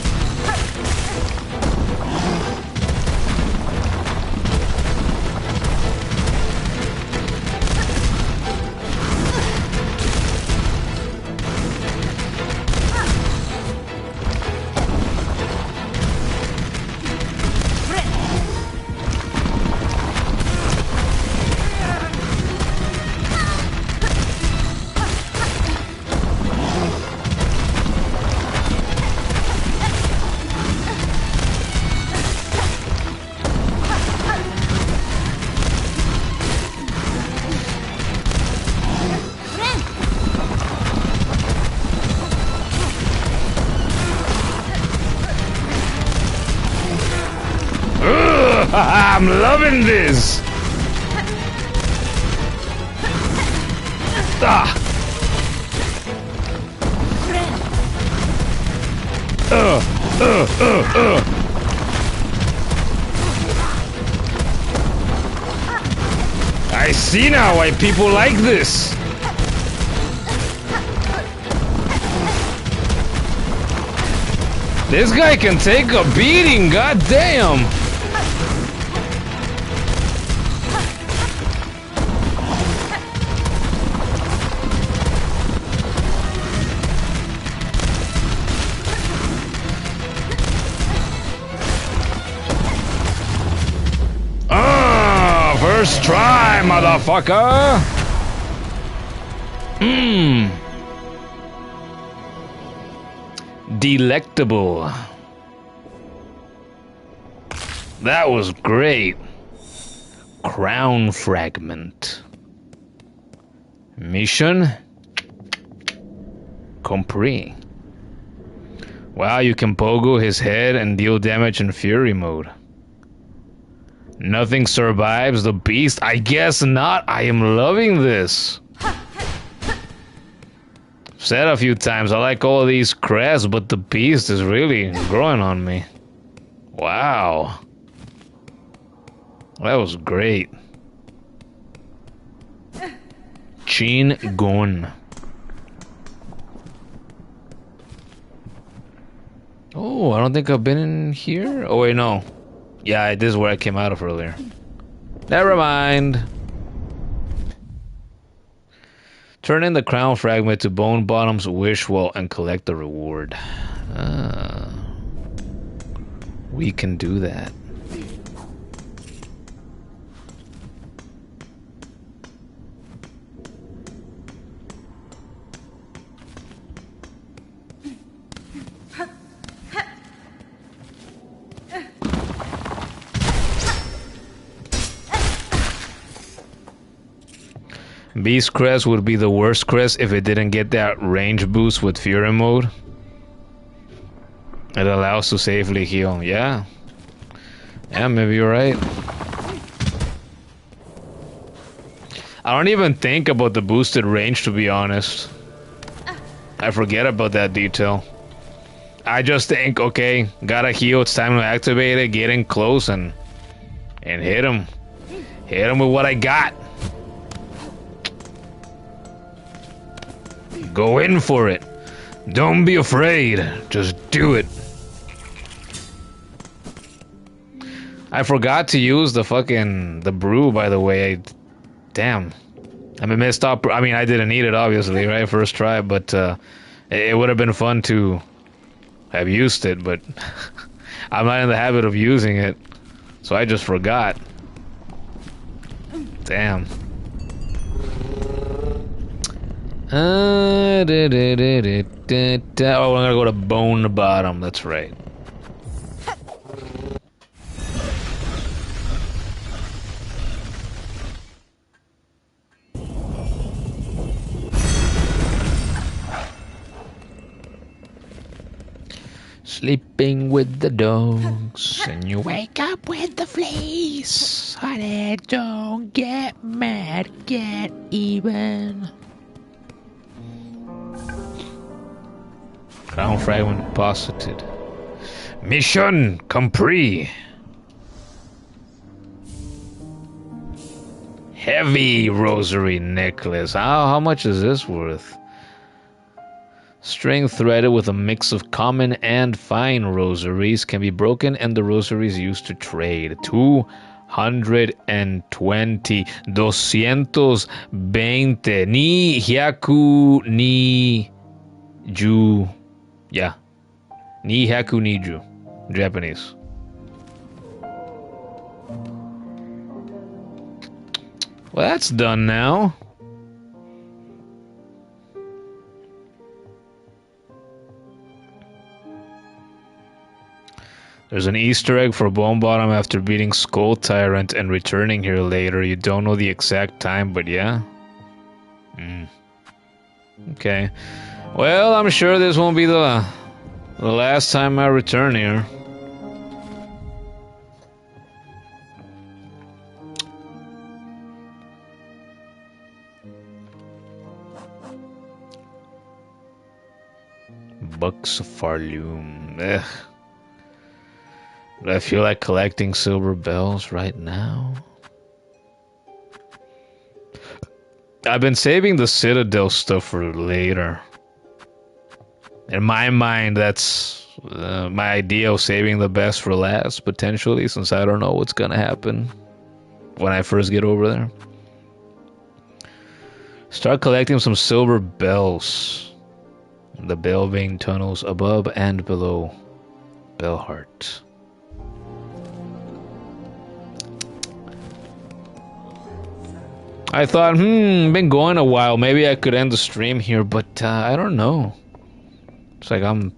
[SPEAKER 1] I'm loving this. Ah. I see now why people like this. This guy can take a beating, goddamn. First try, motherfucker! Mmm. Delectable. That was great. Crown fragment. Mission complete. Wow, you can pogo his head and deal damage in fury mode. Nothing survives the beast? I guess not. I am loving this. Said a few times, I like all of these crests, but the beast is really growing on me. Wow. That was great. Chin Gon. Oh, I don't think I've been in here. Oh, wait, no. Yeah, this is where I came out of earlier. Never mind. Turn in the crown fragment to Bone Bottom's wish wall and collect the reward. We can do that. Beast Crest would be the worst crest if it didn't get that range boost with Fury mode. It allows to safely heal. Yeah. Yeah, maybe you're right. I don't even think about the boosted range, to be honest. I forget about that detail. I just think, okay, gotta heal, it's time to activate it, get in close and hit him. Hit him with what I got. Go in for it. Don't be afraid. Just do it. I forgot to use the brew, by the way. Damn. I mean, missed up. I mean, I didn't need it, obviously, right? First try, but it would have been fun to have used it, but I'm not in the habit of using it, so I just forgot. Damn. Oh, we're gonna go to Bone Bottom, that's right. Sleeping with the dogs, and you wake up with the fleas. Honey, don't get mad, get even. Crown fragment deposited. Mission complete. Heavy rosary necklace. How much is this worth? String threaded with a mix of common and fine rosaries can be broken and the rosaries used to trade. 220. 220. Ni hyaku ni ju. Yeah. Ni hyaku ni ju. Japanese. Well, that's done now. There's an Easter egg for Bone Bottom after beating Skull Tyrant and returning here later. You don't know the exact time, but yeah. Okay. Well, I'm sure this won't be the last time I return here. Bucks of Farloom. Ugh. Do I feel like collecting silver bells right now? I've been saving the Citadel stuff for later. In my mind, that's my idea of saving the best for last, potentially, since I don't know what's gonna happen when I first get over there. Start collecting some silver bells. The bell vein tunnels above and below Bellheart. I thought, been going a while. Maybe I could end the stream here, but I don't know. It's like I'm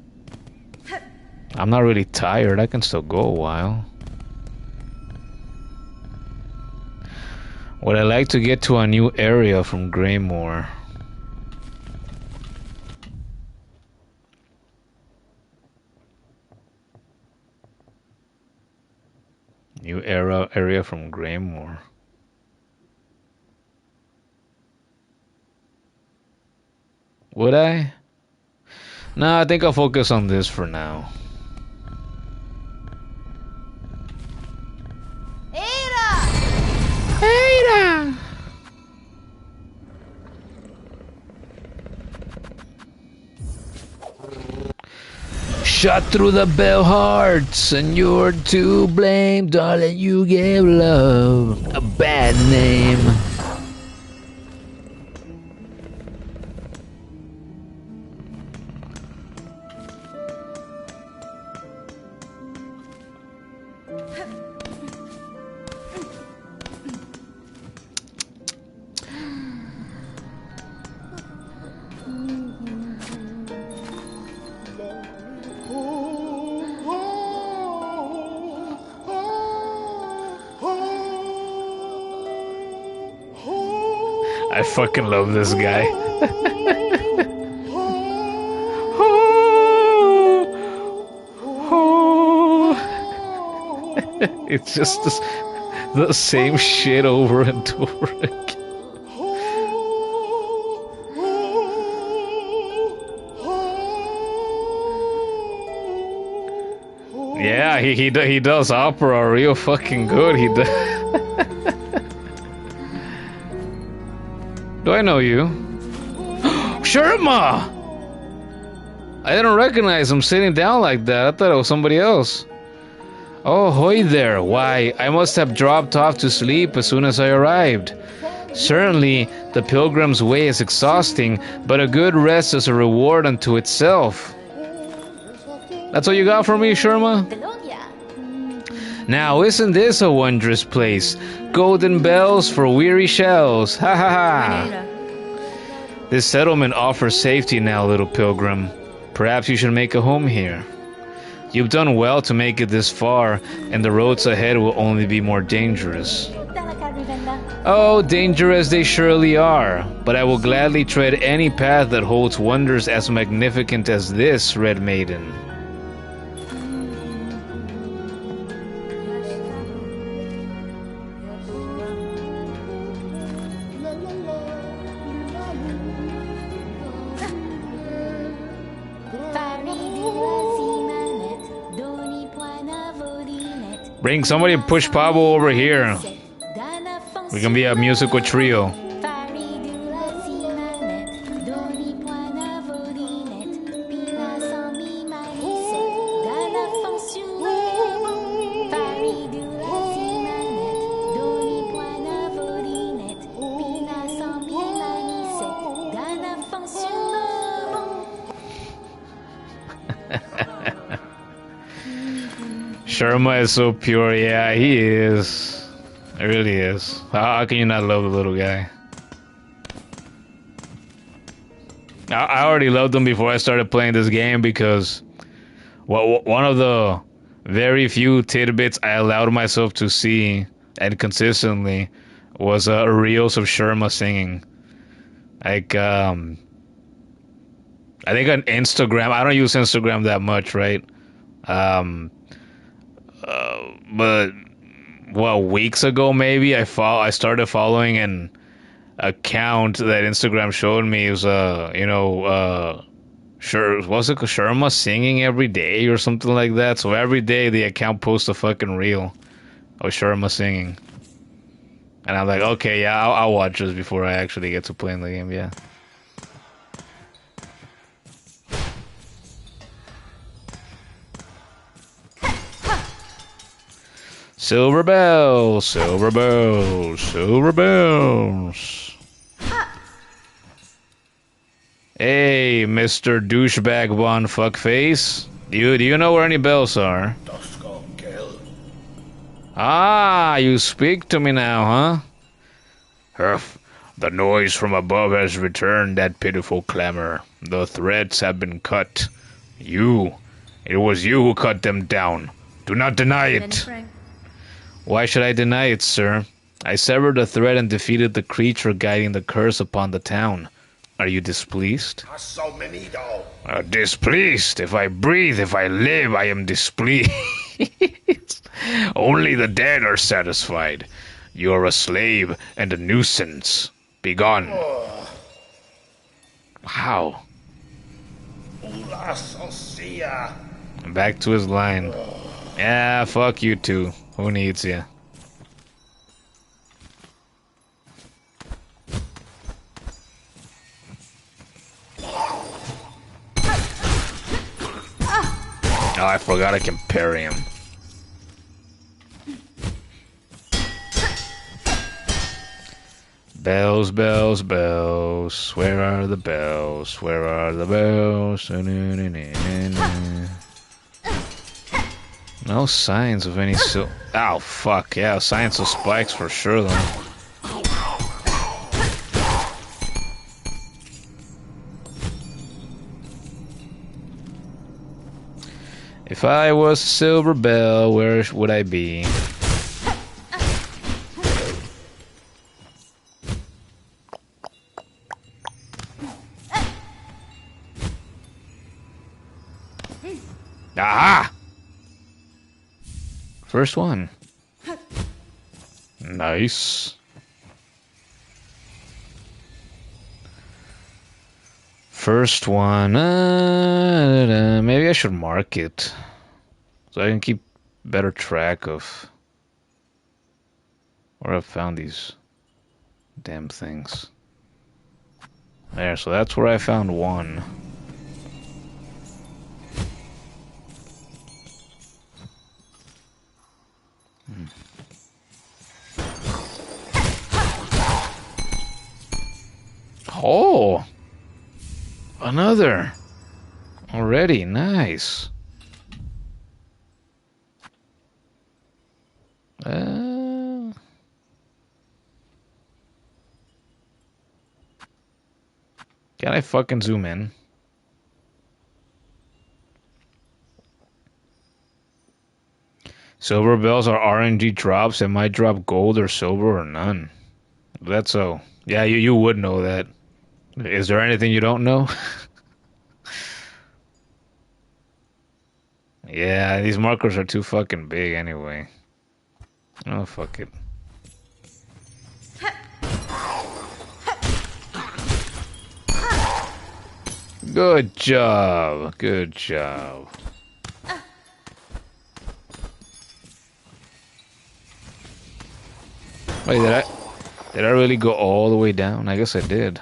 [SPEAKER 1] not really tired. I can still go a while. Would I like to get to a new area from Greymore? New area from Greymore. Would I? No, I think I'll focus on this for now. Ada! Shot through the bell hearts, and you're to blame, darling. You gave love a bad name. I fucking love this guy. It's just the same shit over and over again. Yeah, he does opera real fucking good. He does. Do I know you? Sherma! I didn't recognize him sitting down like that. I thought it was somebody else. Oh, hoy there. Why, I must have dropped off to sleep as soon as I arrived. Certainly, the pilgrim's way is exhausting, but a good rest is a reward unto itself. That's what you got for me, Sherma? Now, isn't this a wondrous place? Golden bells for weary shells. Ha ha ha. This settlement offers safety now, little pilgrim. Perhaps you should make a home here. You've done well to make it this far, and the roads ahead will only be more dangerous. Oh, dangerous they surely are, but I will gladly tread any path that holds wonders as magnificent as this, Red Maiden. Bring somebody push Pablo over here. We can be a musical trio. Sherma is so pure, yeah, he is. It really is. How can you not love the little guy? I already loved him before I started playing this game because one of the very few tidbits I allowed myself to see and consistently was reels of Sherma singing. Like, I think on Instagram, I don't use Instagram that much, right? But weeks ago maybe I started following an account that Instagram showed me. It was Sure, was it Sherma singing every day or something like that? So every day the account posts a fucking reel of Sherma singing. And I'm like, okay, yeah, I'll watch this before I actually get to playing the game, yeah. Silver bells, silver bells, silver bells. Hey, Mr. Douchebag One Fuckface. Do you know where any bells are? Ah, you speak to me now, huh? Huff, the noise from above has returned that pitiful clamor. The threads have been cut. It was you who cut them down. Do not deny it. Why should I deny it, sir? I severed the thread and defeated the creature guiding the curse upon the town. Are you displeased? Displeased? If I breathe, if I live, I am displeased. Only the dead are satisfied. You are a slave and a nuisance. Begone. Wow. Back to his line. Yeah, fuck you too. Who needs you? Oh, I forgot I can parry him. Bells, bells, bells. Where are the bells? Where are the bells? No signs of any Oh, fuck. Yeah, signs of spikes for sure, though. If I was a silver bell, where would I be? Aha! First one. Nice. First one. Maybe I should mark it so I can keep better track of where I've found these damn things. There, so that's where I found one. Oh! Another! Already, nice. Can I fucking zoom in? Silver bells are RNG drops and might drop gold or silver or none. That's so. Yeah, you would know that. Is there anything you don't know? Yeah, these markers are too fucking big anyway. Oh, fuck it. Good job. Good job. Wait, did I really go all the way down? I guess I did.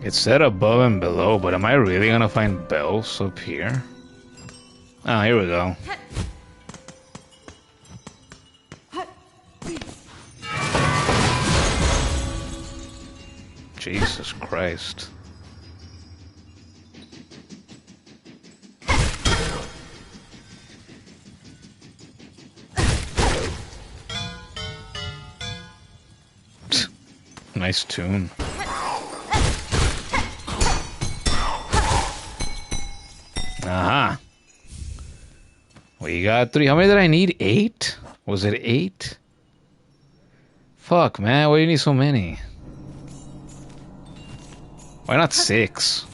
[SPEAKER 1] It said above and below, but am I really gonna find bells up here? Ah, here we go. Jesus Christ. Nice tune. Aha. We got 3. How many did I need? 8? Was it 8? Fuck, man. Why do you need so many? Why not 6?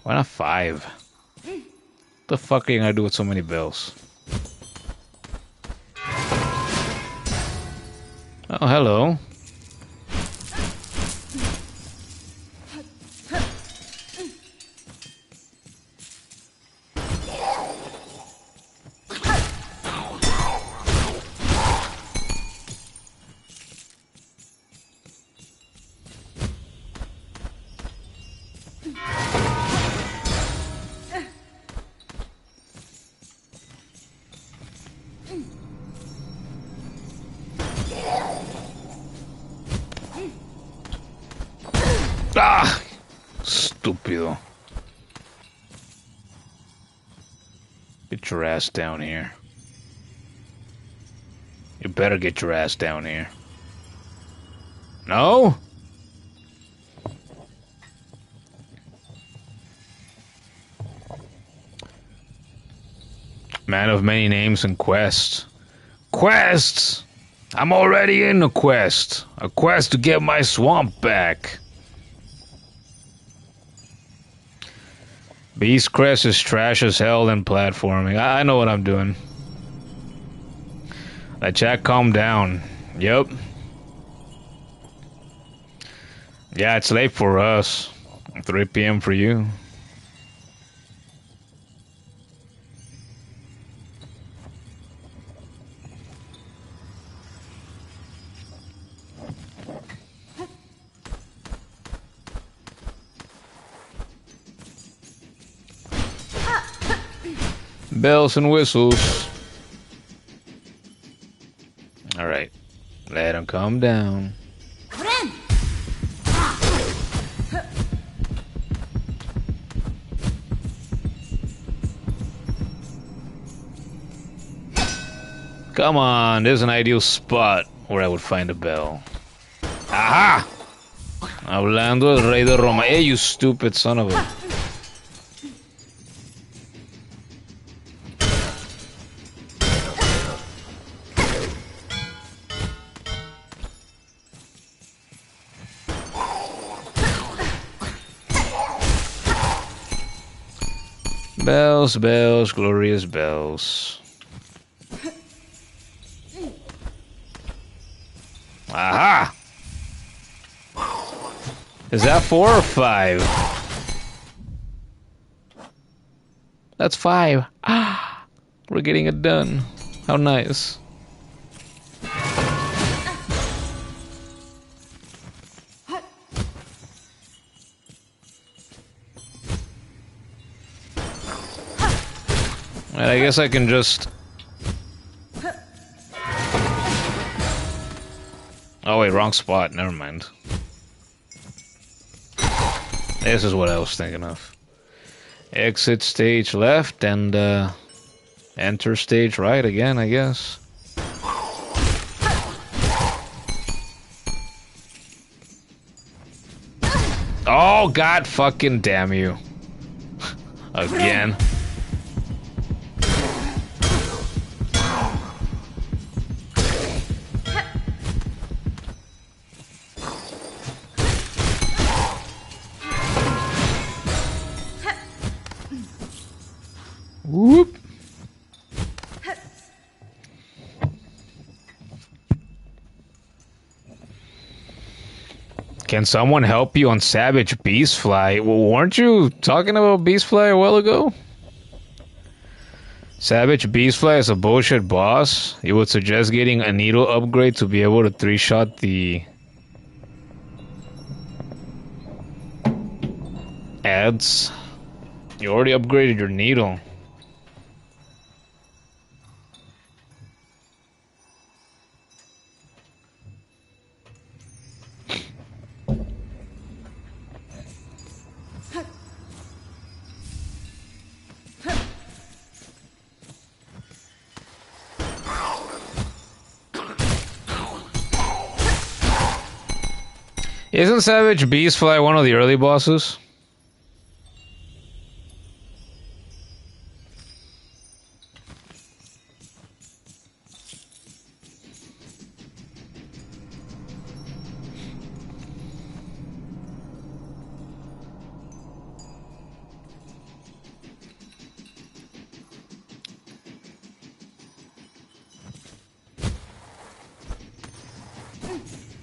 [SPEAKER 1] Why not 5? What the fuck are you gonna do with so many bells? Oh, hello. Ah! Estúpido. Get your ass down here. You better get your ass down here. No? Man of many names and quests. Quests! I'm already in a quest. A quest to get my swamp back. Beast Crest is trash as hell in platforming. I know what I'm doing. Let chat calm down. Yep. Yeah, it's late for us. 3 p.m. for you. Bells and whistles. Alright. Let him calm down. Come on, there's an ideal spot where I would find a bell. Aha! Hablando del Rey de Roma. Hey, you stupid son of a... Bells, bells, glorious bells. Aha! Is that 4 or 5? That's 5. Ah! We're getting it done. How nice. And I guess I can just... Oh wait, wrong spot. Never mind. This is what I was thinking of. Exit stage left and enter stage right again, I guess. Oh god fucking damn you. Again. Whoop. Can someone help you on Savage Beastfly? Well, weren't you talking about Beastfly a while ago? Savage Beastfly is a bullshit boss. You would suggest getting a needle upgrade to be able to 3-shot the... Ads. You already upgraded your needle. Isn't Savage Beastfly one of the early bosses?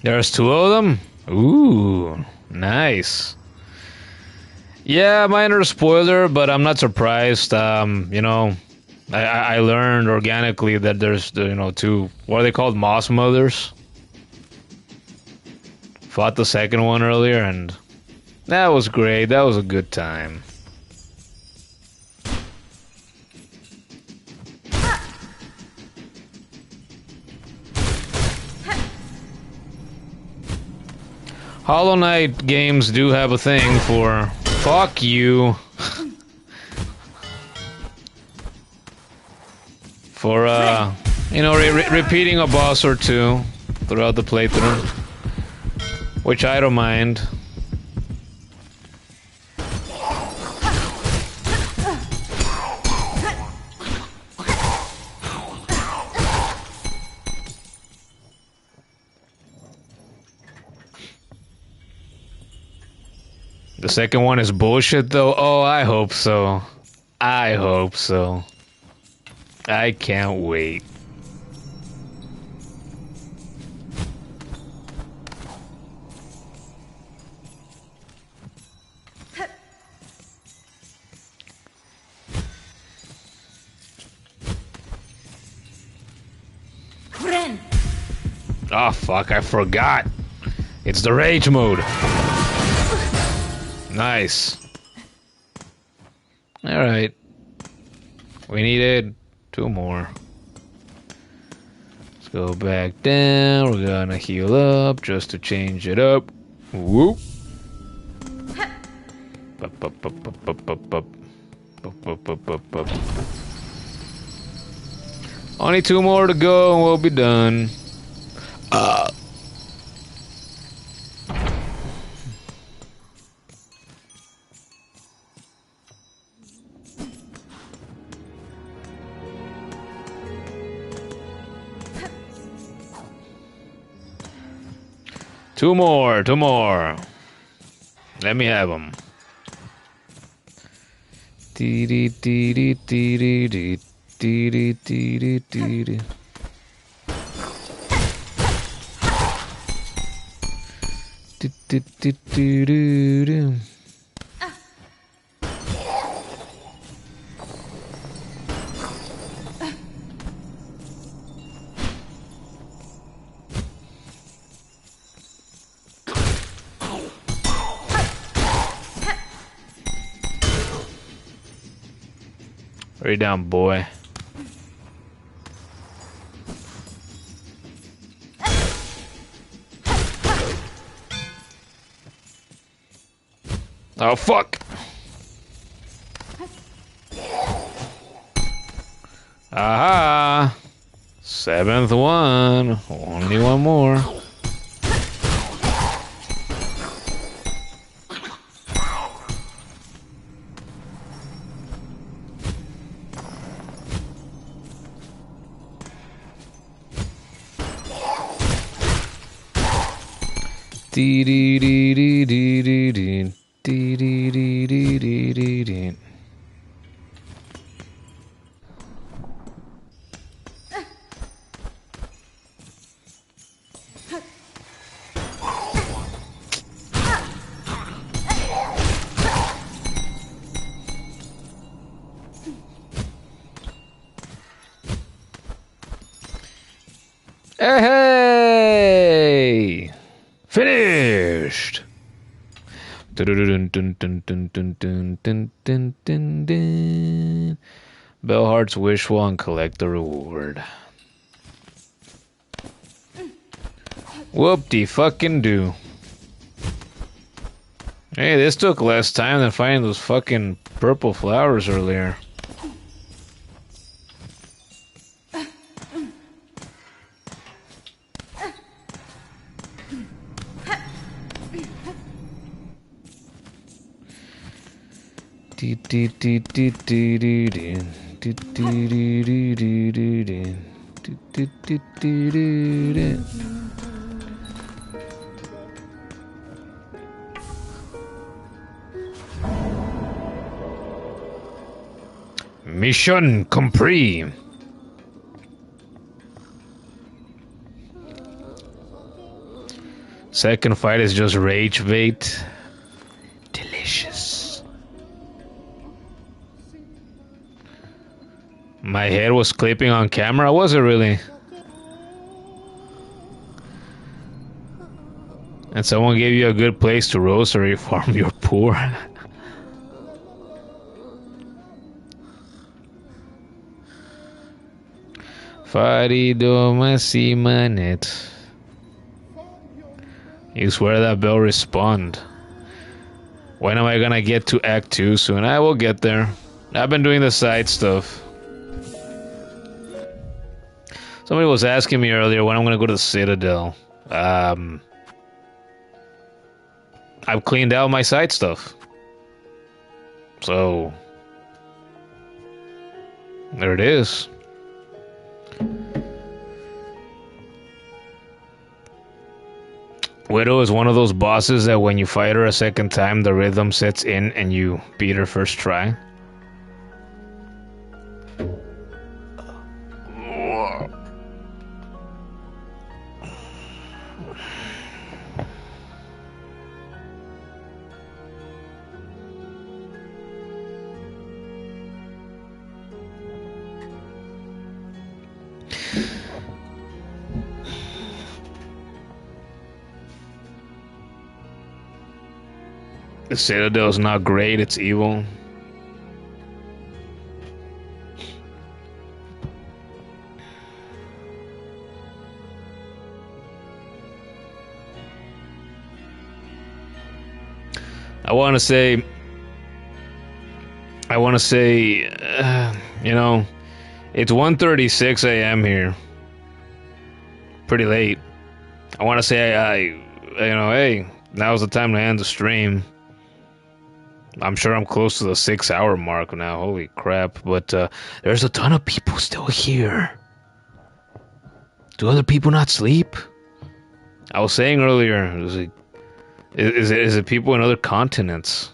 [SPEAKER 1] There's two of them? Ooh, nice. Yeah, minor spoiler, but I'm not surprised. You know, I learned organically that there's, you know, two, what are they called? Moss mothers? Fought the second one earlier, and that was great. That was a good time. Hollow Knight games do have a thing for fuck you. For, you know, repeating a boss or two throughout the playthrough. Which I don't mind. The second one is bullshit, though? Oh, I hope so. I hope so. I can't wait. Oh, fuck, I forgot. It's the rage mode. Nice. Alright. We needed two more. Let's go back down. We're gonna heal up just to change it up. Whoop. Up, up, up, up, up, up, up. Up, up, up, up, up. Only two more to go and we'll be done. Two more. Let me have them. Hurry down, boy. Oh, fuck! Aha! Seventh one. Only one more. Dee dee dee dee dee dee dee dee dee dee dee dee dee dee. Hey! Finished! Bellheart's wish wall and collect the reward. Whoop-de-fucking-do. Hey, this took less time than finding those fucking purple flowers earlier. Mission complete. Second fight is just rage bait. Delicious. My head was clipping on camera, was it really? And someone gave you a good place to rosary farm your poor. Farido Masimanet. You swear that bell respond. When am I gonna get to Act 2 soon? I will get there. I've been doing the side stuff. Somebody was asking me earlier when I'm gonna go to the Citadel. I've cleaned out my side stuff. So there it is. Widow is one of those bosses that when you fight her a second time, the rhythm sets in and you beat her first try. The Citadel is not great, it's evil. I want to say, you know, it's 1:36 a.m. here. Pretty late. I want to say, hey, now's the time to end the stream. I'm sure I'm close to the 6-hour mark now. Holy crap. But there's a ton of people still here. Do other people not sleep? I was saying earlier, is it people in other continents?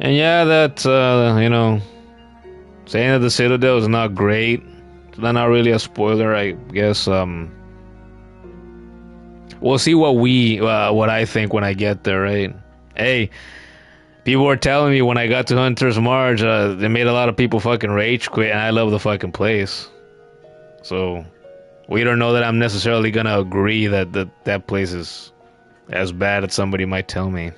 [SPEAKER 1] And yeah, that, saying that the Citadel is not great, not really a spoiler, I guess. We'll see what I think when I get there, right? Hey, people were telling me when I got to Hunter's March, they made a lot of people fucking rage quit, and I love the fucking place. So, we don't know that I'm necessarily gonna agree that place is as bad as somebody might tell me.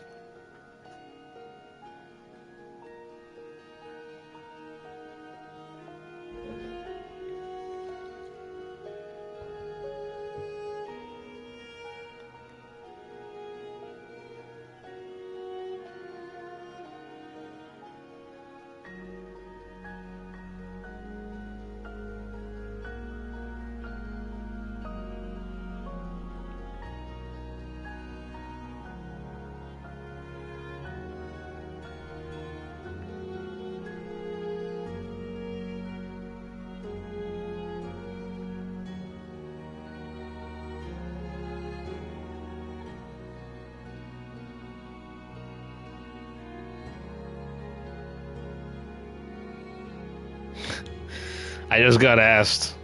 [SPEAKER 1] I just got asked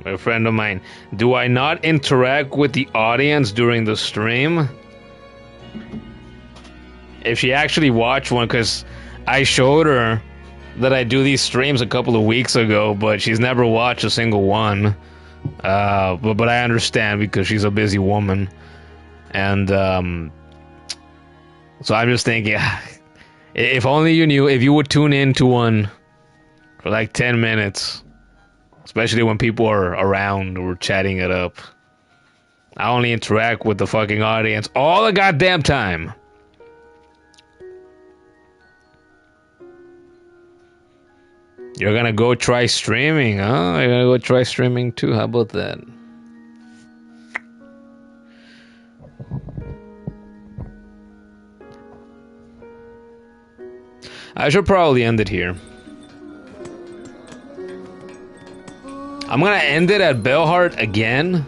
[SPEAKER 1] by a friend of mine, do I not interact with the audience during the stream? If she actually watched one, because I showed her that I do these streams a couple of weeks ago, but she's never watched a single one. But I understand because she's a busy woman. And so I'm just thinking, if only you knew, if you would tune into one for like 10 minutes, especially when people are around or chatting it up. I only interact with the fucking audience all the goddamn time. You're gonna go try streaming, huh? You're gonna go try streaming too? How about that? I should probably end it here. I'm gonna end it at Bellheart again.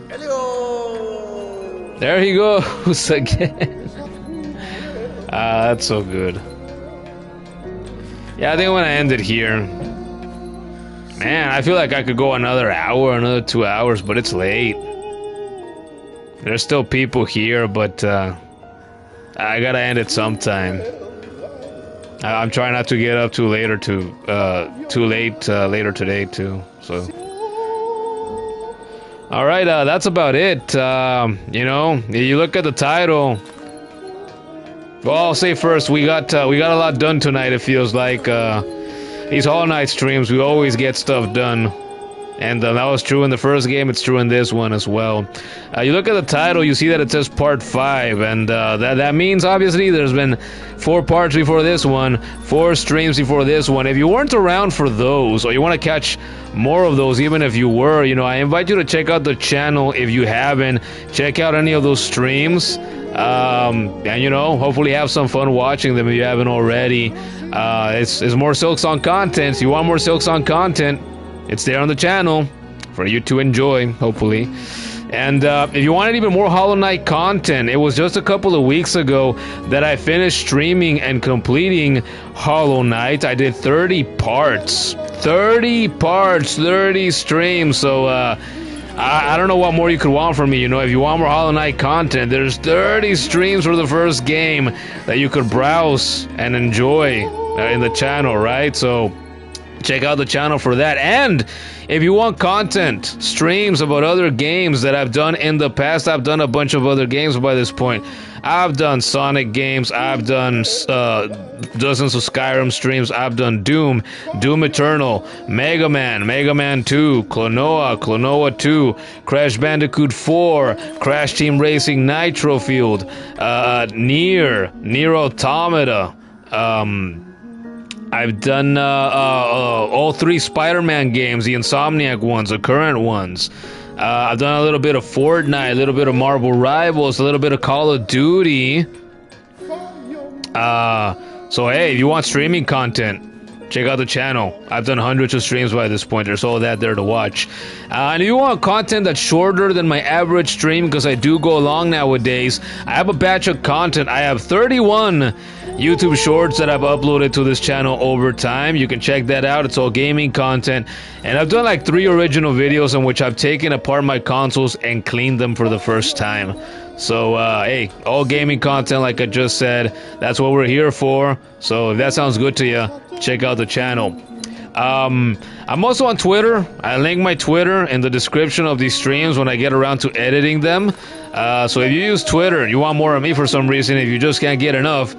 [SPEAKER 5] Hello.
[SPEAKER 1] There he goes again. That's so good. Yeah, I think I'm gonna end it here. Man, I feel like I could go another hour, another 2 hours, but it's late. There's still people here, but I gotta end it sometime. I'm trying not to get up too late later today too. So, all right, that's about it. You know, you look at the title. Well, I'll say first, we got a lot done tonight. It feels like these Hollow Knight streams, we always get stuff done. And that was true in the first game, it's true in this one as well. You look at the title, you see that it says Part 5, and that means, obviously, there's been 4 parts before this one, 4 streams before this one. If you weren't around for those, or you want to catch more of those, even if you were, you know, I invite you to check out the channel if you haven't. Check out any of those streams, and, you know, hopefully have some fun watching them if you haven't already. It's more Silksong content. So you want more Silksong content, it's there on the channel for you to enjoy, hopefully. And if you wanted even more Hollow Knight content, it was just a couple of weeks ago that I finished streaming and completing Hollow Knight. I did 30 parts. 30 parts, 30 streams. So I don't know what more you could want from me. You know, if you want more Hollow Knight content, there's 30 streams for the first game that you could browse and enjoy in the channel, right? So check out the channel for that. And if you want content, streams about other games that I've done in the past, I've done a bunch of other games by this point. I've done Sonic games, I've done dozens of Skyrim streams, I've done Doom, Doom Eternal, Mega Man 2, Klonoa 2, Crash Bandicoot 4, Crash Team Racing Nitro Field, Nier Automata, I've done all 3 Spider-Man games, the Insomniac ones, the current ones. I've done a little bit of Fortnite, a little bit of Marvel Rivals, a little bit of Call of Duty. So hey, if you want streaming content, check out the channel. I've done hundreds of streams by this point. There's all that there to watch. And if you want content that's shorter than my average stream, because I do go long nowadays, I have a batch of content. I have 31 YouTube shorts that I've uploaded to this channel over time. You can check that out. It's all gaming content. And I've done like 3 original videos in which I've taken apart my consoles and cleaned them for the first time. So, hey, all gaming content, like I just said, that's what we're here for. So if that sounds good to you, check out the channel. I'm also on Twitter. I link my Twitter in the description of these streams when I get around to editing them. So if you use Twitter, you want more of me for some reason, if you just can't get enough,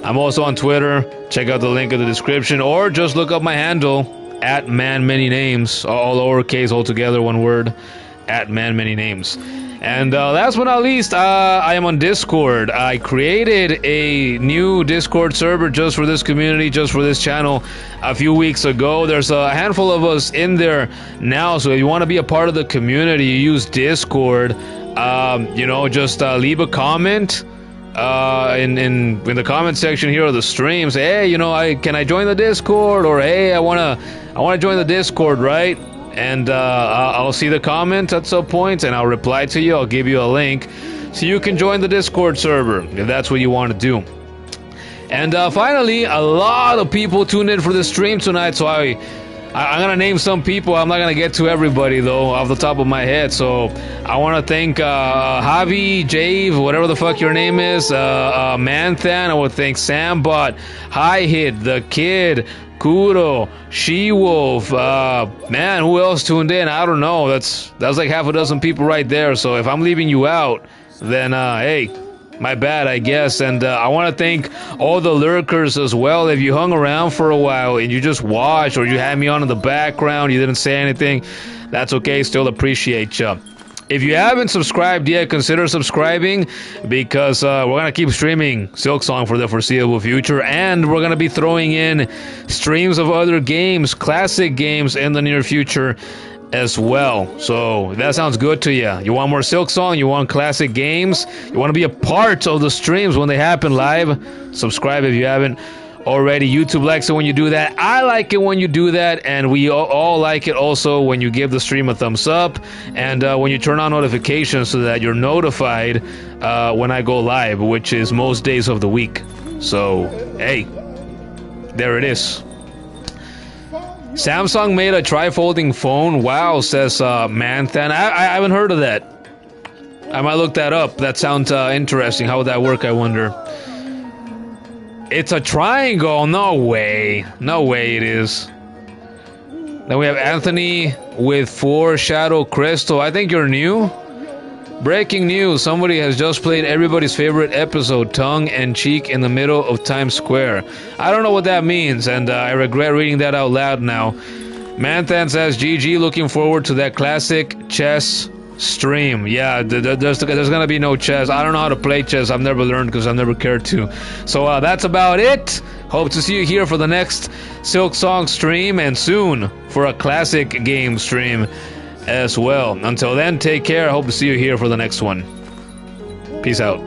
[SPEAKER 1] I'm also on Twitter. Check out the link in the description, or just look up my handle, at manmanynames, all lowercase, all together, one word, at manmanynames. And last but not least, I am on Discord. I created a new Discord server just for this community, just for this channel a few weeks ago. There's a handful of us in there now, so if you want to be a part of the community, you use Discord. You know, just leave a comment in the comment section here of the stream. Say, hey, you know, can I join the Discord? Or hey, I wanna join the Discord, right? And I'll see the comment at some point, and I'll reply to you. I'll give you a link so you can join the Discord server if that's what you want to do. And finally, a lot of people tuned in for the stream tonight, so I'm gonna name some people. I'm not gonna get to everybody though off the top of my head. So I want to thank Javi, Jave, whatever the fuck your name is, Manthan. I would thank Sambot, High Hit, The Kid, Kuro, She-Wolf, man, who else tuned in? I don't know. That's like half a dozen people right there. So if I'm leaving you out, then hey, my bad, I guess. And I want to thank all the lurkers as well. If you hung around for a while and you just watched, or you had me on in the background, you didn't say anything, that's okay. Still appreciate you. If you haven't subscribed yet, consider subscribing, because we're going to keep streaming Silksong for the foreseeable future, and we're going to be throwing in streams of other games, classic games, in the near future as well. So if that sounds good to you, you want more Silksong, you want classic games, you want to be a part of the streams when they happen live, subscribe if you haven't already. YouTube likes it when you do that. I like it when you do that, and we all like it also when you give the stream a thumbs up, and when you turn on notifications so that you're notified when I go live, which is most days of the week. So hey, there it is. Samsung made a tri-folding phone. Wow, says Manthan. I haven't heard of that. I might look that up. That sounds interesting. How would that work, I wonder? It's a triangle. No way. No way it is. Then we have Anthony with 4 Shadow Crystal. I think you're new. Breaking news. Somebody has just played everybody's favorite episode, Tongue and Cheek in the Middle of Times Square. I don't know what that means, and I regret reading that out loud now. Manthan says, GG, looking forward to that classic chess stream. Yeah, there's gonna be no chess. I don't know how to play chess. I've never learned because I've never cared to. So that's about it. Hope to see you here for the next Silksong stream, and soon for a classic game stream as well. Until then, take care. I hope to see you here for the next one. Peace out.